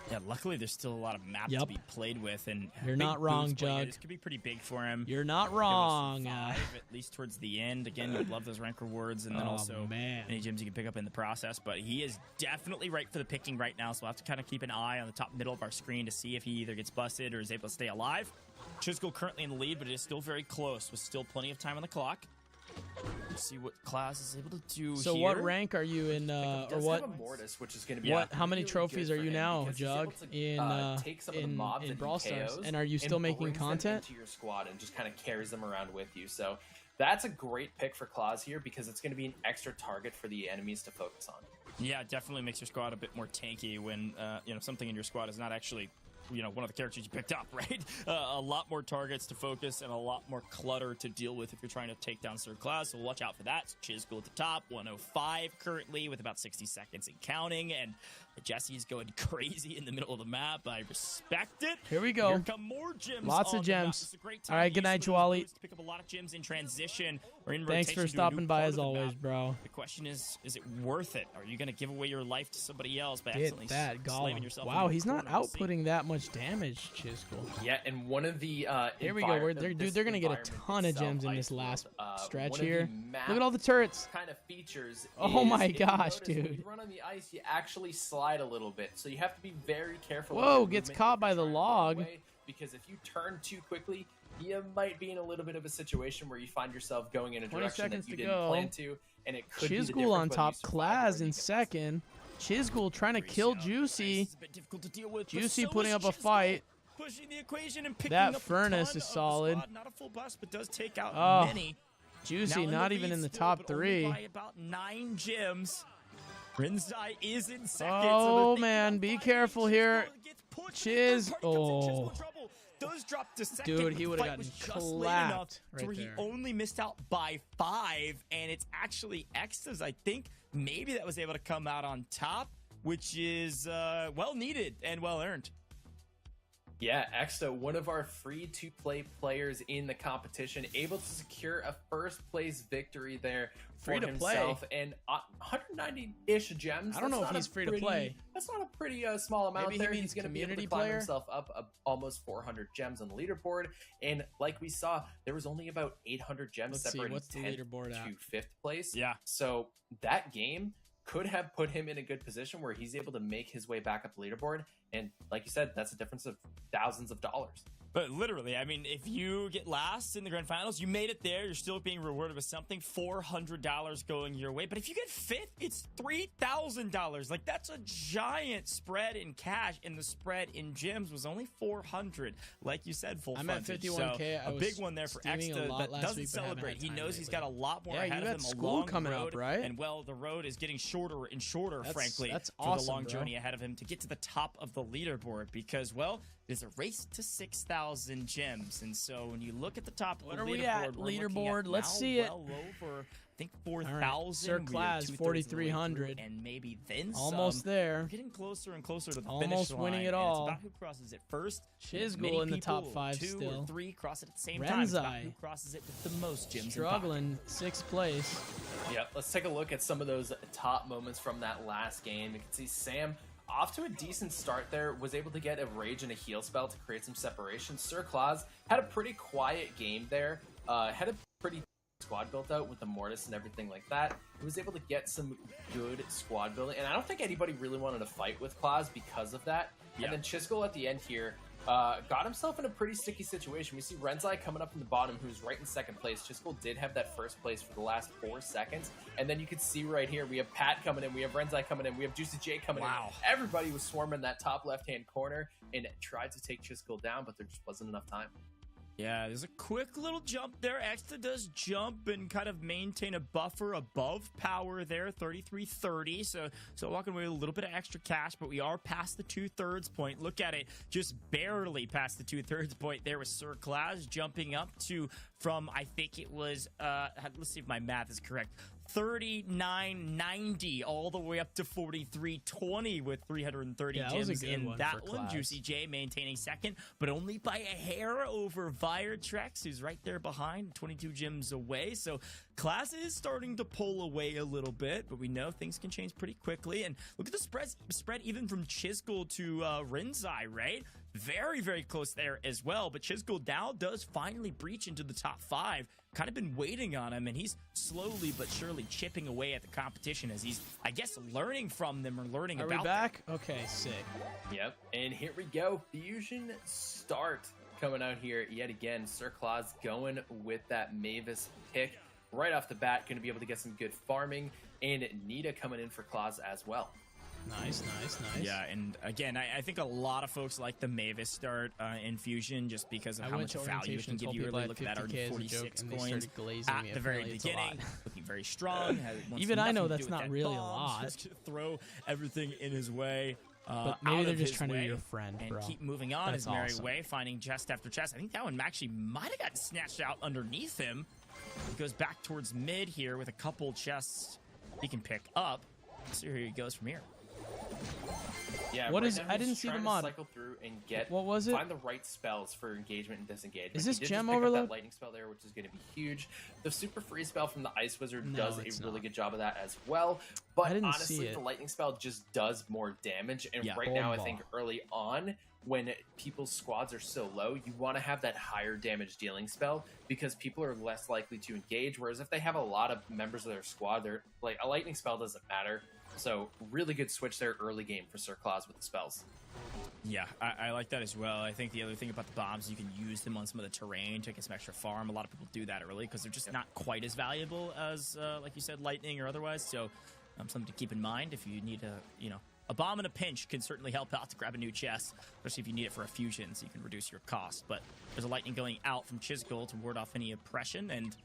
Yeah, luckily there's still a lot of map to Yep. be played with, and You're big not wrong, boots playing it. Jug. This could be pretty big for him. You're not Be able to wrong. survive, at least towards the end. Again, you'd love those rank rewards, and then Oh, also man. any gems you can pick up in the process. But he is definitely right for the picking right now, so we'll have to kind of keep an eye on the top middle of our screen to see if he either gets busted or is able to stay alive. Chisgule currently in the lead, but it is still very close, with still plenty of time on the clock. We'll see what Class is able to do So here. what rank are you in, He or does what? have a Mortis, which is going to be What? How many really trophies good are for you him now, because he's able Jug? to, In take some of the in mobs that he Brawl Stars, KOs and are you still making brings them content? into your squad and just kind of carries them around with you. So that's a great pick for Claus here because it's going to be an extra target for the enemies to focus on. Yeah, it definitely makes your squad a bit more tanky when something in your squad is not actually one of the characters you picked up, right? A lot more targets to focus and a lot more clutter to deal with if you're trying to take down Sir Class, so watch out for that. Chisgule at the top, 105 currently with about 60 seconds and counting, and Jesse's going crazy in the middle of the map. I respect it. Here we go. Here come more gems. Lots on of the map. gems. This is a great All time right, to good use night, some of those Jwali. boosts to pick up a lot of gems in transition or in Thanks rotation for to a new stopping by part as of the always, map. bro. The question is it worth it? Are you going to give away your life to somebody else by Get accidentally that slamming golem. yourself? Wow, into a he's not corner? We'll see. outputting that much damage, Chisgule. Yeah, and one of the Here we go. They're gonna get a ton of gems in this last stretch here. Look at all the turrets. Kind of features. Oh is, my if you gosh, notice, when dude. you run on the ice, you actually slide a little bit, so you have to be very careful. with Whoa, your gets movement caught if by you're the trying to run log. away, because if you turn too quickly, you might be in a little bit of a situation where you find yourself going in a 20 direction seconds that you to didn't go. plan to, and it could be the Chisgule difference on whether top, you survive or Claz whether in you get second. Chisgule trying to kill Juicy. It's a bit difficult to deal with, but Juicy so putting is up a Chisgule, fight. pushing the equation and picking That up furnace a ton is of the solid. squad. Not a full bust, but does take out Oh, many. Juicy Now not even lead in the still, top but only 3. by about 9 gems. Rinzai is in second. Oh, man, be careful here. Chiz. Oh. Oh. Does drop to second. Dude, he but would the have fight was gotten just late enough clapped to right where he there. only missed out by 5, and it's actually Extas, I think, maybe that was able to come out on top, which is well needed and well earned. Yeah, Exta, one of our free-to-play players in the competition, able to secure a first-place victory there for Free to play. himself, and 190-ish gems. I don't That's know if not a he's free to pretty- play. That's not a pretty small amount Maybe he there. means He's going to be able to community climb player? himself up almost 400 gems on the leaderboard, and like we saw, there was only about 800 gems Let's see, separating what's the 10th leaderboard to at? 5th place. Yeah. So that game could have put him in a good position where he's able to make his way back up the leaderboard, and like you said, that's a difference of thousands of dollars. But literally, I mean, if you get last in the grand finals, you made it there. You're still being rewarded with something, $400 going your way. But if you get 5th, it's $3,000. Like, that's a giant spread in cash, and the spread in gems was only 400. Like you said, full I'm at frontage. 51K. So I a was big one there for steaming a Exta lot that last doesn't week, but haven't celebrate. had He time knows he's lately. got a lot more Yeah, ahead you of got him. A school long coming road, up, right? And well, the road is getting shorter and shorter, frankly, that's for awesome, the long bro. journey ahead of him to get to the top of the leaderboard because, well, there's a race to 6,000 gems. And so when you look at the top of What the are leaderboard, we at, we're looking leaderboard? at Let's now see it. well over, I think, All 4,000. right. Sir We are Claz, 2/3 of the way 4,300. through, and maybe then Almost some. there. We're getting closer and closer to the Almost finish line. winning it and all. It's about who crosses it first. Chisgule Many in the top people, 5 2 still. or 3 cross it at the same time. It's about Rinzai who crosses it with the most gems in struggling, 6th place. Yeah, let's take a look at some of those top moments from that last game. You can see Sam off to a decent start there, was able to get a rage and a heal spell to create some separation. Sir Claus had a pretty quiet game there, had a pretty squad built out with the Mortis and everything like that. He was able to get some good squad building, and I don't think anybody really wanted to fight with Claus because of that. Yeah. And then Chisgule at the end here got himself in a pretty sticky situation. We see Rinzai coming up in the bottom, who's right in second place. Chisgule did have that first place for the last 4 seconds. And then you can see right here, we have Pat coming in, we have Rinzai coming in, we have JuicyJ coming in. Everybody was swarming that top left-hand corner and tried to take Chisgule down, but there just wasn't enough time. Yeah, there's a quick little jump there. Exta does jump and kind of maintain a buffer above power there, 3330. So walking away with a little bit of extra cash, but we are past the 2/3 point. Look at it, just barely past the 2/3 point there with Sir Claus jumping up to from, I think it was, let's see if my math is correct, 39.90 all the way up to 43.20 with 330 Yeah, that was a gems good in one that for one. Claus. JuicyJ maintaining second, but only by a hair over Viretrex, who's right there behind, 22 gems away. So Class is starting to pull away a little bit, but we know things can change pretty quickly. And look at the spread even from Chisgule to Rinzai, right? Very, very close there as well. But Chisgule now does finally breach into the top 5. Kind of been waiting on him, and he's slowly but surely chipping away at the competition as he's, I guess, learning from them or learning Are about we back? Okay, sick. Yep, and here we go. Fusion start coming out here yet again. Sir Claus going with that Mavis pick right off the bat. Going to be able to get some good farming, and Nita coming in for Claus as well. Nice. Yeah, and again, I think a lot of folks like the Mavis start in Fusion just because of I how went much to value it orientation can and give told you people I early. had Look at that, 50K already as a joke, 46 and they coins started glazing at me. the very Apparently it's a beginning. lot. Looking very strong. wants Even I nothing know to that's do with not that really a bombs, lot. just to throw everything in his way. But maybe out they're of just his trying to be way your friend, and bro. keep moving on That's his merry awesome. way, finding chest after chest. I think that one actually might have gotten snatched out underneath him. He goes back towards mid here with a couple chests he can pick up. Let's see where he goes from here. Yeah, What right is- now I he's didn't see the trying to mod. cycle through and get What was it? Find the right spells for engagement and disengagement. Is this He did gem just pick up overload? that lightning spell there, which is going to be huge. The super free spell from the Ice Wizard No, does it's a really not. good job of that as well. But I didn't honestly, see it. the lightning spell just does more damage. And Yeah. right now, I Bomba. think early on, when people's squads are so low, you want to have that higher damage dealing spell because people are less likely to engage. Whereas if they have a lot of members of their squad, they're like, a lightning spell doesn't matter. So really good switch there early game for Sir Claus with the spells. Yeah, I like that as well. I think the other thing about the bombs, you can use them on some of the terrain to get some extra farm. A lot of people do that early because they're just not quite as valuable as, like you said, lightning or otherwise. So something to keep in mind if you need a bomb in a pinch can certainly help out to grab a new chest, especially if you need it for a fusion, so you can reduce your cost. But there's a lightning going out from Chisgule to ward off any oppression, and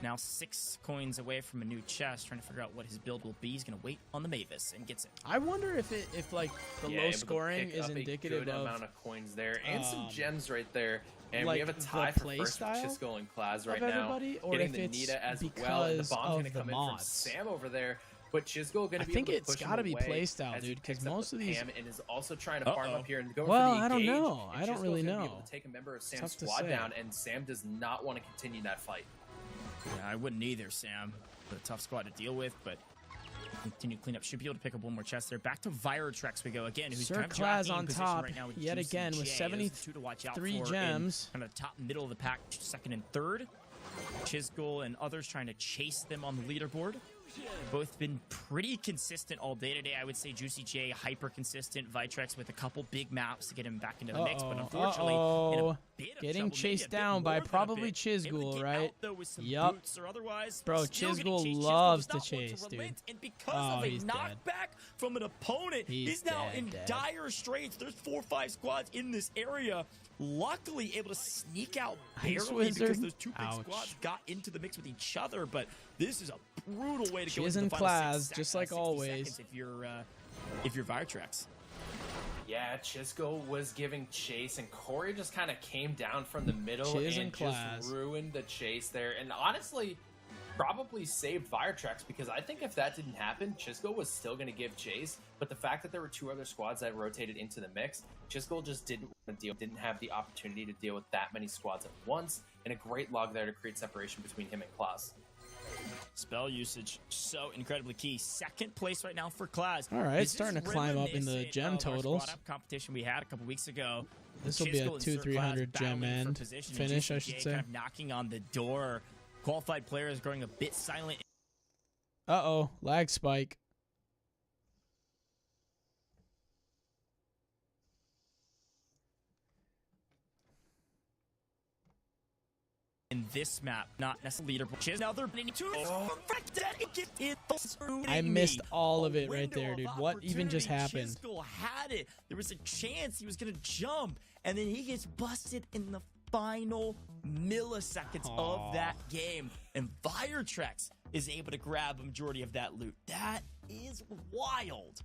now 6 coins away from a new chest, trying to figure out what his build will be. He's going to wait on the Mavis and gets it. I wonder if like the low scoring is indicative of amount of coins there and some gems right there. And like we have a tie for first with Chisgule and Claus right now. Or getting if the it's Nita as because well. And the bomb's of going to the come in from mods. Sam over there. But Chisgule going to be I think able to it's push got to him be away playstyle, as he dude, because picks up most the of these. Pam and is also trying to farm up here and going Well, for the I don't engage. know. And I don't Chisgule's really gonna be know. able to take a member of It's Sam's tough to squad say. down, and Sam does not want to continue that fight. Yeah, I wouldn't either, Sam. But a tough squad to deal with, but continue cleanup. Should be able to pick up one more chest there. Back to Virotrex we go again, who's Sir kind of Claus jockeying on position top right now with yet again with JuicyJ. 73 Two to watch out three for gems. in kind of top middle of the pack, second and third. Chisgule and others trying to chase them on the leaderboard. Both been pretty consistent all day today. I would say JuicyJ hyper consistent. Vitrex with a couple big maps to get him back into the mix, but unfortunately, in a bit of getting trouble, chased maybe a bit down by more than a probably bit. Able to Chisgule, get right? out, though, with some Yup. boots or otherwise. Bro, Still getting Chisgule chased. loves does to not want chase, dude. relent, and because Oh, of a he's dead. knockback from an opponent, he's now dead, in dead. dire straits. There's 4 or 5 squads in this area. Luckily, able to sneak out Ice barely because Wizard? those 2 big Ouch. squads got into the mix with each other. But this is a brutal way to go Chiz into the and final Claus, 6 just like 60 always. seconds if you're Virotrex. Yeah, Chisgule was giving chase, and Cori just kind of came down from the middle Chiz and and Claus. just ruined the chase there. And honestly, probably saved Virotrex, because I think if that didn't happen, Chisgule was still going to give chase. But the fact that there were 2 other squads that rotated into the mix, Chisgule just didn't have the opportunity to deal with that many squads at once. And a great log there to create separation between him and Claus. Spell usage so incredibly key. Second place right now for Claus. All right, This is starting to climb up in the reminiscent gem of our totals. squad up competition we had a couple weeks ago. This will be a Chisgule and Sir 200-300 Claus gem battling for end position, and finish, I JuicyJ should say. kind of knocking on the door. Qualified players growing a bit silent. Uh-oh, lag spike. In this map, not necessarily leaderboard. Now they're I missed all of it right there, dude. What even just happened? Chisgule had it. There was a chance he was gonna jump, and then he gets busted in the final milliseconds of that game. And Virotrex is able to grab a majority of that loot. That is wild.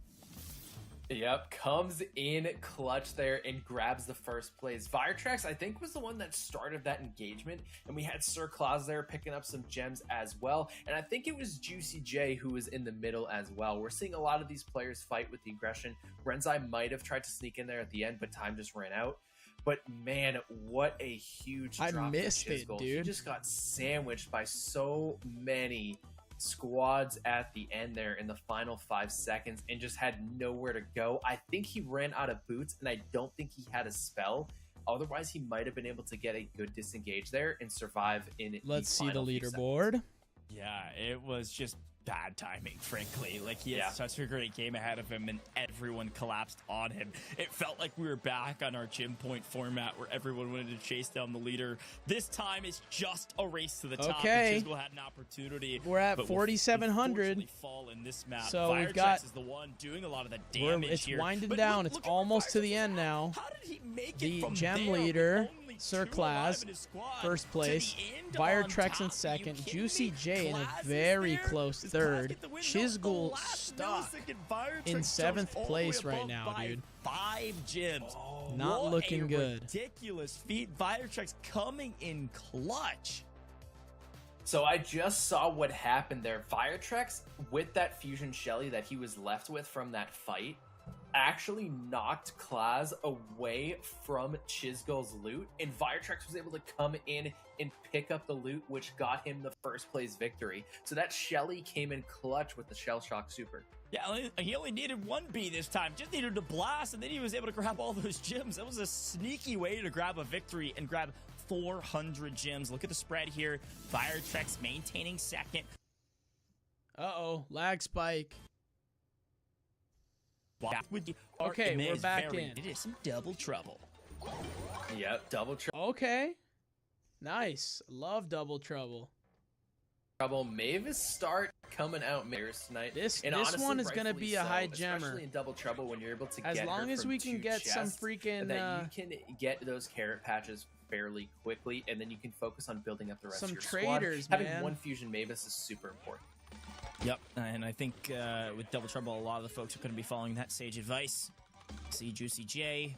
Yep, comes in clutch there and grabs the first place. Virotrex, I think, was the one that started that engagement, and we had Sir Claus there picking up some gems as well, and I think it was JuicyJ who was in the middle as well. We're seeing a lot of these players fight with the aggression. Renzai might have tried to sneak in there at the end, but time just ran out. But man, what a huge drop I missed from it, Chisgule. dude. He just got sandwiched by so many squads at the end there in the final 5 seconds and just had nowhere to go. I think he ran out of boots, and I don't think he had a spell. Otherwise, he might have been able to get a good disengage there and survive in Let's see the final few seconds. leaderboard. Yeah, it was just bad timing, frankly. Like, he had such a great game ahead of him, and everyone collapsed on him. It felt like we were back on our gym point format where everyone wanted to chase down the leader. This time, it's just a race to the top. Okay. Chisgule had an opportunity. We're at but will 4,700. unfortunately fall in this map. So we've Virotrex got- is the one doing a lot of the damage It's here. winding But down. look It's at almost to the Virotrex. end now. How did he make The it from gem there with leader, only Sir 2 Claus, alive in his squad first to place. the end Virotrex on in top? second. Are you kidding me? JuicyJ in a Claus is very there? close Does Claus third. get the win? No, Chisgule the last stuck millisecond, Virotrex in jumps 7th all the place way right above now, by dude. 5 gems. Not What looking a good. ridiculous feat. Virotrex coming in clutch. So I just saw what happened there. Virotrex, with that Fusion Shelly that he was left with from that fight, actually knocked Claus away from Chisgule's loot, and Virotrex was able to come in and pick up the loot, which got him the first place victory. So that Shelly came in clutch with the Shell Shock Super. Yeah, he only needed 1 B this time. Just needed to blast, and then he was able to grab all those gems. That was a sneaky way to grab a victory and grab 400 gems. Look at the spread here. Virotrex maintaining second. Uh-oh, lag spike. Okay, we're back in. It is some double trouble. Yep, double Okay. Nice. Love double trouble. Mavis start coming out mirrors tonight. This honestly, one is gonna be a high jammer. Especially in double trouble when you're able to As get long her as from we can two get some chests, freaking that you can get those carrot patches fairly quickly, and then you can focus on building up the rest Some of your traders, squad. man. Having one fusion Mavis is super important. Yep, and I think with double trouble, a lot of the folks are going to be following that sage advice. See JuicyJ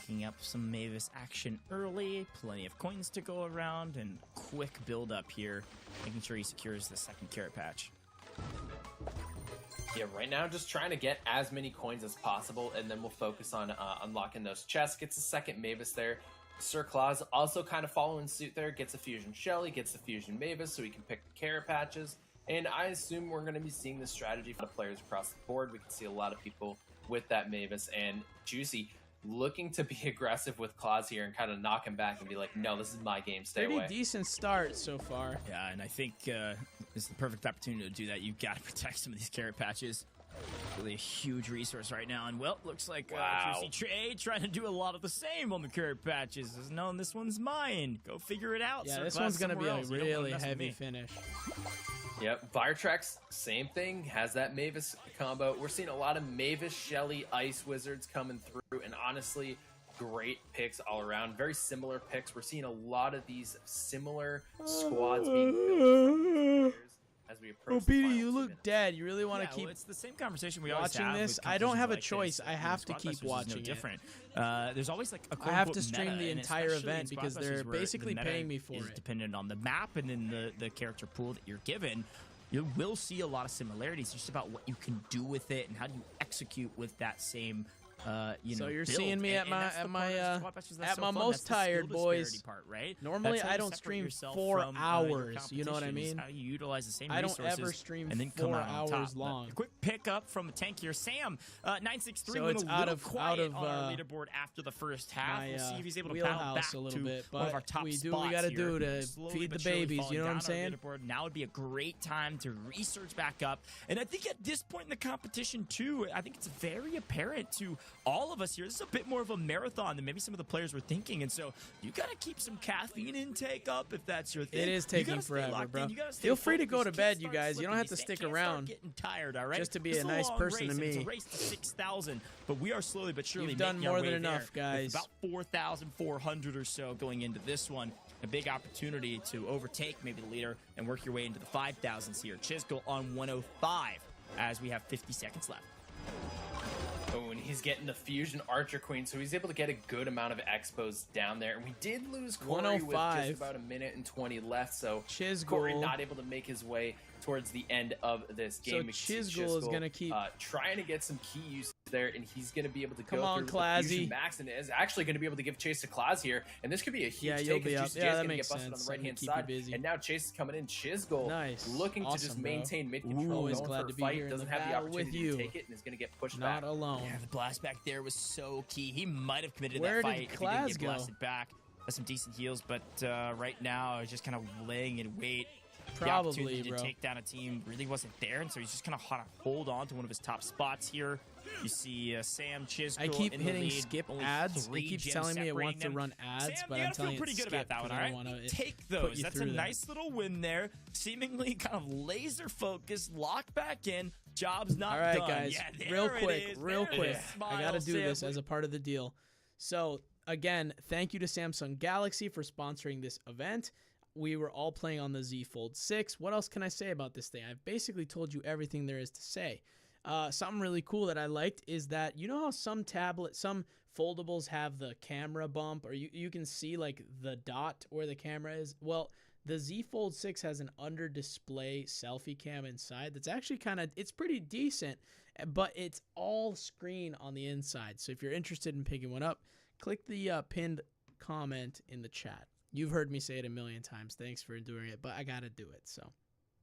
picking up some Mavis action early, plenty of coins to go around, and quick build up here, making sure he secures the second carrot patch. Yeah, right now just trying to get as many coins as possible, and then we'll focus on unlocking those chests. Gets a second Mavis there. Sir Claus also kind of following suit there. Gets a fusion Shelly, gets a fusion Mavis, so he can pick the carrot patches. And I assume we're going to be seeing this strategy for the players across the board. We can see a lot of people with that Mavis, and Juicy looking to be aggressive with Claus here and kind of knock him back and be like, no, this is my game, stay away. Pretty decent start so far. Yeah, and I think this is the perfect opportunity to do that. You've got to protect some of these carrot patches. Really a huge resource right now. And, well, looks like JuicyJ trying to do a lot of the same on the carrot patches. Is knowing this one's mine. Go figure it out. Yeah, Sir this Claus one's going to be a somewhere else. You don't wanna really mess with heavy me. finish. Yep, Firetrax, same thing, has that Mavis combo. We're seeing a lot of Mavis, Shelly, Ice Wizards coming through, and honestly, great picks all around. Very similar picks. We're seeing a lot of these similar squads being built from these players as we approach the Petey, final you 2 look minutes. dead. You really want to Well, keep it's the same conversation we always watching have this? with I don't have a competitions like choice. this. I have to Squad keep Busters is watching no it. different. There's always like a I have to quote-unquote stream meta, the and entire especially event in Squad because they're Busters where basically the meta paying me for is it. dependent on the map and then the character pool that you're given. You will see a lot of similarities. It's just about what you can do with it and how do you execute with that same So you're build. seeing me And at that's the part of Squad Busters that's at so my fun. most That's the skill tired, boys. disparity part, right? Normally, That's how I you don't separate stream yourself 4 from, your hours. You know what I competition, is mean? How you utilize the same I don't resources ever stream and then come 4 out on hours top. long. A quick pickup from a tankier Sam. 963 So went it's a out little of- quiet out of, on our leaderboard after the first half. my, We'll see if he's able to pound wheelhouse back a little to bit, one of but our top we do spots what we gotta here. do to Slowly feed but the surely babies, falling you know what I'm down our saying? leaderboard. Now would be a great time to research back up. And I think at this point in the competition, too, I think it's very apparent to all of us here. This is a bit more of a marathon than maybe some of the players were thinking. And so you got to keep some caffeine intake up if that's your thing. It is You taking gotta stay forever, locked bro. in. You gotta stay Feel free to go focused. to bed, Can't you start guys. You slipping don't have these to things. stick Can't start around getting tired, all right? just to be This a is nice long person to race, and it's me. a race to 6,000, but we are slowly but surely You've done making our more way than enough, there, guys. with about 4,400 or so going into this one. A big opportunity to overtake maybe the leader and work your way into the 5,000s here. Chisgule on 105 as we have 50 seconds left. Oh, and he's getting the Fusion Archer Queen, so he's able to get a good amount of expos down there. And we did lose Cori with 105. just about a minute and 20 left, so Chisgule. Cori not able to make his way towards the end of this game. So We can see Chisgule is gonna keep trying to get some key use there, and he's going to be able to Come go on, through with Classy. the Fusion Max, and is actually going to be able to give chase to Claus here. And this could be a huge Yeah, take you'll be because up. JuicyJ Yeah, is that going to get makes busted on sense. the I'm gonna right-hand keep you side. busy. And now Chase is coming in. Chisgule Nice. looking to just Awesome, bro. maintain mid-control, Always going glad for to a be fight. here in Doesn't the have the battle with opportunity you. to take it, and is going to get pushed Not back. alone. Yeah, the blast back there was so key. He might have committed Where that did fight if he Class didn't get go? blasted back. Has some decent heals, but right now he's just kind of laying in wait. The Probably, opportunity bro. to take down a team really wasn't there, and so he's just kind of hold on to one of his top spots here. You see Sam Chisgule I keep in the hitting lead, skip only ads. It 3 keeps gems telling me it separating wants to them. run ads, Sam, but you I'm gotta feel telling it pretty good skip about that one, because all I right? don't want to Take put those. you That's a through that. nice little win there. Seemingly kind of laser focused, locked back in. Job's not All right, done. guys, Yeah, there real it quick, is. real There it quick. is. I gotta Smile, do this Sam. as a part of the deal. So again, thank you to Samsung Galaxy for sponsoring this event. We were all playing on the Z Fold 6. What else can I say about this thing? I've basically told you everything there is to say. Something really cool that I liked is that, you know how some foldables have the camera bump, or you can see like the dot where the camera is? Well, the Z Fold 6 has an under display selfie cam inside that's actually it's pretty decent, but it's all screen on the inside. So if you're interested in picking one up, click the pinned comment in the chat. You've heard me say it a million times. Thanks for doing it, but I gotta do it. So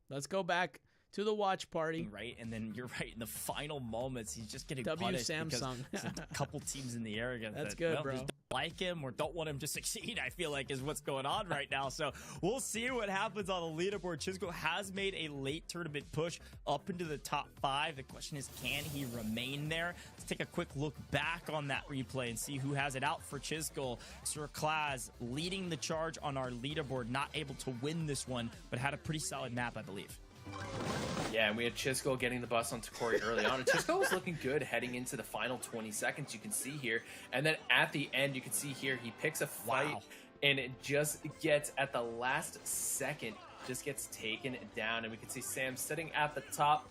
let's go back to the watch party. Right, and then you're right, in the final moments, he's just getting W punished Samsung. because there's a couple teams in the area. That's good, bro. There's like him or don't want him to succeed, I feel like is what's going on right now. So we'll see what happens on the leaderboard. Chisgule has made a late tournament push up into the top 5. The question is, can he remain there? Let's take a quick look back on that replay and see who has it out for Chisgule. Sir Claz leading the charge on our leaderboard, not able to win this one, but had a pretty solid map, I believe. Yeah, and we had Chisgule getting the bus onto Cori early on. And Chisgule was looking good heading into the final 20 seconds, you can see here. And then at the end, you can see here, he picks a fight, and it just gets, at the last second, just gets taken down. And we can see Sam sitting at the top,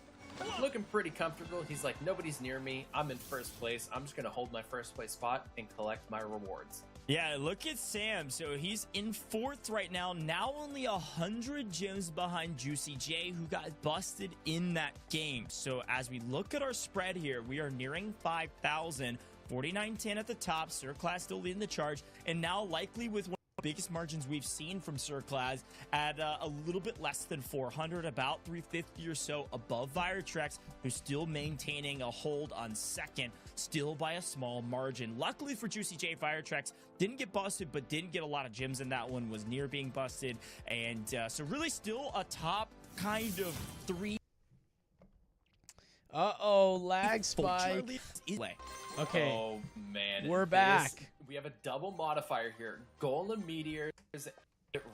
looking pretty comfortable. He's like, nobody's near me. I'm in first place. I'm just going to hold my first place spot and collect my rewards. Yeah, look at Sam. So he's in 4th right now. Now only 100 gems behind JuicyJ, who got busted in that game. So as we look at our spread here, we are nearing 5,000. 49-10 at the top. Sir Claz still leading the charge. And now likely with one of the biggest margins we've seen from Sir Claz at a little bit less than 400, about 350 or so above Viratrex, who's still maintaining a hold on 2nd, still by a small margin. Luckily for JuicyJ, Viratrex didn't get busted, but didn't get a lot of gems in that one, was near being busted. And so really still a top kind of 3. Uh-oh, lag spike. Okay. Oh, man. We're back. We have a double modifier here. Golem Meteors,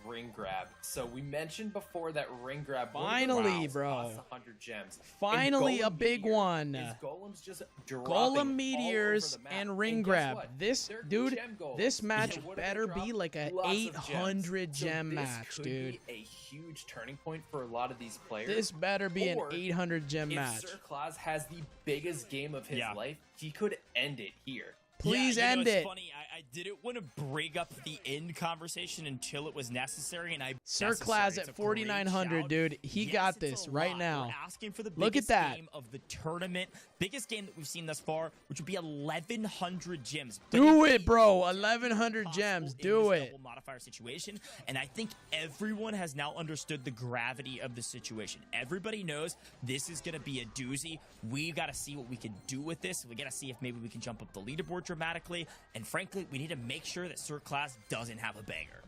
ring grab. So we mentioned before that ring grab finally, bro, costs 100 gems. Finally a big one. Golems just Golem Meteors and ring grab. This dude, this match better be like a 800 gem match, dude. Be a huge turning point for a lot of these players. This better be an 800 gem match. If Sir Claz has the biggest game of his life, he could end it here. Please end it. It's funny. I didn't want to break up the end conversation until it was necessary, and Sir Claz at 4,900, dude. He got this right now. We're asking for the Look at that game of the tournament, biggest game that we've seen thus far, which would be 1,100 gems. Do it, bro. 1,100 gems. Do it. Double modifier situation, and I think everyone has now understood the gravity of the situation. Everybody knows this is going to be a doozy. We got to see what we can do with this. We got to see if maybe we can jump up the leaderboard dramatically, and frankly, we need to make sure that Sir Claz doesn't have a banger.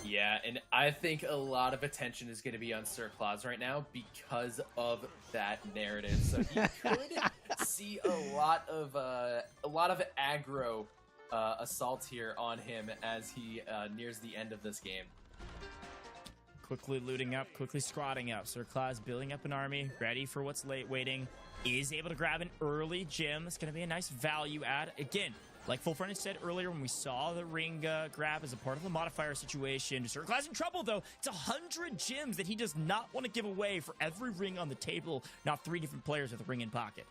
Yeah, and I think a lot of attention is going to be on Sir Claz right now because of that narrative. So he could see a lot of aggro assaults here on him as he nears the end of this game. Quickly looting up, quickly squatting up. Sir Claz building up an army, ready for what's late waiting. Is able to grab an early gem. It's going to be a nice value add. Again, like Full Frontage said earlier when we saw the ring grab as a part of the modifier situation. Sir Claz in trouble, though. It's 100 gems that he does not want to give away for every ring on the table. Now 3 different players with a ring in pocket.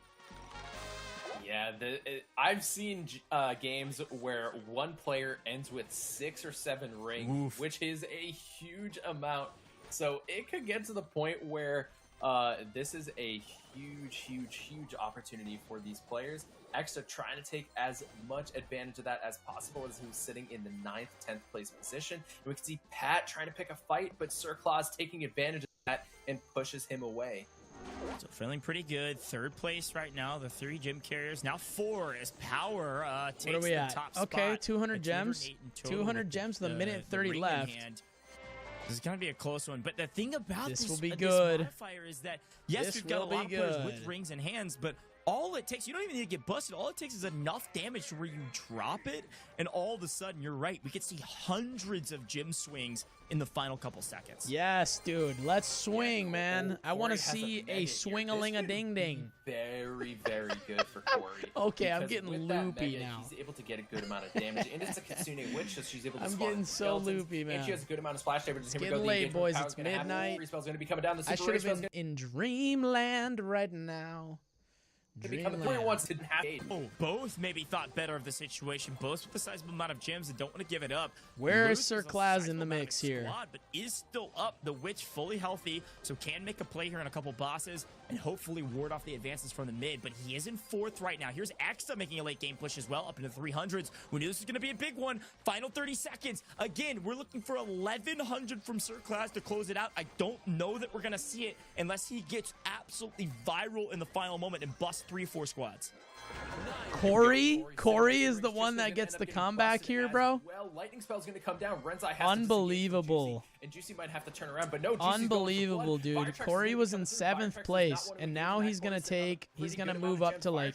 Yeah, I've seen games where one player ends with 6 or 7 rings, which is a huge amount. So it could get to the point where this is a huge opportunity for these players. Extra trying to take as much advantage of that as possible as he was sitting in the 9th, 10th place position. And we can see Pat trying to pick a fight, but Sir Claz taking advantage of that and pushes him away. So feeling pretty good. 3rd place right now. The 3 gem carriers. Now 4 as Power takes what are we the at? top spot. Okay, 200 gems. 208 in total 200 gems with a minute and 30 left. This is going to be a close one. But the thing about this will be good. modifier is that, yes, we've got a lot of players with rings and hands, but all it takes, you don't even need to get busted. All it takes is enough damage to where you drop it, and all of a sudden, you're right, we could see hundreds of gem swings in the final couple seconds. Yes, dude. Let's swing, man. I want to see a swing-a-ling-a-ding-ding. Very good for Cori. Okay, I'm getting loopy now. He's able to get a good amount of damage, and it's a Kitsune Witch, so she's able to I'm spawn getting so loopy, man. And she has a good amount of splash damage. It's getting late, boys. It's midnight. Respell's going to be coming down. The I should have been in Dreamland right now. Both maybe thought better of the situation. Both with a sizable amount of gems and don't want to give it up. Where is Sir Claz in the mix here? But is still up. The Witch fully healthy, so can make a play here on a couple bosses and hopefully ward off the advances from the mid. But he is in 4th right now. Here's Exa making a late game push as well, up into 300s. We knew this was going to be a big one. Final 30 seconds. Again, we're looking for 1,100 from Sir Claz to close it out. I don't know that we're going to see it unless he gets absolutely viral in the final moment and busts least 3 or 4 squads. Cori is the one that gets the comeback here, bro. Well, lightning spell's gonna come down. Renzai has Unbelievable. and Juicy might have to turn around, but no. Unbelievable, dude. Cori was in 7th place, and now he's gonna move up to like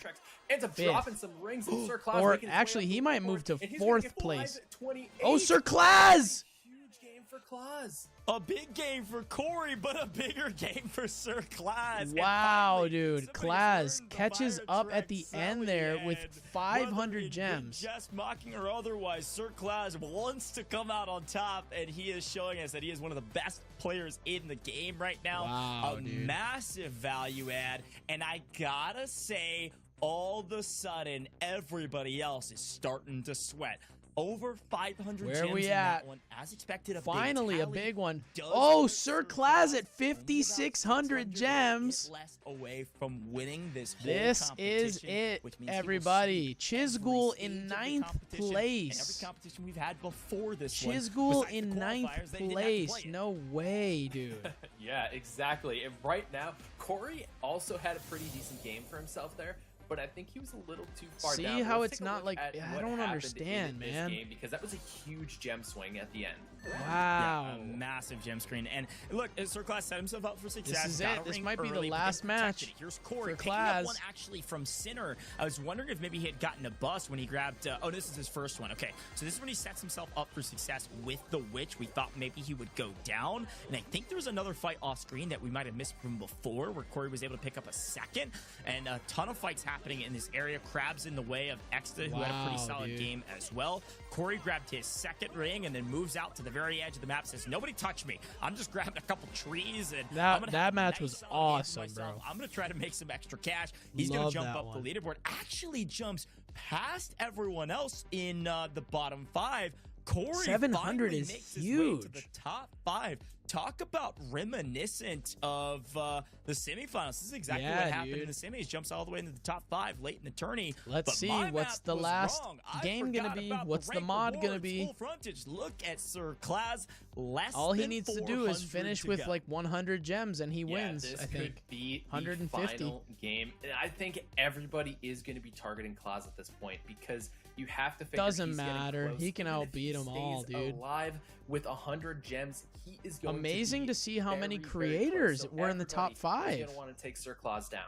ends up 5th. dropping some rings in Sir Claus, Or making his way actually, up he the might leaderboard, move to and he's gonna 4th get place. Claus at 28. Oh, Sir Claus! Huge game for Claus. A big game for Cori, but a bigger game for Sir Claus. Wow, dude. Claus catches up at the end there with and 500 gems. Just mocking or otherwise, Sir Claus wants to come out on top, and he is showing us that he is one of the best players in the game right now. Wow, a dude. massive value add, and I gotta say, all of a sudden, everybody else is starting to sweat. Over 500 Where gems are we in at? that one. As expected, Finally, a tally big one. does Oh, put Sir Claus at 5,600 a bit gems. less away from winning this whole This is competition, it, which means he will everybody. see every Chisgule stage in of the 9th competition and place. every competition we've had before this one. Chisgule Besides the in 9th qualifiers, they didn't have to place. play it. No way, dude. Yeah, exactly. And right now, Cori also had a pretty decent game for himself there, but I think he was a little too far See down. how Let's it's take a not look like- at I what don't happened understand, in this man. game, because that was a huge gem swing at the end. Wow. A massive gem screen. And look, Sir Claus set himself up for success. This is Got it. a This ring might be the early, but last then protected match it. Here's Cori for picking Claus. up one actually from Sinner. I was wondering if maybe he had gotten a bust when he grabbed... oh, this is his first one. Okay, so this is when he sets himself up for success with the Witch. We thought maybe he would go down. And I think there was another fight off screen that we might have missed from before where Cori was able to pick up a second. And a ton of fights happening in this area. Crabs in the way of Exta, who had a pretty Wow, solid dude. game as well. Cori grabbed his second ring and then moves out to the very edge of the map, says, nobody touch me. I'm just grabbing a couple trees and I'm gonna That have a match nice was solid game for awesome, myself. bro. I'm gonna try to make some extra cash. He's gonna Love jump that up one. the leaderboard. Actually jumps past everyone else in the bottom 5. Cori 700 finally is makes his way to the huge. top 5. Talk about reminiscent of the semifinals. This is exactly Yeah, what happened dude. in the semis. Jumps all the way into the top 5 late in the tourney. Let's But see my what's math the was last wrong. I game gonna forgot be. about What's the rank mod gonna rewards. be? Full Frontage. Look at Sir Claus. Less All he than needs to do is 400 finish to with go. like 100 gems and he wins, This I think. could be the 150. final game. And I think everybody is going to be targeting Claus at this point because you have to figure Doesn't he's getting matter. close. He can Even if outbeat he 'em all, stays dude. Alive with 100 gems, he is going Amazing to, to see how many very creators close. So were in the top everybody is 5. going to want to take Sir Claus down.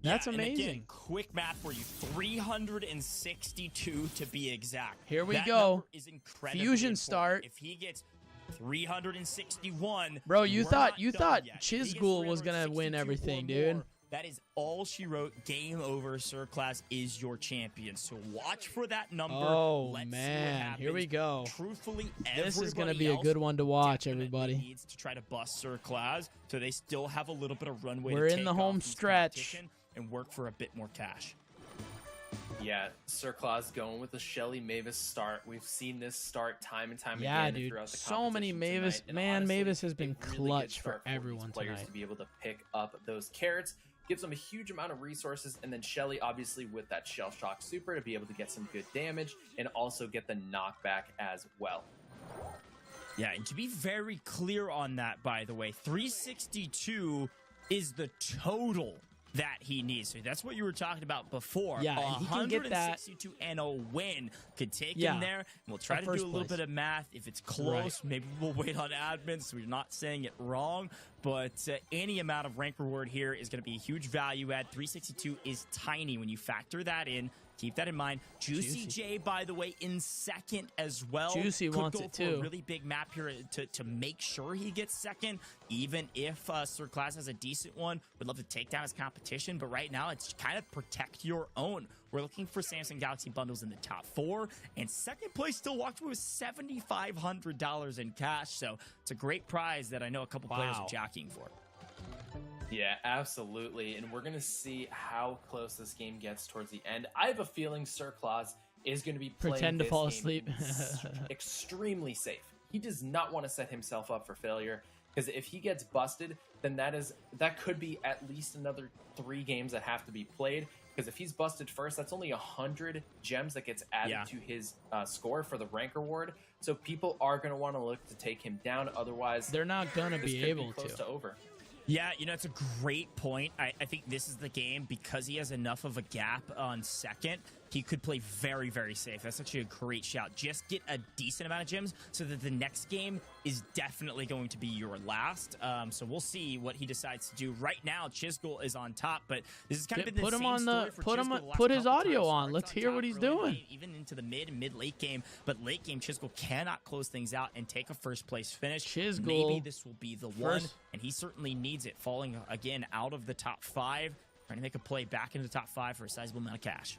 That's Yeah, and amazing. again, quick math for you. 362 to be exact. Here we That go. number is incredibly Fusion important. start. If he gets 361, Bro, you we're thought not you done thought yet. If he gets Chisgule was gonna win 362 everything, or dude. more, that is all she wrote. Game over. Sir Claus is your champion. So watch for that number. Oh, Let's see what man. Here we happens. go. Truthfully, This is gonna everybody be a else good one to watch, definitely everybody. needs to try to bust Sir Claus, so they still have a little bit of runway. We're to in the take home off this stretch. competition and work for a bit more cash. Yeah, Sir Claus going with the Shelly Mavis start. We've seen this start time and time Yeah, again dude. throughout the So many competition Mavis. tonight. And Man, honestly, Mavis has been a really good clutch start for these everyone players tonight. to be able to pick up those carrots. Gives them a huge amount of resources, and then Shelly obviously with that Shell Shock Super to be able to get some good damage and also get the knockback as well. Yeah, and to be very clear on that, by the way, 362 is the total that he needs. So that's what you were talking about before. Yeah, and he can get that- 162 and a win could take Yeah, him there. And we'll try to do a first little place. bit of math. If it's close, maybe we'll wait on admin so we're not saying it wrong. But any amount of rank reward here is going to be a huge value add. 362 is tiny when you factor that in. Keep that in mind. JuicyJ, by the way, in second as well. Juicy Could wants go it for a too. really big map here to make sure he gets second, even if Sir Claus has a decent one. Would love to take down his competition, but right now it's kind of protect your own. We're looking for Samsung Galaxy bundles in the top 4, and second place still walked away with $7,500 in cash, so it's a great prize that I know a couple players are jockeying for. Yeah, absolutely. And we're going to see how close this game gets towards the end. I have a feeling Sir Claus is going to be playing Pretend to this fall game asleep. extremely safe. He does not want to set himself up for failure, because if he gets busted, then that could be at least another 3 games that have to be played. Because if he's busted first, that's only 100 gems that gets added to his score for the rank reward. So people are going to want to look to take him down. Otherwise, They're not gonna this be could able close to. to over. Yeah, you know, it's a great point. I think this is the game because he has enough of a gap on second. He could play very, very safe. That's actually a great shout. Just get a decent amount of gems so that the next game is definitely going to be your last. So we'll see what he decides to do. Right now, Chisgule is on top, but this has kind of been the same story for Chisgule the last put his couple audio times. on. Let's hear what he's Early in the doing. game, even into the mid-late game. But late game, Chisgule cannot close things out and take a first place finish. Chisgule, maybe this will be the one, and he certainly needs it. Falling again out of the top 5, trying to make a play back into the top 5 for a sizable amount of cash.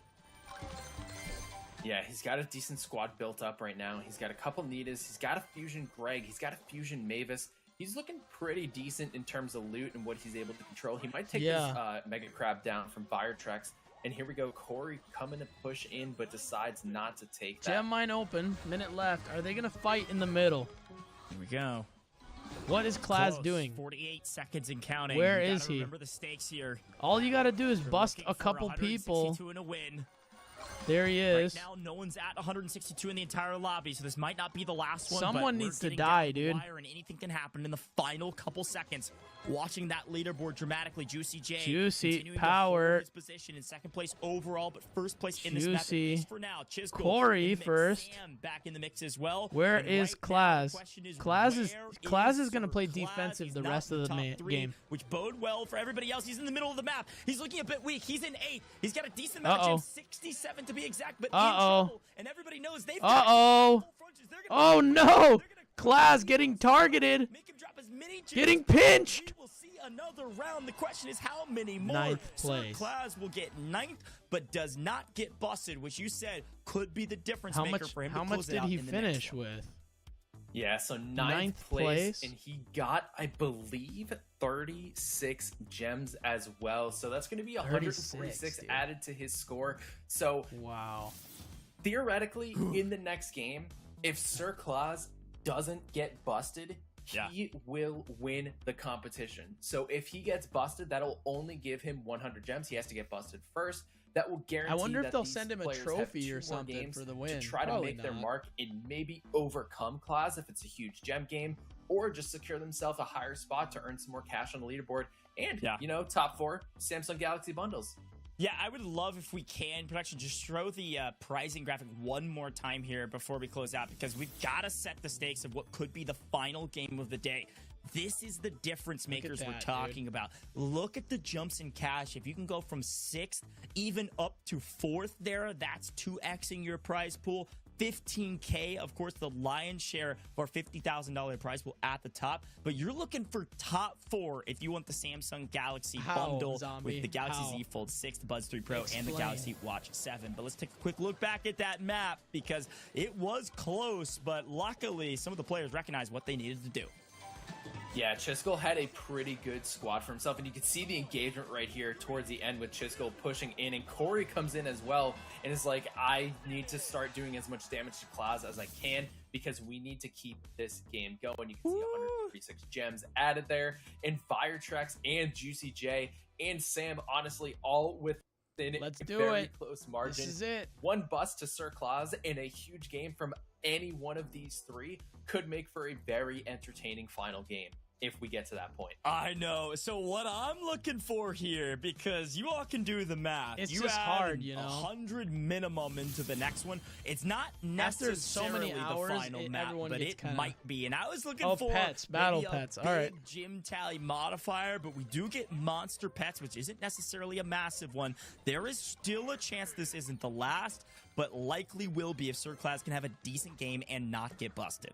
Yeah, he's got a decent squad built up right now. He's got a couple Nitas. He's got a Fusion Greg. He's got a Fusion Mavis. He's looking pretty decent in terms of loot and what he's able to control. He might take this Mega Crab down from Firetrex. And here we go. Cori coming to push in, but decides not to take that. Gem mine open. Minute left. Are they going to fight in the middle? Here we go. What is Claz Close. doing? 48 seconds and counting. Where You is gotta he? Remember the stakes here. All you got to do is You're bust looking a for couple 162 people. and a win. There he is. Right now, no one's at 162 in the entire lobby, so this might not be the last one. Someone but needs we're to getting die, down the dude. wire, and anything can happen in the final couple seconds. Watching that leaderboard dramatically, JuicyJ. Juicy continuing to power. hold his position in second place overall, but first place in this map, at Juicy. least for now. Chisgule Cori in the mix. first. Sam back in the mix as well. Where And is right now, the Claz? question is, Claz is going to Sir play Claz? defensive He's the not rest in of the top 3, game. which bode well for everybody else. He's in the middle of the map. He's looking a bit weak. He's in 8th. He's got a decent amount of gems, 67 to be exact, but in trouble. And everybody knows they've got Oh no! Claz getting targeted. Make him drop as many gems. Getting pinched. We will see another round. The question is how many more. 9th Sir place. Claz will get 9th, but does not get busted, which you said could be the difference How maker much? for him How to much close it did out he in the next finish one. with? Yeah, so Ninth ninth place. place, and he got, I believe, 36 gems as well. So that's going to be 146 36, dude. added to his score. So Wow. theoretically, in the next game, if Sir Claus doesn't get busted, he will win the competition. So if he gets busted, that'll only give him 100 gems. He has to get busted first. That will guarantee. I wonder if that they'll these send him a players have trophy 2 or more something games for the win. to try to Probably make their not. mark and maybe overcome Claus if it's a huge gem game, or just secure themselves a higher spot to earn some more cash on the leaderboard. And you know, top 4 Samsung Galaxy bundles. Yeah, I would love if we can, production, just throw the pricing graphic one more time here before we close out, because we've got to set the stakes of what could be the final game of the day. This is the difference makers we're talking about. Look at the jumps in cash. If you can go from 6th even up to 4th there, that's 2xing your prize pool. 15K, of course, the lion's share of our $50,000 prize pool at the top. But you're looking for top 4 if you want the Samsung Galaxy bundle with the Galaxy Z Fold 6, the Buds 3 Pro, and the Galaxy Watch 7. But let's take a quick look back at that map, because it was close, but luckily some of the players recognized what they needed to do. Yeah, Chisgule had a pretty good squad for himself, and you can see the engagement right here towards the end with Chisgule pushing in, and Cori comes in as well and is like, I need to start doing as much damage to Claus as I can because we need to keep this game going. You can see 136 gems added there, and Firetrex and JuicyJ and Sam, honestly, all within a very close margin. This is it. One bust to Sir Claus in a huge game from any one of these 3 could make for a very entertaining final game if we get to that point. I know. So what I'm looking for here, because you all can do the math. It's you just add hard, you know. 100 minimum into the next one. It's not After so necessarily many hours, the final map, everyone but gets it kinda- might be. And I was looking for pets, maybe battle a pets. All big right. gym tally modifier, but we do get monster pets, which isn't necessarily a massive one. There is still a chance this isn't the last, but likely will be if Sir Claus can have a decent game and not get busted.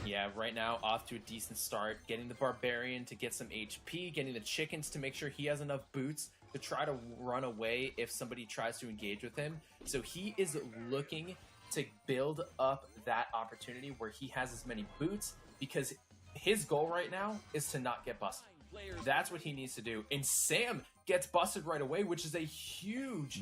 Yeah, right now off to a decent start, getting the Barbarian to get some HP, getting the Chickens to make sure he has enough boots to try to run away if somebody tries to engage with him. So he is looking to build up that opportunity where he has as many boots, because his goal right now is to not get busted. That's what he needs to do. And Sam gets busted right away, which is a huge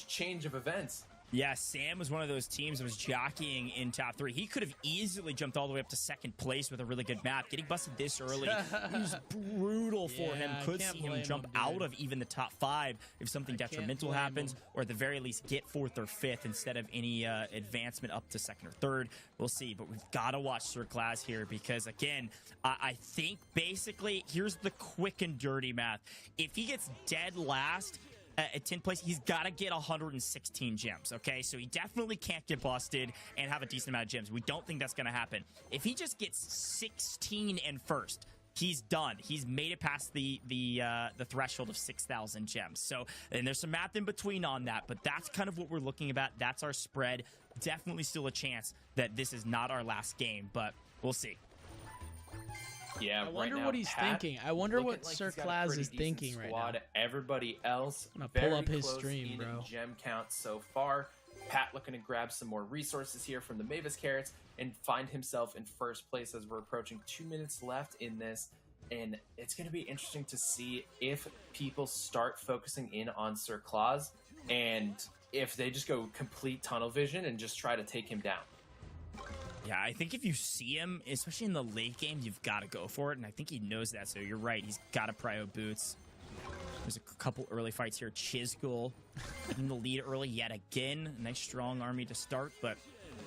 change of events. Yeah, Sam was one of those teams that was jockeying in top 3. He could have easily jumped all the way up to 2nd place with a really good map. Getting busted this early was brutal for him. Could see him jump out of even the top 5 if something detrimental happens, or at the very least get 4th or 5th instead of any advancement up to 2nd or 3rd. We'll see, but we've got to watch Sir Class here because, again, I think basically here's the quick and dirty math. If he gets dead last at 10th place, he's got to get 116 gems, okay? So he definitely can't get busted and have a decent amount of gems. We don't think that's going to happen. If he just gets 16 and 1st, he's done. He's made it past the threshold of 6,000 gems. So, and there's some math in between on that, but that's kind of what we're looking at. That's our spread. Definitely still a chance that this is not our last game, but we'll see. Yeah, I wonder right now, what he's Pat, thinking. I wonder what like Sir he's got a Claus pretty is decent thinking right squad. now. Everybody else, I'm gonna pull very up his close stream, in bro. gem count so far. Pat looking to grab some more resources here from the Mavis Carrots and find himself in first place as we're approaching 2 minutes left in this. And it's going to be interesting to see if people start focusing in on Sir Claus and if they just go complete tunnel vision and just try to take him down. Yeah, I think if you see him, especially in the late game, you've got to go for it, and I think he knows that, so you're right. He's got to prio boots. There's a couple early fights here. Chisgule in the lead early yet again. Nice strong army to start, but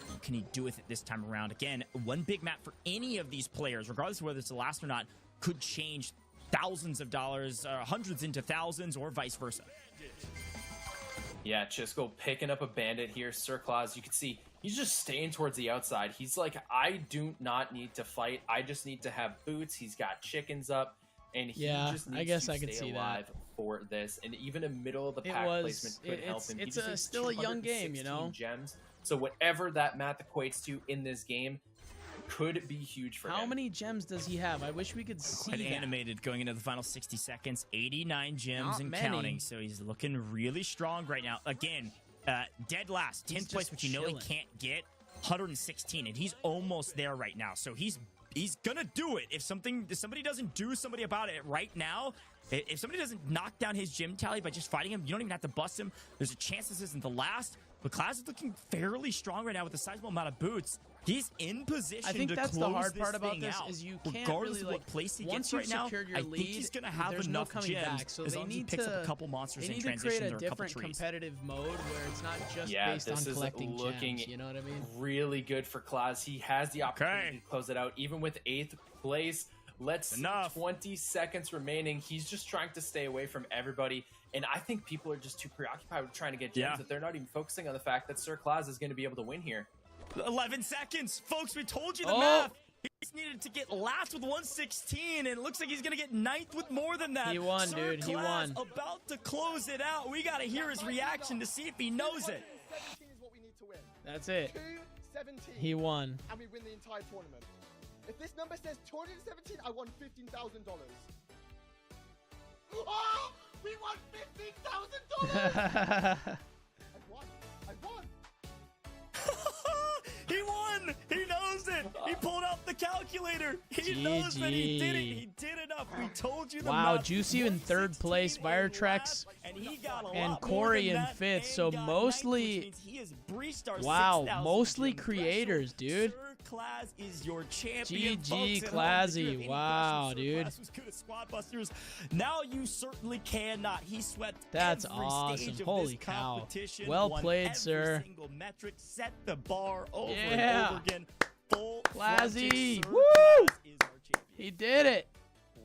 what can he do with it this time around? Again, one big map for any of these players, regardless of whether it's the last or not, could change thousands of dollars, hundreds into thousands, or vice versa. Yeah, Chisgule picking up a bandit here. Sir Claus, you can see he's just staying towards the outside. He's like, I do not need to fight. I just need to have boots. He's got chickens up, and he just needs to stay alive for this. And even a middle of the pack placement could help him. It's still a young game, you know. Gems. So whatever that math equates to in this game could be huge for him. How many gems does he have? I wish we could see Quite that. animated going into the final 60 seconds. 89 gems Not and many. counting. So he's looking really strong right now. Again, dead last, 10th place, which you know he can't get, 116, and he's almost there right now. So he's gonna do it. If somebody doesn't do somebody about it right now, if somebody doesn't knock down his gem tally by just fighting him, you don't even have to bust him. There's a chance this isn't the last. But Claus is looking fairly strong right now with a sizable amount of boots. He's in position to I think that's the close hard this part about thing this out. is you can't Regardless really, of like, what place he once gets right you've now, secured your I think lead, he's going to have there's enough no coming gems back. So as they long as he need picks up to a couple monsters they in need to transition create a or a couple different trees. competitive mode where it's not just Yeah, based on this is collecting looking gems. You know what I mean? really good for Claus. He has the opportunity to close it out, even with 8th place. Let's see, 20 seconds remaining. He's just trying to stay away from everybody. And I think people are just too preoccupied with trying to get gems that they're not even focusing on the fact that Sir Claus is going to be able to win here. 11 seconds. Folks, we told you the math. He just needed to get last with 116, and it looks like he's going to get 9th with more than that. He won, Sir dude. He Claus won. about to close it out. We got to hear his reaction to see if he knows it. 17 is what we need to win. That's it. 217. He won. And we win the entire tournament. If this number says 217, I won $15,000. Oh! We won $15,000! I won. I won. He won! He knows it! He pulled out the calculator! He knows that he did it! He did enough! We told you the Wow, math. Juicy in 3rd place, Viretrex and Cori in 5th. So mostly, wow, mostly creators, dude. Class is your champion. GG Classy. Wow, dude. Was good at Squad Busters. Now you certainly cannot. He swept That's every awesome. stage of Holy this cow. competition, Well won played, every sir. Single metric, set the bar over Yeah. and over again. Full Classy. Sir Woo! Class is our champion. He did it.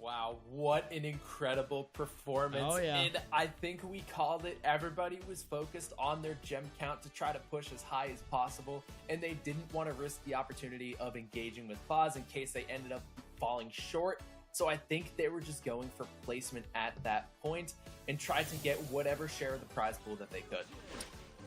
Wow, what an incredible performance. Oh, yeah. And I think we called it. Everybody was focused on their gem count to try to push as high as possible, and they didn't want to risk the opportunity of engaging with Claus in case they ended up falling short. So I think they were just going for placement at that point and tried to get whatever share of the prize pool that they could.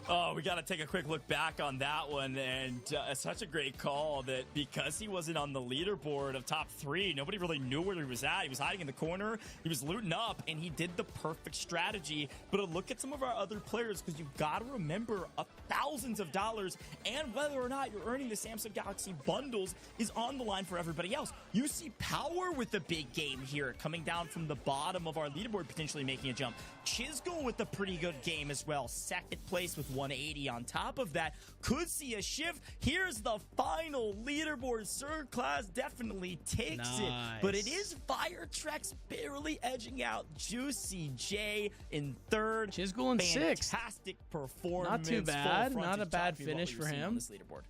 Oh, we got to take a quick look back on that one, and such a great call that because he wasn't on the leaderboard of top 3, nobody really knew where he was at. He was hiding in the corner, he was looting up, and he did the perfect strategy. But a look at some of our other players, because you've got to remember thousands of dollars and whether or not you're earning the Samsung Galaxy bundles is on the line for everybody else. You see Power with the big game here, coming down from the bottom of our leaderboard, potentially making a jump. Chisgule with a pretty good game as well. 2nd place with with 180 on top of that. Could see a shift. Here's the final leaderboard. Sir Class definitely takes it, but it is Firetrex barely edging out JuicyJ in third. Chisgule in sixth. Fantastic performance. Not too bad. Full Not a Frontage. bad Talk to me about finish what for you're seeing on him. this leaderboard.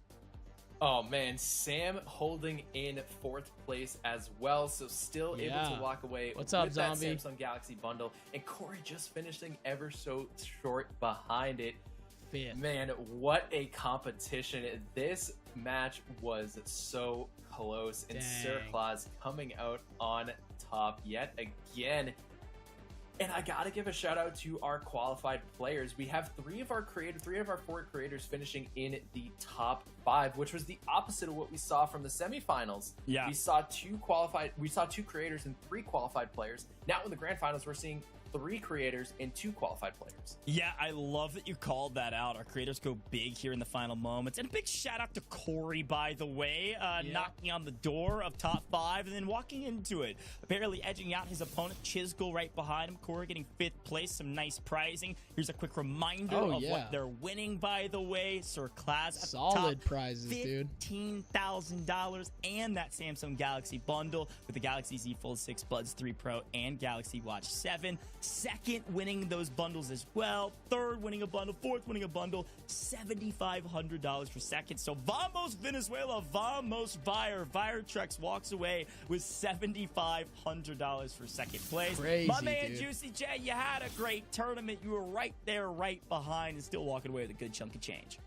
Oh man, Sam holding in fourth place as well, so still able to walk away What's with up, that Zombie? Samsung Galaxy bundle, and Cori just finishing ever so short behind it. Fifth. Man, what a competition. This match was so close, and Sir Claus coming out on top yet again. And I gotta give a shout out to our qualified players. We have three of our four creators finishing in the top 5, which was the opposite of what we saw from the semifinals. Yeah. We saw two creators and 3 qualified players. Now in the grand finals, we're seeing 3 creators and 2 qualified players. Yeah, I love that you called that out. Our creators go big here in the final moments. And a big shout out to Cori, by the way, knocking on the door of top 5 and then walking into it, barely edging out his opponent, Chisgule, right behind him. Cori getting 5th place, some nice prizing. Here's a quick reminder of what they're winning, by the way. Sir Class at Solid the top, prizes, dude. $15,000 and that Samsung Galaxy bundle with the Galaxy Z Fold 6, Buds 3 Pro, and Galaxy Watch 7. Second winning those bundles as well. Third winning a bundle. Fourth winning a bundle. $7,500 for second. So vamos Venezuela, vamos Firetrex walks away with $7,500 for second place. Crazy, My man dude. JuicyJ, you had a great tournament. You were right there, right behind, and still walking away with a good chunk of change.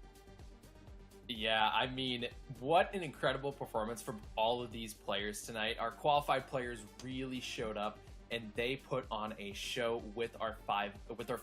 Yeah, I mean, what an incredible performance from all of these players tonight. Our qualified players really showed up, and they put on a show with our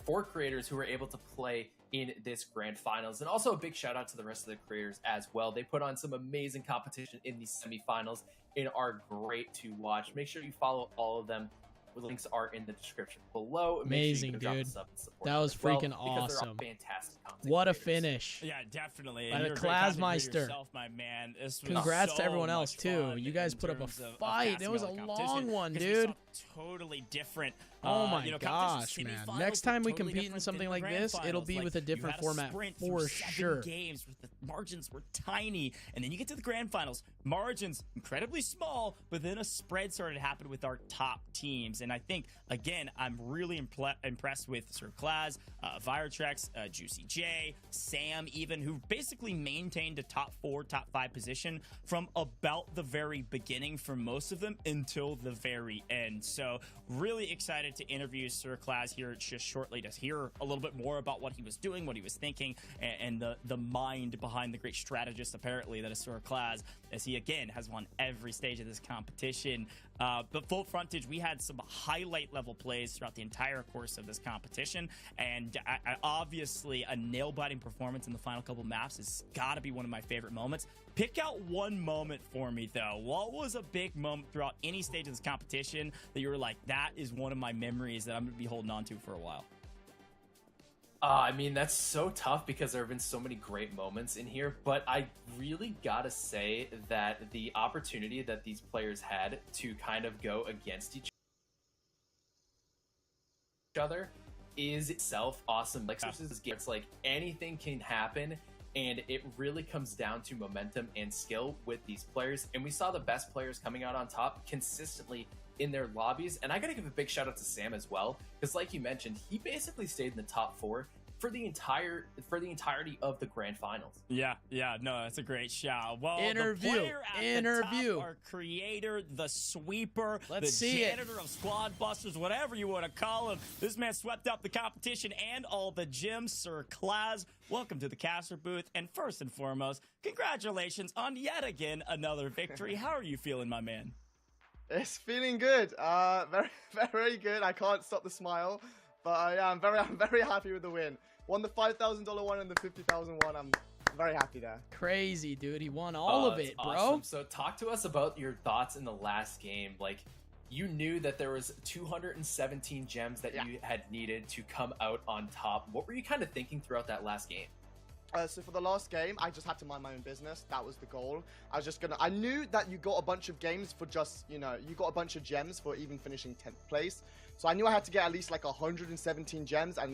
4 creators who were able to play in this grand finals. And also a big shout out to the rest of the creators as well. They put on some amazing competition in these semifinals and are great to watch. Make sure you follow all of them. The links are in the description below. Amazing, Make sure you dude. go drop a sub and support That them was as well, freaking because they're all awesome. fantastic content What a creators. finish. Yeah, definitely. By And the you're a great content Classmeister. creator yourself, my man. This was Congrats to so everyone else, much too. fun You guys in put up a terms of fight. casting It was all a the competition, long one, 'cause dude. we saw totally different. Oh my competition. gosh, man. Semifinals Next were time we totally compete in different something than the like grand this, it'll finals. be Like, with a you different had a format sprint for through 7 sure. games where the margins were tiny, and then you get to the grand finals, margins incredibly small, but then a spread started to happen with our top teams. And I think, again, I'm really impressed with Sir Class, Firetrex, JuicyJ, Sam even, who basically maintained a top 4, top 5 position from about the very beginning for most of them until the very end. So really excited to interview Sir Class here just shortly to hear a little bit more about what he was doing, what he was thinking, and the mind behind the great strategist apparently that is Sir Class, as he again has won every stage of this competition. But full Frontage, we had some highlight level plays throughout the entire course of this competition, and obviously a nail-biting performance in the final couple maps has got to be one of my favorite moments. Pick out one moment for me, though. What was a big moment throughout any stage of this competition that you were like, that is one of my memories that I'm going to be holding on to for a while? I mean, that's so tough because there have been so many great moments in here, but I really gotta say that the opportunity that these players had to kind of go against each other is itself awesome. Like, it's like anything can happen, and it really comes down to momentum and skill with these players. And we saw the best players coming out on top consistently in their lobbies. And I gotta give a big shout out to Sam as well, because like you mentioned, he basically stayed in the top 4 for the entirety of the grand finals. Yeah, no, that's a great shout. Well, Interview. the player at the top, our creator, the sweeper, the janitor of squad busters, whatever you want to call him. This man swept up the competition and all the gyms. Sir Class, welcome to the caster booth. And first and foremost, congratulations on yet again another victory. How are you feeling, my man? It's feeling good. Very, very good. I can't stop the smile. But yeah, I'm very happy with the win. Won the $5,000 one and the $50,000 one. I'm very happy there. Crazy, dude. He won all of it, bro. Awesome. So talk to us about your thoughts in the last game. Like, you knew that there was 217 gems that you had needed to come out on top. What were you kind of thinking throughout that last game? So for the last game, I just had to mind my own business. That was the goal. I knew that you got a bunch of games for just, you got a bunch of gems for even finishing 10th place. So I knew I had to get at least like 117 gems, and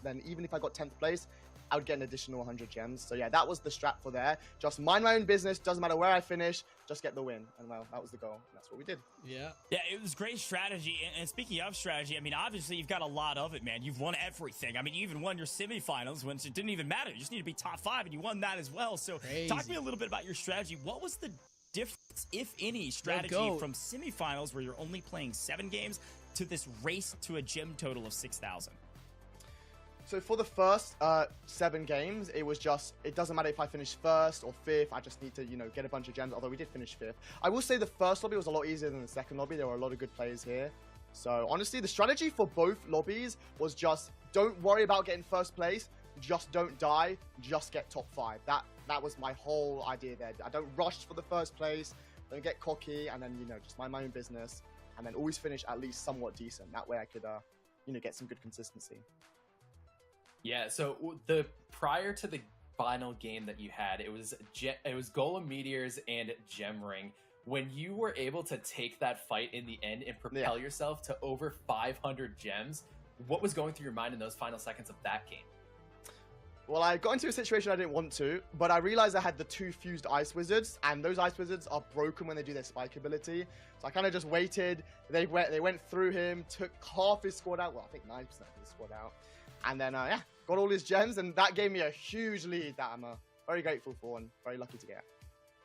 then even if I got 10th place, I would get an additional 100 gems. So yeah, that was the strat for there. Just mind my own business. Doesn't matter where I finish. Just get the win. And well, that was the goal. And that's what we did. Yeah. Yeah, it was great strategy. And speaking of strategy, I mean, obviously you've got a lot of it, man. You've won everything. I mean, you even won your semifinals when it didn't even matter. You just need to be top 5, and you won that as well. So talk to me a little bit about your strategy. What was the difference, if any, strategy from semifinals where you're only playing 7 games to this race to a gem total of 6,000? So for the first 7 games, it was just, it doesn't matter if I finish 1st or 5th, I just need to, you know, get a bunch of gems, although we did finish 5th. I will say the first lobby was a lot easier than the second lobby. There were a lot of good players here. So honestly, the strategy for both lobbies was just, don't worry about getting 1st place, just don't die, just get top 5. That was my whole idea there. I don't rush for the 1st place, don't get cocky, and then, you know, just mind my own business, and then always finish at least somewhat decent. That way I could, you know, get some good consistency. Yeah, so prior to the final game that you had, it was Golem Meteors and Gem Ring. When you were able to take that fight in the end and propel yourself to over 500 gems, what was going through your mind in those final seconds of that game? Well, I got into a situation I didn't want to, but I realized I had the 2 fused Ice Wizards, and those Ice Wizards are broken when they do their spike ability. So I kind of just waited. They went through him, took half his squad out. Well, I think 9% of his squad out. And then, yeah, got all his gems, and that gave me a huge lead that I'm very grateful for and very lucky to get.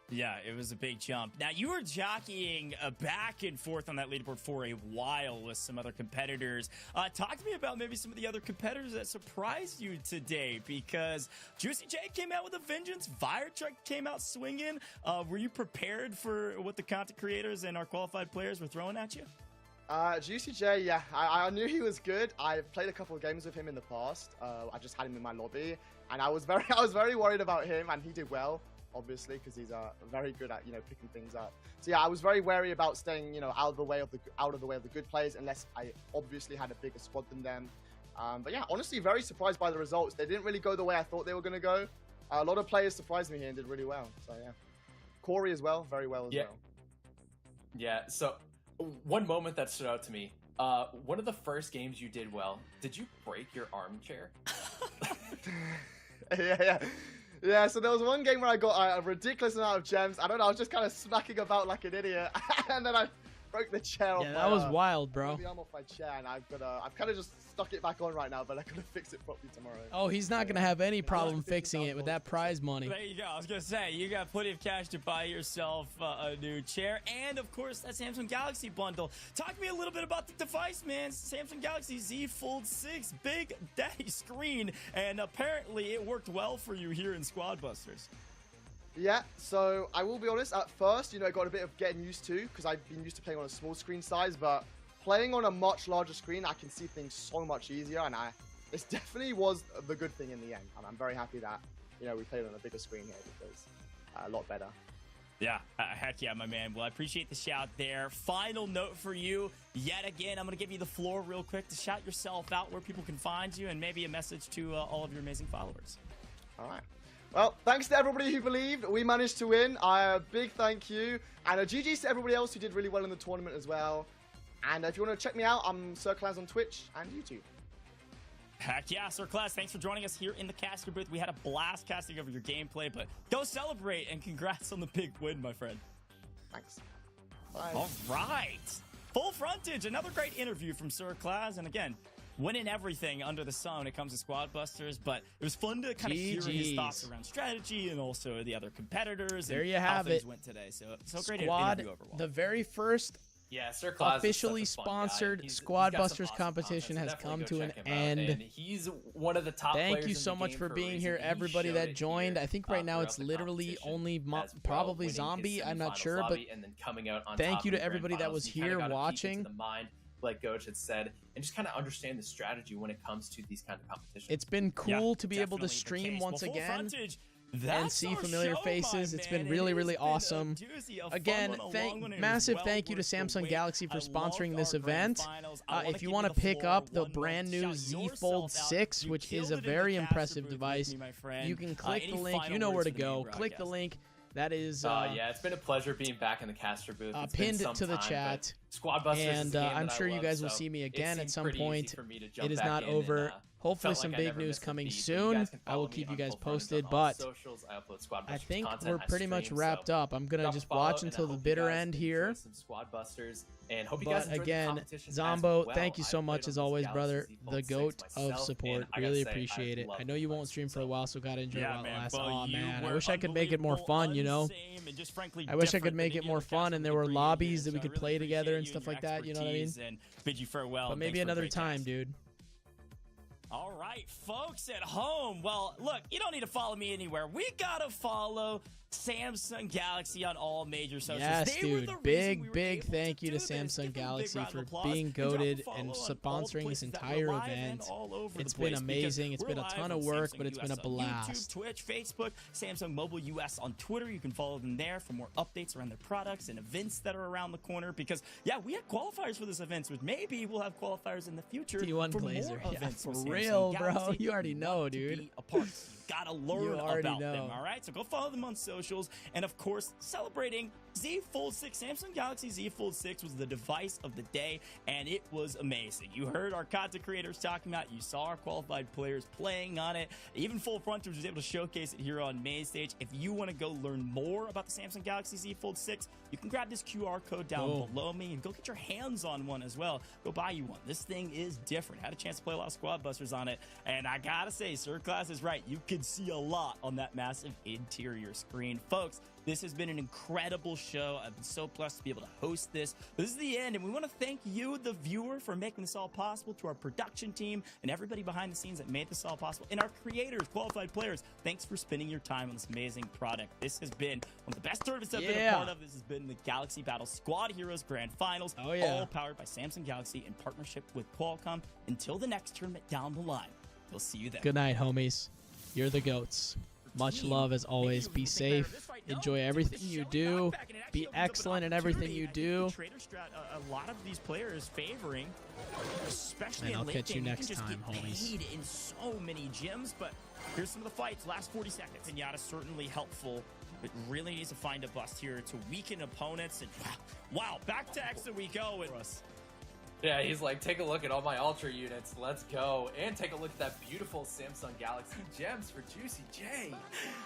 Yeah, it was a big jump. Now, you were jockeying back and forth on that leaderboard for a while with some other competitors. Talk to me about maybe some of the other competitors that surprised you today, because JuicyJ came out with a vengeance, Firetruck came out swinging. Were you prepared for what the content creators and our qualified players were throwing at you? JuicyJ, yeah, I knew he was good. I've played a couple of games with him in the past. I just had him in my lobby, and I was very worried about him, and he did well, obviously, because he's very good at, you know, picking things up. So yeah, I was very wary about staying, you know, out of the way of the good players, unless I obviously had a bigger squad than them. But yeah, honestly, very surprised by the results. They didn't really go the way I thought they were going to go. A lot of players surprised me here and did really well. So yeah, Cori as well, very well as well. Yeah. So one moment that stood out to me. One of the first games you did well. Did you break your armchair? Yeah, so there was one game where I got a ridiculous amount of gems. I don't know, I was just kind of smacking about like an idiot. And then I broke the chair off. Yeah, that was wild, bro. The arm off my chair, and I've kind of just stuck it back on right now, but I gotta fix it properly tomorrow. Oh, he's not gonna have any problem fixing it with that prize money. There you go. I was gonna say, you got plenty of cash to buy yourself a new chair, and of course that Samsung Galaxy bundle. Talk to me a little bit about the device, man. Samsung Galaxy Z Fold 6, big daddy screen, and apparently it worked well for you here in Squad Busters. Yeah, so I will be honest, at first, you know, I got a bit of getting used to, because I've been used to playing on a small screen size, but playing on a much larger screen, I can see things so much easier, and this definitely was the good thing in the end, and I'm very happy that, you know, we played on a bigger screen here, because a lot better. Yeah, heck yeah, my man. Well, I appreciate the shout there. Final note for you, yet again, I'm going to give you the floor real quick to shout yourself out, where people can find you, and maybe a message to all of your amazing followers. All right. Well, thanks to everybody who believed. We managed to win. A big thank you. And a GG's to everybody else who did really well in the tournament as well. And if you want to check me out, I'm SirClaz on Twitch and YouTube. Heck yeah, SirClaz, thanks for joining us here in the caster booth. We had a blast casting over your gameplay, but go celebrate, and congrats on the big win, my friend. Thanks. Bye. All right. Full Frontage, another great interview from SirClaz. And again, winning everything under the sun when it comes to Squad Busters, but it was fun to kind of hear his thoughts around strategy and also the other competitors. There and you have how things it. Went today. So great Squad, interview overall. the very first officially sponsored Squad Busters competition has come to an end. And he's one of the top players. Thank you so much for being here, everybody that joined. I think right now it's literally only probably Zombie. I'm not sure, but thank you to everybody that was here watching. Like Gojj had said, and just kind of understand the strategy when it comes to these kind of competitions. It's been cool to be able to stream once again and see familiar faces. It's been really, really awesome. Again, massive thank you to Samsung Galaxy for sponsoring this event. If you want to pick up the brand new Z Fold 6, which is a very impressive device, you can click the link. You know where to go. Click the link. That is yeah, it's been a pleasure being back in the caster booth. It's been pinned some to the time, chat. but Squad Busters is And a game I'm that I sure you love, guys will so see me it again at seemed some pretty easy point. for me to jump It is back not in over. and, Hopefully felt some like I big never news missed a coming beat, but you soon. guys can I will follow keep me you guys on Full Frontage posted, on all but socials. I upload Squad I Busters think content, we're I pretty much stream, wrapped so up. I'm gonna drop a just follow, watch and I until the hope you bitter guys end enjoy here. some Squad Busters, and hope you guys But enjoyed the again, competitions as Zombo, well. thank you so I much played as on this always, brother. Galaxy Z The Fold 6 goat of myself, support. and I gotta Really say, appreciate I it. love I know you the won't stream for a so- while, so gotta enjoy Yeah, while it man. lasts. Well, Aw, you man, I were wish I could make it more fun, you know. unbelievable, and just frankly I wish I different could make than it any more other fun cast and there we've were created lobbies here, that we so I could really play together appreciate and you stuff your like that, you know what I mean? expertise, and bid you farewell. But and maybe thanks for a another great time, cast. dude. All right, folks at home. Well, look, you don't need to follow me anywhere. We gotta follow Samsung Galaxy on all major socials. Yes, They were dude. the reason Big, we were big able to thank you to do this. Samsung Give them a big Galaxy round of for applause being and drop a goated follow and on all the sponsoring this places that we're entire live and event. all over the It's been place, because amazing. It's we're been a live ton on of work, Samsung but it's been a US on blast. YouTube, Twitch, Facebook, Samsung Mobile US on Twitter. You can follow them there for more updates around their products and events that are around the corner. Because yeah, we had qualifiers for this event, which maybe we'll have qualifiers in the future. T1 for Glazer. more Yeah, events for with Samsung real, bro. Galaxy. You already know, Want to dude. be a part. You gotta learn already about them. know. All right, so go follow them on socials, and of course, celebrating Z Fold 6. Samsung Galaxy Z Fold 6 was the device of the day, and it was amazing. You heard our content creators talking about it. You saw our qualified players playing on it. Even Full Frontage was able to showcase it here on main stage. If you want to go learn more about the Samsung Galaxy Z Fold 6, you can grab this QR code down Boom. below me and go get your hands on one as well. Go buy you one. This thing is different. Had a chance to play a lot of Squad Busters on it, and I gotta say, Sir Class is right. You could see a lot on that massive interior screen. Folks, this has been an incredible show. I've been so blessed to be able to host this. This is the end, and we want to thank you, the viewer, for making this all possible, to our production team and everybody behind the scenes that made this all possible, and our creators, qualified players. Thanks for spending your time on this amazing product. This has been one of the best tournaments I've been a part of. This has been the Galaxy Battle Squad Heroes Grand Finals, Oh, yeah. all powered by Samsung Galaxy in partnership with Qualcomm. Until the next tournament down the line, we'll see you then. Good night, homies. You're the goats. Much love as always. Be safe. Enjoy everything you do. Be excellent in everything you do. Trader strat, a lot of these players favoring, especially And in I'll late catch you game. next can just time, get homies. paid in so many gyms, but here's some of the fights. Last 40 seconds. And Yada's certainly helpful, but really needs to find a bust here to weaken opponents. And wow, back to X we go. And Yeah, he's like, take a look at all my Ultra units. Let's go. And take a look at that beautiful Samsung Galaxy gems for JuicyJ.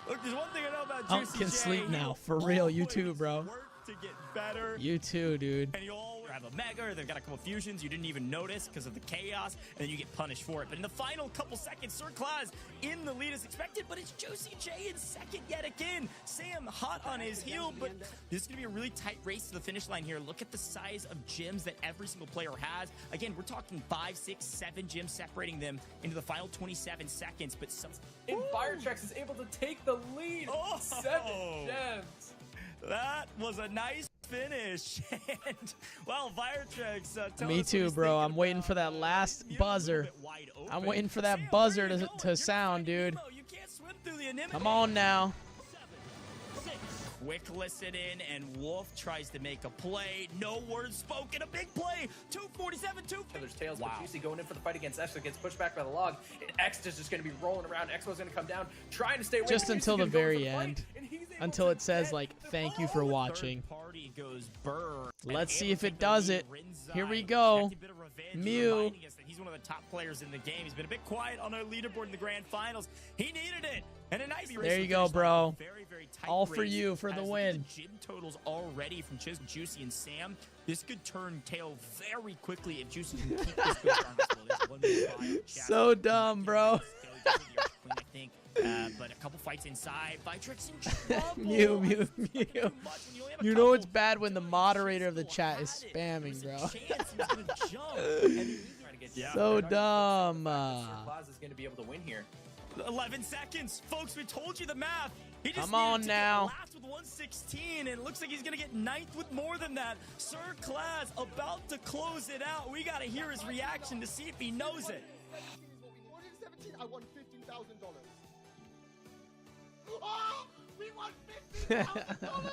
look, there's one thing I know about Hunk JuicyJ. can sleep now. He'll For real, you too, always bro. work to get better. You too, dude. And you'll have a Mega, or they've got a couple fusions you didn't even notice because of the chaos, and then you get punished for it. But in the final couple seconds, Sir Claus in the lead as expected, but it's JuicyJ in second yet again. Sam hot on his heel, but this is going to be a really tight race to the finish line here. Look at the size of gyms that every single player has. Again, we're talking 5, 6, 7 gyms separating them into the final 27 seconds, but some... And Firetrex is able to take the lead. Oh! 7 gems. That was a nice finish. And, well, Viretrex, tell Me us what too, he's bro. thinking I'm waiting about, for that last you know, a little buzzer. bit wide open. I'm waiting for that Sam, buzzer where you to going? You're sound, fighting dude. Nemo. You can't swim through the anemone. Come on now. Quick listen in, and Wolf tries to make a play. No words spoken. A big play. 247, 2. There's tails, Wow. but Juicy going in for the fight against Ashlyn gets pushed back by the log. And X is just going to be rolling around. Expo's going to come down, trying to stay away. Just Juicy until the gonna go in for very the fight, end. and he's able Until to it says, get like, the thank you ball. for watching. Third party goes Burr. Let's And see able if to it take the does lead. it. Rinzai, Here we go. catching a bit of revenge, Mew. reminding us that he's one of the top players in the game. He's been a bit quiet on our leaderboard in the grand finals. He needed it. And a nice race There to you the go, finish line. bro. Very, very tight All for race. you for the As win. Gym totals already from Chiz, Juicy, and Sam. This could turn tail very quickly if Juicy can keep this good on this level. There's one more buy on chat. So dumb, bro. I think, but a couple fights inside. Vitrix in trouble. Mew, mew, That's not mew. too much when you only have a You know it's couple. bad when the moderator of the chat is Had it. spamming, There bro. was a chance he was gonna jump, and he was trying to get Yeah. So Sir dumb. Claus is going to be able to win here. 11 seconds. Folks, we told you the math. He just Come on needed to now. Get last with 116, and it looks like he's going to get ninth with more than that. Sir Class about to close it out. We got to hear his reaction to see if he knows it. 17, I won $15,000. Oh, we won $15,000.